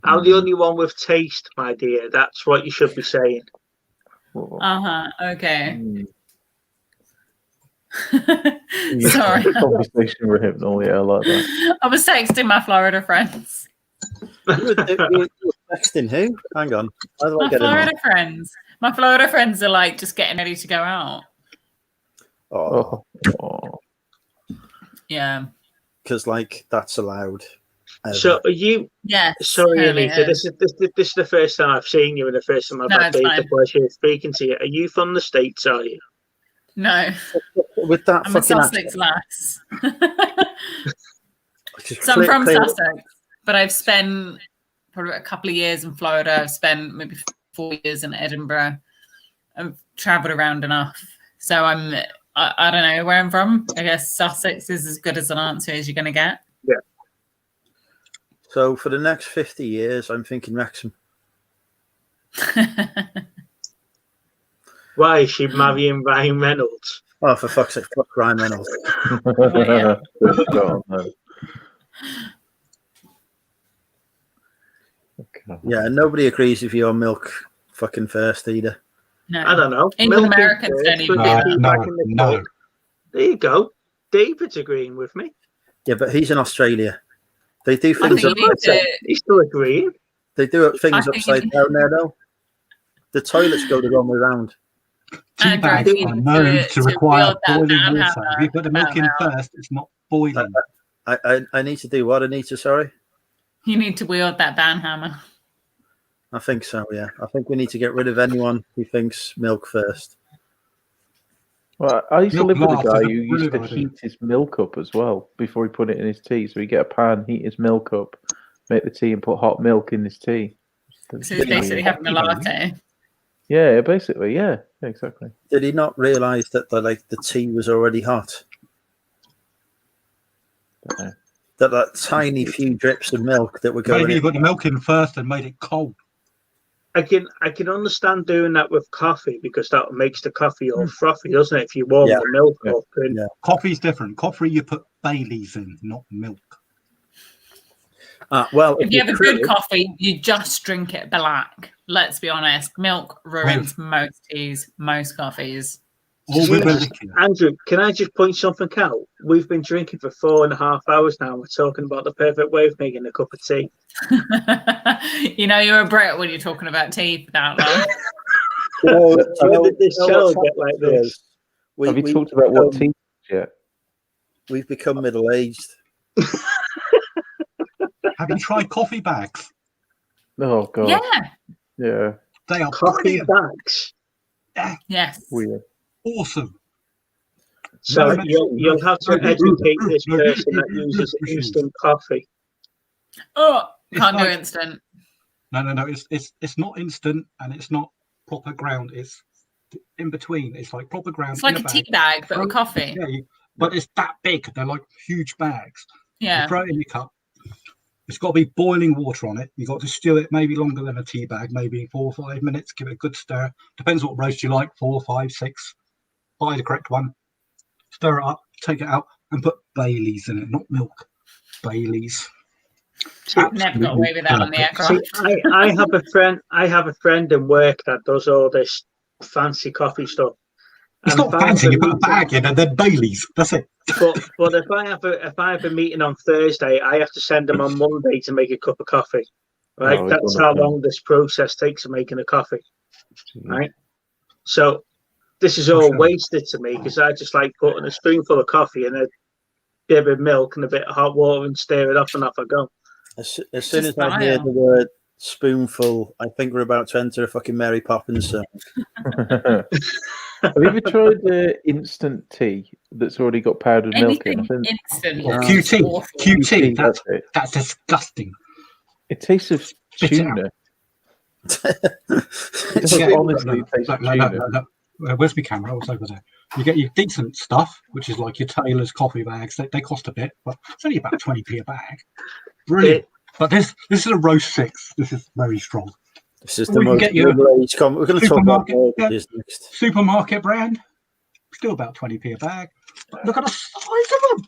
I'm the only one with taste, my dear. That's what you should be saying. Okay. Sorry. Sorry. Conversation with hypnol, yeah, I like that. I was texting my Florida friends. You were texting who? Hang on. How do I My get Florida in? friends. My Florida friends are like just getting ready to go out. Oh, Yeah. because like that's allowed. So are you? Yes. Sorry, clearly Anita. is. This is the first time I've seen you, and the first time I've No, had it's the fine. pleasure of speaking to you. Are you from the States? Are you? No. With that I'm a fucking Sussex lass. Just So I'm from clear- Sussex, but I've spent probably a couple of years in Florida. I've spent maybe 4 years in Edinburgh. I've travelled around enough. So I don't know where I'm from. I guess Sussex is as good as an answer as you're going to get. Yeah. So for the next 50 years, I'm thinking Wrexham. Why is she marrying Ryan Reynolds? Oh, for fuck's sake, fuck Ryan Reynolds. Yeah, nobody agrees with your milk fucking first either. No. I don't know. Indian Milk Americans is don't first, even but do they that. keep back in the milk. There you go. David's agreeing with me. Yeah, but he's in Australia. They do I things. think you need to- He's still agreeing. They do things I think you upside need- down there, though. The toilets go the wrong way round. Tea Andrew, bags you are need known to to require wield that boiling ban water. hammer If you put the milk in about- first, it's not boiling. I need to do what, Anita? Sorry? You need to wield that ban hammer. I think so, yeah. I think we need to get rid of anyone who thinks milk first. Well, I used to live with a Milk guy bath is a who used to brilliant idea. heat his milk up as well before he put it in his tea. So he'd get a pan, heat his milk up, make the tea, and put hot milk in his tea. So he's basically having a latte. Yeah, basically, yeah, exactly. Did he not realise that the tea was already hot? That tiny few drips of milk that were going Maybe you in. put the milk in first and made it cold. I can understand doing that with coffee because that makes the coffee all frothy, doesn't it? If you warm the milk up. And Coffee's different. Coffee, you put Baileys in, not milk. Well, If you have a good coffee, you just drink it black. Let's be honest. Milk ruins most teas, most coffees. Andrew, can I just point something out? We've been drinking for 4.5 hours now. We're talking about the perfect way of making a cup of tea. You know you're a Brit when you're talking about tea for that long. Where did this show get like this? Have you talked about what tea is yet? We've become middle-aged. Have you tried coffee bags? Oh god. Yeah. Yeah. They are coffee brilliant. bags. Yes. Weird. Awesome. So you'll have to educate this person that uses instant coffee. Oh, It's can't do like- instant. No. It's not instant and it's not proper ground. It's in between. It's like proper ground. It's like in a tea bag, but with coffee. Yeah, but it's that big. They're like huge bags. Yeah. You throw it in your cup. It's got to be boiling water on it. You've got to stew it maybe longer than a tea bag, maybe 4 or 5 minutes. Give it a good stir. Depends what roast you like, 4, 5, 6. Buy the correct one. Stir it up, take it out, and put Baileys in it, not milk. Baileys. Never got away with that on the aircraft. See, I have a friend in work that does all this fancy coffee stuff. It's not fancy. You put a bag in and then Baileys. That's it. But if I have a meeting on Thursday, I have to send them on Monday to make a cup of coffee. Right, Oh, that's how long this process takes of making a coffee. Right, so this is all wasted to me because I just like putting a spoonful of coffee in a bit of milk and a bit of hot water and stir it up and off I go. As soon as I hear the word spoonful, I think we're about to enter a fucking Mary Poppins song. Have you ever tried instant tea that's already got powdered milk in? Anything instant. Or QT. Awful. QT. That's it. That's disgusting. It tastes of Spit it out. tuna. Yeah, honestly, it tastes of tuna. no. Where's my camera? I was over there. You get your decent stuff, which is like your Taylor's coffee bags. They cost a bit, but it's only about 20p a bag. Brilliant. But this is a roast 6. This is very strong. This is Or the you can most get your middle-aged We're going to talk about supermarket, mortgages next. Supermarket brand, still about 20p a bag. But look at the size of them.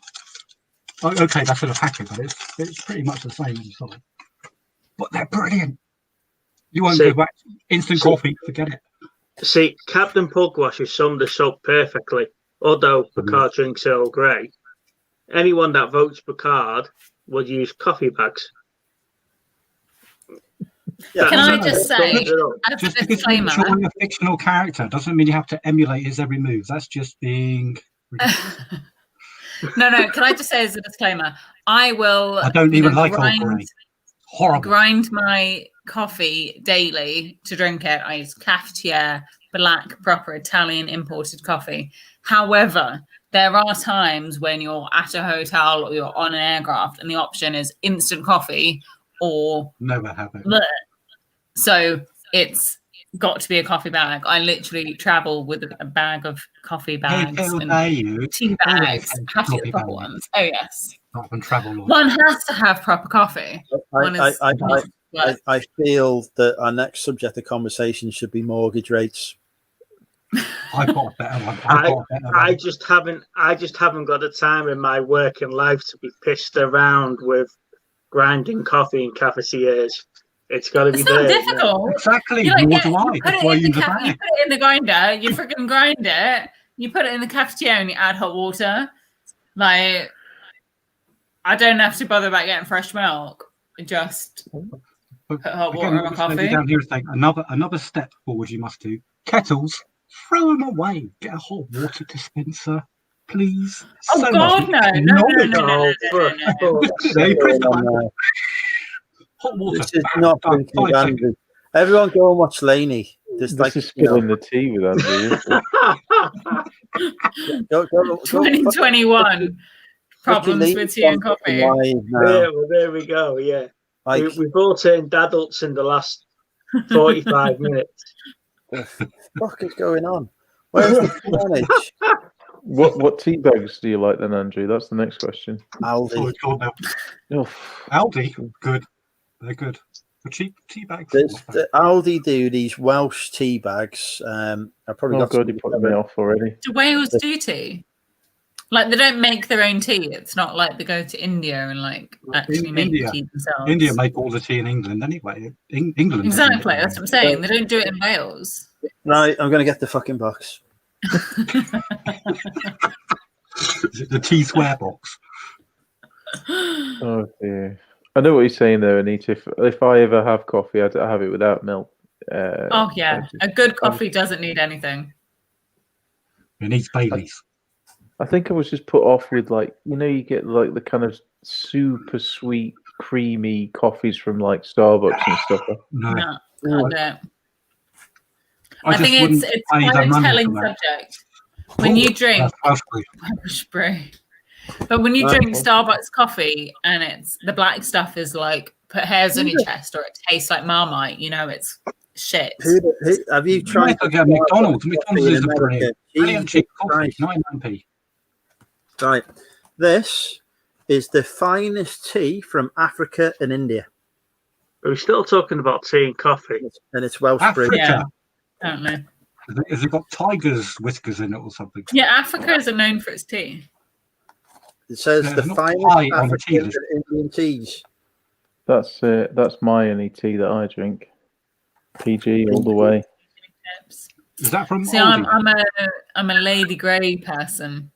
Oh, okay, that's in a packet, but it's pretty much the same inside. But they're brilliant. You won't go back. Instant coffee, forget it. See, Captain Pugwash has summed this up perfectly. Although Picard drinks Earl Grey, anyone that votes Picard would use coffee bags. Can I just say, as a Just because you disclaimer, enjoy a fictional character doesn't mean you have to emulate his every move. That's just being. no, can I just say as a disclaimer, I will. I don't even like Earl grind, Grey. Horrible. grind my coffee daily to drink it. I use cafetiere, black, proper Italian imported coffee. However, there are times when you're at a hotel or you're on an aircraft and the option is instant coffee or Never happened. bleh. So it's got to be a coffee bag. I literally travel with a bag of coffee bags and tea bags. Have to get the proper ones. Oh yes. Not on travel. One has to have proper coffee. One is not- I feel that our next subject of conversation should be mortgage rates. I've got a better one. I just haven't got the time in my working life to be pissed around with grinding coffee in cafetiers. It's got to be It's not there. difficult. Exactly. You like Nor get- do I. you put That's it why I in the use a ca- you bag. put it in the grinder. You freaking grind it. You put it in the cafetiere and you add hot water. Like, I don't have to bother about getting fresh milk. Just put hot water Again, in my let's maybe coffee. down here is saying another step forward you must do. Kettles, throw them away. Get a hot water dispenser, please. Oh So God, much no. knowledge. There, you press the button. Hot water. This is bam, not done, drinking 5 seconds. Andrew. Everyone go and watch Laney. This is spilling the tea with Andrew. Isn't it? Go, 2021 problems with tea and coffee. Yeah, well, there we go. Yeah, we've all turned adults in the last 45 minutes. What the fuck is going on? Where's the manage? What tea bags do you like then, Andrew? That's the next question. Aldi. Aldi, good. They're good. For cheap tea bags. The Aldi do these Welsh tea bags. I probably got. God, you put me off already. Do Wales do tea? Like they don't make their own tea. It's not like they go to India and like actually make the tea themselves. India make all the tea in England anyway. England. Exactly. That's what I'm saying. They don't do it in Wales. Right, I'm going to get the fucking box. The tea square box. Oh dear. I know what you're saying there, Anita. If I ever have coffee, I'd have it without milk. Oh yeah, a good coffee doesn't need anything. It needs Baileys. I think I was just put off with like, you know, you get like the kind of super sweet, creamy coffees from like Starbucks and stuff. No, can't do it. I think it's quite a telling subject. When you drink spray. But when you drink Starbucks coffee and it's the black stuff is like put hairs on your chest or it tastes like Marmite, you know it's shit. Have you tried McDonald's? McDonald's is a brilliant cheap coffee, 99p. Right. This is the finest tea from Africa and India. We're still talking about tea and coffee. And it's Welsh brewed. Yeah. I don't know. Has it got tiger's whiskers in it or something? Yeah, Africa is known for its tea. It says the finest African and Indian teas. That's my only tea that I drink. PG all the way. Is that from? See, I'm a Lady Grey person.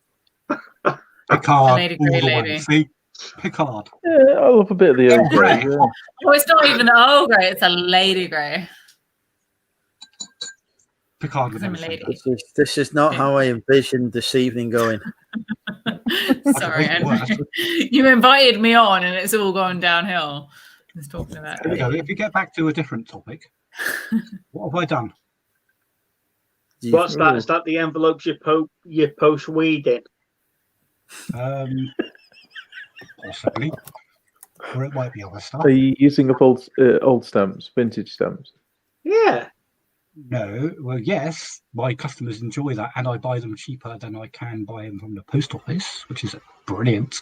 Picard. Lady Grey lady. See, Picard. Yeah, I love a bit of the Earl Grey. Yeah. Oh, it's not even the Earl Grey; it's a Lady Grey. Picard with I'm a lady. This is not how I envisioned this evening going. Sorry, Andrew. You invited me on, and it's all gone downhill. Just talking about. There we go. If you get back to a different topic, what have I done? What's that? Is that the envelopes you post weed in? Possibly. Or it might be other stuff. Are you using up old stamps, vintage stamps? Yeah. No. Well, yes. My customers enjoy that, and I buy them cheaper than I can buy them from the post office, which is brilliant.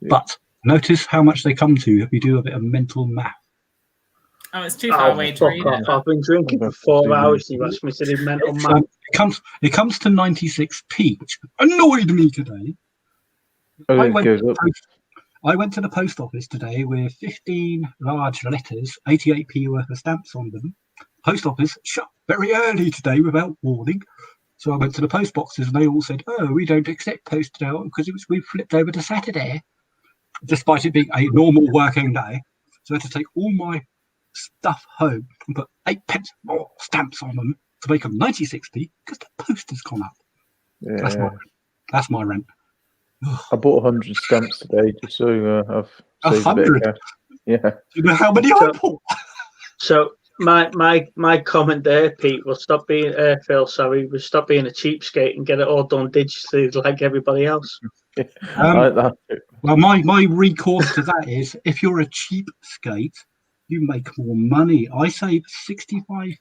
Yeah. But notice how much they come to if you do a bit of mental math. Oh, it's too far away to read it. I've been drinking for 4 hours. You asked me to do mental math. It comes to 96p, which annoyed me today. I went to the post office today with 15 large letters, 88p worth of stamps on them. Post office shut very early today without warning. So I went to the post boxes and they all said, "Oh, we don't accept post now because we flipped over to Saturday," despite it being a normal working day. So I had to take all my stuff home and put 8 pence more stamps on them to make them 96p because the post has gone up. Yeah. That's my rent. I bought 100 stamps today just so I've saved 100? a bit of cash. Yeah. Do you know how many I bought? So my comment there, Pete, will stop being Phil. Sorry, we'll stop being a cheapskate and get it all done digitally like everybody else. Well, my recourse to that is if you're a cheapskate, you make more money. I save 65%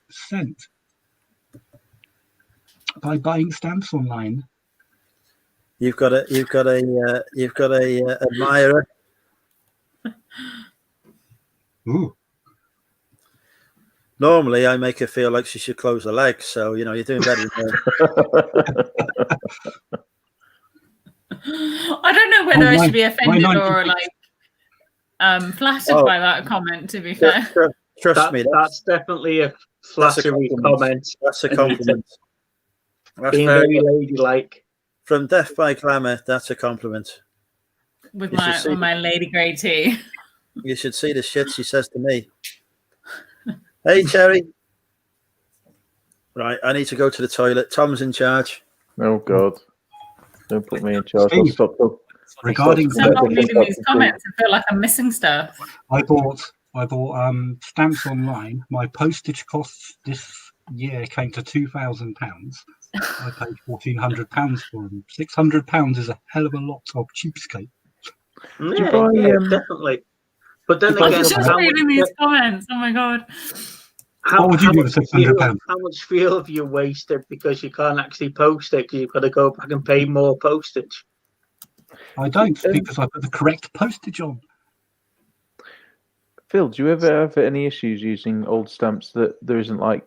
by buying stamps online. You've got a admirer. Ooh. Normally, I make her feel like she should close her legs. So you're doing better than her. I don't know whether I should be offended or like flattered by that comment. To be fair, trust me, that's definitely a flattery comment. That's a compliment. That's being very ladylike. From Death by Glamour, that's a compliment. With my Lady Grey tea. You should see the shit she says to me. Hey, Cherry. Right, I need to go to the toilet. Tom's in charge. Oh, God. Don't put me in charge. I'll stop. Regarding I'm not reading these comments. I feel like I'm missing stuff. I bought I bought stamps online. My postage costs this year came to £2,000. I paid £1,400 for them. £600 is a hell of a lot of cheapskate. Yeah, definitely. But then I again, was just reading these comments. Oh my god. What would you do with £600? How much fuel have you wasted because you can't actually post it because you've got to go back and pay more postage? I don't, because I put the correct postage on. Phil, do you ever have any issues using old stamps that there isn't like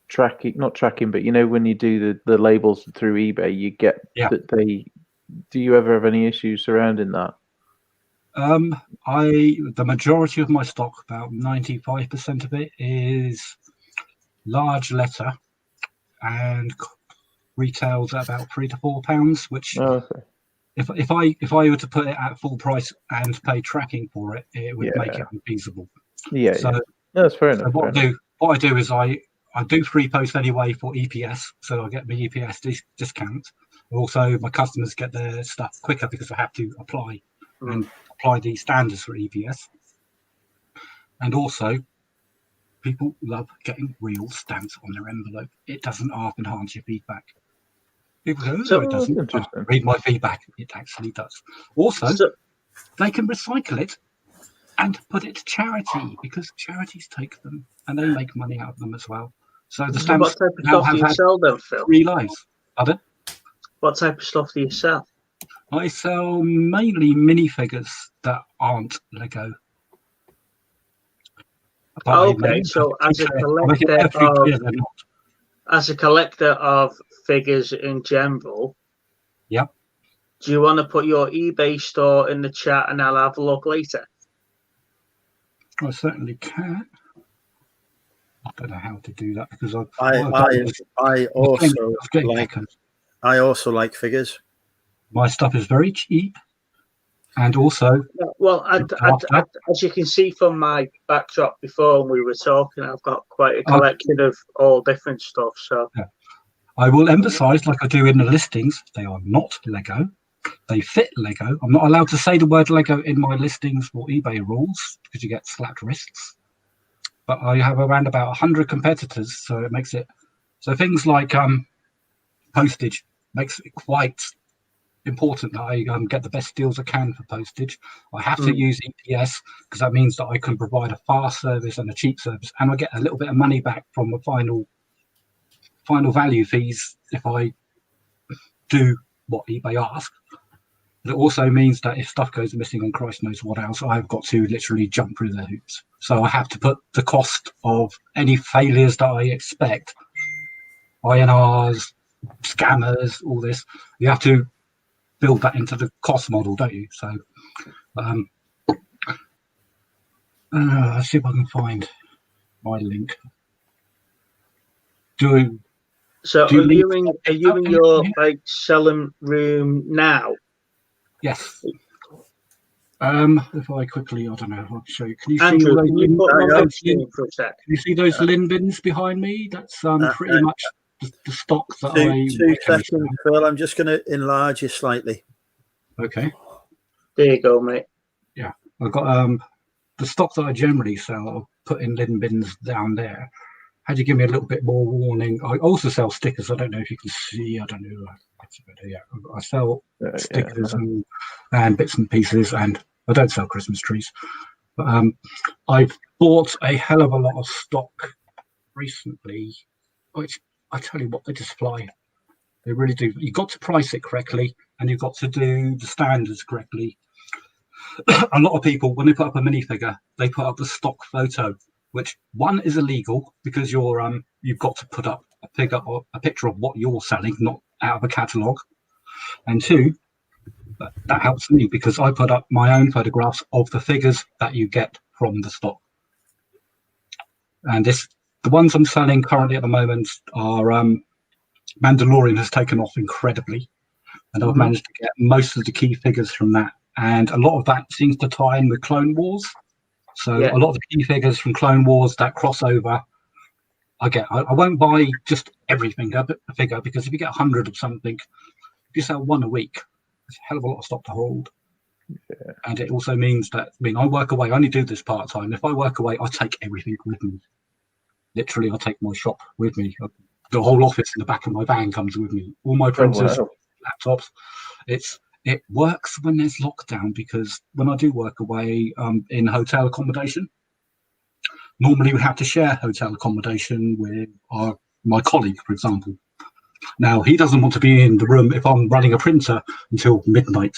tracking, not tracking, but you know when you do the labels through eBay, you get that they. Do you ever have any issues surrounding that? The majority of my stock, about 95% of it, is large letter and retails at about £3 to £4, which if I were to put it at full price and pay tracking for it, it would make it unfeasible. Yeah, so that's fair enough. So what I do is I do free post anyway for EPS, so I get my EPS discount. Also, my customers get their stuff quicker because I have to apply the standards for EPS. And also, people love getting real stamps on their envelope. It doesn't half enhance your feedback. People go, it doesn't. Read my feedback. It actually does. Also, they can recycle it and put it to charity because charities take them and they make money out of them as well. So the stamps what type of now stuff have do you had sell then, Phil? 3 lives. Pardon? What type of stuff do you sell? I sell mainly minifigures that aren't Lego. Okay, so as a collector of figures in general, do you want to put your eBay store in the chat and I'll have a look later? I certainly can. I don't know how to do that because I also like figures. My stuff is very cheap, and also as you can see from my backdrop before when we were talking, I've got quite a collection of all different stuff. So I will emphasize, like I do in the listings, they are not Lego. They fit Lego. I'm not allowed to say the word Lego in my listings for eBay rules because you get slapped wrists. But I have around about 100 competitors, so it makes it so things like postage makes it quite important that I get the best deals I can for postage. I have to use EPS because that means that I can provide a fast service and a cheap service, and I get a little bit of money back from the final value fees if I do what eBay asks. But it also means that if stuff goes missing on Christ knows what else, I've got to literally jump through the hoops. So I have to put the cost of any failures that I expect, INRs, scammers, all this, you have to build that into the cost model, don't you? So let's see if I can find my link. are you in your selling room now? Yes. If I quickly, I don't know, I'll show you. Can you Andrew, see those lin bins behind me? That's pretty much the stock that Two seconds, Phil. I'm just going to enlarge you slightly. Okay. There you go, mate. Yeah, I've got the stock that I generally sell. I'll put in lin bins down there. Had you give me a little bit more warning? I also sell stickers. I don't know if you can see. I don't know. Yeah, I sell stickers and bits and pieces, and I don't sell Christmas trees. But I've bought a hell of a lot of stock recently, which I tell you what, they just fly. They really do. You've got to price it correctly, and you've got to do the standards correctly. A lot of people, when they put up a minifigure, they put up the stock photo, which one is illegal because you've got to put up a picture of what you're selling, not out of a catalogue. And two, that helps me because I put up my own photographs of the figures that you get from the stock. And the ones I'm selling currently at the moment are Mandalorian has taken off incredibly, and I've managed to get most of the key figures from that. And a lot of that seems to tie in with Clone Wars. So a lot of the key figures from Clone Wars, that crossover, I won't buy just everything a figure because if you get 100 of something, if you sell one a week, it's a hell of a lot of stock to hold. And it also means that, I work away. I only do this part time. If I work away, I take everything with me. Literally, I take my shop with me. The whole office in the back of my van comes with me. All my printers, laptops. It works when there's lockdown, because when I do work away in hotel accommodation, normally we have to share hotel accommodation with my colleague, for example. Now, he doesn't want to be in the room if I'm running a printer until midnight.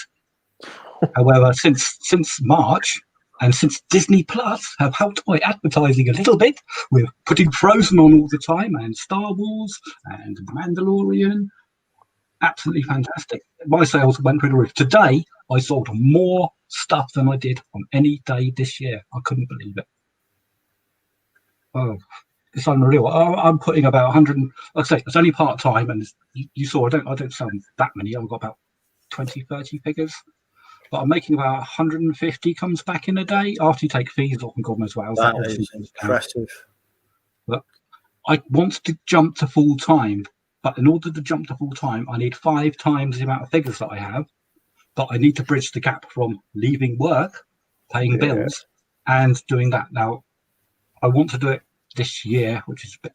However, since March, and since Disney Plus have helped my advertising a little bit with putting Frozen on all the time, and Star Wars and Mandalorian, absolutely fantastic. My sales went through the roof. Today, I sold more stuff than I did on any day this year. I couldn't believe it. Oh, it's unreal. I'm putting about 100. Like I say, it's only part time, and you saw I don't sell that many. I've got about 20, 30 figures. But I'm making about 150 comes back in a day after you take fees off and God knows what else. That is impressive. But I want to jump to full time, but in order to jump to full time, I need 5 times the amount of figures that I have. But I need to bridge the gap from leaving work, paying bills, and doing that. Now, I want to do it this year, which is a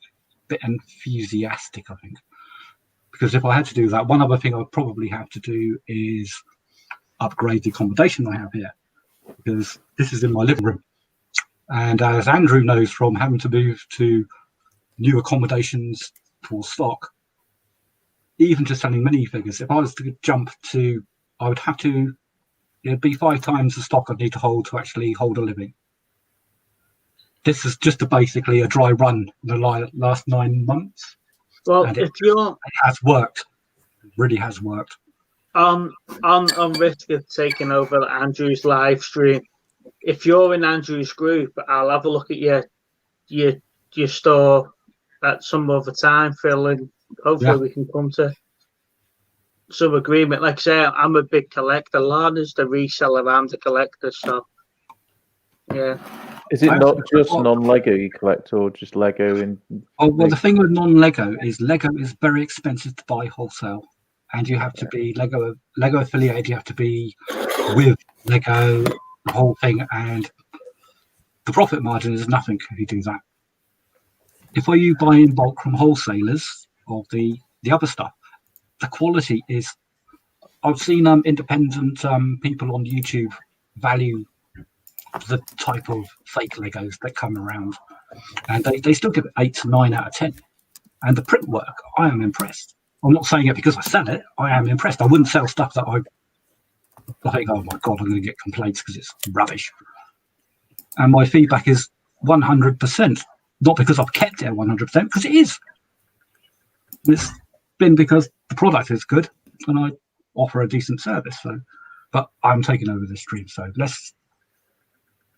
bit enthusiastic, I think, because if I had to do that, one other thing I'd probably have to do is upgrade the accommodation I have here, because this is in my living room, and as Andrew knows from having to move to new accommodations for stock, even just selling minifigures, if I was to jump to, I would have to, it'd be 5 times the stock I'd need to hold to actually hold a living. This is just basically a dry run in the last 9 months. Well, and if it has worked, it really has worked. On risk of taking over Andrew's live stream, if you're in Andrew's group, I'll have a look at your store at some other time, Phil, and hopefully we can come to some agreement. Like I say, I'm a big collector. Lana's the reseller, I'm the collector, so yeah. Is it not just non-Lego you collect, or just Lego in? Oh, well, the thing with non-Lego is very expensive to buy wholesale. And you have to be Lego affiliated. You have to be with Lego, the whole thing, and the profit margin is nothing if you do that. If you buy in bulk from wholesalers of the other stuff, the quality is. I've seen independent people on YouTube value the type of fake Legos that come around, and they still give it 8 to 9 out of 10. And the print work, I am impressed. I'm not saying it because I sell it. I am impressed. I wouldn't sell stuff that I think, oh my God, I'm going to get complaints because it's rubbish. And my feedback is 100%. Not because I've kept it at 100%, because it is. It's been because the product is good and I offer a decent service. So, but I'm taking over the stream. So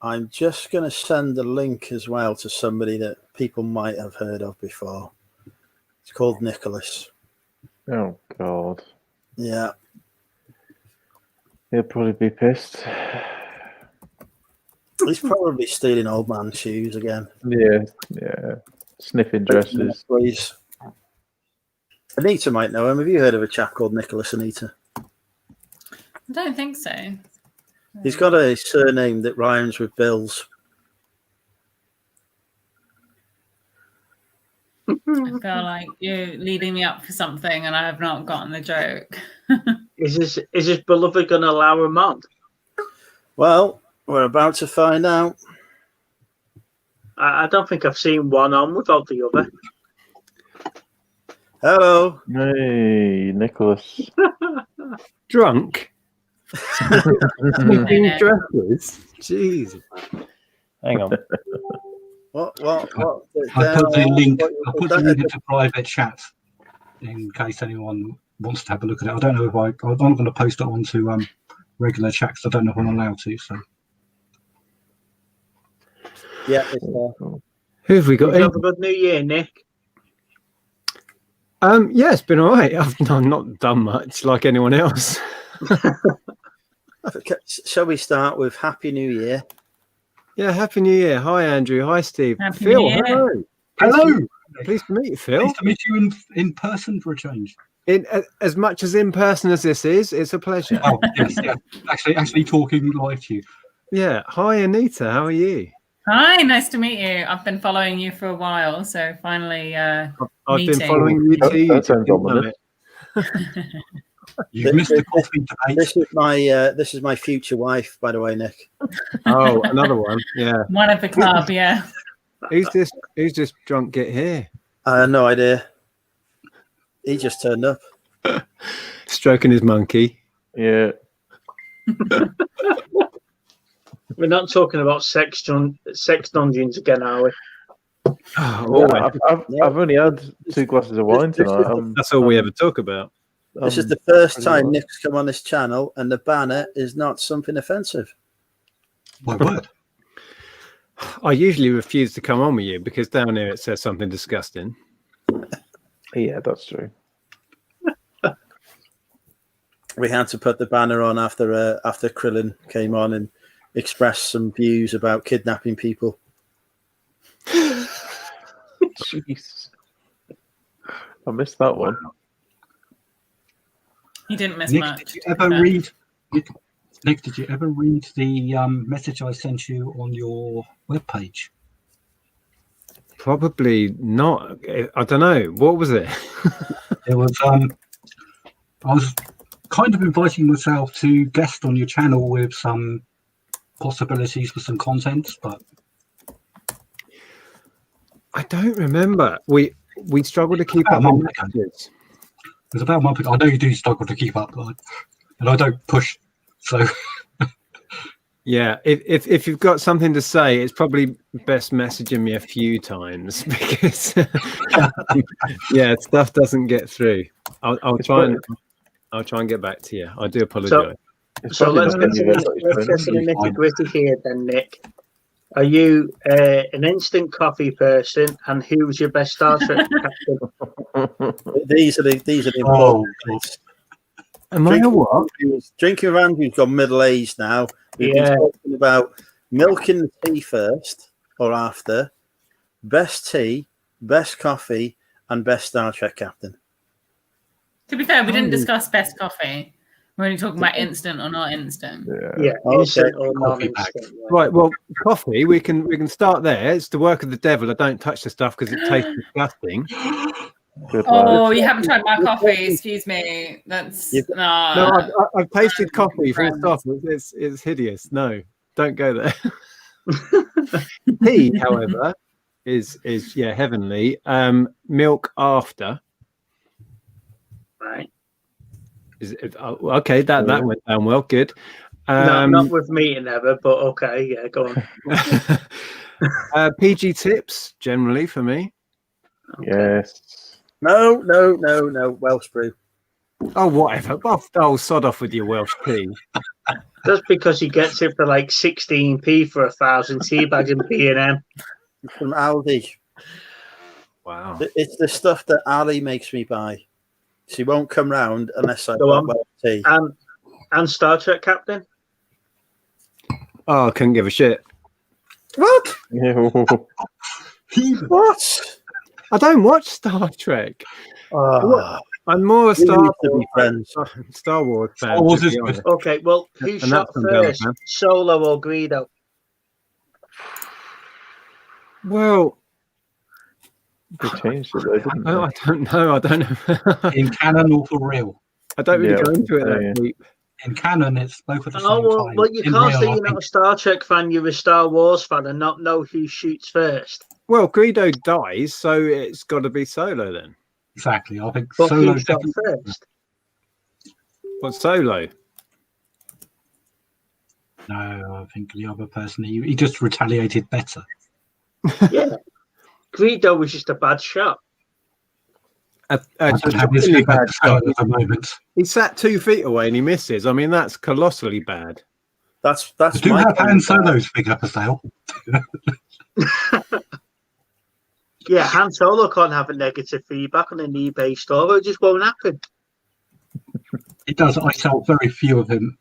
I'm just going to send a link as well to somebody that people might have heard of before. It's called Nicholas. Oh God. Yeah. He'll probably be pissed. He's probably stealing old man shoes again. Yeah. Sniffing dresses. Please. Anita might know him. Have you heard of a chap called Nicholas, Anita? I don't think so. He's got a surname that rhymes with Bills. I feel like you're leading me up for something and I have not gotten the joke. Is his beloved going to allow him on? Well, we're about to find out. I don't think I've seen one on without the other. Hello. Hey, Nicholas. Drunk? Sniffing dresses? Jeez. Hang on. What? I put the link into private chat in case anyone wants to have a look at it. I don't know if I'm going to post it onto regular chat because I don't know if I'm allowed to. So yeah, it's there. Who have we got? Have a good New Year, Nick. Yeah, it's been all right. I've not done much like anyone else. Shall we start with Happy New Year? Yeah, Happy New Year. Hi, Andrew. Hi, Steve. Happy Phil, New Year. hello. Hello. Pleased to meet you, Phil. Pleased to meet you in person for a change. In as much as in person as this is, it's a pleasure. Oh, yes, yeah. Actually talking live to you. Yeah. Hi, Anita. How are you? Hi, nice to meet you. I've been following you for a while, so finally I've meeting. been following you too. That sounds ominous. You missed the coffee debate. This is my future wife, by the way, Nick. Oh, another one. Yeah. One of the club, yeah. Who's this drunk git here? No idea. He just turned up. Stroking his monkey. Yeah. We're not talking about sex dungeons again, are we? Oh, I've only had 2 glasses of wine tonight. That's all we ever talk about. This is the first time Nick's come on this channel, and the banner is not something offensive. My word. I usually refuse to come on with you because down here it says something disgusting. Yeah, that's true. We had to put the banner on after Krillin came on and expressed some views about kidnapping people. Jeez. I missed that one. You didn't miss Nick, much. did you ever read? Nick, did you ever read the message I sent you on your webpage? Probably not. I don't know. What was it? It was I was kind of inviting myself to guest on your channel with some possibilities for some content, but I don't remember. We struggled to keep up with messages. It was about a month ago. I know you do struggle to keep up, and I don't push. So yeah, if you've got something to say, it's probably best messaging me a few times because yeah, stuff doesn't get through. I'll try and get back to you. I do apologise. So let's get to the nitty-gritty here then, Nick. Are you an instant coffee person, and who's your best Star Trek captain? These are the important things. Am I a what? Drinking with Andrew's gone middle-aged now. We've been talking about milking the tea first or after, best tea, best coffee, and best Star Trek captain. To be fair, we didn't discuss best coffee. We're only talking about instant or not instant. Yeah, instant or non-instant. Right. Well, coffee. We can start there. It's the work of the devil. I don't touch the stuff because it tastes disgusting. Oh, you haven't tried my coffee. Excuse me. That's no. I've tasted coffee from the off. It's hideous. No, don't go there. Tea, however, is heavenly. Milk after. Right. Okay? That went down well. Good. No, not with me never, but okay. Yeah, go on. PG tips generally for me. Okay. Yes. No. Welsh brew. Oh, whatever. Oh, sod off with your Welsh tea. That's because he gets it for like 16p for 1,000 tea bags in B&M. From Aldi. Wow. It's the stuff that Ali makes me buy. She won't come round unless I got Welsh tea. And Star Trek captain? Oh, I couldn't give a shit. What? What? I don't watch Star Trek. I'm more a Star Wars fan. Okay, well, who shot first, Solo or Greedo? Well, they changed it though, didn't they? I don't know. In canon or for real? I don't really go into it that deep. In canon, it's both at the same time. Well, you can't say you're not a Star Trek fan, you're a Star Wars fan and not know who shoots first. Well, Greedo dies, so it's got to be Solo then. Exactly. I think But Solo who shot first? What's Solo? No, I think the other person, he just retaliated better. Yeah. Greedo was just a bad shot. I don't have his feet at the moment. He sat 2 feet away and he misses. I mean, that's colossally bad. That's. I do have Han Solo's figure for sale. Yeah, Han Solo can't have a negative feedback on an eBay store. It just won't happen. It does. I sell very few of them.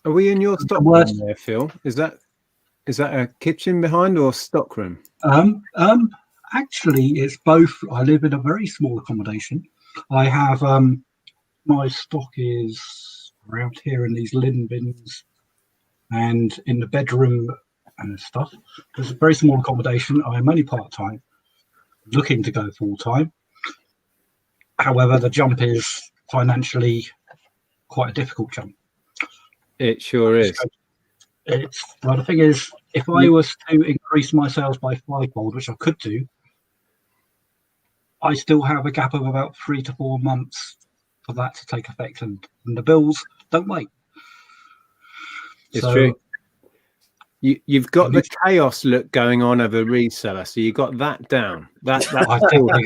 Are we in your stock room there, Phil? Is that? Is that a kitchen behind or stockroom? Actually, it's both. I live in a very small accommodation. I have my stock is around here in these linen bins and in the bedroom and stuff. It's a very small accommodation. I'm only part-time, looking to go full-time. However, the jump is financially quite a difficult jump. It sure is. Well, the thing is, if I was to increase my sales by fivefold, which I could do, I still have a gap of about 3 to 4 months for that to take effect, and the bills don't wait. It's true. You've got the chaos look going on of a reseller, so you got that down. I definitely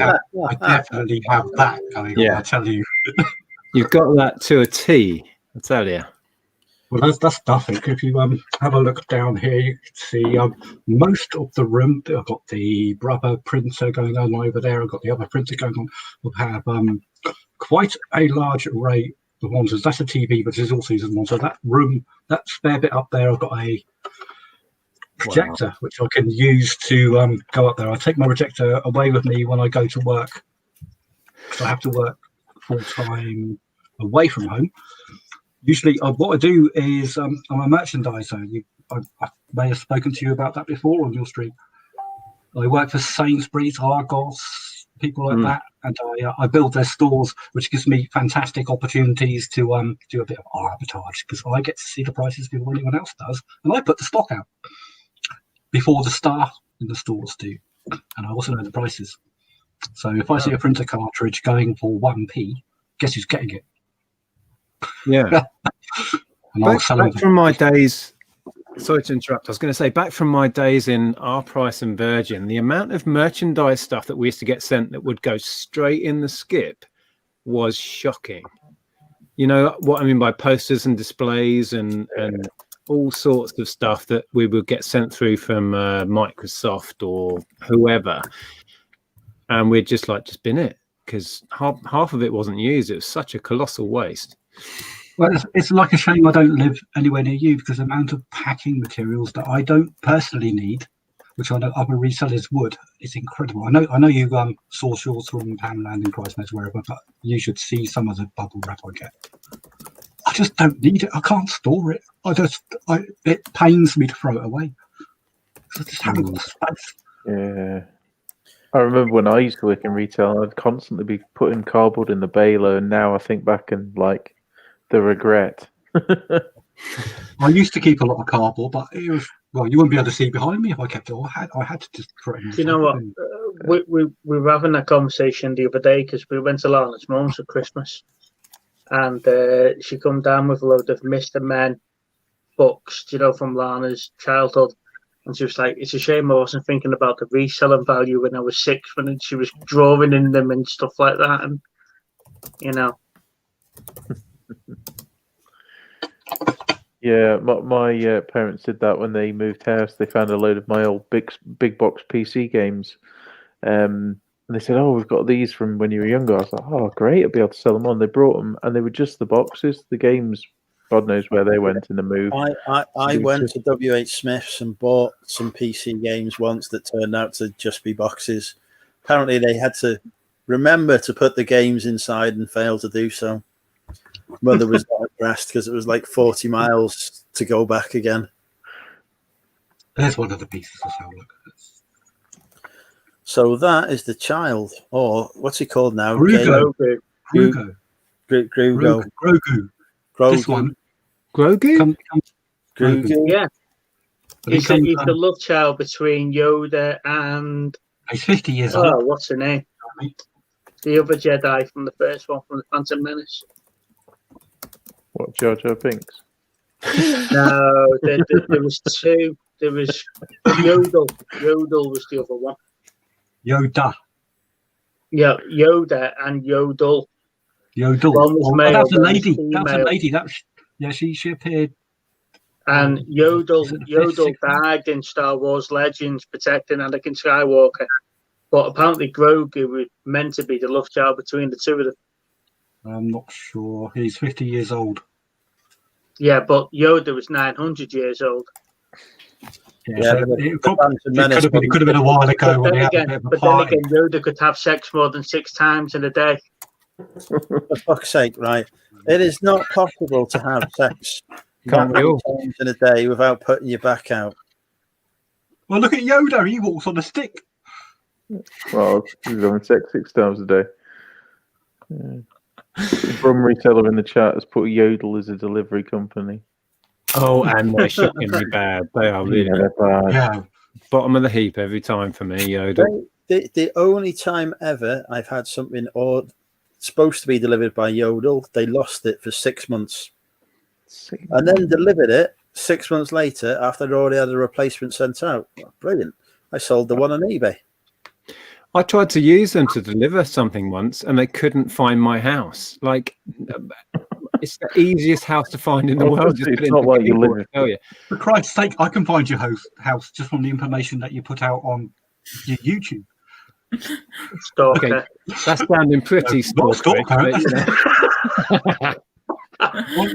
have that going on, I tell you. You've got that to a T, I tell you. Well, that's nothing. If you have a look down here, you can see most of the room. I've got the rubber printer going on over there. I've got the other printer going on. We'll have quite a large array of monitors. That's a TV, but there's also a monitor. That room, that spare bit up there, I've got a projector which I can use to go up there. I take my projector away with me when I go to work. So I have to work full time away from home. Usually, what I do is I'm a merchandiser. I may have spoken to you about that before on your stream. I work for Sainsbury's, Argos, people like that, and I build their stores, which gives me fantastic opportunities to do a bit of arbitrage because I get to see the prices before anyone else does, and I put the stock out before the staff in the stores do, and I also know the prices. So if I see a printer cartridge going for 1p, guess who's getting it? Yeah. back from my days, sorry to interrupt. I was going to say, back from my days in R Price and Virgin, the amount of merchandise stuff that we used to get sent that would go straight in the skip was shocking. You know what I mean by posters and displays and all sorts of stuff that we would get sent through from Microsoft or whoever, and we'd just bin it because half of it wasn't used. It was such a colossal waste. Well, it's like a shame I don't live anywhere near you because the amount of packing materials that I don't personally need, which I know other resellers would, is incredible. I know you source yours from Hamland and Christmas, wherever, but you should see some of the bubble wrap I get. I just don't need it. I can't store it. It pains me to throw it away. I just haven't got space. Yeah. I remember when I used to work in retail, I'd constantly be putting cardboard in the baler, and now I think back and the regret. I used to keep a lot of cardboard, but it was, well, you wouldn't be able to see behind me if I kept it. I had to just throw it in. Do you know what? We were having that conversation the other day because we went to Lana's mum's for Christmas, and she come down with a load of Mr. Men books, from Lana's childhood. And she was like, it's a shame I wasn't thinking about the reselling value when I was 6, when she was drawing in them and stuff like that. And, Yeah, my parents did that when they moved house. They found a load of my old big box PC games. And they said, oh, we've got these from when you were younger. I was like, oh, great, I'll be able to sell them on. They brought them, and they were just the boxes. The games, God knows where they went in the move. I went to WH Smith's and bought some PC games once that turned out to just be boxes. Apparently, they had to remember to put the games inside and failed to do so. Mother was not impressed because it was like 40 miles to go back again. There's one of the pieces of sound. So that is the child, or what's he called now? Grogu. This one. Grogu? Grogu. Yeah. He's the love child between Yoda and... He's 50 years old. Oh, what's her name? The other Jedi from the first one, from the Phantom Menace. What, Jar Jar Binks? No, there was two. There was Yodel. Yodel was the other one. Yoda. Yeah, Yoda and Yodel. Yodel. That's a lady. That's a lady. She appeared. And Yodel died in Star Wars Legends protecting Anakin Skywalker. But apparently Grogu was meant to be the love child between the two of them. I'm not sure. He's 50 years old. Yeah, but Yoda was 900 years old. Yeah, So but it the could have been a while ago when But they had a then bit of a but then party. again, Yoda could have sex more than 6 times in a day. For fuck's sake, right? It is not possible to have sex Can't that we many all? times in a day without putting your back out. Well, look at Yoda. He walks on a stick. Well, he's having sex 6 times a day. Yeah. Brum Reseller in the chat has put Yodel as a delivery company. Oh, and they're shockingly bad. They are really bad. Yeah. Bottom of the heap every time for me, Yodel. The only time ever I've had something supposed to be delivered by Yodel, they lost it for 6 months. And then delivered it 6 months later after they'd already had a replacement sent out. Brilliant. I sold the one on eBay. I tried to use them to deliver something once, and they couldn't find my house. Like, it's the easiest house to find in the world. Just It's not like you live. tell you. For Christ's sake, I can find your house just from the information that you put out on your YouTube. Stalker. Okay, that's sounding pretty Not stalkerish, stalker. but, you know.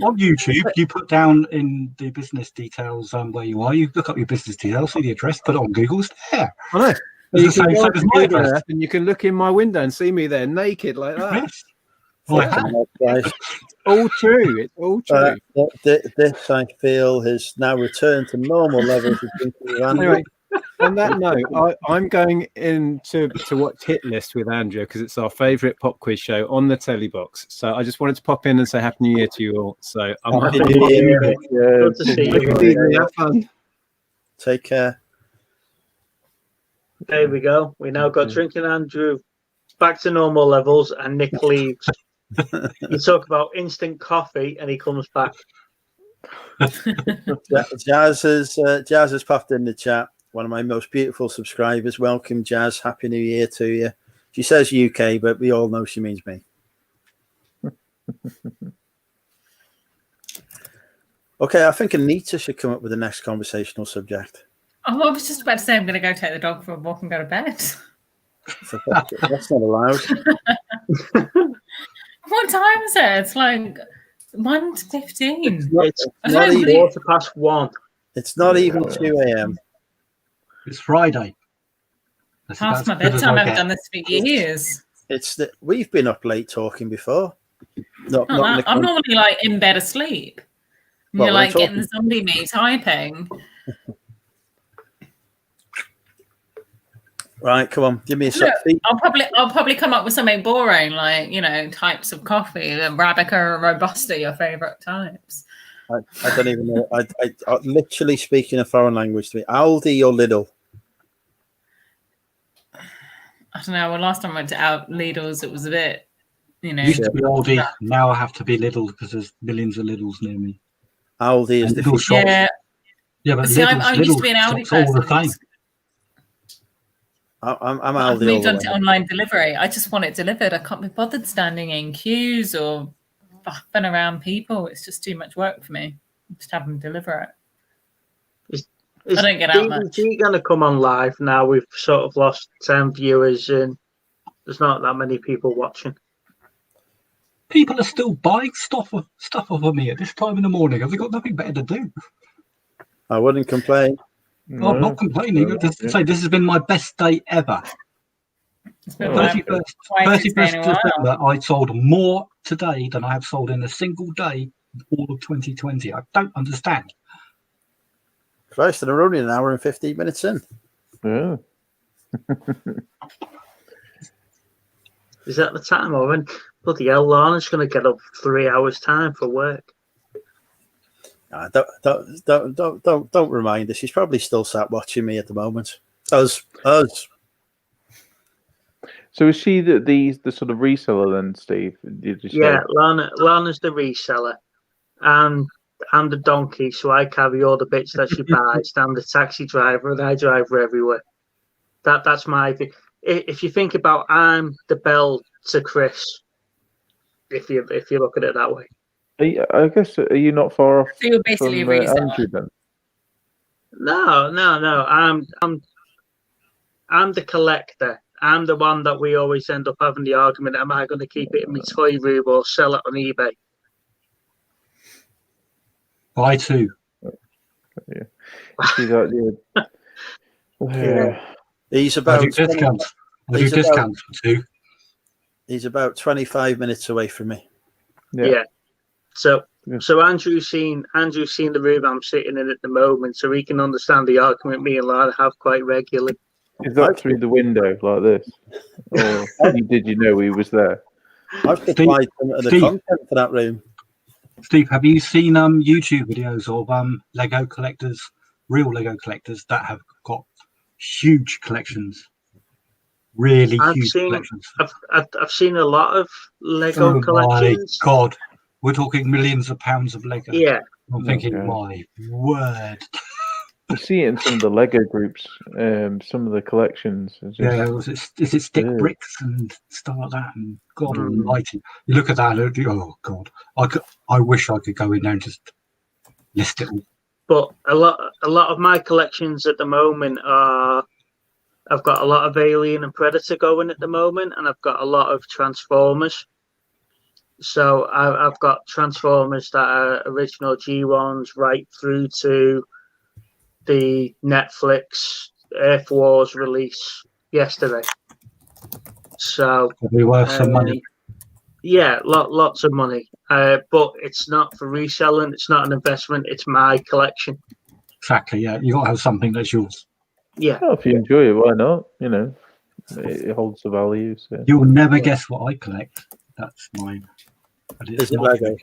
On YouTube, you put down in the business details where you are. You look up your business details, see the address, put it on Google. It's there. I know. It's You the can same go as on my Google address. Earth and you can look in my window and see me there naked like that. Yes. All true. It's all true. This, I feel, has now returned to normal levels of drinking with Andrew. Anyway, on that note, I'm going in to watch Hit List with Andrew because it's our favourite pop quiz show on the telly box. So I just wanted to pop in and say Happy New Year to you all. So I'm Happy New Year. Good to see you. Have fun. Take care. There we go. We now got Drinking Andrew back to normal levels, and Nick leaves. You talk about instant coffee, and he comes back. Jazz has popped in the chat. One of my most beautiful subscribers. Welcome, Jazz. Happy New Year to you. She says UK, but we all know she means me. Okay, I think Anita should come up with the next conversational subject. Oh, I was just about to say I'm going to go take the dog for a walk and go to bed. That's not allowed. What time is it? It's like 1:15. It's not even 1:15. It's not even 2 a.m. It's Friday. That's Past my about as good as bedtime. I I've get. done this for years. We've been up late talking before. Not No, in the I'm normally like in bed asleep. And Well, you're we're like getting talking- zombie me typing. Right, come on, give me a Look, sec. I'll probably come up with something boring, like, you know, types of coffee, the Arabica or Robusta, your favourite types. I don't even know. I literally speaking a foreign language to me. Aldi or Lidl? I don't know. Well, last time I went to Lidl's, it was a bit, you know. Used to be Aldi, now I have to be Lidl because there's millions of Lidls near me. Aldi is And the Lidl shops. Yeah. But See, I used Lidl to be an Aldi shops all the person. time. I'm I've Aldi. moved all on the to way. online delivery. I just want it delivered. I can't be bothered standing in queues or faffing around people. It's just too much work for me. Just have them deliver it. I don't get out much. DBG going to come on live now? We've sort of lost 10 viewers, and there's not that many people watching. People are still buying stuff off of me at this time in the morning. Have they got nothing better to do? I wouldn't complain. Oh, I'm not complaining. Just to say this has been my best day ever. It's been 31st, twice in 31st a while. December, I sold more today than I have sold in a single day all of 2020. I don't understand. Christ, and we're only an hour and 15 minutes in. Yeah. Is that the time? Or when bloody hell, Lorna's going to get up 3 hours time for work? Don't remind her. She's probably still sat watching me at the moment. Us. So is she the sort of reseller then, Steve? Did you say? Yeah, Lorna's the reseller, and I'm the donkey, so I carry all the bits that she buys. I'm the taxi driver, and I drive her everywhere. That's my thing. If you think about, I'm the bell to Chris. If you look at it that way. I guess, are you not far off So you're basically from a reseller. Andrew then? No. I'm the collector. I'm the one that we always end up having the argument: am I going to keep it in my toy room or sell it on eBay? Buy two. Yeah. See that? Yeah. He's I about do discounts. I do he's about- discounts for two. He's about 25 minutes away from me. Yeah. So Andrew's seen the room I'm sitting in at the moment, so he can understand the argument me and Lara have quite regularly. Is that through the window like this? Or did you know he was there? I've supplied some of the Steve. content for that room. Steve, have you seen YouTube videos of Lego collectors, real Lego collectors that have got huge collections? Really huge collections. I've seen a lot of Lego collections. My God, we're talking millions of pounds of Lego. Yeah. I'm thinking, Okay. my word. You see it in some of the Lego groups, some of the collections. Yeah, is it stick bricks and stuff like that? And God Almighty, you look at that and you go, oh God, I wish I could go in there and just list it all. But a lot of my collections at the moment are. I've got a lot of Alien and Predator going at the moment, and I've got a lot of Transformers. So I've got Transformers that are original G1s right through to the Netflix Earth Wars release yesterday. So Probably worth some money. Yeah, lots of money. But it's not for reselling. It's not an investment. It's my collection. Exactly, yeah. You got to have something that's yours. Yeah. Well, if you enjoy it, why not? You know, it holds the value. So. You'll never guess what I collect. That's mine. But it's Is it not Lego?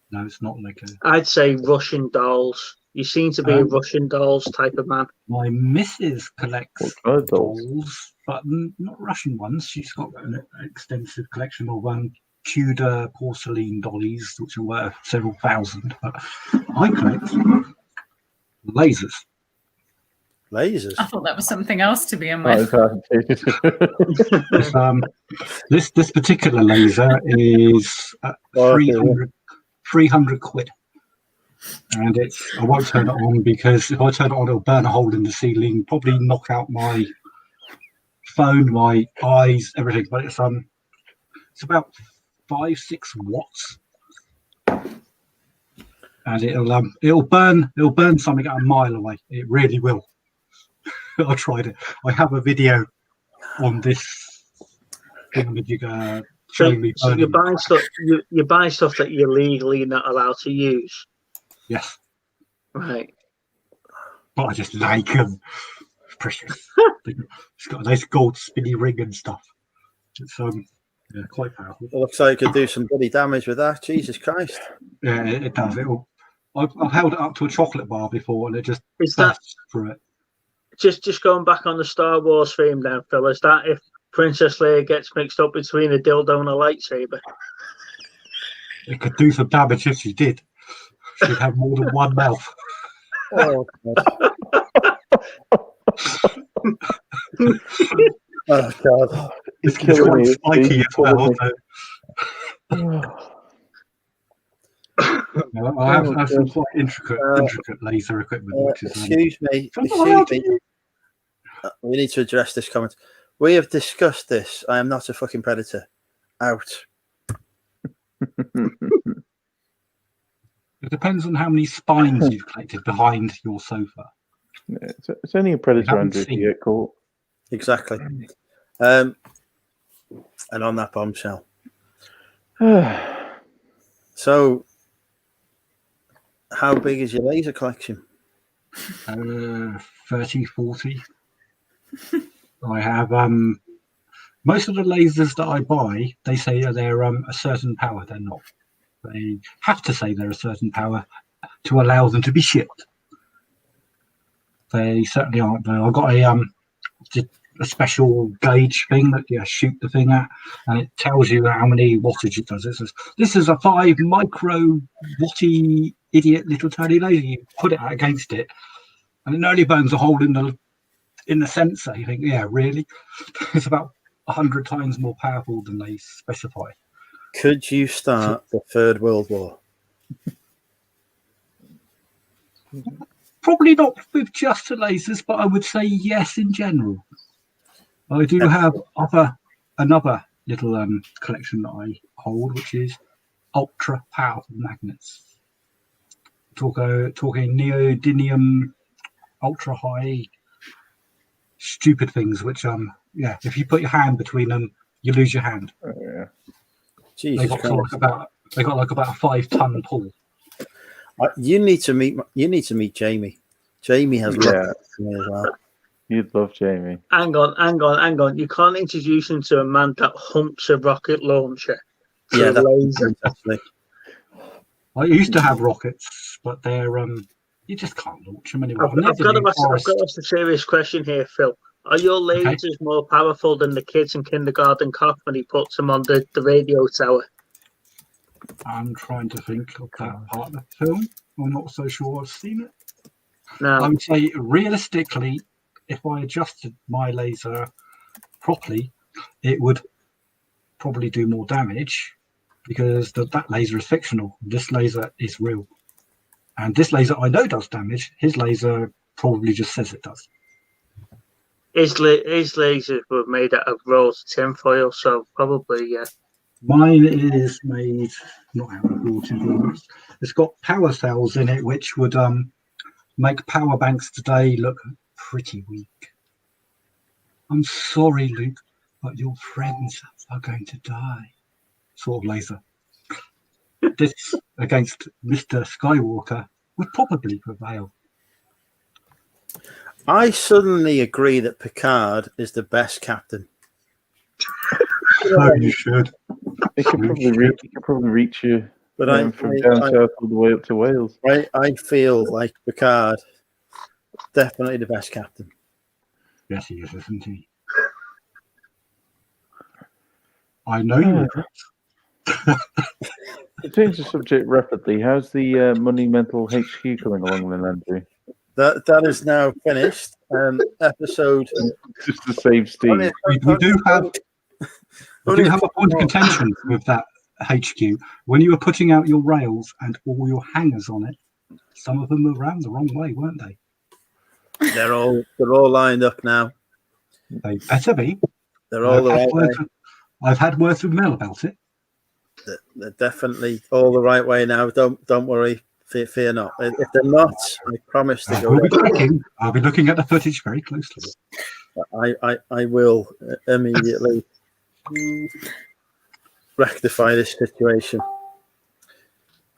No, it's not Lego. I'd say Russian dolls. You seem to be a Russian dolls type of man. My missus collects dolls, but not Russian ones. She's got an extensive collection of Tudor porcelain dollies, which are worth several thousand. But I collect lasers. Lasers. I thought that was something else to be in with. This particular laser is 300 quid. And I won't turn it on because if I turn it on, it'll burn a hole in the ceiling, probably knock out my phone, my eyes, everything. But it's about 5-6 watts, and it'll burn something at a mile away. It really will. I tried it. I have a video on this thing that you go showing me. So you're buying stuff. You're buying stuff that you're legally not allowed to use. Yes. Right. But I just like them. It's precious. It's got a nice gold spinny ring and stuff. It's yeah, quite powerful. It looks like it could do some bloody damage with that. Jesus Christ. Yeah, it does. I've held it up to a chocolate bar before and it just bursts through it. Just going back on the Star Wars theme now, Phil, is that if Princess Leia gets mixed up between a dildo and a lightsaber? It could do some damage if she did. She'd have more than one mouth. Oh, oh God. It's killing me. Spiky as well. I have some quite intricate laser equipment. Which is, excuse me. We need to address this comment. We have discussed this. I am not a fucking predator. Out. It depends on how many spines you've collected behind your sofa. Yeah, it's only a predator, Andrew, if you get caught. Exactly. And on that bombshell. So, how big is your laser collection? 30, 40. I have most of the lasers that I buy, they say they're a certain power. They're not. They have to say they're a certain power to allow them to be shipped. They certainly aren't. I've got a special gauge thing that you shoot the thing at, and it tells you how many wattage it does. It says, this is a 5 micro watty idiot little tiny laser. You put it out against it, and it only burns a hole in the sensor. You think, yeah, really? It's about 100 times more powerful than they specify. Could you start the Third World War? Probably not with just the lasers, but I would say yes in general. I do have another little collection that I hold, which is ultra powerful magnets. Talking neodymium ultra high, stupid things. Which if you put your hand between them, you lose your hand. Oh, yeah. They Jesus got Christ. like about a 5-ton pull. You need to meet Jamie. Jamie has lots for me as well. You'd love Jamie. Hang on. You can't introduce him to a man that humps a rocket launcher. Yeah, that's laser. Actually. I used to have rockets, but they're you just can't launch them anymore. I've got to ask a serious question here, Phil. Are your lasers more powerful than the kids in kindergarten cop when he puts them on the radio tower? I'm trying to think of that part of the film. I'm not so sure I've seen it. No. I would say realistically, if I adjusted my laser properly, it would probably do more damage because that laser is fictional. This laser is real. And this laser I know does damage. His laser probably just says it does. His lasers were made out of rolled tinfoil, so probably, yeah. Mine is made not out of raw tinfoil. It's got power cells in it, which would make power banks today look pretty weak. I'm sorry, Luke, but your friends are going to die. Sort of laser. This against Mr. Skywalker would probably prevail. I suddenly agree that Picard is the best captain. Oh, you should. It could probably reach you. But from down south all the way up to Wales. I feel like Picard, definitely the best captain. Yes, he is, isn't he? I know you. To change the subject rapidly, how's the Money Mental HQ coming along then, Andrew? That is now finished. Episode. Just to save Steve. We do have a point of contention with that HQ. When you were putting out your rails and all your hangers on it, some of them were ran the wrong way, weren't they? They're all lined up now. They better be. They're all the right way. I've had words with Mel about it. They're definitely all the right way now. Don't worry. Fear not. If they're not, I promise to go. I'll be looking at the footage very closely. I will immediately rectify this situation.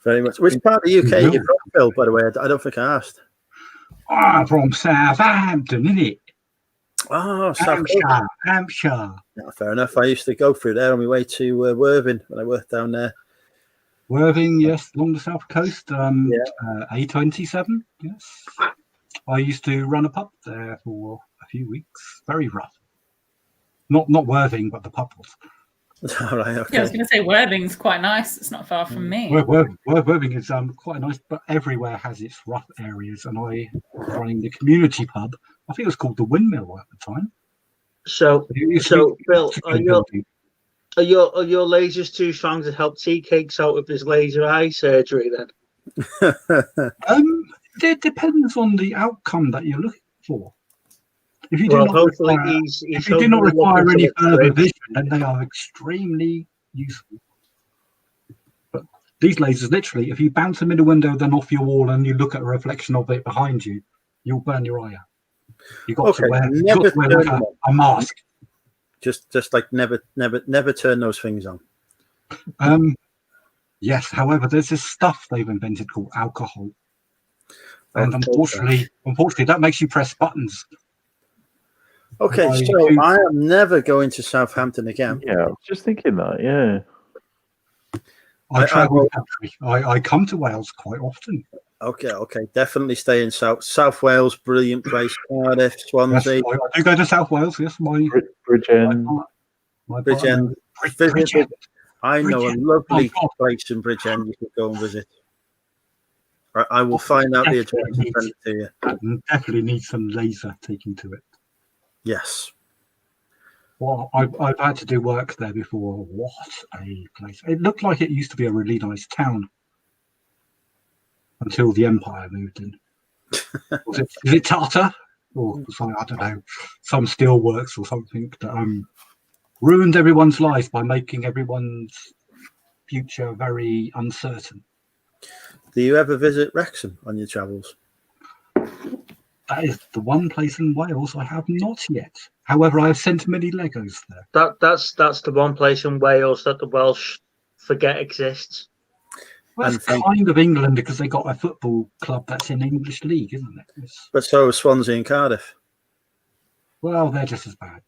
Very much. Which part of the UK are you from, Phil, by the way? I don't think I asked. I'm from Southampton, innit? Oh, Hampshire. Yeah, fair enough. I used to go through there on my way to Worthing when I worked down there. Worthing, yes, along the south coast. A27, yes. I used to run a pub there for a few weeks. Very rough. Not Worthing, but the pub was. All right, okay. Yeah, I was going to say Worthing's quite nice. It's not far from me. Worthing is quite nice, but everywhere has its rough areas. And I was running the community pub. I think it was called the Windmill at the time. So Phil, are your lasers too strong to help Tea Cakes out with his laser eye surgery then? It depends on the outcome that you're looking for. If you do not require any further vision, then they are extremely useful. But these lasers, literally, if you bounce them in a window, then off your wall, and you look at a reflection of it behind you, you'll burn your eye out. You've got to wear like a mask. Just like never turn those things on. Yes, however, there's this stuff they've invented called alcohol, and unfortunately, that makes you press buttons. Okay, so I am never going to Southampton again. Yeah, I was just thinking that. Yeah, I travel the country. I come to Wales quite often. Okay, definitely stay in South Wales. Brilliant place. Cardiff, Swansea. Yes, I do go to South Wales. Yes, Bridgend. Bridgend. I know a lovely place in Bridgend you could go and visit. I will find out the address and send it to you. Definitely need some laser taken to it. Yes. Well, I've had to do work there before. What a place! It looked like it used to be a really nice town until the Empire moved in. Is it Tata or something? I don't know. Some steelworks or something that ruined everyone's life by making everyone's future very uncertain. Do you ever visit Wrexham on your travels? That is the one place in Wales I have not yet. However, I have sent many Legos there. That's the one place in Wales that the Welsh forget exists. Well, it's kind of England because they got a football club that's in English League, isn't it? But so are Swansea and Cardiff. Well, they're just as bad.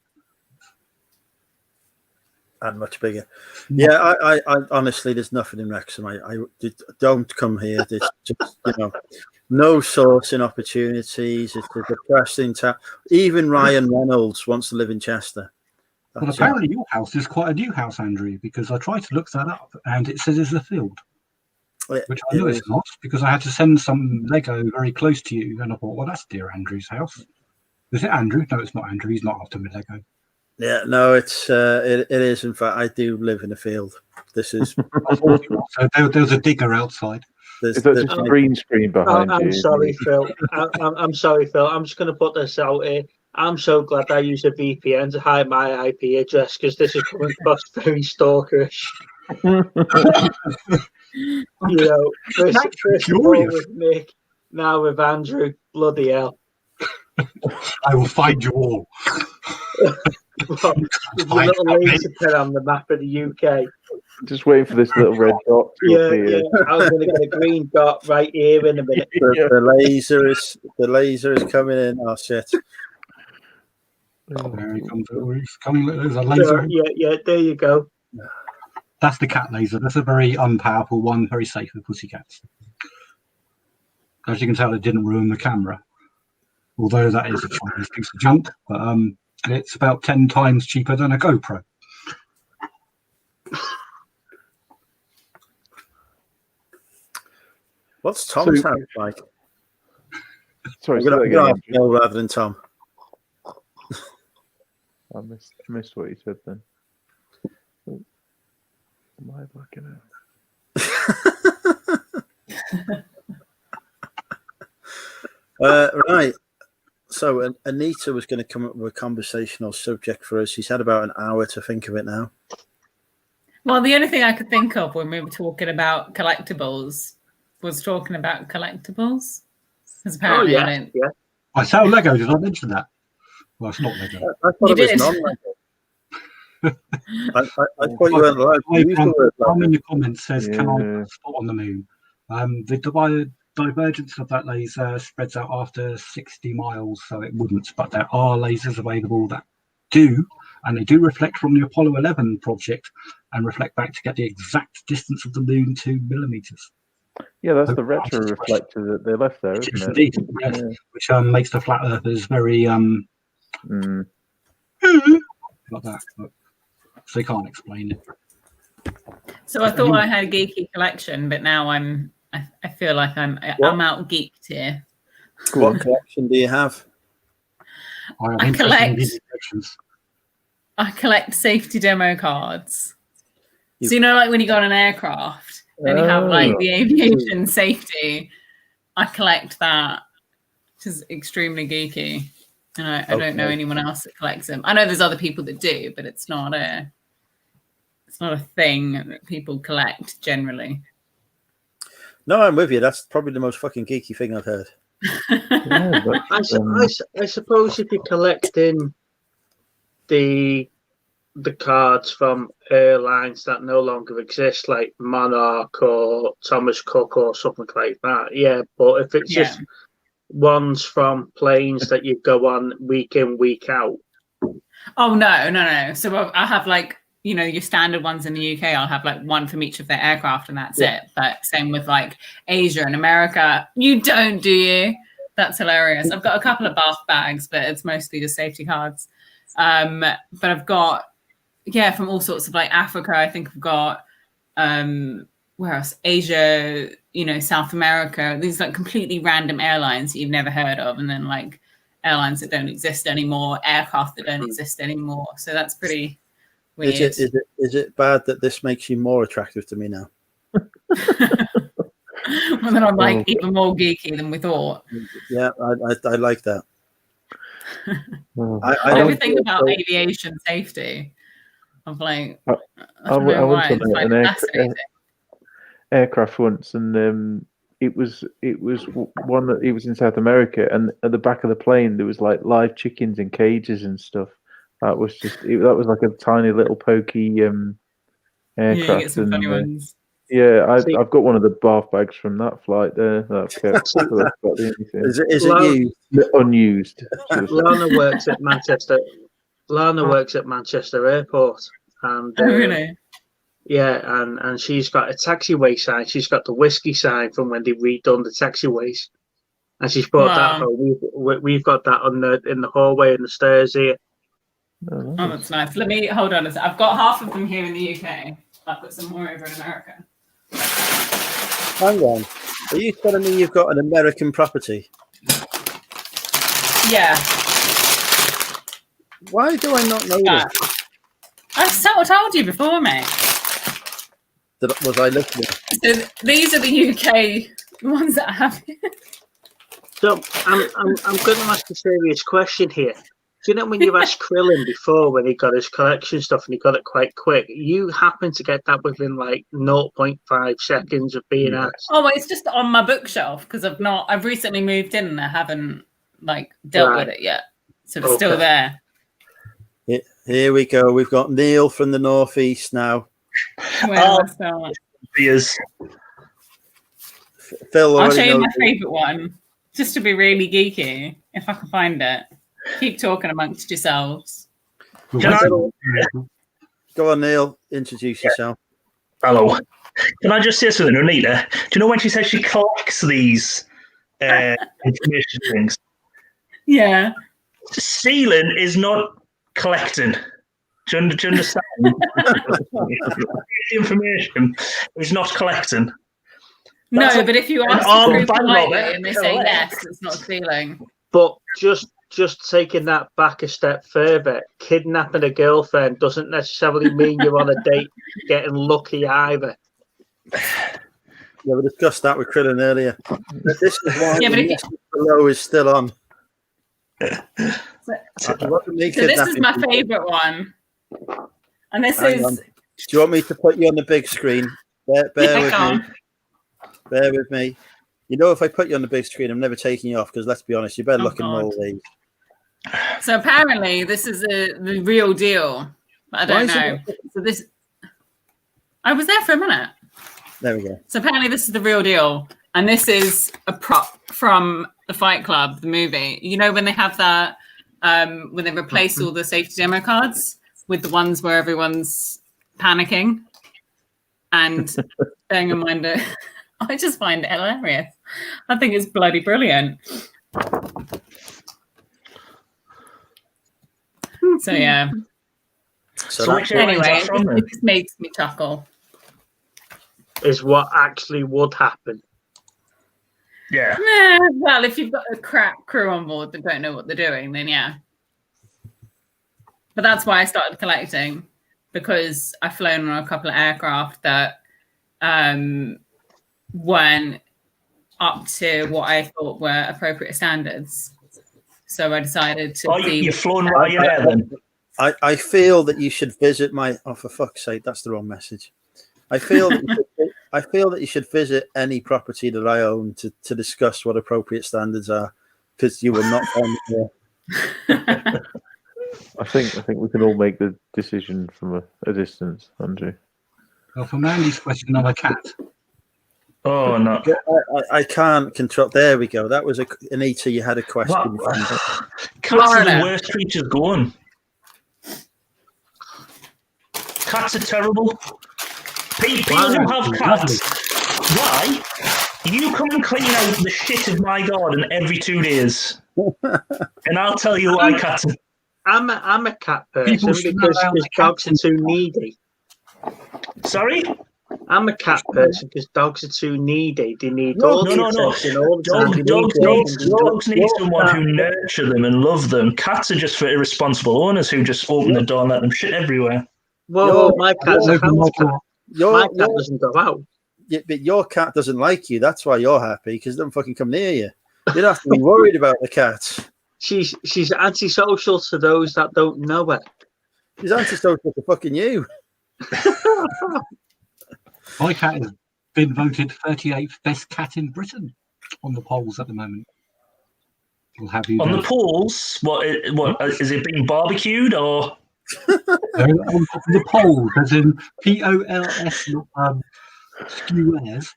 And much bigger. Yeah, I honestly, there's nothing in Wrexham. I don't come here. There's just, no sourcing opportunities. It's a depressing town. Even Ryan Reynolds wants to live in Chester. Well, apparently your house is quite a new house, Andrew, because I tried to look that up and it says it's a field. Which I know it's not, because I had to send some Lego very close to you, and I thought, well, that's dear Andrew's house. Is it Andrew? No, it's not Andrew. He's not after me Lego. Yeah, no, it is. In fact, I do live in a field. This is. So there's a digger outside. Is that just a green screen behind you? I'm sorry, Phil. I'm sorry, Phil. I'm just going to put this out here. I'm so glad I use a VPN to hide my IP address because this is coming across very stalkerish. First of all with Nick, now with Andrew. Bloody hell. I will find you all. Well, there's a little laser pen on the map of the UK. Just waiting for this little red dot to appear. I was going to get a green dot right here in a minute. The laser is coming in. Oh shit! Oh, there he comes. He's coming. There's a laser. Yeah. There you go. That's the cat laser. That's a very unpowerful one. Very safe for pussycats. As you can tell, it didn't ruin the camera. Although that is a Chinese piece of junk, but it's about 10 times cheaper than a GoPro. What's Tom's house like? Sorry, I'm going to ask Phil rather than Tom. I missed what you said then. Am I looking at? Right. So Anita was going to come up with a conversational subject for us. She's had about an hour to think of it now. Well, the only thing I could think of when we were talking about collectibles was talking about collectibles. Because apparently I sell Lego. Did I mention that? Well, it's not Lego. I thought it was non-Lego. I thought you weren't allowed to use the word Lego. In the comments says, "Can I spot on the moon?" The divergence of that laser spreads out after 60 miles, so it wouldn't. But there are lasers available that do, and they do reflect from the Apollo 11 project and reflect back to get the exact distance of the moon to millimeters. Yeah, that's the retro reflector that they left there, isn't it? Indeed, yes. Yeah. Which makes the flat earthers very like that. But they can't explain it. So I thought I had a geeky collection, but now I feel like I'm out geeked here. What collection do you have? I collect safety demo cards. So like when you go on an aircraft and you have like the aviation safety, I collect that, which is extremely geeky. And I don't know anyone else that collects them. I know there's other people that do, but it's not a thing that people collect generally. No, I'm with you. That's probably the most fucking geeky thing I've heard. I suppose if you're collecting the cards from airlines that no longer exist, like Monarch or Thomas Cook or something like that, yeah. But if it's just ones from planes that you go on week in, week out. Oh no. So I have like, your standard ones in the UK, I'll have like one from each of their aircraft and that's it. But same with like Asia and America. You don't, do you? That's hilarious. I've got a couple of bath bags, but it's mostly just safety cards. But I've got, from all sorts of like Africa. I think I've got, where else? Asia, South America. These like completely random airlines that you've never heard of. And then like airlines that don't exist anymore, aircraft that don't exist anymore. So that's pretty weird. Is it bad that this makes you more attractive to me now? Well, then I'm like even more geeky than we thought. Yeah, I like that. Everything about aviation safety. I'm like, I went on an aircraft once, and it was one that it was in South America, and at the back of the plane there was like live chickens in cages and stuff. That was that was like a tiny little pokey aircraft. Yeah, you get some funny ones. Yeah, I've got one of the bath bags from that flight there that I've kept. So that's about the only thing. Is it used? Unused. Lana works at Manchester. Lana works at Manchester Airport, and Oh, really? yeah, and she's got a taxiway sign. She's got the whiskey sign from when they redone the taxiways, and she's brought that Wow. home. We've got that in the hallway and the stairs here. Oh, that's nice. Let me hold on a sec. I've got half of them here in the UK. I've got some more over in America. Hang on. Are you telling me you've got an American property? Yeah. Why do I not know this? I've sort of told you before, mate. Was I listening? So these are the UK ones that I have. So I'm going to ask a serious question here. Do you know when you asked Krillin before when he got his collection stuff and he got it quite quick? You happened to get that within like 0.5 seconds of being asked. Oh, well, it's just on my bookshelf because I've recently moved in and I haven't like dealt with it yet. So it's still there. Here we go. We've got Neil from the northeast now. Where was that? Beers. Phil, I'll already show you knows my it. favourite one, just to be really geeky, if I can find it. Keep talking amongst yourselves. Go on, Neil. Introduce yourself. Hello. Can I just say something, Anita? Do you know when she says she collects these information things? Yeah. Stealing is not collecting. Do you understand? Information is not collecting. No, That's but if you an ask armed the group bank politely robber. and they say yes, it's not stealing. But just taking that back a step further, kidnapping a girlfriend doesn't necessarily mean you're on a date getting lucky either. Yeah, we discussed that with Krillin earlier. This is why Yeah, but the if you- message below is still on. So this is my favourite one. And this Hang is... on. Do you want me to put you on the big screen? Bear Yeah, with go me. on. Bear with me. You know, if I put you on the big screen, I'm never taking you off because let's be honest, you better Oh, look and roll God. these. So apparently this is the real deal. But I don't Why know. is So this... I was there for a minute. There we go. So apparently this is the real deal. And this is a prop from the Fight Club, the movie. You know when they have that, when they replace all the safety demo cards with the ones where everyone's panicking? And bearing in mind that I just find it hilarious. I think it's bloody brilliant. So yeah. So which airlines Anyway, are from then? it just makes me chuckle. Is what actually would happen. Yeah. Well, if you've got a crap crew on board that don't know what they're doing, then yeah. But that's why I started collecting, because I've flown on a couple of aircraft that weren't up to what I thought were appropriate standards. So I decided to see. You've flown Ryanair then? I feel that you should visit my. Oh, for fuck's sake, that's the wrong message. I feel that you should visit any property that I own to discuss what appropriate standards are, because you will not find it there. I think we can all make the decision from a distance, Andrew. Well, from Andy's question on a cat. Oh no! I can't control. There we go. That was Anita. You had a question. Cats are the worst creatures going. Cats are terrible. People who have cats, why? You come and clean out the shit of my garden every 2 days, and I'll tell you why cats are. I'm a cat person People because should not allow dogs are too needy. Sorry? I'm a cat person because dogs are too needy. They need No, all no, the no, no. attention all the time. They Dogs need someone who nurture them and love them. Cats are just for irresponsible owners who just open the door and let them shit everywhere. Whoa, my cat's a house cat. My cat Your- doesn't go out. Yeah, but your cat doesn't like you. That's why you're happy, because it doesn't fucking come near you. You don't have to be worried about the cat. She's antisocial to those that don't know her. She's antisocial to fucking you. My cat is been voted 38th best cat in Britain on the polls at the moment. We'll have you On know. the polls, what is it being barbecued or? On the polls, as in POLS, squares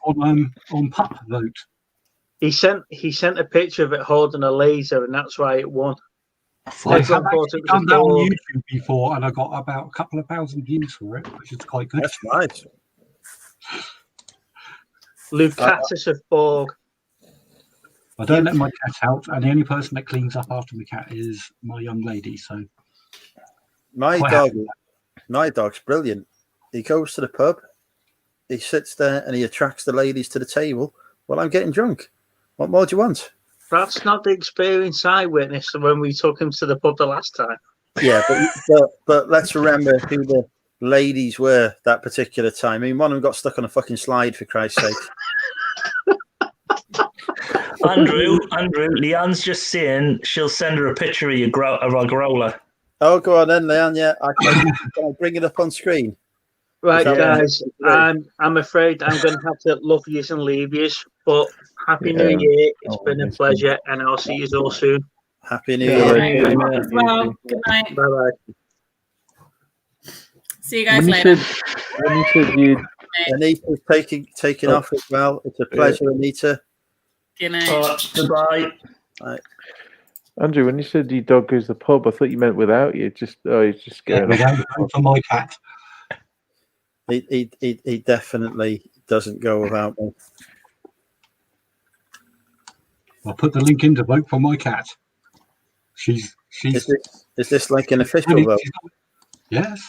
on pup vote. He sent a picture of it holding a laser, and that's why it won. I have actually done that on YouTube before, and I got about a couple of thousand views for it, which is quite good. That's nice. Lucatus of Borg. I don't let my cat out, and the only person that cleans up after my cat is my young lady. So My dog's brilliant. He goes to the pub, he sits there, and he attracts the ladies to the table while I'm getting drunk. What more do you want? That's not the experience I witnessed when we took him to the pub the last time. Yeah, but let's remember who the ladies were that particular time. I mean, one of them got stuck on a fucking slide, for Christ's sake. Andrew, Leanne's just saying she'll send her a picture of your growler. Oh, go on then, Leanne. Yeah, can I bring it up on screen? Right, guys. I'm afraid I'm going to have to love yous and leave yous. But Happy New Year. It's been a pleasure, and I'll see you all soon. Happy New Year. Well, good night. Bye bye. See you guys later. When you said you, Anita's taking off as well. It's a pleasure, Anita. Good night. Goodbye. Right. Andrew, when you said your dog goes to the pub, I thought you meant without you. He's just going for my cat. He definitely doesn't go without me. I'll put the link in to vote for my cat. She's. Is this like an official vote? Yes,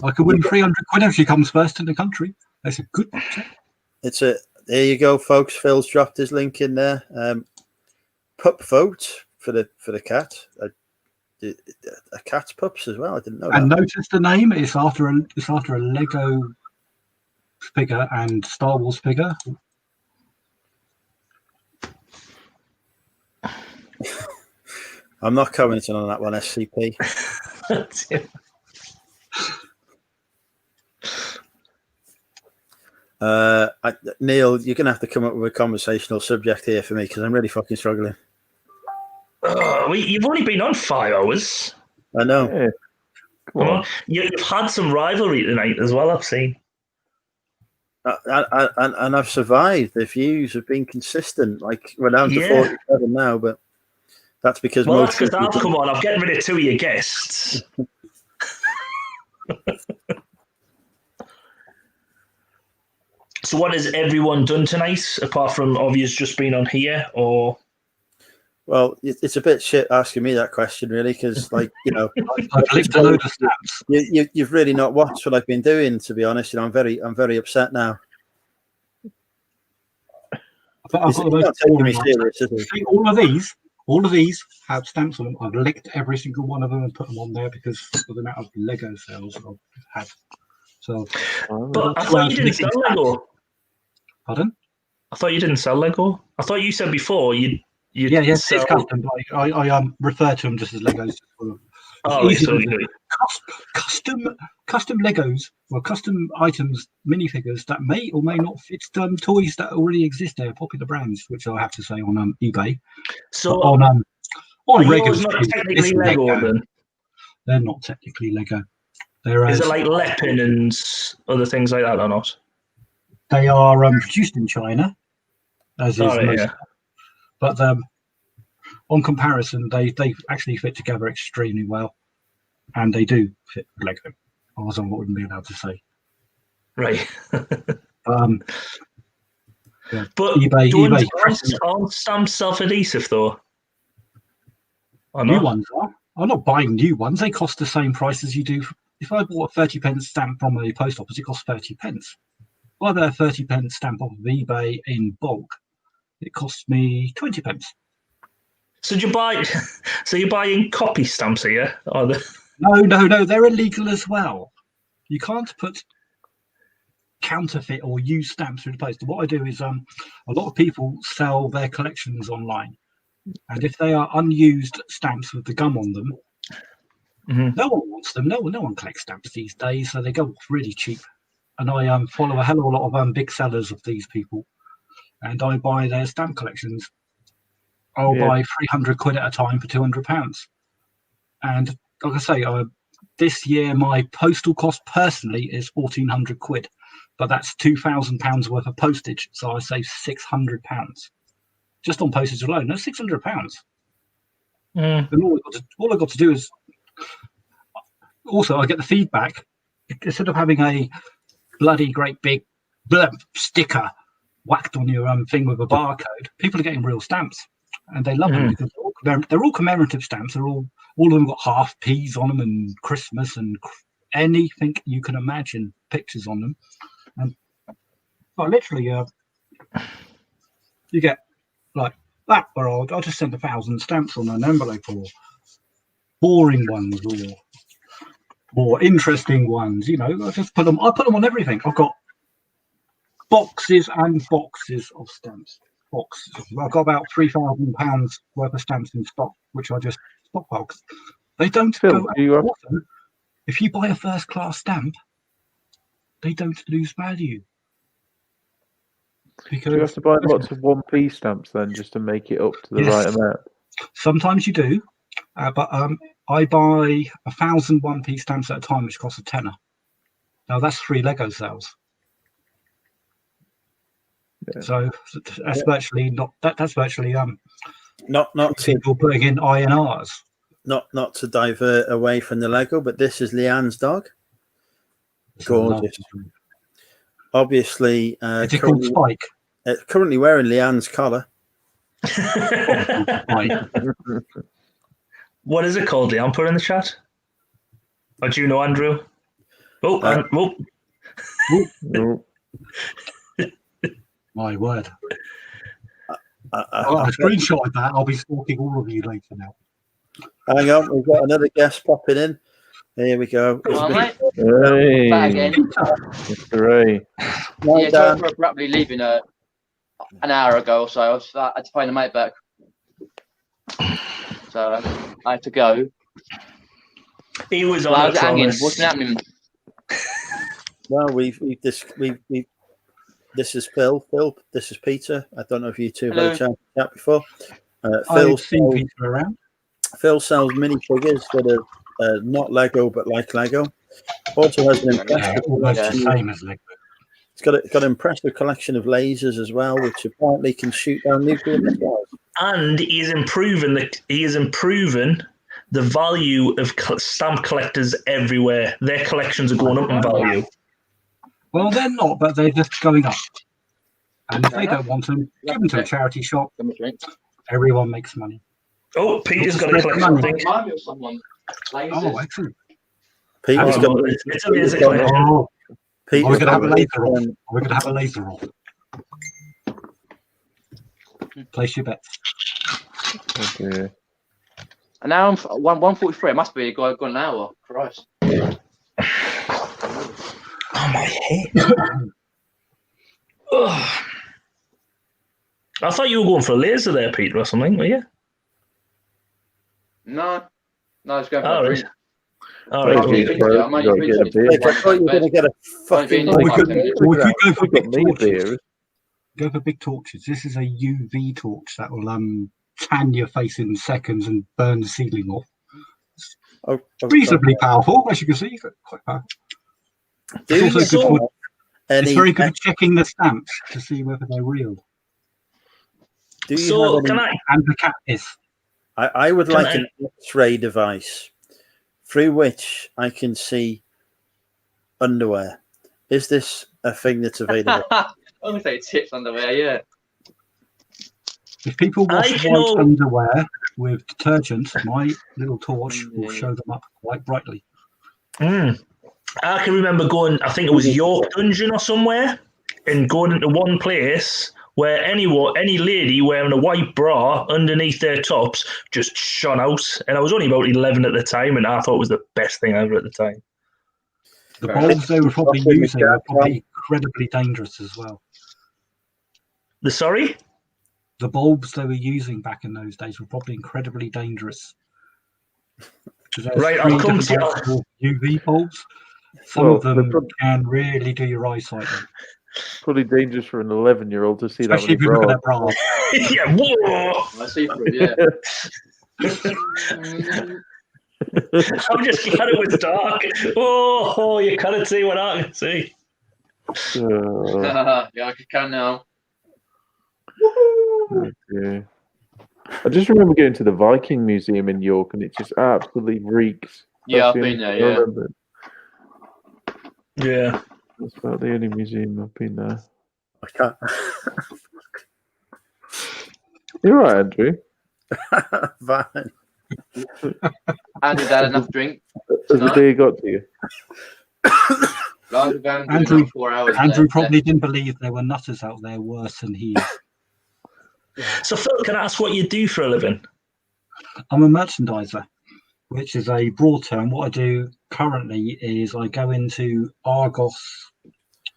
I could win 300 quid if she comes first in the country. That's a good check. There you go, folks. Phil's dropped his link in there. Pup vote for the cat. A cat's pups as well. I didn't know. And that. notice the name. It's after a Lego figure and Star Wars figure. I'm not commenting on that one, SCP. Neil, you're going to have to come up with a conversational subject here for me because I'm really fucking struggling. You've only been on 5 hours. I know. Yeah. Come on. You've had some rivalry tonight as well, I've seen. And I've survived. The views have been consistent. Like, we're down to 47 now, but that's because I've come on. I'm getting rid of 2 of your guests. So what has everyone done tonight, apart from obvious just being on here, or? Well, it's a bit shit asking me that question, really, because, like, I've licked a load of stamps. You've really not watched what I've been doing, to be honest. I'm very upset now. I've got not taking me serious, is it? See, all of these have stamps on them. I've licked every single one of them and put them on there because of the amount of Lego sales I've had. So, but I thought you didn't sell Lego. Pardon? I thought you didn't sell Lego. I thought you said before you. Yes, it's custom. I refer to them just as Legos. Custom Legos or custom items, minifigures that may or may not fit toys that already exist. They're popular brands, which I have to say on eBay. So on Lego, not technically Lego, then? They're not technically Lego. Is it like Lepin and other things like that or not? They are produced in China, as is most. But on comparison, they actually fit together extremely well, and they do fit Lego. Otherwise, I wouldn't be allowed to say. Right. Yeah. But eBay aren't stamps self-adhesive though? New ones are. I'm not buying new ones. They cost the same price as you do. If I bought a 30p stamp from a post office, it costs 30p. If I buy a 30p stamp off of eBay in bulk, it costs me 20p. So you're buying copy stamps here? No, they're illegal as well. You can't put counterfeit or used stamps through the post. What I do is a lot of people sell their collections online, and if they are unused stamps with the gum on them, no one wants them. No one collects stamps these days, so they go really cheap. and I follow a hell of a lot of big sellers of these people, and I buy their stamp collections. I'll buy 300 quid at a time for £200. And like I say, this year my postal cost personally is 1,400 quid, but that's £2,000 worth of postage. So I save £600 just on postage alone. That's £600. And all I've got to do is also I get the feedback. Instead of having a bloody great big sticker whacked on your thing with a barcode, people are getting real stamps, and they love them because they're all commemorative stamps. They're all of them got half P's on them and Christmas and anything you can imagine, pictures on them. And literally, you get like that, where I'll just send 1,000 stamps on an envelope, or boring ones, or more interesting ones. You know, I put them on everything. I've got boxes and boxes of stamps. I've got about £3,000 worth of stamps in stock, which I just stockpile. They don't go out often. If you buy a first-class stamp, they don't lose value. Because do you have to buy lots of 1p stamps then, just to make it up to the right amount? Sometimes you do, but I buy 1,000 1p stamps at a time, which costs a tenner. Now that's 3 Lego sales. Yeah. So that's virtually not. That's virtually not people putting in INRs. Not to divert away from the Lego, but this is Leanne's dog. Gorgeous. Obviously, it's called Spike. Currently wearing Leanne's collar. What is it called, Leanne? Put it in the chat. Or do you know, Andrew? My word. I'll screenshot that. I'll be stalking all of you later now. Hang on, we've got another guest popping in. Here we go. Hey. Back again. Hooray. Yeah, sorry for abruptly leaving an hour ago or so. I had to find a mate back. So I had to go. He was on I the was hanging. promise. What's happening? Well, this is Phil. Phil, this is Peter. I don't know if you two have had a chance to chat before. I've seen Peter around. Phil sells minifigures that are not Lego, but like Lego. Also has an impressive almost the same as Lego. It's got an impressive collection of lasers as well, which apparently can shoot down nuclear missiles. And he is improving the value of stamp collectors everywhere. Their collections are going up in value. Well, they're not, but they're just going up. And if they don't want them, give them to a charity shop. Everyone makes money. Oh, Peter's got a collection. Oh, excellent. Peter's got it's a laser collection. Oh, we're going to have a laser off. We're going to have a laser off. Place your bets. Okay. And now I'm 143. It must be a guy gone an hour. Christ. Oh, my head. I thought you were going for a laser there, Peter, or something, were you? No, it's going for Oh, a right. drink. All right. I thought you were going to get a fucking. Or we could go for big me torches. Go for big torches. This is a UV torch that will tan your face in seconds and burn the ceiling off. Reasonably powerful, as you can see. Quite powerful. It's also good for. It's very good at checking the stamps to see whether they're real. And the cat is. I would like an X-ray device through which I can see underwear. Is this a thing that's available? I'm going to say tips underwear, yeah. If people wash white underwear with detergent, my little torch will show them up quite brightly. I can remember going, I think it was York Dungeon or somewhere, and going into one place where any lady wearing a white bra underneath their tops just shone out. And I was only about 11 at the time, and I thought it was the best thing ever at the time. The bulbs they were probably using were probably incredibly dangerous as well. The bulbs they were using back in those days were probably incredibly dangerous. Right, I'll come to UV bulbs. Some of them can really do your eyesight in. Probably dangerous for an 11-year-old to see Especially that if you look at bra. that bra. Yeah, whoa! I see through, yeah. I'm just glad it was dark. Oh, you couldn't see what I can see. Yeah, I can now. Okay. I just remember going to the Viking Museum in York, and it just absolutely reeks. Yeah, I've That's the been only there, thing I yeah. remember. Yeah. That's about the only museum I've been there. I can't. You're right, Andrew. Fine. Andrew had enough drink. Has the day got to you? Andrew, 4 hours Andrew left. probably didn't believe there were nutters out there worse than he is. So, Phil, can I ask what you do for a living? I'm a merchandiser, which is a broad term. What I do currently is I go into Argos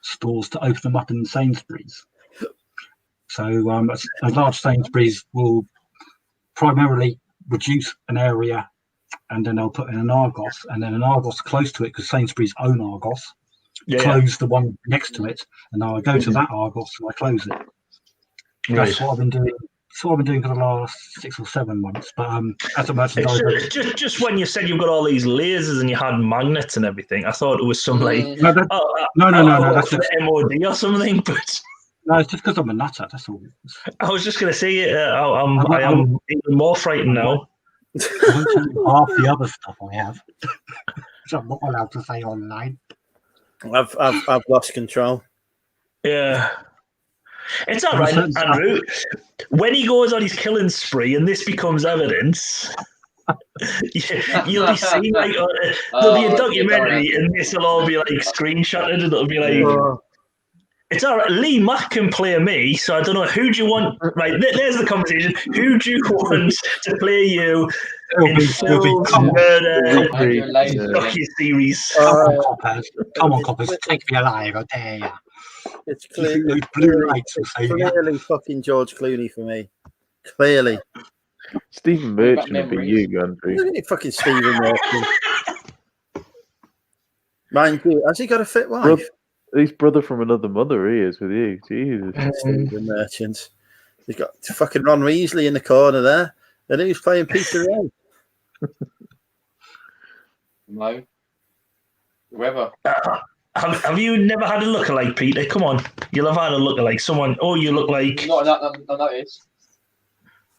stores to open them up in Sainsbury's. So a large Sainsbury's will primarily reduce an area and then they'll put in an Argos, and then an Argos close to it, because Sainsbury's own Argos, close the one next to it, and now I go to that Argos and I close it. That's what I've been doing. That's what I've been doing for the last 6 or 7 months. But as a merchandiser, It's just when you said you've got all these lasers and you had magnets and everything, I thought it was some like no. That's for the MOD or something. But no, it's just because I'm a nutter. That's all. I was just going to say, I am even more frightened now. I won't tell you half the other stuff I have, which I'm not allowed to say online. I've lost control. Yeah. It's all right, Andrew. When he goes on his killing spree and this becomes evidence, you'll be seeing like there'll be a documentary and this will all be like screenshotted and it'll be like, it's all right. Lee Mack can play me, so I don't know who do you want. Right, there's the conversation. Who do you want to play you in Phil's murder docu-series? Come on, coppers, take me alive, I dare you. It's clearly fucking George Clooney for me. Clearly. Stephen Merchant would be you, Andrew. Look at fucking Stephen Merchant. Mind you, has he got a fit wife? He's brother from another mother, he is with you. Jesus. Stephen Merchant. He's got fucking Ron Weasley in the corner there. And who's playing Peter Ray? No. Whoever. Have you never had a lookalike, Peter? Come on. You'll have had a lookalike. Someone, you look like... Not noticed.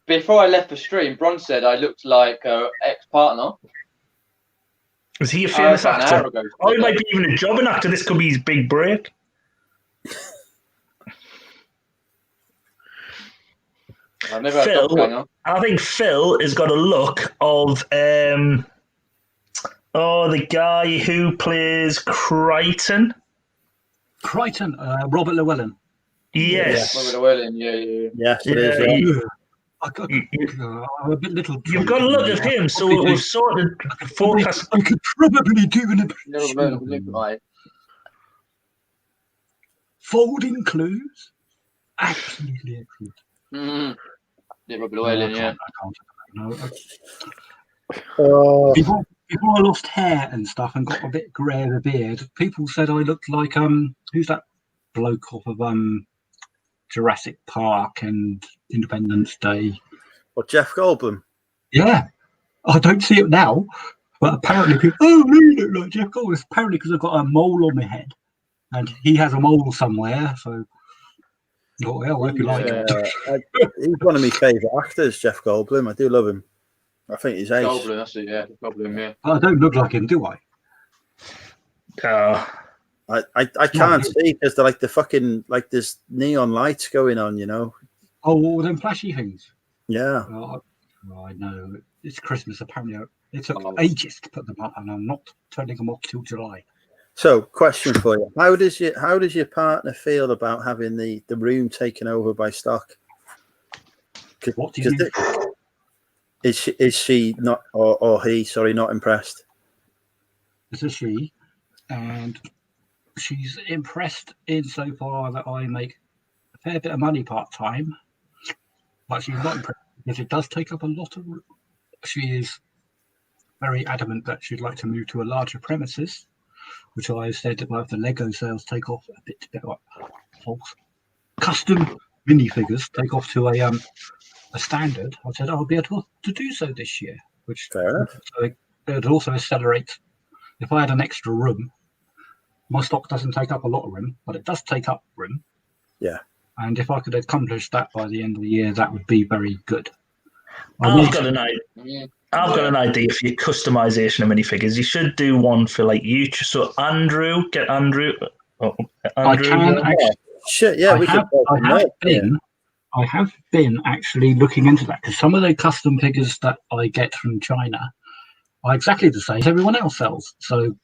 Before I left the stream, Bron said I looked like an ex-partner. Is he a famous actor? Or he might be even a jobbing actor. This could be his big break. I've never had a going on. I think Phil has got a look of... the guy who plays Crichton. Crichton, Robert Llewellyn. Yes. Robert Llewellyn, yeah. Yes, it is. I'm a bit little. You've got a look at him, so we've sort of forecast. I could probably do an impression. Folding clues. Absolutely excellent. Mm-hmm. Yeah, Robert Llewellyn, yeah. Before I lost hair and stuff and got a bit grey of a beard, people said I looked like who's that bloke off of Jurassic Park and Independence Day? Or Jeff Goldblum? Yeah, I don't see it now, but apparently people. Oh, no, you look like Jeff Goldblum. Apparently because I've got a mole on my head, and he has a mole somewhere. So, oh well, I hope you like it. He's one of my favourite actors, Jeff Goldblum. I do love him. I think he's ace. Goldblum, that's it, yeah. Goldblum, yeah. I don't look like him, do I? I can't see because they're like the fucking there's neon lights going on, you know. Oh, all them flashy things. Yeah. I know. It's Christmas. Apparently, it took ages to put them up, and I'm not turning them off till July. So, question for you: How does your partner feel about having the room taken over by stock? What do you mean? Is she not or he? Sorry, not impressed. It's a she, and she's impressed insofar that I make a fair bit of money part time, but she's not impressed because it does take up a lot of room. She is very adamant that she'd like to move to a larger premises, which I said well, if the Lego sales take off a bit like false custom minifigures take off to a standard, I said I'll be able to do so this year, which fair enough. So it would also accelerate. If I had an extra room, my stock doesn't take up a lot of room, but it does take up room. Yeah. And if I could accomplish that by the end of the year, that would be very good. I've got an idea for your customization of minifigures. You should do one for like you. So Andrew. I can actually. Shit, yeah, I have been actually looking into that because some of the custom figures that I get from China are exactly the same as everyone else sells. So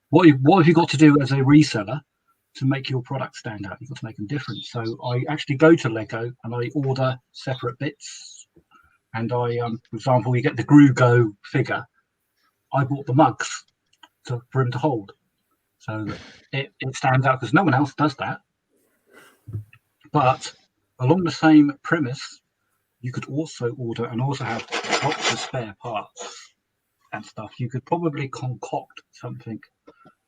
what have you got to do as a reseller to make your product stand out? You've got to make them different. So I actually go to Lego and I order separate bits. And I, for example, you get the Grugo figure. I bought the mugs for him to hold. So that it stands out because no one else does that. But along the same premise, you could also order and also have lots of spare parts and stuff. You could probably concoct something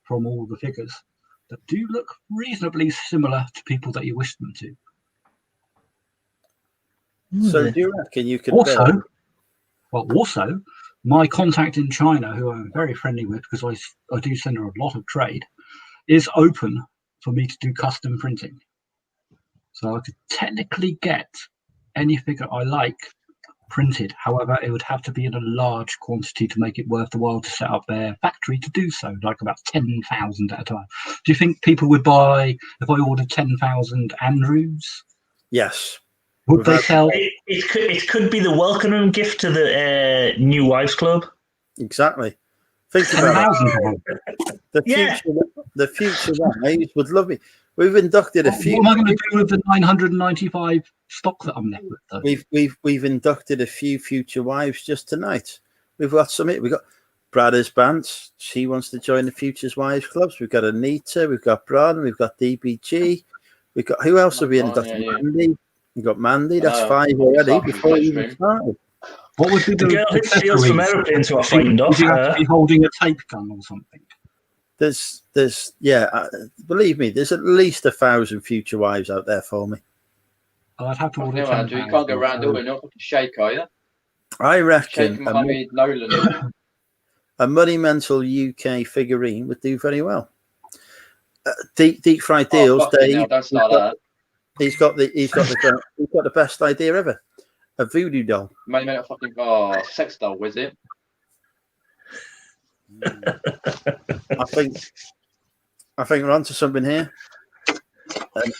from all the figures that do look reasonably similar to people that you wish them to. So do you reckon you could also, my contact in China, who I'm very friendly with because I do send her a lot of trade, is open for me to do custom printing. So I could technically get any figure I like printed. However, it would have to be in a large quantity to make it worth the while to set up their factory to do so, like about 10,000 at a time. Do you think people would buy, if I ordered 10,000 Andrews? Yes. Would they sell? It could be the welcome gift to the new wives club. Exactly. Think about it. The future wives would love me. We've inducted a few. What am I going to do with the 995 stock that I'm left with? Though? We've inducted a few future wives just tonight. We've got we've got Bradders Bantz. She wants to join the Futures Wives clubs. We've got Anita. We've got Bron. We've got DBG. We've got who else have we inducted? Mandy. We've got Mandy. That's 5 already before we even started. What would be the girl who steals from aeroplanes who are frightened off? Would you have to be holding a tape gun or something? There's believe me, there's at least 1,000 future wives out there for me. I'd have to order. No, Andrew, you can't go around all and not shake, are you? I reckon Shake Mohammed Nolan. a Money Mental UK figurine would do very well. Deep fried deals, Dave. Hell, don't start that. He's got the best idea ever. A voodoo doll. Money Mental fucking sex doll, was it? I think we're onto something here.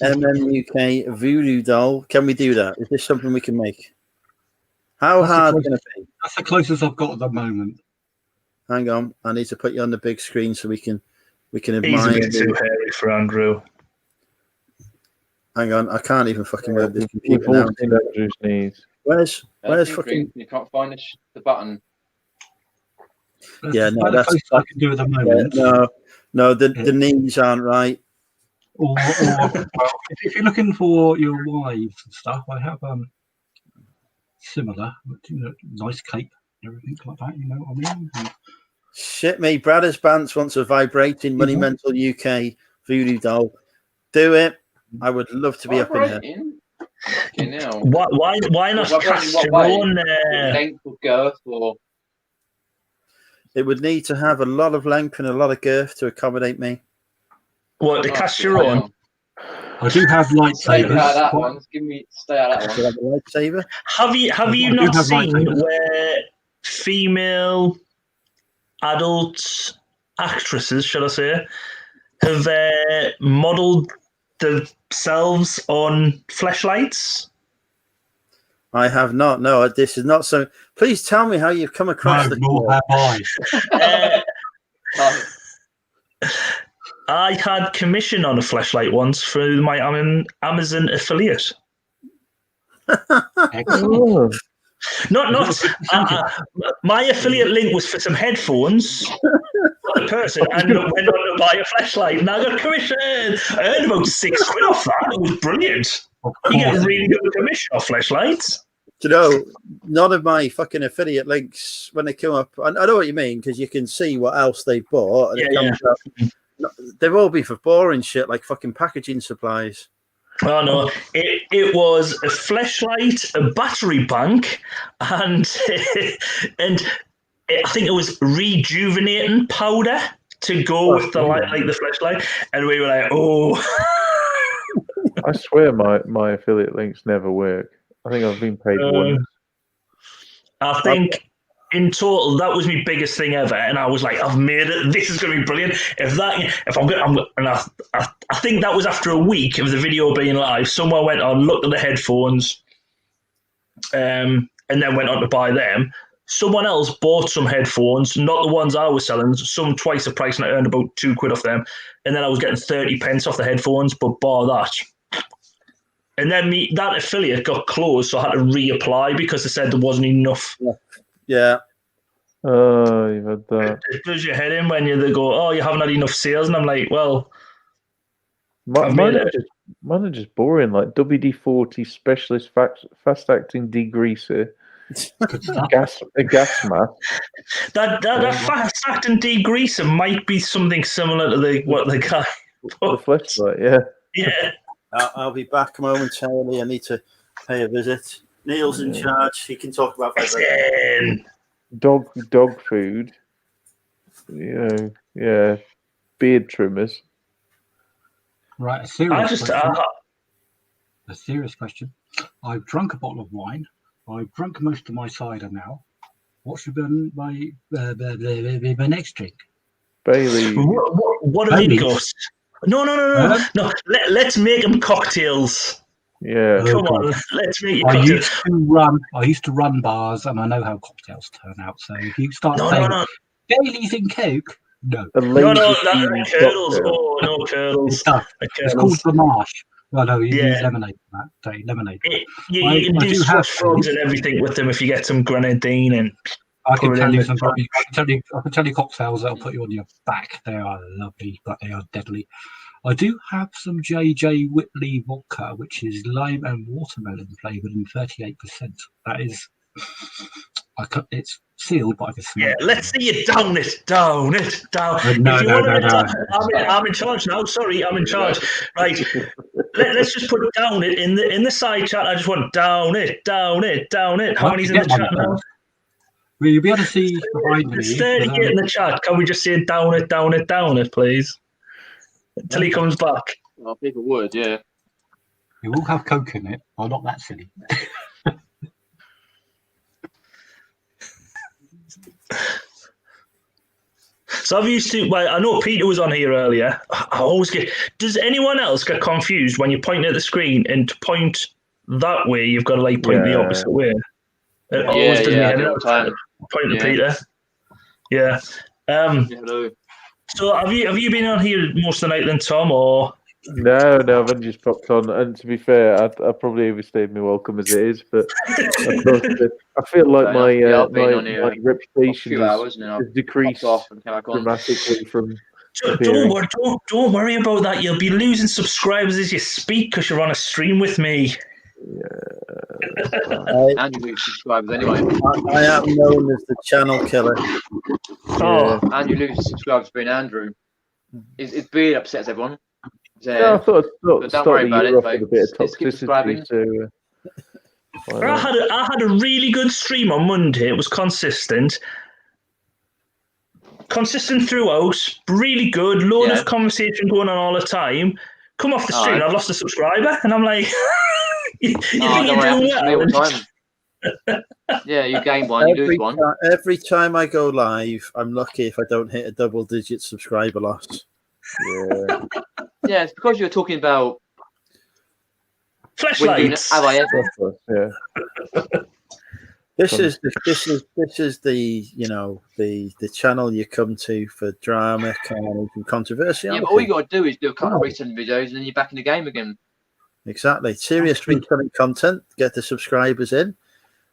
An MMUK voodoo doll. Can we do that? Is this something we can make? How hard is it going to be? That's the closest I've got at the moment. Hang on, I need to put you on the big screen so we can He's admire. a bit too hairy for Andrew. Hang on, I can't even fucking work this computer now. Where's fucking? You can't find the button. Yeah, no, that's I can do at the moment. No, the knees aren't right. Or if you're looking for your wives and stuff, I have similar, nice cape, everything like that. You know what I mean? Shit me, Bradders Bantz wants a vibrating Money Mental UK voodoo doll. Do it. I would love to be up in here. Why not cast your own length or girth or? It would need to have a lot of length and a lot of girth to accommodate me. What, to cast your own? I do have lightsabers. That one. Stay out of that one. Lightsaber. Have you not seen where female adult actresses, shall I say, have modelled themselves on fleshlights? I have not. No, this is not so. Please tell me how you've come across I had commission on a fleshlight once through my Amazon affiliate. Not my affiliate link was for some headphones. The person and went on to buy a flashlight, and I got commission. I earned about £6 off that. It was brilliant. You get really good commission off flashlights. Do you know, none of my fucking affiliate links, when they come up, I know what you mean, because you can see what else they've bought. And it comes up, they've all been for boring shit like fucking packaging supplies. Oh no! It was a fleshlight, a battery bank, and and I think it was rejuvenating powder to go with the like the fleshlight, and we were like, oh. I swear my affiliate links never work. I think I've been paid once. I think in total that was my biggest thing ever, and I was like, I've made it. This is going to be brilliant. I think that was after a week of the video being live. Someone went on, looked at the headphones, and then went on to buy them. Someone else bought some headphones, not the ones I was selling, some twice the price, and I earned about £2 off them. And then I was getting 30 pence off the headphones, but bar that. And then that affiliate got closed, so I had to reapply because they said there wasn't enough. Yeah. Oh, you've had that. It does your head in when they go, oh, you haven't had enough sales. And I'm like, well, mine are just boring, like WD-40 Specialist Fast-Acting Degreaser. a gas mask. That fast-acting degreaser might be something similar to what the guy. The flashlight, yeah. Yeah. I'll be back momentarily. I need to pay a visit. Neil's in charge. He can talk about vibration. Dog food. Yeah. Beard trimmers. Right, a serious question. I've drunk a bottle of wine. I've drunk most of my cider now. What should be my next drink? Bailey. What are they, Gus? No. Let's make them cocktails. Yeah. Come on, let's make your cocktails. I used to run bars, and I know how cocktails turn out. So if you start saying Baileys and Coke, no. No, curdles. Oh, no curdles. It's called the marsh. Well, no, you use lemonade for that. Don't lemonade. You can do slush frogs and everything with them if you get some grenadine and. I can tell you cocktails that'll put you on your back. They are lovely, but they are deadly. I do have some JJ Whitley vodka, which is lime and watermelon flavored in 38%. That is, it's sealed, but I can smell it. Let's see you down it. No. I'm in charge now. Sorry, I'm in charge. Right. Let's just put down it in the side chat. I just want down it. How many's in the chat now? Will you be able to see behind me? It's 30 in the chat. Can we just say down it, please? Until he comes back. Well, people would, yeah. It will have Coke in it. I'm not that silly. So I've used to. Well, I know Peter was on here earlier. I always get. Does anyone else get confused when you point at the screen and to point that way? You've got to like point the opposite way. It always does me head in. Point to Peter. Yeah. Hello. So have you been on here most of the night then, Tom, or? No, I've only just popped on. And to be fair, I probably overstayed my welcome as it is, but I feel like my reputation has decreased dramatically from. Don't worry about that. You'll be losing subscribers as you speak because you're on a stream with me. And you lose subscribers anyway. I am known as the channel killer. And you lose subscribers being Andrew. It's really upsets everyone. I thought don't worry about it. A bit of toxicity. I had a really good stream on Monday. It was consistent throughout. Really good. Load of conversation going on all the time. Come off the stream, I've lost a subscriber, and I'm like, you think you're doing well? Yeah, you gain one, you lose one. Every time I go live, I'm lucky if I don't hit a double-digit subscriber loss. Yeah. Yeah, it's because you're talking about flashlights. This is the the channel you come to for drama, carnage, and controversy. Yeah, but all you got to do is do a couple of reselling videos, and then you're back in the game again. Exactly, serious reselling content. Get the subscribers in,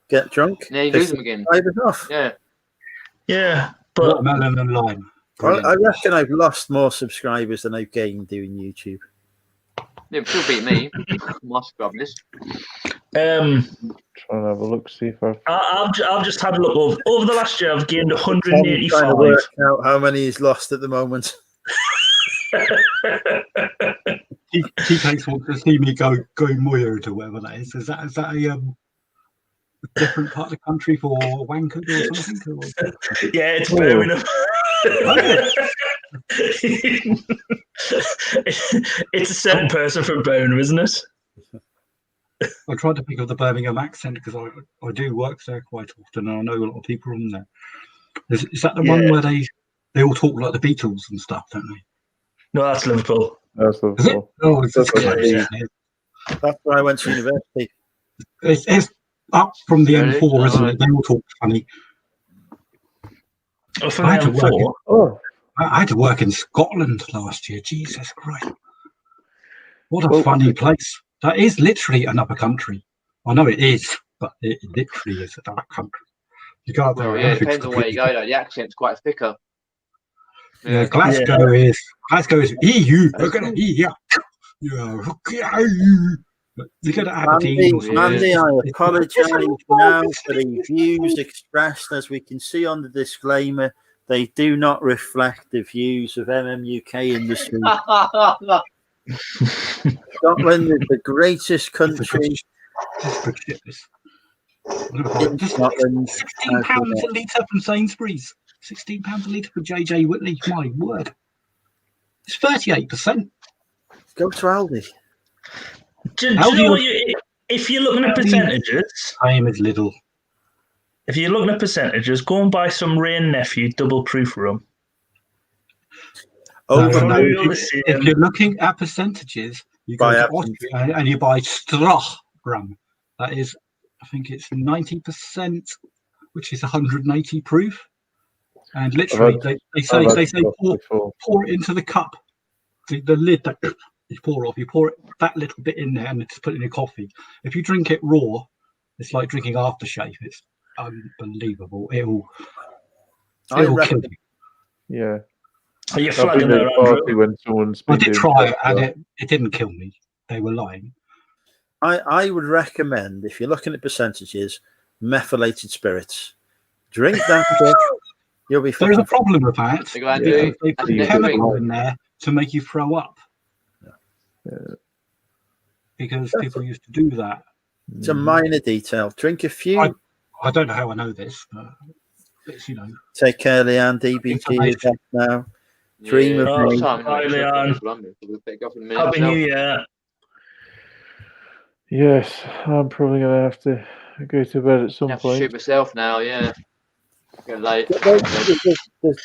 get drunk. Yeah, you lose them again. Subscribers off. Yeah, but watermelon and lime. I reckon I've lost more subscribers than I've gained doing YouTube. Yeah, still beat me. My subscriber list. Trying to have a look, see if I've just had a look over the last year. I've gained Tom's trying to 185. work out how many he's lost at the moment. TK wants to see me go weird or whatever that is. Is that a different part of the country for wankers or something? Or? Yeah, it's Birmingham. It's a certain person from Birmingham, isn't it? I tried to pick up the Birmingham accent because I do work there quite often and I know a lot of people on there. Is that the one where they all talk like the Beatles and stuff, don't they? No, that's Liverpool. That's Liverpool. Oh, it's That's where I went to university. It's up from the M4, isn't it? They all talk funny. Oh, from the M4? I had to work in Scotland last year. Jesus Christ. What a funny place. That is literally another country. I know it is, but it literally is another country. You go out there. Well, yeah, it depends on where you go, though. The accent's quite thicker. Yeah, Glasgow is EU. Look at EU. You go to Aberdeen. Andy, I apologise now for the views expressed. As we can see on the disclaimer, they do not reflect the views of MMUK industry. Scotland is the greatest country in Scotland. £16 a litre from Sainsbury's. £16 a litre for JJ Whitley. My word. It's 38%. Go to Aldi. Do you know what if you're looking at percentages, same as Lidl. If you're looking at percentages, go and buy some Rain Nephew double proof rum. If you're looking at percentages, you go to Austria and you buy Strach rum. That is, I think it's 90%, which is 180 proof. And literally, they say pour it into the cup, the lid that you pour off. You pour it that little bit in there and just put it in your coffee. If you drink it raw, it's like drinking aftershave. It's unbelievable. It'll kill you. Yeah. Are you flagging there, Andrew? When someone's I did try it and it didn't kill me. They were lying. I would recommend, if you're looking at percentages, methylated spirits. Drink that bit, you'll be fine. There's a problem with that. Because they put chemical in there to make you throw up. Because people used to do that. It's a minor detail. Drink a few. I don't know how I know this, but it's, you know. Take care, Leanne. DBG is back now. Dream of me. Hi, Leanne. Happy New Year. Yes, I'm probably going to have to go to bed at some I have point. to shoot myself now, yeah. Get late.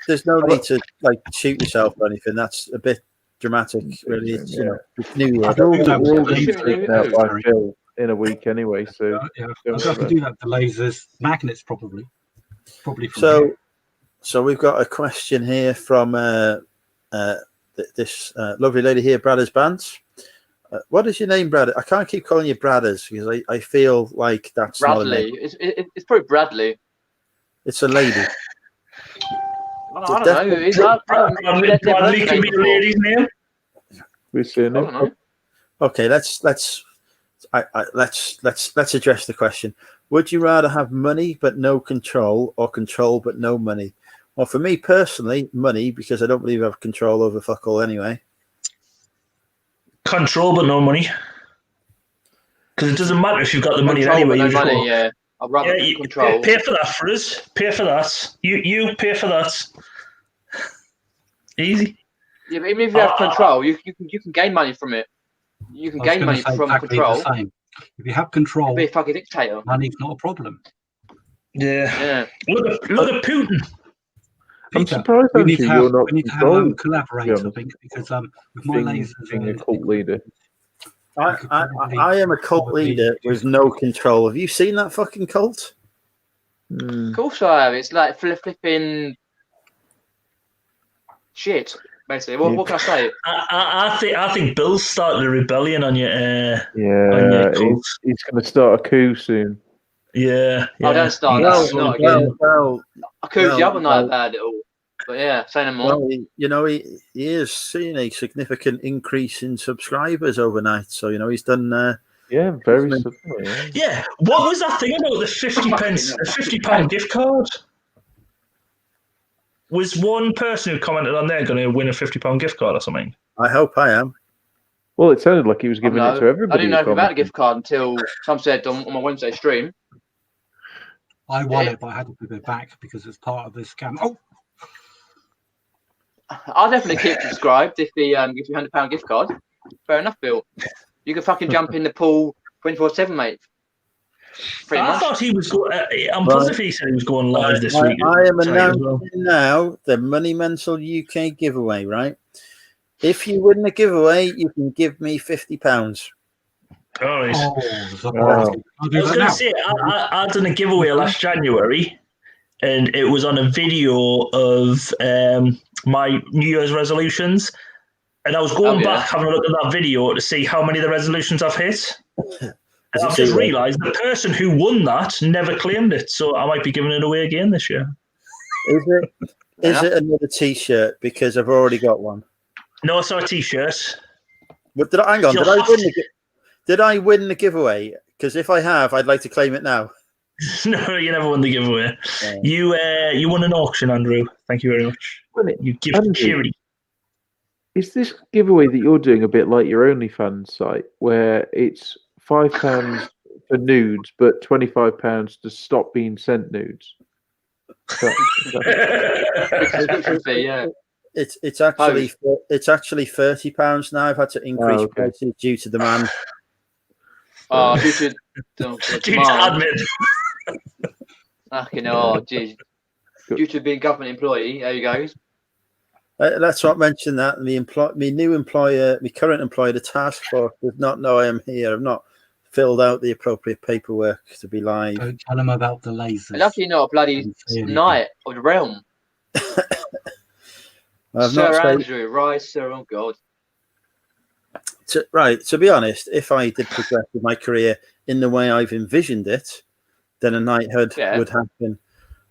There's no need to like shoot yourself or anything. That's a bit dramatic, really. It's, you know, it's New Year. We're all going to be out by Phil in a week anyway, so I'll have to do that. The lasers, magnets, probably. From So we've got a question here from this lovely lady here, Bradders Bants. What is your name, Brad? I can't keep calling you Bradders because I feel like that's Bradley. Not a name. It's probably Bradley. It's a lady. I don't know. Bradley can be a lady's name. We're seeing it. Okay, let's address the question. Would you rather have money but no control, or control but no money? Well, for me personally, money, because I don't believe I have control over fuck all anyway. Control but no money. Because it doesn't matter if you've got the money Control, anyway. but You no just money, go, yeah. I'd rather you control. pay for that for us. Pay for that. You pay for that. Easy. Yeah, but even if you have control, you can gain money from it. You can gain money from control. If you have control, be a fucking dictator. Money's not a problem. Yeah. Look at Putin. I'm surprised we need to have, you're not we need to controlled, collaborate, I think, because with my lasers, being a cult leader. I am a cult leader with no control. Have you seen that fucking cult? Of course I have. It's like flipping shit, basically. What can I say? I think Bill's started a rebellion on your on your cult. He's going to start a coup soon. Yeah. Oh, don't start that. Not again. I could the other night about it all. But yeah, say no more. Well, he is seeing a significant increase in subscribers overnight. So, he's done Yeah, very suddenly. Yeah. What was that thing about the 50 pence, the £50 gift card? Was one person who commented on there going to win a £50 gift card or something? I hope I am. Well, it sounded like he was giving it to everybody. I didn't know who anything about a commented. gift card until some said on my Wednesday stream. I won it, but I had to give it back because it's part of the scam. Oh, I'll definitely keep subscribed if he gives me £100 gift card. Fair enough, Bill. You can fucking jump in the pool 24/7, mate. Pretty I much. thought he was going. I'm positive he said he was going live this week. I am tonight as well. announcing now the Money Mental UK giveaway, right? If you win the giveaway, you can give me £50. All right. wow. I was going to say, I done a giveaway last January, and it was on a video of my New Year's resolutions. And I was going back, having a look at that video to see how many of the resolutions I've hit. And I've just realised the person who won that never claimed it. So I might be giving it away again this year. Is it another T-shirt? Because I've already got one. No, I saw a T-shirt. But hang on, did I win the giveaway? Because if I have, I'd like to claim it now. No, you never won the giveaway. You won an auction, Andrew. Thank you very much. You give charity. Is this giveaway that you're doing a bit like your OnlyFans site, where it's £5 for nudes, but £25 to stop being sent nudes? It's actually £30 now. I've had to increase prices due to demand. Due to admin. Fucking jeez. Due to being a government employee, there you go. Let's not mention that. My new employer, my current employer, the task force, does not know I am here. I've not filled out the appropriate paperwork to be live. Don't tell them about the lasers. Lucky you're not a bloody knight of the realm. Sir Andrew, right, sir, oh God. To be honest, if I did progress with my career in the way I've envisioned it, then a knighthood would happen.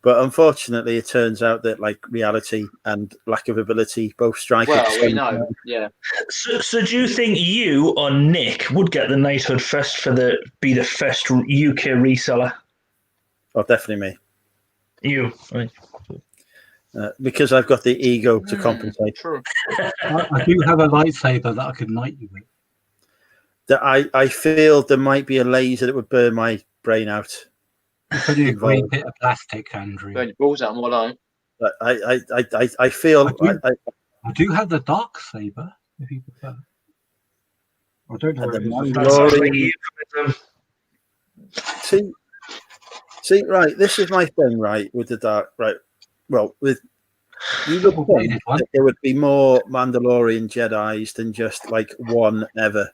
But unfortunately, it turns out that reality and lack of ability both strike. Well, we know, yeah. So do you think you or Nick would get the knighthood first be the first UK reseller? Oh, definitely me. You, right. Because I've got the ego to compensate. True. I do have a lightsaber that I could knight you with. That I feel there might be a laser that would burn my brain out. It's only a green bit of plastic, Andrew. Burn your balls out more like. I feel. I do have the dark saber, if you prefer. I don't know where it is. See, right. This is my thing, right, with the dark, right. Well, with you would think that there would be more Mandalorian Jedis than just one ever.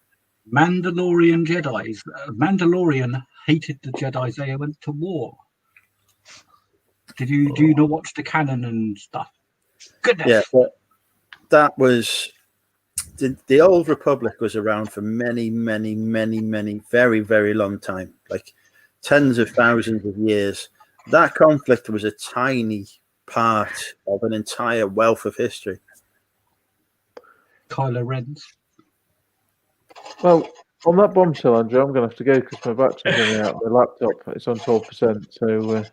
Mandalorian Jedis. Mandalorian hated the Jedis. They went to war. Do you not watch the canon and stuff? Goodness. Yeah, but that was the Old Republic was around for many, very, very long time, tens of thousands of years. That conflict was a tiny part of an entire wealth of history. Kylo Ren's. Well, on that bombshell, Andrew, I'm going to have to go because my battery's running out. My laptop, it's on 12%. So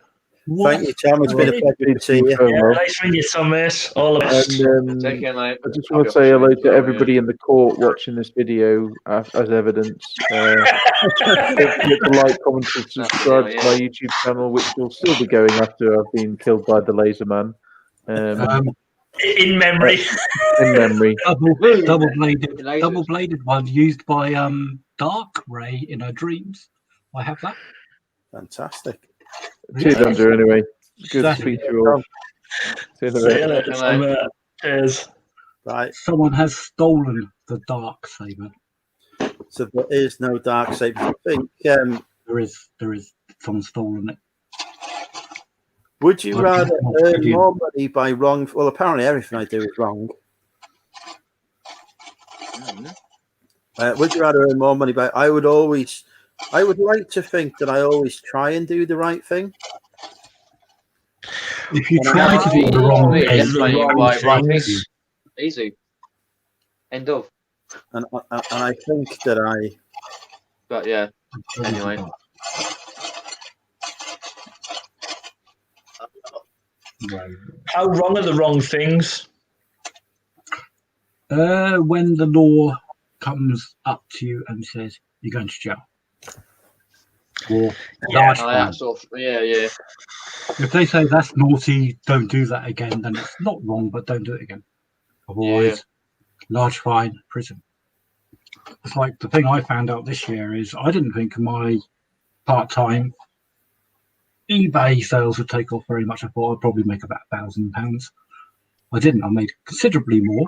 thank you, Tom. It's been a pleasure to see you. Yeah, nice to meet you, Tom, mate. All the best. Take care, mate. I just want to say hello to everybody in the court watching this video as evidence. Click the like, comment, and subscribe to my YouTube channel, which will still be going after I've been killed by the laser man. In memory. In memory. Double bladed one used by Dark Ray in her dreams. I have that. Fantastic. Cheers, Andrew. Anyway, good to speak to you all. See you later. Cheers. Right. Someone has stolen the dark saber. So there is no dark saber. I think there is. Someone's stolen it. Would you rather earn more money by wrong? Well, apparently everything I do is wrong. Would you rather earn more money by? I would like to think that I always try and do the right thing. If you try to do the wrong thing, easy. End of. And I think that But yeah, anyway. How wrong are the wrong things? When the law comes up to you and says you're going to jail. Or large fine. Yeah. If they say that's naughty, don't do that again, then it's not wrong, but don't do it again. Otherwise, large fine, prison. It's like the thing I found out this year is I didn't think my part-time eBay sales would take off very much. I thought I'd probably make about £1,000. I didn't. I made considerably more.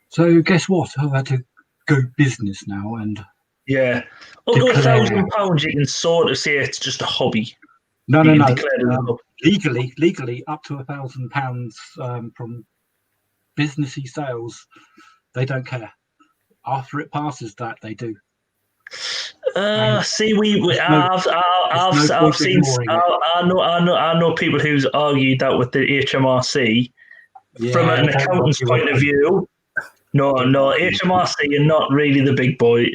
So guess what? I've had to go business now and yeah. Although £1,000, you can sort of say it's just a hobby. No. Legally, up to £1,000 from businessy sales, they don't care. After it passes that, they do. See, I've seen. I know people who's argued that with the HMRC from an accountant's point of view. No, HMRC are not really the big boy.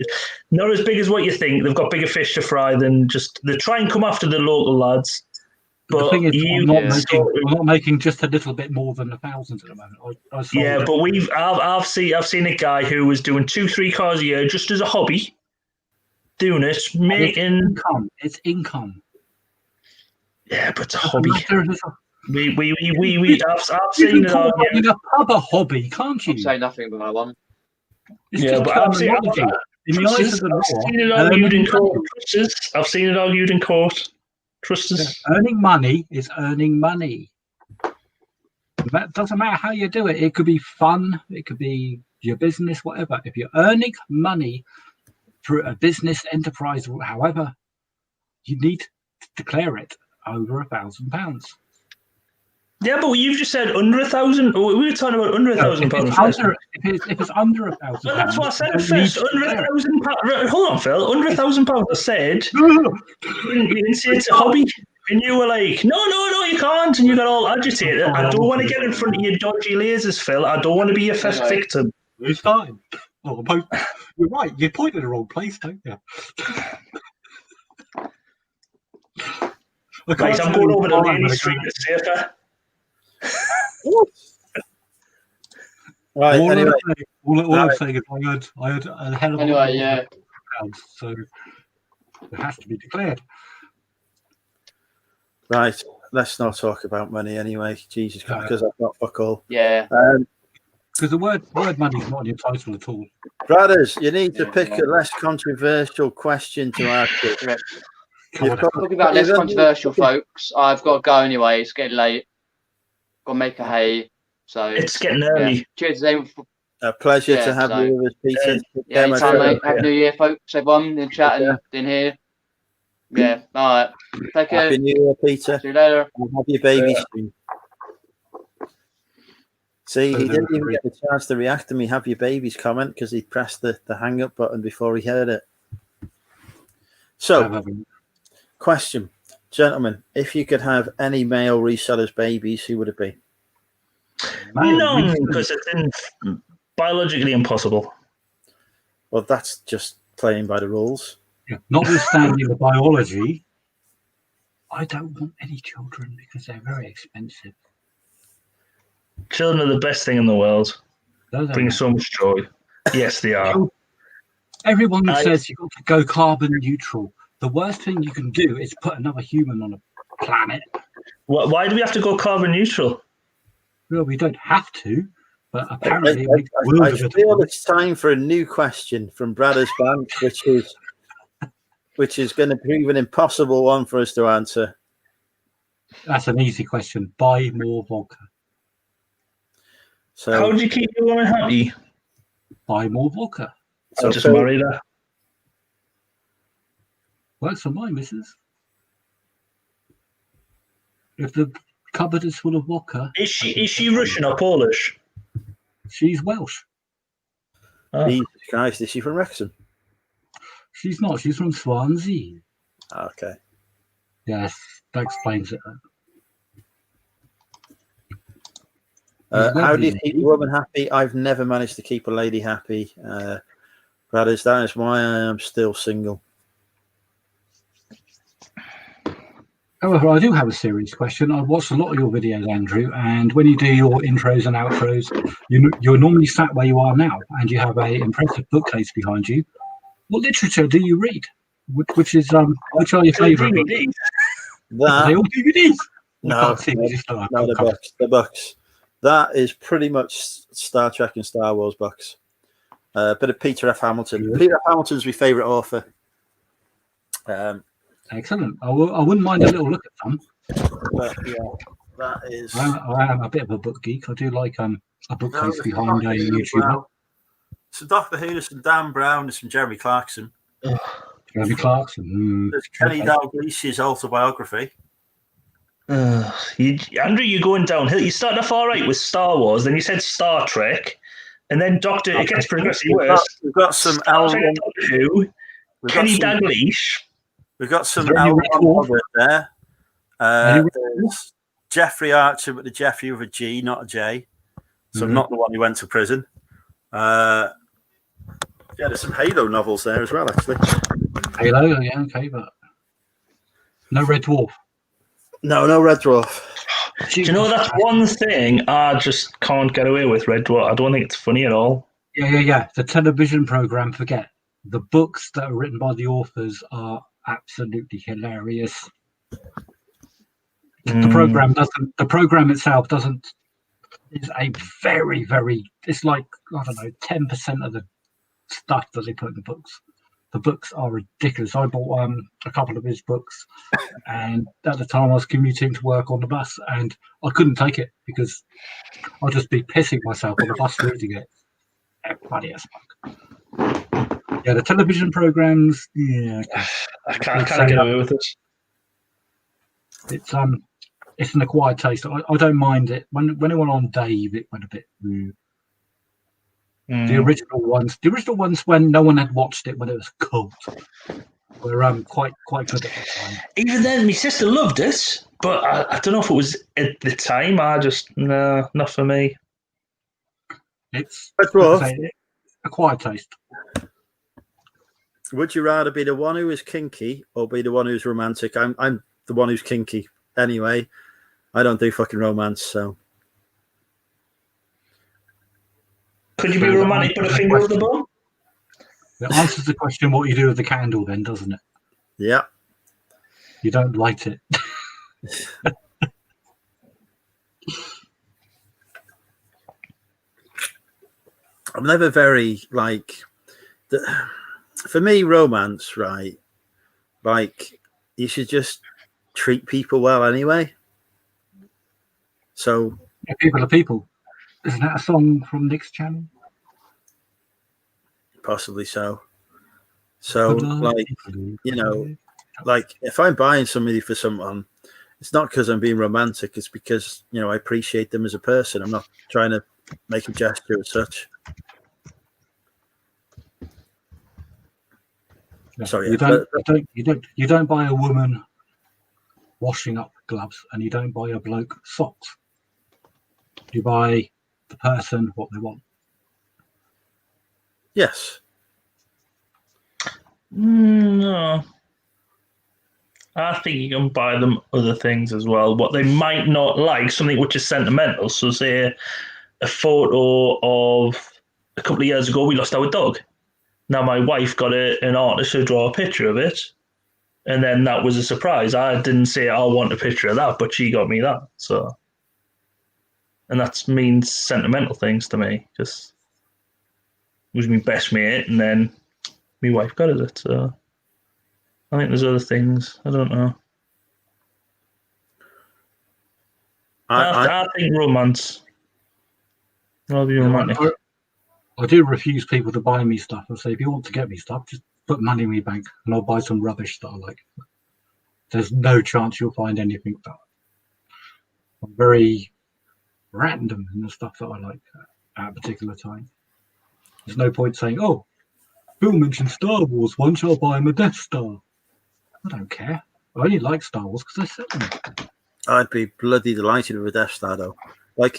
Not as big as what you think. They've got bigger fish to fry than just. They try and come after the local lads. But the thing is, we're not making just a little bit more than 1,000 at the moment. But I've seen a guy who was doing 2-3 cars a year just as a hobby, doing it, making it's income. Yeah, but it's a hobby. I've You seen can it call all. running a pub a hobby, can't you? Say nothing about that one. It's Yeah, just but I've seen terminology. In the eyes of the law, argued in earning court. money- Trusters. I've seen it argued in court. Trusters. earning money is earning money. That doesn't matter how you do it. It could be fun. It could be your business, whatever. If you're earning money through a business enterprise, however, you need to declare it over £1,000. Yeah, but you've just said under 1,000. We were talking about under £1,000. If it's under £1,000, Well, that's what I said you don't need first. to Under declare it. £1,000. Hold on, Phil. Under £1,000. I said you didn't say it's a hobby, and you were like, no, you can't, and you got all agitated. I don't want to get in front of your dodgy lasers, Phil. I don't want to be your first victim. It's fine. Oh, you're right. You pointed the wrong place, don't you? Right, I'm going over to Lady Street. It's safer. Right. Anyway, all I'm saying is I had a hell of a lot of pounds, so it has to be declared. right. Let's not talk about money anyway. Jesus Christ, because I've got fuck all. Yeah. Because the word money is not in your title at all. Brothers, you need to pick a less controversial question to ask. Talking about less controversial, folks. I've got to go anyway. It's getting late. Got to make a hay. So it's getting early. Yeah. Cheers, everyone. A pleasure to have you with us, Peter. Yeah, anytime, mate. Happy New Year, folks. Everyone in chat and in here. Yeah. All right. Take care. Happy New Year, Peter. See you later. And have your baby soon. See, he didn't even get the chance to react to me "have your babies" comment because he pressed the hang up button before he heard it. So, question, gentlemen, if you could have any male resellers' babies, who would it be? No, because it's biologically impossible. Well, that's just playing by the rules. Notwithstanding the biology, I don't want any children because they're very expensive. Children are the best thing in the world. Those Bring so much joy. Yes, they are. Everyone says you've got to go carbon neutral. The worst thing you can do is put another human on a planet. Why do we have to go carbon neutral? Well, we don't have to, but apparently I feel it's time for a new question from Brothers Bank, which is going to prove an impossible one for us to answer. That's an easy question. Buy more vodka. So, how would you keep your woman happy? Buy more vodka. So just marry her. Works for my missus. If the cupboard is full of vodka, is she Russian or Polish? She's Welsh. Jesus Christ, is she from Wrexham? She's not. She's from Swansea. Okay. Yes, that explains it. How do you keep a woman happy? I've never managed to keep a lady happy. Brothers, that is why I am still single. However, I do have a serious question. I've watched a lot of your videos, Andrew, and when you do your intros and outros, you're normally sat where you are now, and you have a impressive bookcase behind you. What literature do you read? Which are your favourite books? Are they all DVDs? No, the books. The books. That is pretty much Star Trek and Star Wars books. A bit of Peter F. Hamilton. Peter F. Hamilton's my favourite author. Excellent. I wouldn't mind a little look at some. But yeah, that is. I am a bit of a book geek. I do like a bookcase behind a YouTuber. So Doctor Who, there's some Dan Brown, there's some Jeremy Clarkson. Jeremy Clarkson. There's Kenny Dalglish's autobiography. Andrew, you're going downhill. You started off all right with Star Wars, then you said Star Trek, and then it gets progressively worse. We've got some Doctor Who, Kenny Dalglish. We've got some L Robert there. There's Jeffrey Archer with the Jeffrey with a G, not a J. So not the one who went to prison. Yeah, there's some Halo novels there as well, actually. Halo, yeah, okay, but no Red Dwarf. No Red Dwarf. Do you know that's one thing I just can't get away with Red Dwarf? I don't think it's funny at all. Yeah. The television program, forget. The books that are written by the authors are absolutely hilarious. The program itself is a very, very, it's like, I don't know, 10% of the stuff that they put in the books. The books are ridiculous. I bought a couple of his books, and at the time I was commuting to work on the bus, and I couldn't take it because I'd just be pissing myself on the bus reading it. Funny as fuck. Yeah, the television programs. Yeah, I can't get away with it. It's an acquired taste. I don't mind it. When it went on Dave, it went a bit rude. The original ones when no one had watched it when it was cult, were quite good at the time. Even then, my sister loved it, but I don't know if it was at the time. No, not for me. It's acquired taste. Would you rather be the one who is kinky or be the one who's romantic? I'm the one who's kinky anyway. I don't do fucking romance, so. Could you be romantic with a finger on the bum? It answers the question what you do with the candle then, doesn't it? Yeah. You don't light it. I'm never very, for me, romance, right? Like, you should just treat people well anyway. So. Yeah, people are people. Isn't that a song from Nick's channel? Possibly so. So, if I'm buying somebody for someone, it's not because I'm being romantic. It's because, I appreciate them as a person. I'm not trying to make a gesture as such. No, Sorry, you don't buy a woman washing up gloves, and you don't buy a bloke socks. You buy the person what they want. Yes. No. I think you can buy them other things as well. What they might not like, something which is sentimental. So say a photo of a couple of years ago, we lost our dog. Now my wife got an artist to draw a picture of it. And then that was a surprise. I didn't say I want a picture of that, but she got me that. So, and that means sentimental things to me. Just it was my best mate, and then my wife got it. So I think there's other things. I don't know. I think romance. I'll be romantic. I do refuse people to buy me stuff. I say, if you want to get me stuff, just put money in my bank and I'll buy some rubbish that I like. There's no chance you'll find anything that I'm very random in the stuff that I like at a particular time. There's no point saying, oh, Bill mentioned Star Wars once, I'll buy him a Death Star. I don't care. I only like Star Wars because I sell them. I'd be bloody delighted with a Death Star, though.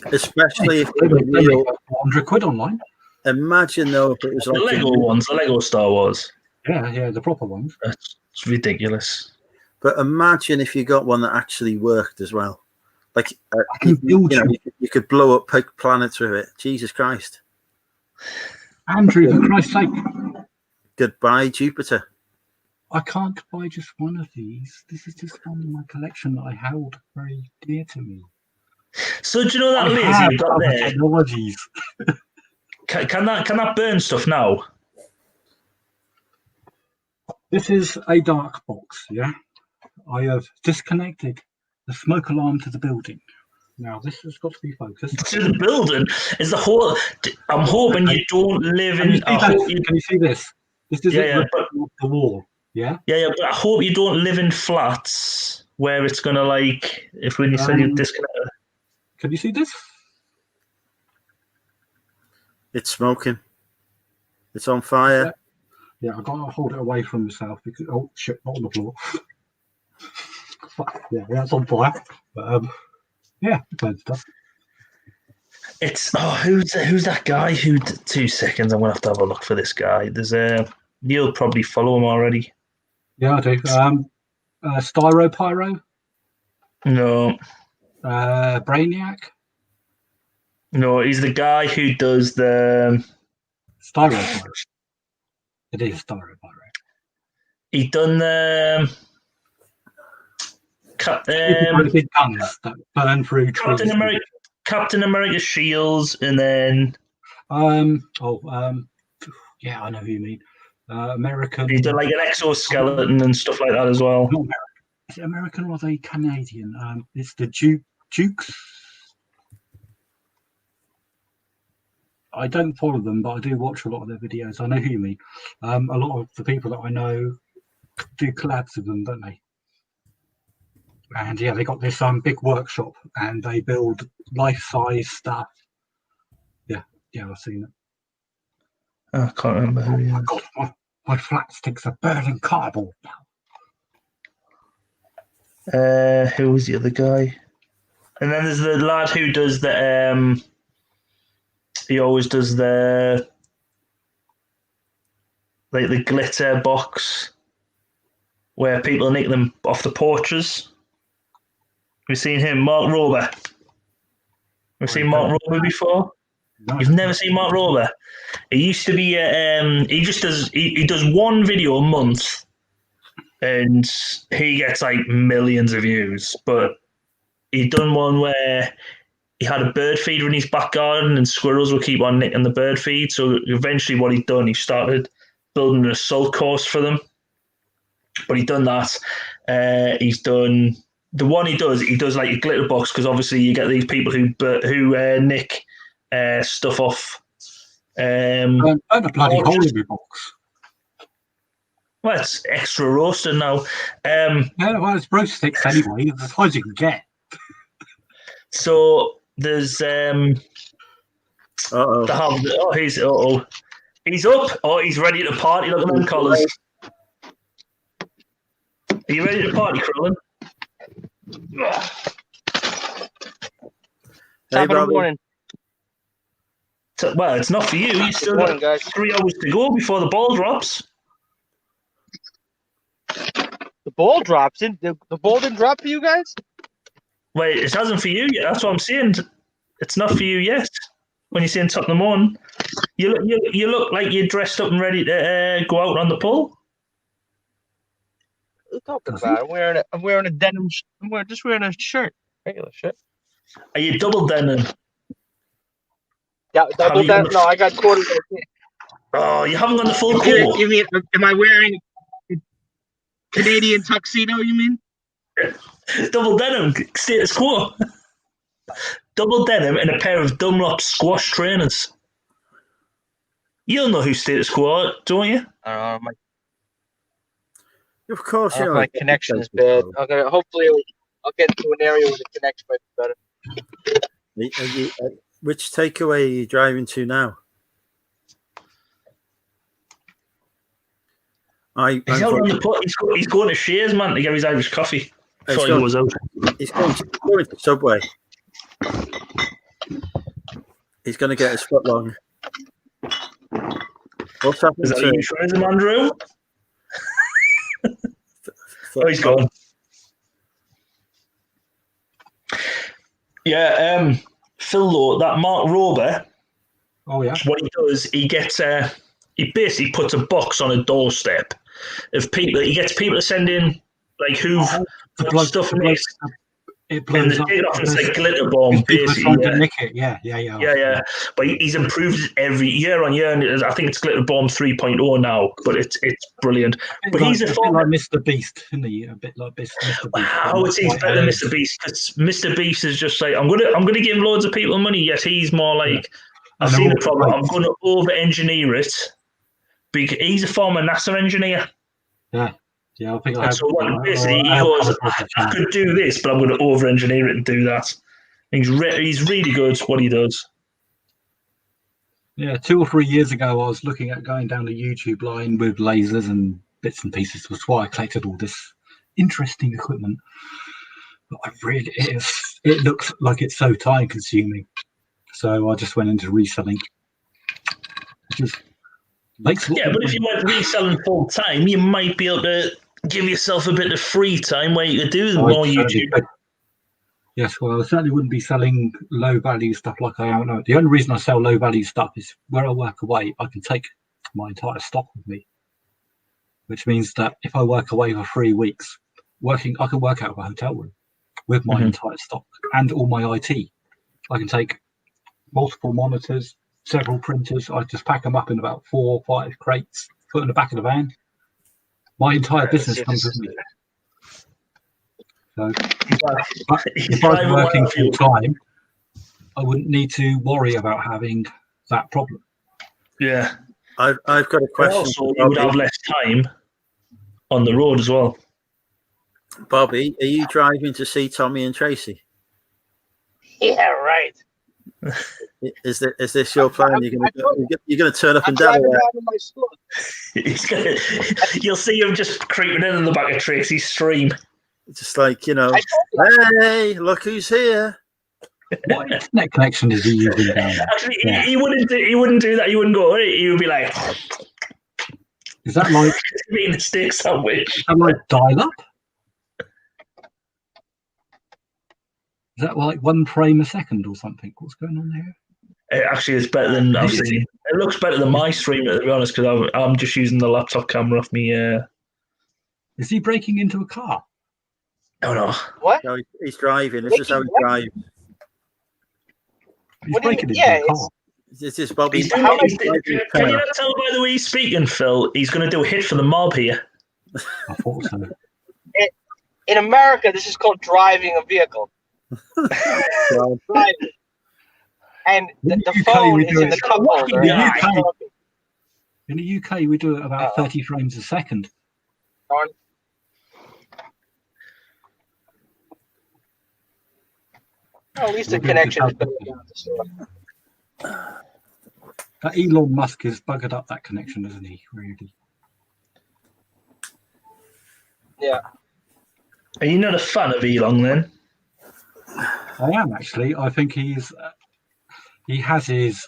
Especially if they were 100 quid online. Imagine though if it was the Lego ones, the Lego Star Wars. Yeah, the proper ones. That's ridiculous. But imagine if you got one that actually worked as well. Like you could blow up planets with it. Jesus Christ. Andrew, for Christ's sake. Goodbye, Jupiter. I can't buy just one of these. This is just one in my collection that I held very dear to me. So do you know that laser you've got there? Technologies. Can that burn stuff now? This is a dark box, yeah? I have disconnected the smoke alarm to the building. Now, this has got to be focused. To the building? Is the whole... I'm hoping you don't live in... Can you see this? This is the wall, yeah? Yeah, but I hope you don't live in flats where it's going to, like... If when you said you disconnect... Can you see this? It's smoking. It's on fire. Yeah, I've got to hold it away from myself because oh shit, not on the floor. Yeah, it's on fire. But yeah, bad stuff. It's who's that guy? 2 seconds. I'm gonna have to have a look for this guy. There's you'll probably follow him already. Yeah, I do. Styro Pyro. No. Brainiac. No, he's the guy who does the Styro Pyro. It is Styro Pyro. He done the big guns that burn through trees. Captain America shields, and then yeah, I know who you mean. American. He did like an exoskeleton and stuff like that as well. Not American. Is it American or are they Canadian? It's the Dukes. I don't follow them, but I do watch a lot of their videos. I know who you mean. A lot of the people that I know do collabs with them, don't they? And yeah, they got this big workshop and they build life-size stuff. Yeah, I've seen it. I can't remember who he is. Oh my god, my flat sticks are burning cardboard now. Who was the other guy? And then there's the lad who does the he always does the like the glitter box where people nick them off the porches. We've seen him, Mark Rober. We've seen Mark Rober before. No. You've never seen Mark Rober. He used to be he just does he does one video a month and he gets like millions of views. But he done one where he had a bird feeder in his back garden and squirrels would keep on nicking the bird feed. So eventually what he'd done, he started building an assault course for them. But he'd done that. He's done the one he does like a glitter box because obviously you get these people who nick stuff off. Burn a bloody hole in your box. Well, it's extra roasted now. Yeah, well, it's roast sticks anyway. It's as high as you can get. So there's he's up. Oh, he's ready to party. Look at them collars. Are you ready to party, Crowlin? Top of the morning. Well, it's not for you. You still got 3 hours to go before the ball drops. The ball drops in. The ball didn't drop for you guys. Wait, it hasn't for you yet. That's what I'm saying. It's not for you yet. When you're saying top of the morning, you look like you're dressed up and ready to go out on the pool. What are you talking about? I'm wearing a denim. Just wearing a shirt, regular shirt. Are you double denim? Yeah, double denim. No, I got quarters. Oh, you haven't got the full coat. You mean? Am I wearing a Canadian tuxedo? You mean? Double denim, status quo. Double denim and a pair of Dunlop squash trainers. You'll know who status quo are, don't you? I don't know. Of course, my connection is bad. Okay, hopefully I'll get into an area where the connection might be better. Which takeaway are you driving to now? He's going to Shears, man, to get his Irish coffee before he goes out. He's going to Subway. He's going to get his foot long. What's happened? Is that a euphemism, Andrew? Oh, he's gone. Yeah, Phil Law, that Mark Rober. Oh yeah. What he does, he gets he basically puts a box on a doorstep of people. He gets people to send in like who've got stuff mixed. It blows up. Take it off and it's like glitter bomb, People are basically. trying to Yeah. nick it. Yeah. But he's improved it every year on year, and I think it's Glitter Bomb 3.0 now. But it's brilliant. But he's a bit former. like Mr. Beast, isn't he? A bit like Mr. Beast. I would say he's better than Mr. Beast because Mr. Beast is just like I'm gonna give loads of people money. Yet he's more like I've seen the problem. I'm gonna over engineer it because he's a former NASA engineer. Yeah, I think And so basically he goes, I could do this, but I'm going to over-engineer it and do that. He's really good at what he does. Yeah, 2 or 3 years ago, I was looking at going down the YouTube line with lasers and bits and pieces. That's why I collected all this interesting equipment. But it looks like it's so time-consuming. So I just went into reselling. But if you went reselling full time, you might be able to give yourself a bit of free time where you could do more YouTube. Yes, well, I certainly wouldn't be selling low-value stuff like I am now. The only reason I sell low-value stuff is where I work away, I can take my entire stock with me, which means that if I work away for 3 weeks, I can work out of a hotel room with my entire stock and all my IT. I can take multiple monitors, several printers. I just pack them up in about 4 or 5 crates, put in the back of the van. My entire business comes with me. So, if I was working full time, I wouldn't need to worry about having that problem. Yeah. I've got a question. Also, you would have less time on the road as well. Bobby, are you driving to see Tommy and Tracy? Yeah, right. Is this your plan? You're going to turn up in driving Delaware? down to my school. You'll see him just creeping in the back of Tracy's stream. Just like, hey, look who's here. What internet connection is he using down there? Actually, he wouldn't do that. He wouldn't go. He would be like, is that like eating a steak sandwich? Is that like dial-up? Is that like 1 frame a second or something? What's going on there? It actually is better than I've seen. It looks better than my stream, to be honest, because I'm just using the laptop camera off me. Is he breaking into a car? Oh no! What? No, he's driving. This is how he drives. He's breaking into a car. This is Bobby. Can you not tell by the way he's speaking, Phil? He's going to do a hit for the mob here. I thought so. In America, this is called driving a vehicle. Driving. And the phone is in the cup holder. In the UK, we do it about 30 frames a second. At least the connection is better down at the store. Elon Musk has buggered up that connection, hasn't he? Really? Yeah. Are you not a fan of Elon then? I am actually. I think he has his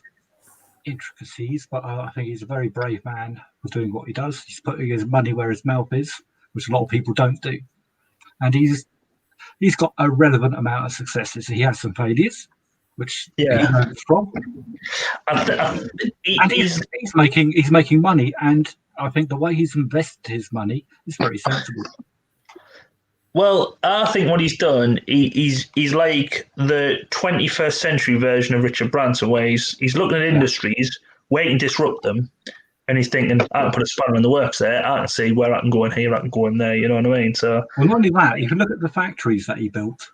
intricacies, but I think he's a very brave man for doing what he does. He's putting his money where his mouth is, which a lot of people don't do. And he's got a relevant amount of successes. He has some failures, which he knows from. And he's making money, and I think the way he's invested his money is very sensible. Well, I think what he's done, he's like the 21st century version of Richard Branson, where he's looking at industries, waiting to disrupt them, and he's thinking, I can put a spanner in the works there. I can see where I can go in here, I can go in there. You know what I mean? So, well, not only that, if you look at the factories that he built,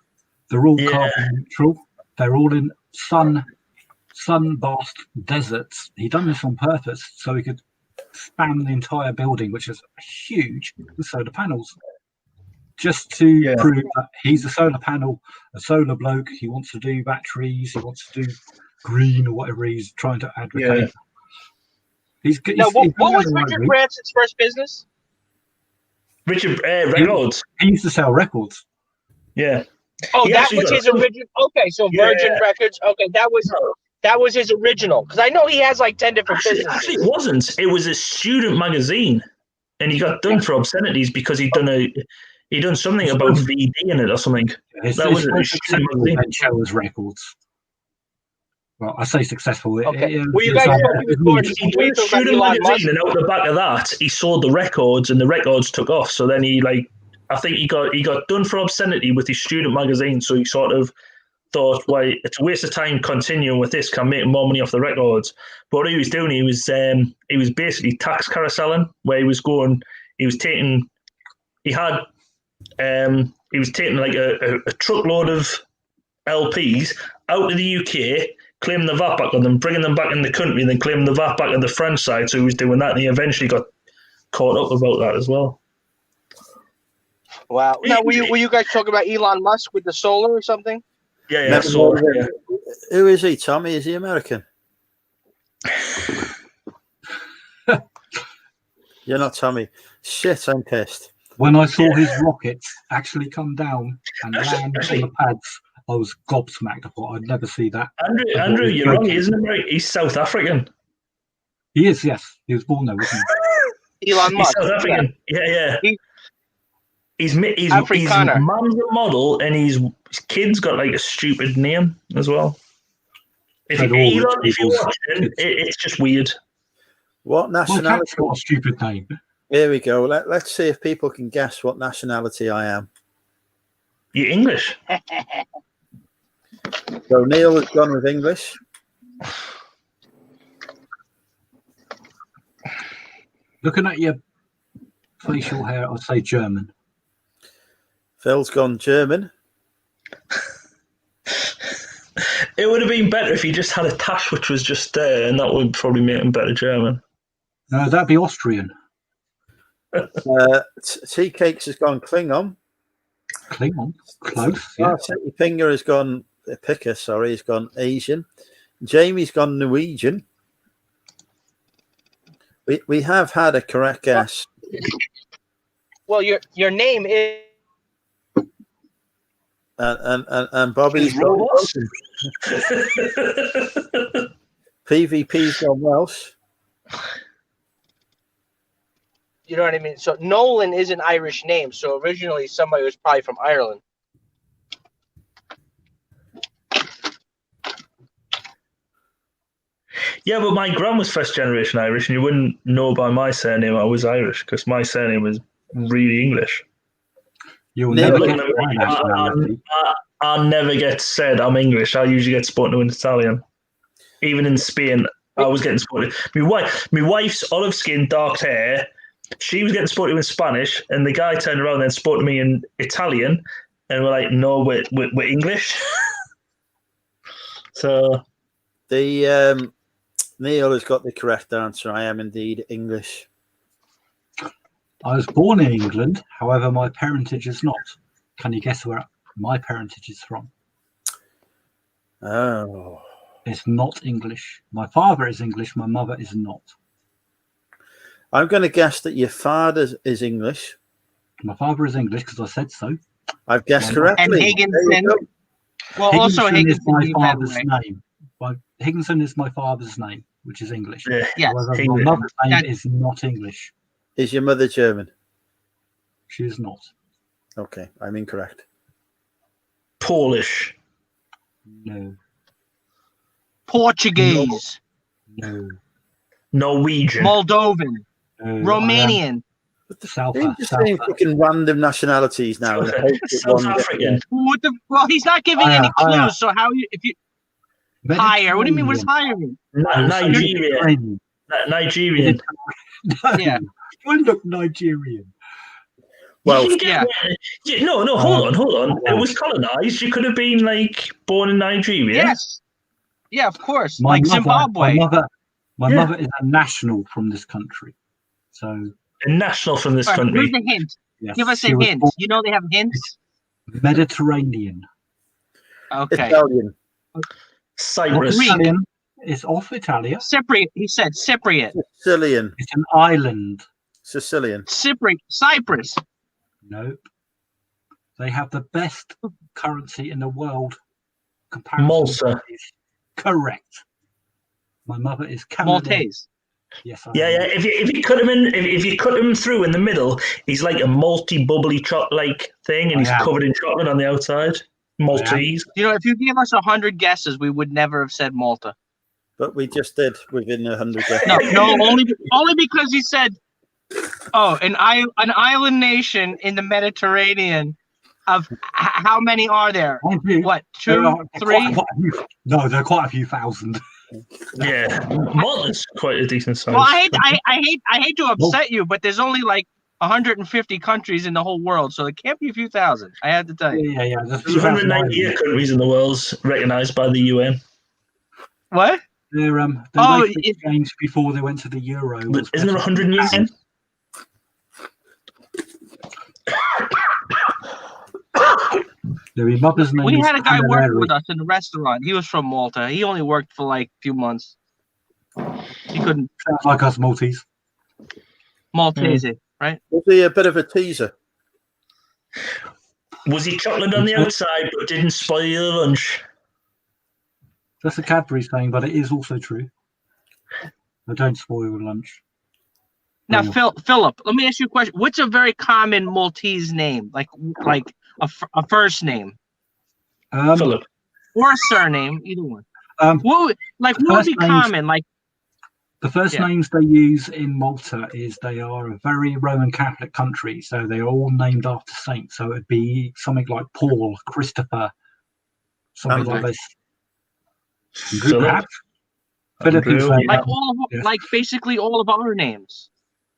they're all carbon neutral. They're all in sun-bathed deserts. He done this on purpose so he could span the entire building, which is huge, with solar panels. Just to prove that he's a solar bloke. He wants to do batteries. He wants to do green or whatever he's trying to advocate. What was Richard Branson's first business? Richard Records. He used to sell records. Yeah. Oh, that was his original. Okay, so Virgin Records. Okay, that was his original. Because I know he has like 10 different businesses. Actually, it wasn't. It was a student magazine, and he got done for obscenities because he'd done He done something about VD in it or something. It's That was successful then show us records. Well, I say successful. Okay. Were you guys talking before? He did Student Magazine, and out the back of that, he sold the records, and the records took off. So then I think he got done for obscenity with his Student Magazine. So he sort of thought, well, it's a waste of time continuing with this. Can make more money off the records. But what he was doing, he was basically tax carouseling, where he was taking like a truckload of LPs out of the UK, claiming the VAT back on them, bringing them back in the country, and then claiming the VAT back on the French side. So he was doing that, and he eventually got caught up about that as well. Wow. Now, were you guys talking about Elon Musk with the solar or something? Yeah. Solar, yeah. Who is he, Tommy? Is he American? You're not Tommy. Shit, I'm pissed. When I saw his rockets actually come down and land on the pads, I was gobsmacked. I thought I'd never see that. Andrew, you're wrong. He isn't American. He's South African. He is, yes. He was born there, wasn't he? Elon Musk. He's South African. Yeah. He's mum's a model, and his kid's got like a stupid name as well. If you watch it, it's just weird. What nationality? Got a stupid name. Here we go. Let's see if people can guess what nationality I am. You're English. So Neil has gone with English. Looking at your facial hair, I'd say German. Phil's gone German. It would have been better if he just had a tash which was just there, and that would probably make him better German. No, that'd be Austrian. Tea Cakes has gone Klingon. Klingon, close. Yeah. Pinger has gone Picker. Sorry, he's gone Asian. Jamie's gone Norwegian. We have had a correct guess. Well, your name is. And Bobby's gone PvP's gone Welsh. You know what I mean? So Nolan is an Irish name. So originally somebody was probably from Ireland. Yeah, but my gran was first generation Irish, and you wouldn't know by my surname I was Irish because my surname was really English. You'll never get I never get said I'm English. I usually get spoken to in Italian. Even in Spain, I was getting spoken to. My wife's olive skin, dark hair. She was getting spoken to in Spanish, and the guy turned around and spoke to me in Italian, and we're like, "No, we're English." So, the Neil has got the correct answer. I am indeed English. I was born in England, however, my parentage is not. Can you guess where my parentage is from? Oh. It's not English. My father is English, my mother is not. I'm going to guess that your father is English. My father is English because I said so. I've guessed correctly. And Higginson. Well, also Higginson is my Higginson, father's name. Higginson is my father's name, which is English. Yeah. Yes, However, my mother's name is not English. Is your mother German? She is not. Okay, I'm incorrect. Polish. No. Portuguese. No. Norwegian. Moldovan. Romanian. South Just saying fucking random nationalities now. And hope that South one gets African. it. Well, he's not giving any clues. So how if you higher? What do you mean? What is hiring? Nigerian. Nigerian. Yeah. You look Nigerian. Well, No, hold on. It was colonized. You could have been like born in Nigeria. Yes. Yeah, of course. My Like mother, Zimbabwe. My mother is a national from this country. So a national from this All right, country. Where's the hint? Yes, Give us a she was hint. born- You know they have hints. Mediterranean. Okay. Italian. Cyprus. Italian is off Italia. Cypriot. He said Cypriot. Sicilian. It's an island. Sicilian. Cyprus. Nope. They have the best currency in the world. Comparison Malta. is correct. My mother is Canada. Maltese. Yes. Yeah. If you cut him in, if you cut him through in the middle, he's like a malty, bubbly like thing, and he's covered in chocolate on the outside. Maltese. You know, if you gave us 100 guesses, we would never have said Malta. But we just did within 100 guesses. No, only because he said, "Oh, an island nation in the Mediterranean." Of how many are there? What, 2, 3? No, there are quite a few thousand. Yeah, Malta's quite a decent size. Well, I hate to upset you, but there's only like 150 countries in the whole world, so it can't be a few thousand. I have to tell you. Yeah. There's 198 countries in the world recognised by the UN. What? They basically changed before they went to the Euro. Isn't there 110? Their mother's name. We is had a guy working Camerari. with us in the restaurant. He was from Malta. He only worked for like a few months. He couldn't. Sounds like us Maltese. Maltese, right? Was he a bit of a teaser? Was he chocolate on the outside but didn't spoil your lunch? That's a Cadbury thing, but it is also true. They don't spoil your lunch. Now, Philip, let me ask you a question. What's a very common Maltese name, like a first name, Philip, or a surname, either one? What would be common? Like the first names they use in Malta is they are a very Roman Catholic country, so they are all named after saints. So it'd be something like Paul, Christopher, something like this. Philip. Philip is like basically all of our names.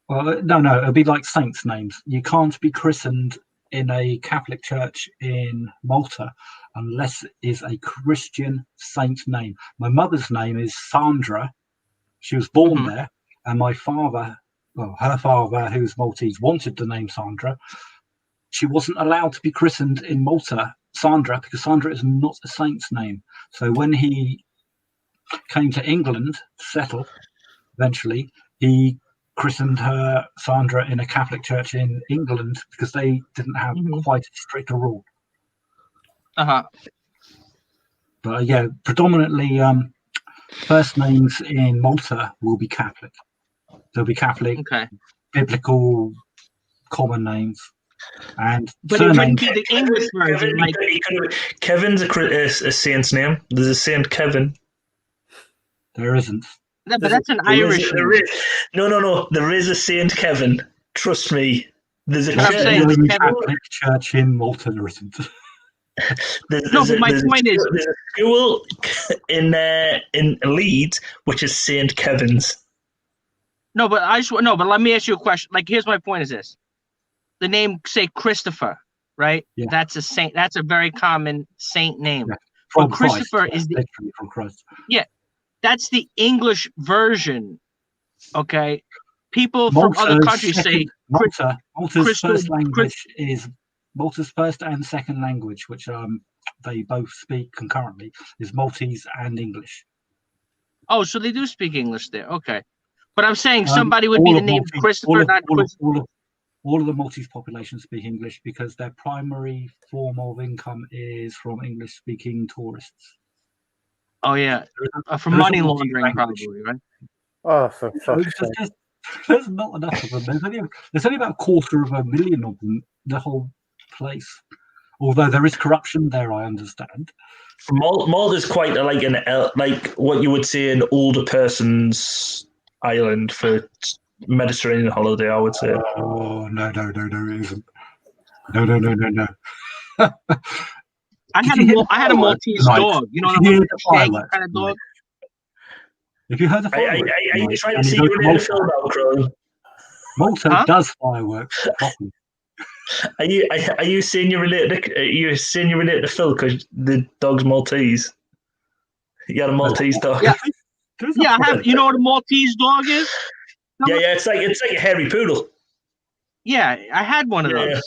Well, no, it'd be like saints' names. You can't be christened in a Catholic church in Malta unless it is a Christian saint name. My mother's name is Sandra. She was born there, and my father, her father, who's Maltese, wanted the name Sandra. She wasn't allowed to be christened in Malta, Sandra, because Sandra is not a saint's name. So when he came to England to settle, eventually, he christened her Sandra in a Catholic church in England because they didn't have quite as strict a rule. But yeah, predominantly first names in Malta will be Catholic. They'll be Catholic, biblical, common names. And but it couldn't be the English version. Kevin's a saint's name. There's a Saint Kevin. There isn't. No, but that's an Irish. No. There is a Saint Kevin. Trust me. There's a Catholic church in Malta. There isn't. But my point is, there's a school in Leeds which is Saint Kevin's. No, but let me ask you a question. Like, here's my point: is this the name, say Christopher, right? Yeah. That's a saint. That's a very common saint name. Yeah. But Christopher is literally from Christ. Yeah. That's the English version, okay? People from other countries say Malta's first language is Malta's first and second language, which they both speak concurrently, is Maltese and English. Oh, so they do speak English there, okay? But I'm saying somebody would be the name Christopher, not Christopher. All of the Maltese population speak English because their primary form of income is from English-speaking tourists. Oh yeah, from money laundering, probably, right? Oh, for fuck's sake! There's not enough of them. There's only about 250,000 of them. The whole place. Although there is corruption there, I understand. Malta is quite like what you would say an older person's island for Mediterranean holiday. I would say. Oh no! It isn't. No. I had a Maltese dog. You know what kind of dog? If you heard the fireworks, are you trying to see you in the film now, Crow? Malta does fireworks. Are you saying you're related to Phil because the dog's Maltese? You got a Maltese dog. Yeah, I have. You know what a Maltese dog is? Yeah. It's like a hairy poodle. Yeah, I had one of those. Yeah.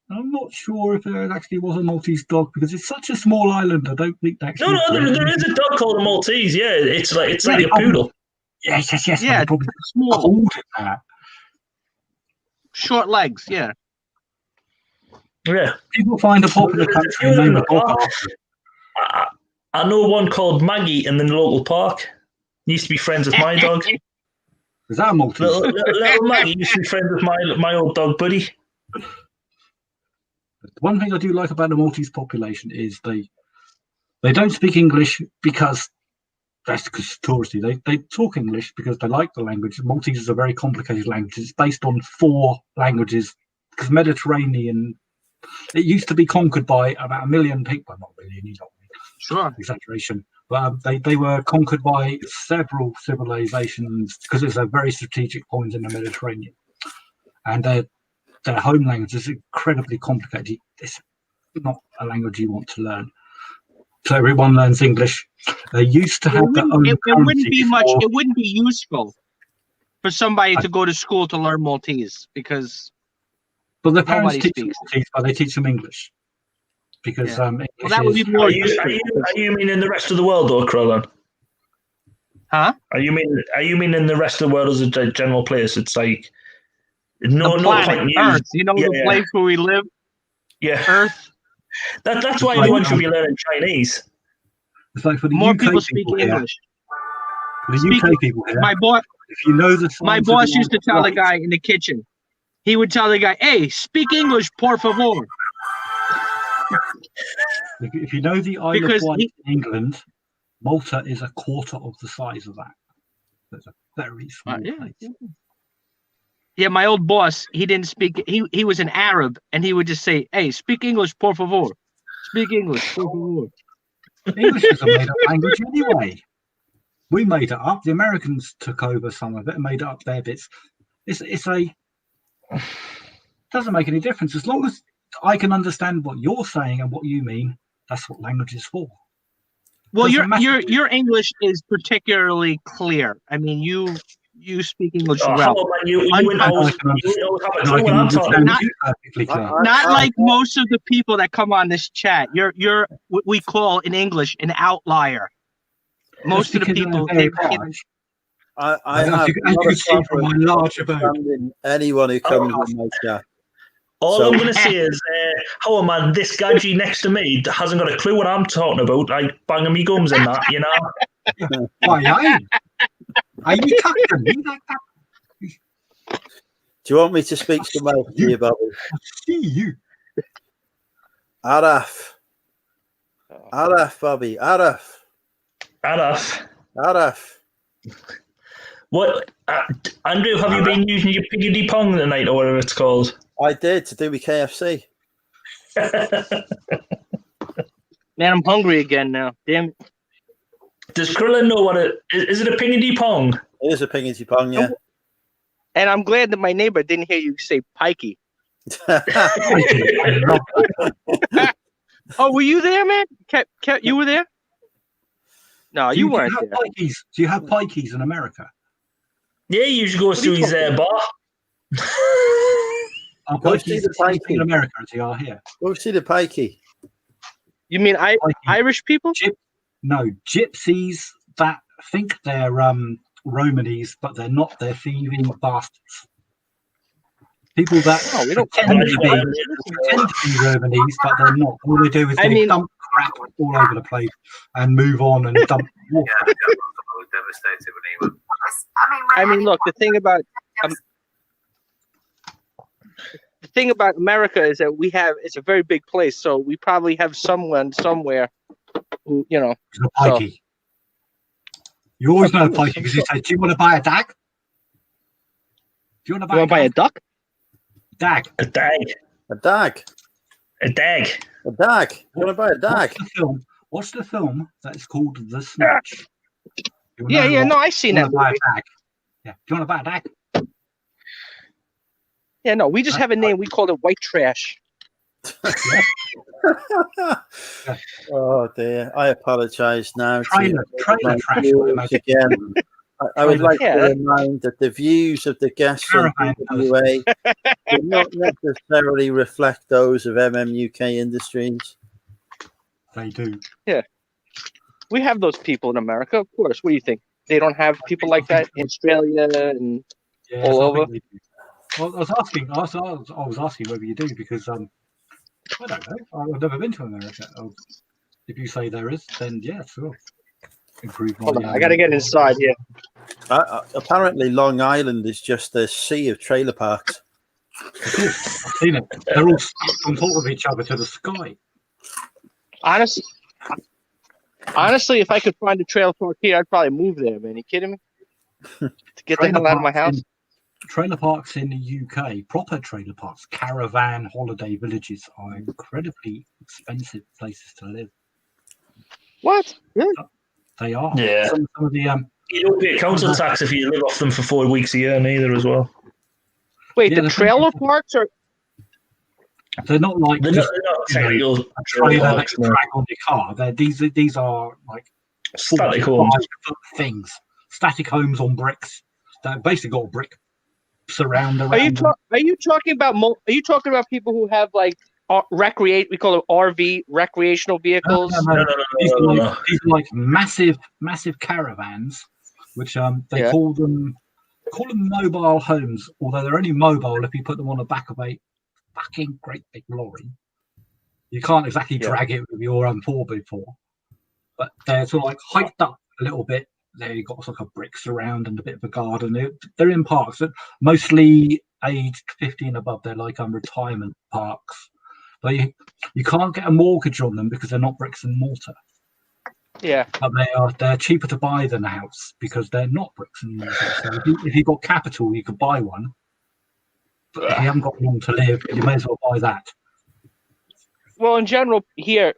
I'm not sure if there actually was a Maltese dog because it's such a small island. I don't think that. No, there is a dog called a Maltese. Yeah, it's like a poodle. Yes. Yeah, probably small. Called it that. Short legs. Yeah. Yeah. People find a popular country and name a dog after it. I know one called Maggie in the local park. Used to be friends with my dog. Is that a Maltese? Little Maggie used to be friends with my old dog Buddy. One thing I do like about the Maltese population is they don't speak English because that's because touristy. They talk English because they like the language. Maltese is a very complicated language. It's based on 4 languages because Mediterranean. It used to be conquered by about 1 million people. Not 1 million, you don't mean. Sure. Exaggeration. But they were conquered by several civilizations because it's a very strategic point in the Mediterranean, and their home language is incredibly complicated. It's not a language you want to learn. So everyone learns English. They used to have their own It wouldn't currency be much. for- It wouldn't be useful for somebody to go to school to learn Maltese because. But their parents nobody teach them speaks. Maltese, but they teach them English because English Well, that would be is- more Are you meaning the rest of the world, or Crowland? Huh? Are you meaning the rest of the world as a general place? It's like no the point planet in Earth. using- You know the Yeah. place where we live. Yeah. Earth. That's why everyone should be learning Chinese. It's like for the More UK people speak here, English. For the UK people here, My boy. if you know the My signs of boss the used to tell the light- guy in the kitchen. He would tell the guy, "Hey, speak English, por favor." If you know the Isle Because of Wight in England, Malta is a quarter of the size of that. It's a very small place. Yeah, my old boss, he didn't speak. He was an Arab, and he would just say, "Hey, speak English, por favor. Speak English, por favor." English is a made-up language anyway. We made it up. The Americans took over some of it and made it up their bits. Doesn't make any difference as long as I can understand what you're saying and what you mean. That's what language is for. Well, Doesn't matter. your English is particularly clear. I mean, you speak English Oh, well. hello, man. You wouldn't always have a clue what I'm talking about. Not like most of the people that come on this chat. You're what we call in English an outlier. Most of the people. I As have you can see from my large abode. understanding anyone who comes in my chat. All So- I'm going to say is, oh man, this gadget next to me hasn't got a clue what I'm talking about. Like banging me gums and that, you know. Why, are you talking? Do you want me to speak some Welsh to you, Bobby? See you. Araf. Araf, Bobby. Araf. Araf. Araf. What, Andrew? Have you been using your piggity pong tonight, or whatever it's called? I did to do with KFC. Man, I'm hungry again now. Damn it. Does Krillin know what it is? It a pingity pong? It is a pingity pong, yeah. And I'm glad that my neighbor didn't hear you say pikey. Oh, were you there, man? You were there? No, you weren't have there. pikeys? Do you have pikeys in America? Yeah, he usually goes to his bar. Are Go see pikeys the the same pikey. in America as they are here? Go see the pikey. You mean Irish people? No, gypsies that think they're Romanese, but they're not. They're thieving bastards. People that we don't pretend to be Romanese, but they're not. All they do is they dump crap all over the place and move on and dump water. I mean, look, the thing about America is that it's a very big place, so we probably have someone somewhere who, you know. A pikey. You always know a pikey because you say, "Do you want to buy a dag? Do you want to buy a duck? Dag. A dag. A dag. A dag. A dag. You want to buy a dag? What's the film that is called The Snatch? Yeah, I seen that Buy movie. a dag. Yeah. Do you want to buy a dag? Yeah, no, we just have a name. We call it white trash. Oh dear, I apologise now. Trailer trash. Again. I would like Yeah. to remind that the views of the guests on PWA do not necessarily reflect those of MMUK Industries. They do. Yeah. We have those people in America, of course. What do you think? They don't have people like that in Australia and Yes, all I over? think they do. Well, I was asking whether you do because I don't know. I've never been to America. If you say there is, then yeah, sure. Hold on, I got to get inside here. Apparently, Long Island is just a sea of trailer parks. I've seen it. They're all stuck on top of each other to the sky. Honestly, if I could find a trailer park here, I'd probably move there, man. You kidding me? To get the hell out of my house? Trailer parks in the UK, proper trailer parks, caravan holiday villages are incredibly expensive places to live. What? Really? They are. Yeah. Some of the you don't pay council tax if you live off them for 4 weeks a year, neither as well. Wait, the trailer parks are. They're not like They're just, not you know, technical a trailer that parks, you no. drag on your car. These are like Static 45 homes. foot things, static homes on bricks. That basically got a brick surround around. Are you them. talking about? Are you talking about people who have like recreate? We call them RV recreational vehicles. No. These are like massive caravans, which they call them mobile homes. Although they're only mobile if you put them on the back of a fucking great big lorry. You can't exactly drag it with your 4x4, but they're sort of like hiked up a little bit. They've got like a brick surround and a bit of a garden. They're in parks, mostly aged 50 and above. They're like retirement parks. But you can't get a mortgage on them because they're not bricks and mortar. Yeah. But they're cheaper to buy than a house because they're not bricks and mortar. So if you've got capital, you could buy one. But if you haven't got long to live, you may as well buy that. Well, in general, here,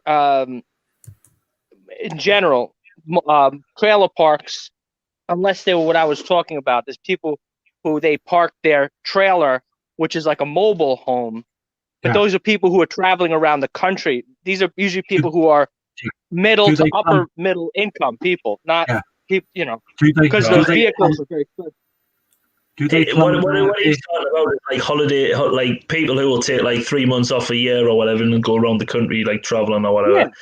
trailer parks, unless they were what I was talking about, there's people who they park their trailer, which is like a mobile home. But those are people who are traveling around the country. These are usually people who are middle to upper middle income people, not people, you know, because those vehicles are very expensive. What are you talking about? Like holiday, like people who will take like 3 months off a year or whatever and then go around the country like traveling or whatever.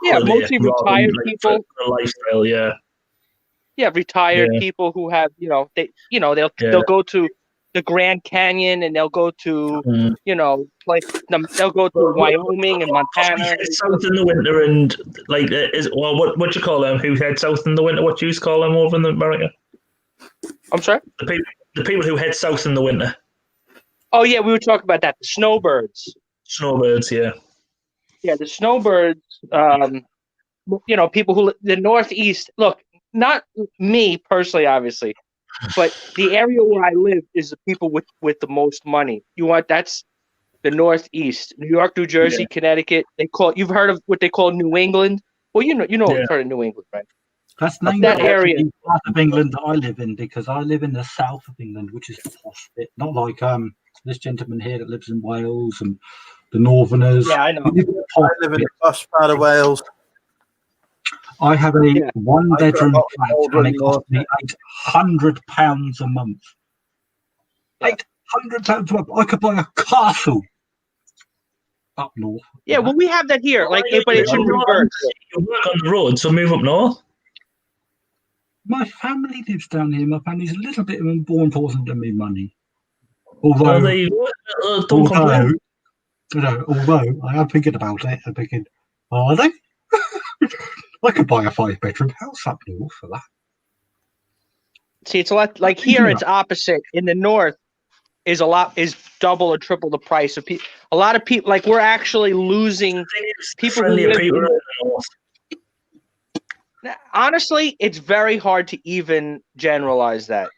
Yeah, mostly retired people. For lifestyle, yeah. Yeah, retired people who have, they'll go to the Grand Canyon and they'll go to, they'll go to Wyoming and Montana. Head south in the winter and like what you call them? Who head south in the winter? What do you call them over in America? I'm sorry. The people who head south in the winter. Oh yeah, we were talking about that. The snowbirds. Snowbirds, yeah. Yeah, the snowbirds. People who the Northeast. Look, not me personally, obviously, but the area where I live is the people with the most money. That's the Northeast, New York, New Jersey, Connecticut. You've heard of what they call New England. Well, you've heard of New England, right? That's named that area. The part of England that I live in because I live in the south of England, which is the posh bit, not like this gentleman here that lives in Wales and the Northerners. Yeah, I know. I live in the posh part of Wales. I have a one-bedroom flat and it costs me £800 a month. £800 a month. I could buy a castle up north. Yeah, well, we have that here. But it's in reverse. You work on the road, so move up north. My family lives down here. My family's a little bit more important than me money. Although I am thinking about it, I'm thinking, are they? I could buy a 5-bedroom house up north for that. See, it's a lot like here. It's opposite. In the north, is double or triple the price of people. A lot of people, like we're actually losing people who live in the north. Honestly, it's very hard to even generalize that.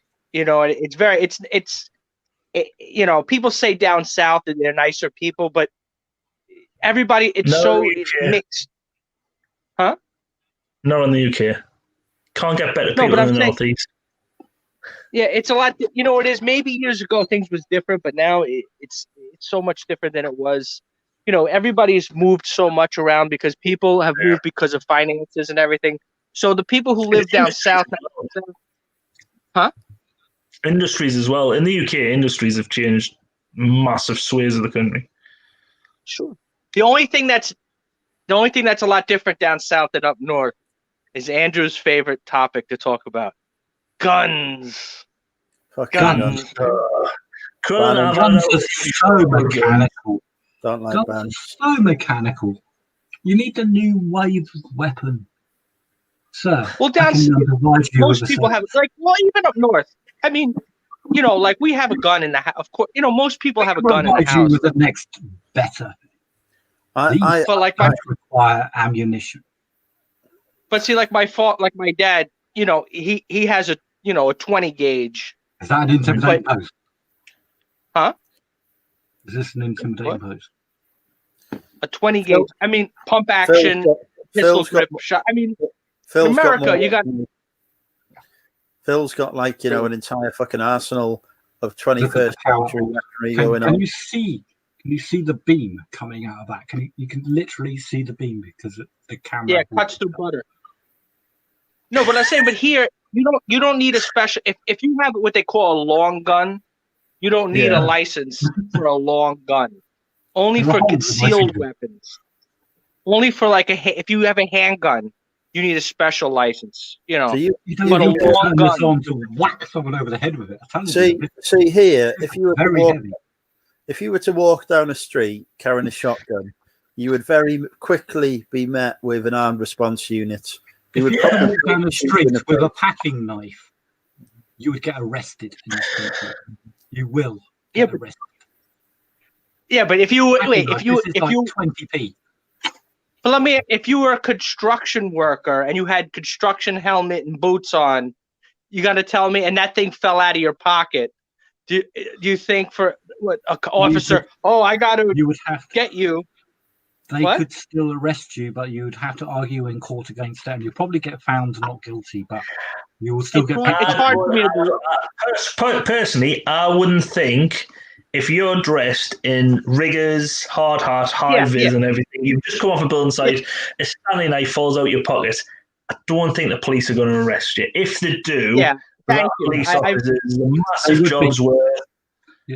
People say down south that they're nicer people, but everybody, it's mixed. Huh? Not in the UK. Can't get better people in the Northeast. Yeah, it's a lot. You know what it is? Maybe years ago things was different, but now it's so much different than it was. Everybody's moved so much around because people have moved because of finances and everything. So the people who live down south, Industries as well. In the UK, industries have changed massive swathes of the country. Sure. The only thing that's a lot different down south than up north is Andrew's favorite topic to talk about: guns. Guns. Guns are so mechanical. Don't like Guns bands. are so mechanical. You need a new wave weapon. Sir, Well, down I can provide you most with a people have like, well, even up north. I mean, you know, like we have a gun in the house. Of course, you know, most people have a gun in the provide you house. with the next better. These but like my require ammunition. But see, like my dad, you know, he has a 20 gauge. Is that an intimidating pose? Huh? Is this an intimidating pose? A 20 gauge. I mean, pump action, pistol grip shot. I mean, in America, you got. Phil's got like an entire fucking arsenal of 21st century weaponry going on. Can you see the beam coming out of that? You can literally see the beam because the camera. Yeah, cuts through butter. No, but I'm saying, but here you don't need a special. If you have what they call a long gun, you don't need a license for a long gun. Only for concealed weapons. Only for like if you have a handgun, you need a special license. You know, but a long gun to whack someone over the head with it. See here, if you were to walk down a street carrying a shotgun, you would very quickly be met with an armed response unit. If you walk down the street with a packing knife, you would get arrested in this country. You will get arrested. Yeah, but if you 20p. But if you were a construction worker and you had construction helmet and boots on, you got to tell me, and that thing fell out of your pocket. Do you think for what an officer? I got to. You would have to get you. They could still arrest you, but you would have to argue in court against them. You'd probably get found not guilty, but you will still get. It's hard for me to personally. I wouldn't think if you're dressed in riggers, hard hat, high vis, and everything, you've just come off a building site, a Stanley knife falls out your pocket. I don't think the police are going to arrest you. If they do, police officers, the massive jobs where.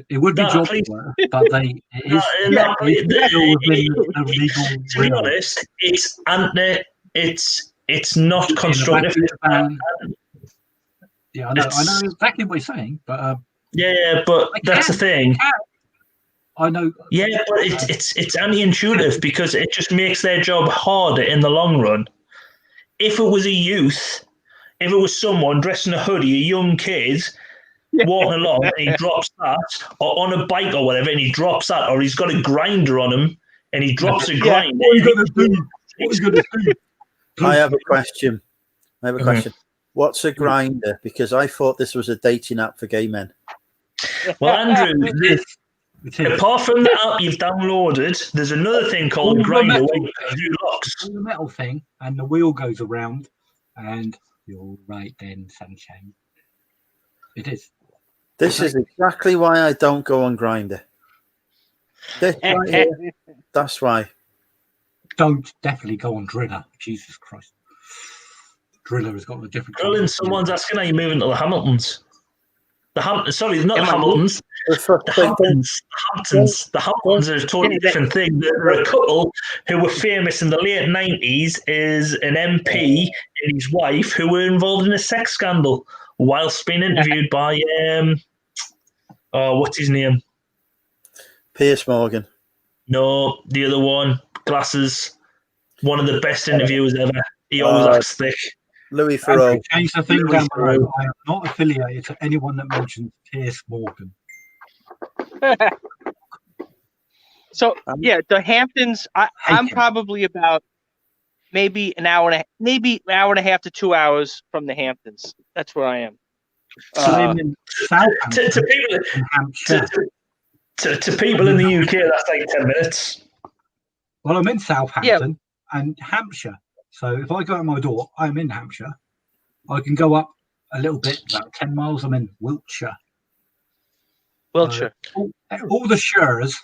It would be job work, but it is still within a legal realm. To be honest, it's not constructive. Yeah, I know exactly what you're saying, but but that's the thing. I know. Yeah, but it's anti-intuitive because it just makes their job harder in the long run. If it was a youth, if it was someone dressed in a hoodie, a young kid walking along and he drops that, or on a bike or whatever, and he drops that, or he's got a grinder on him and he drops a grinder. What are you going to do? What are you going to do? I have a question. What's a grinder? Because I thought this was a dating app for gay men. Well, Andrew, apart from the app you've downloaded, there's another thing called Grindr where you can do locks. The metal thing, and the wheel goes around, and you're right then, sunshine. It is. This is exactly why I don't go on Grindr. That's why. Don't definitely go on Driller. Jesus Christ. Driller has got a different. Colin, someone's asking, are you moving to the Hamiltons? Sorry, not the Hamiltons. The Hamptons. The Hamptons are a totally different thing. There are a couple who were famous in the late 90s as an MP and his wife who were involved in a sex scandal whilst being interviewed by what's his name? Piers Morgan. No, the other one. Glasses. One of the best interviewers ever. He always acts thick. Louis Theroux. Change the thing down the road. I am not affiliated to anyone that mentions Piers Morgan. So the Hamptons. I'm probably about maybe an hour and a half to 2 hours from the Hamptons. That's where I am. To people in the UK, that's like 10 minutes. Well, I'm in Southampton and Hampshire. So if I go out my door, I'm in Hampshire. I can go up a little bit, about 10 miles, I'm in Wiltshire. All the shires,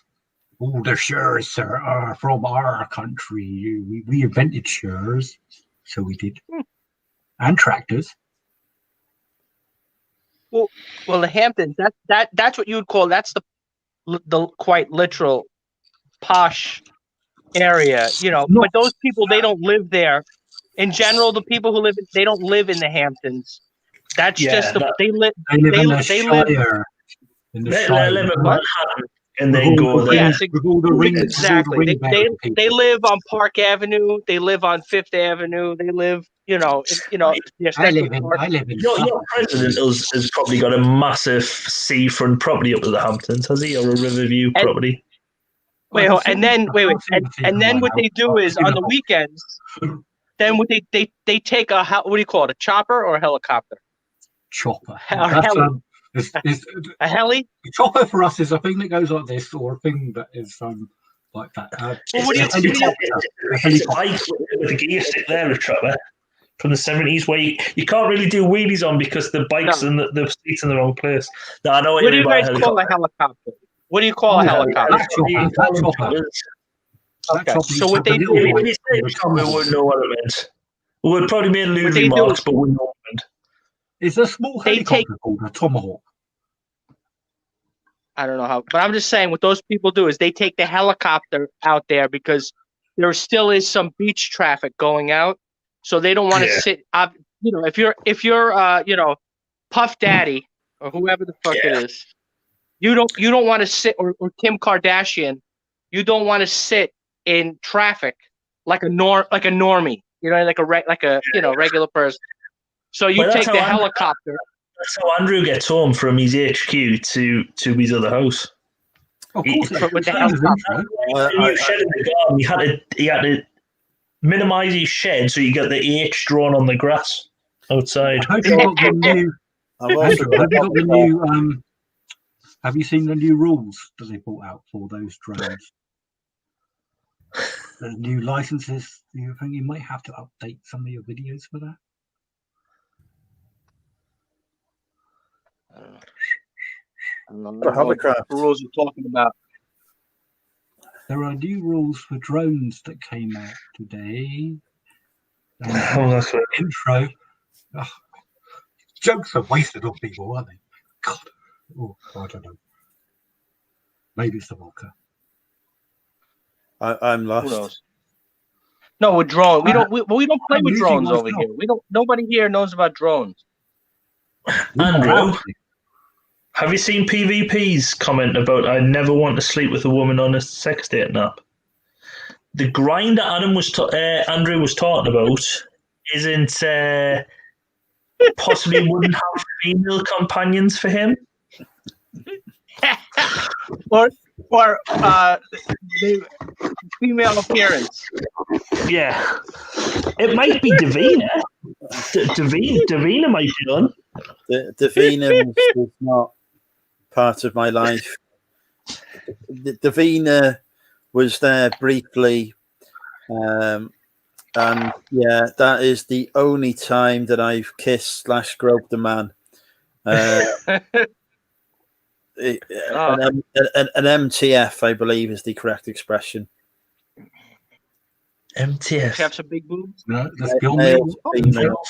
sir, are from our country. We invented shires, so we did. And tractors. Well, the Hamptons. That's what you would call. That's the quite literal posh area, but those people, they don't live there. In general, the people who they don't live in the Hamptons. That's they live in the They live in Manhattan. and then go there. Yes, with all the rings, exactly. with all the ring bearing They live on Park Avenue. They live on Fifth Avenue. They live, their Central Park. Your president has probably got a massive seafront property up at the Hamptons, has he, or a Riverview property? Wait, and then what they do is on the weekends. Then what they take a what do you call it? A chopper or a helicopter? Chopper. A heli. A heli? A chopper for us is a thing that goes like this, or a thing that is like that. It's a bike with a gear stick there, a chopper from the 70s, where you can't really do wheelies on because the bikes and the seats in the wrong place. No, I know what do you guys call a helicopter? What do you call a helicopter? Okay. So what they do? We wouldn't know what it meant. We would probably made lewd remarks, but we know what it meant. It's a small helicopter called a Tomahawk. I don't know how, but I'm just saying what those people do is they take the helicopter out there because there still is some beach traffic going out, so they don't want to sit. If you're Puff Daddy or whoever the fuck it is, you don't want to sit, or Kim Kardashian, you don't want to sit in traffic like a normie, like a regular person. So you take the helicopter. That's how Andrew gets home from his HQ to his other house. Of course, with the helicopter. Shed in the garden. He had to minimize his shed so you get the H drawn on the grass outside. Have you got the new? Have you seen the new rules that they brought out for those drones? The new licenses. You think you might have to update some of your videos for that? I don't know what rules you're talking about. There are new rules for drones that came out today. That's right. Intro. Jokes are wasted on people, aren't they? God. Oh, I don't know. Maybe it's the vodka. I'm lost. Who knows? No, with drones. We don't play with drones over here. Nobody here knows about drones. Andrew, have you seen PvP's comment about I never want to sleep with a woman on a sex date nap? The grind that Andrew was talking about isn't possibly wouldn't have female companions for him, or the female appearance. Yeah, it might be Davina. Davina might be done. Davina was not part of my life. Davina was there briefly, and yeah, that is the only time that I've kissed / groped a man. An MTF, I believe, is the correct expression. MTF. You have some big boobs. No, that's beyond male.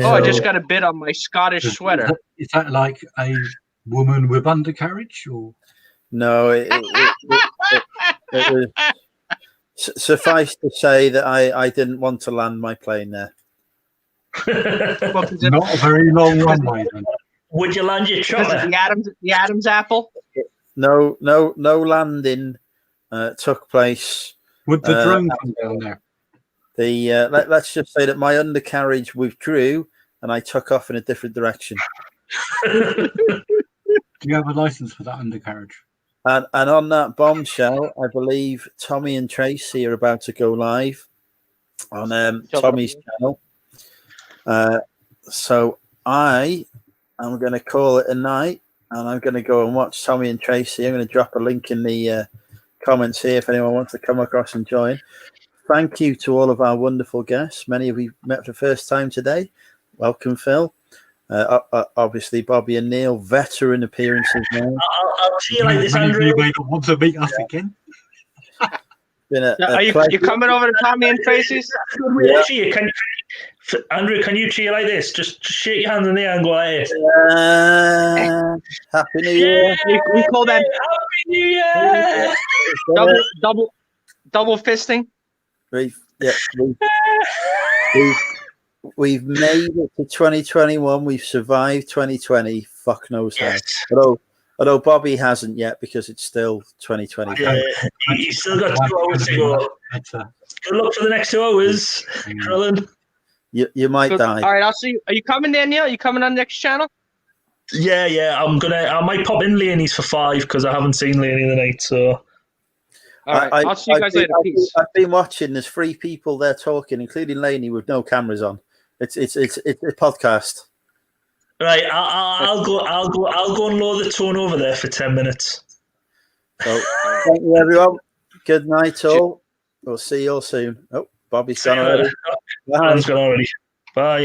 Oh, I just got a bit on my Scottish sweater. Is that like a woman with undercarriage, or no? It was, suffice to say that I didn't want to land my plane there. Not a very long runway then. Would you land your chopper? The Adam's apple? No landing took place. Would the drone come down there? Let's just say that my undercarriage withdrew and I took off in a different direction. Do you have a license for that undercarriage? And on that bombshell, I believe Tommy and Tracy are about to go live on Tommy's channel. So I am going to call it a night, and I'm going to go and watch Tommy and Tracy. I'm going to drop a link in the comments here if anyone wants to come across and join. Thank you to all of our wonderful guests. Many of you met for the first time today. Welcome, Phil. Obviously, Bobby and Neil, veteran appearances now. I'll see you like this, Andrew. You may not want to meet us again. Are you coming over to Tommy and Tracy's? Yeah. Andrew, can you cheer like this? Just shake your hands in the air and go like this. Happy New Year. We call that Happy New Year. Double fisting. We've We've made it to 2021. We've survived 2020. Fuck knows how. Although Bobby hasn't yet because it's still 2020. Yeah, you still got 2 hours to go. Good luck for the next 2 hours, Krillin. You might die. All right, I'll see you. Are you coming, Danielle? Are you coming on the next channel? Yeah. I might pop in Laney's for 5 because I haven't seen Laney tonight. So. All right, I'll see you guys later. Peace. I've been watching. There's 3 people there talking, including Laney, with no cameras on. It's a podcast. Right, I'll go and lower the tone over there for 10 minutes. So, thank you, everyone. Good night, all. We'll see you all soon. Oh, Bobby's gone already. Bye. Bye.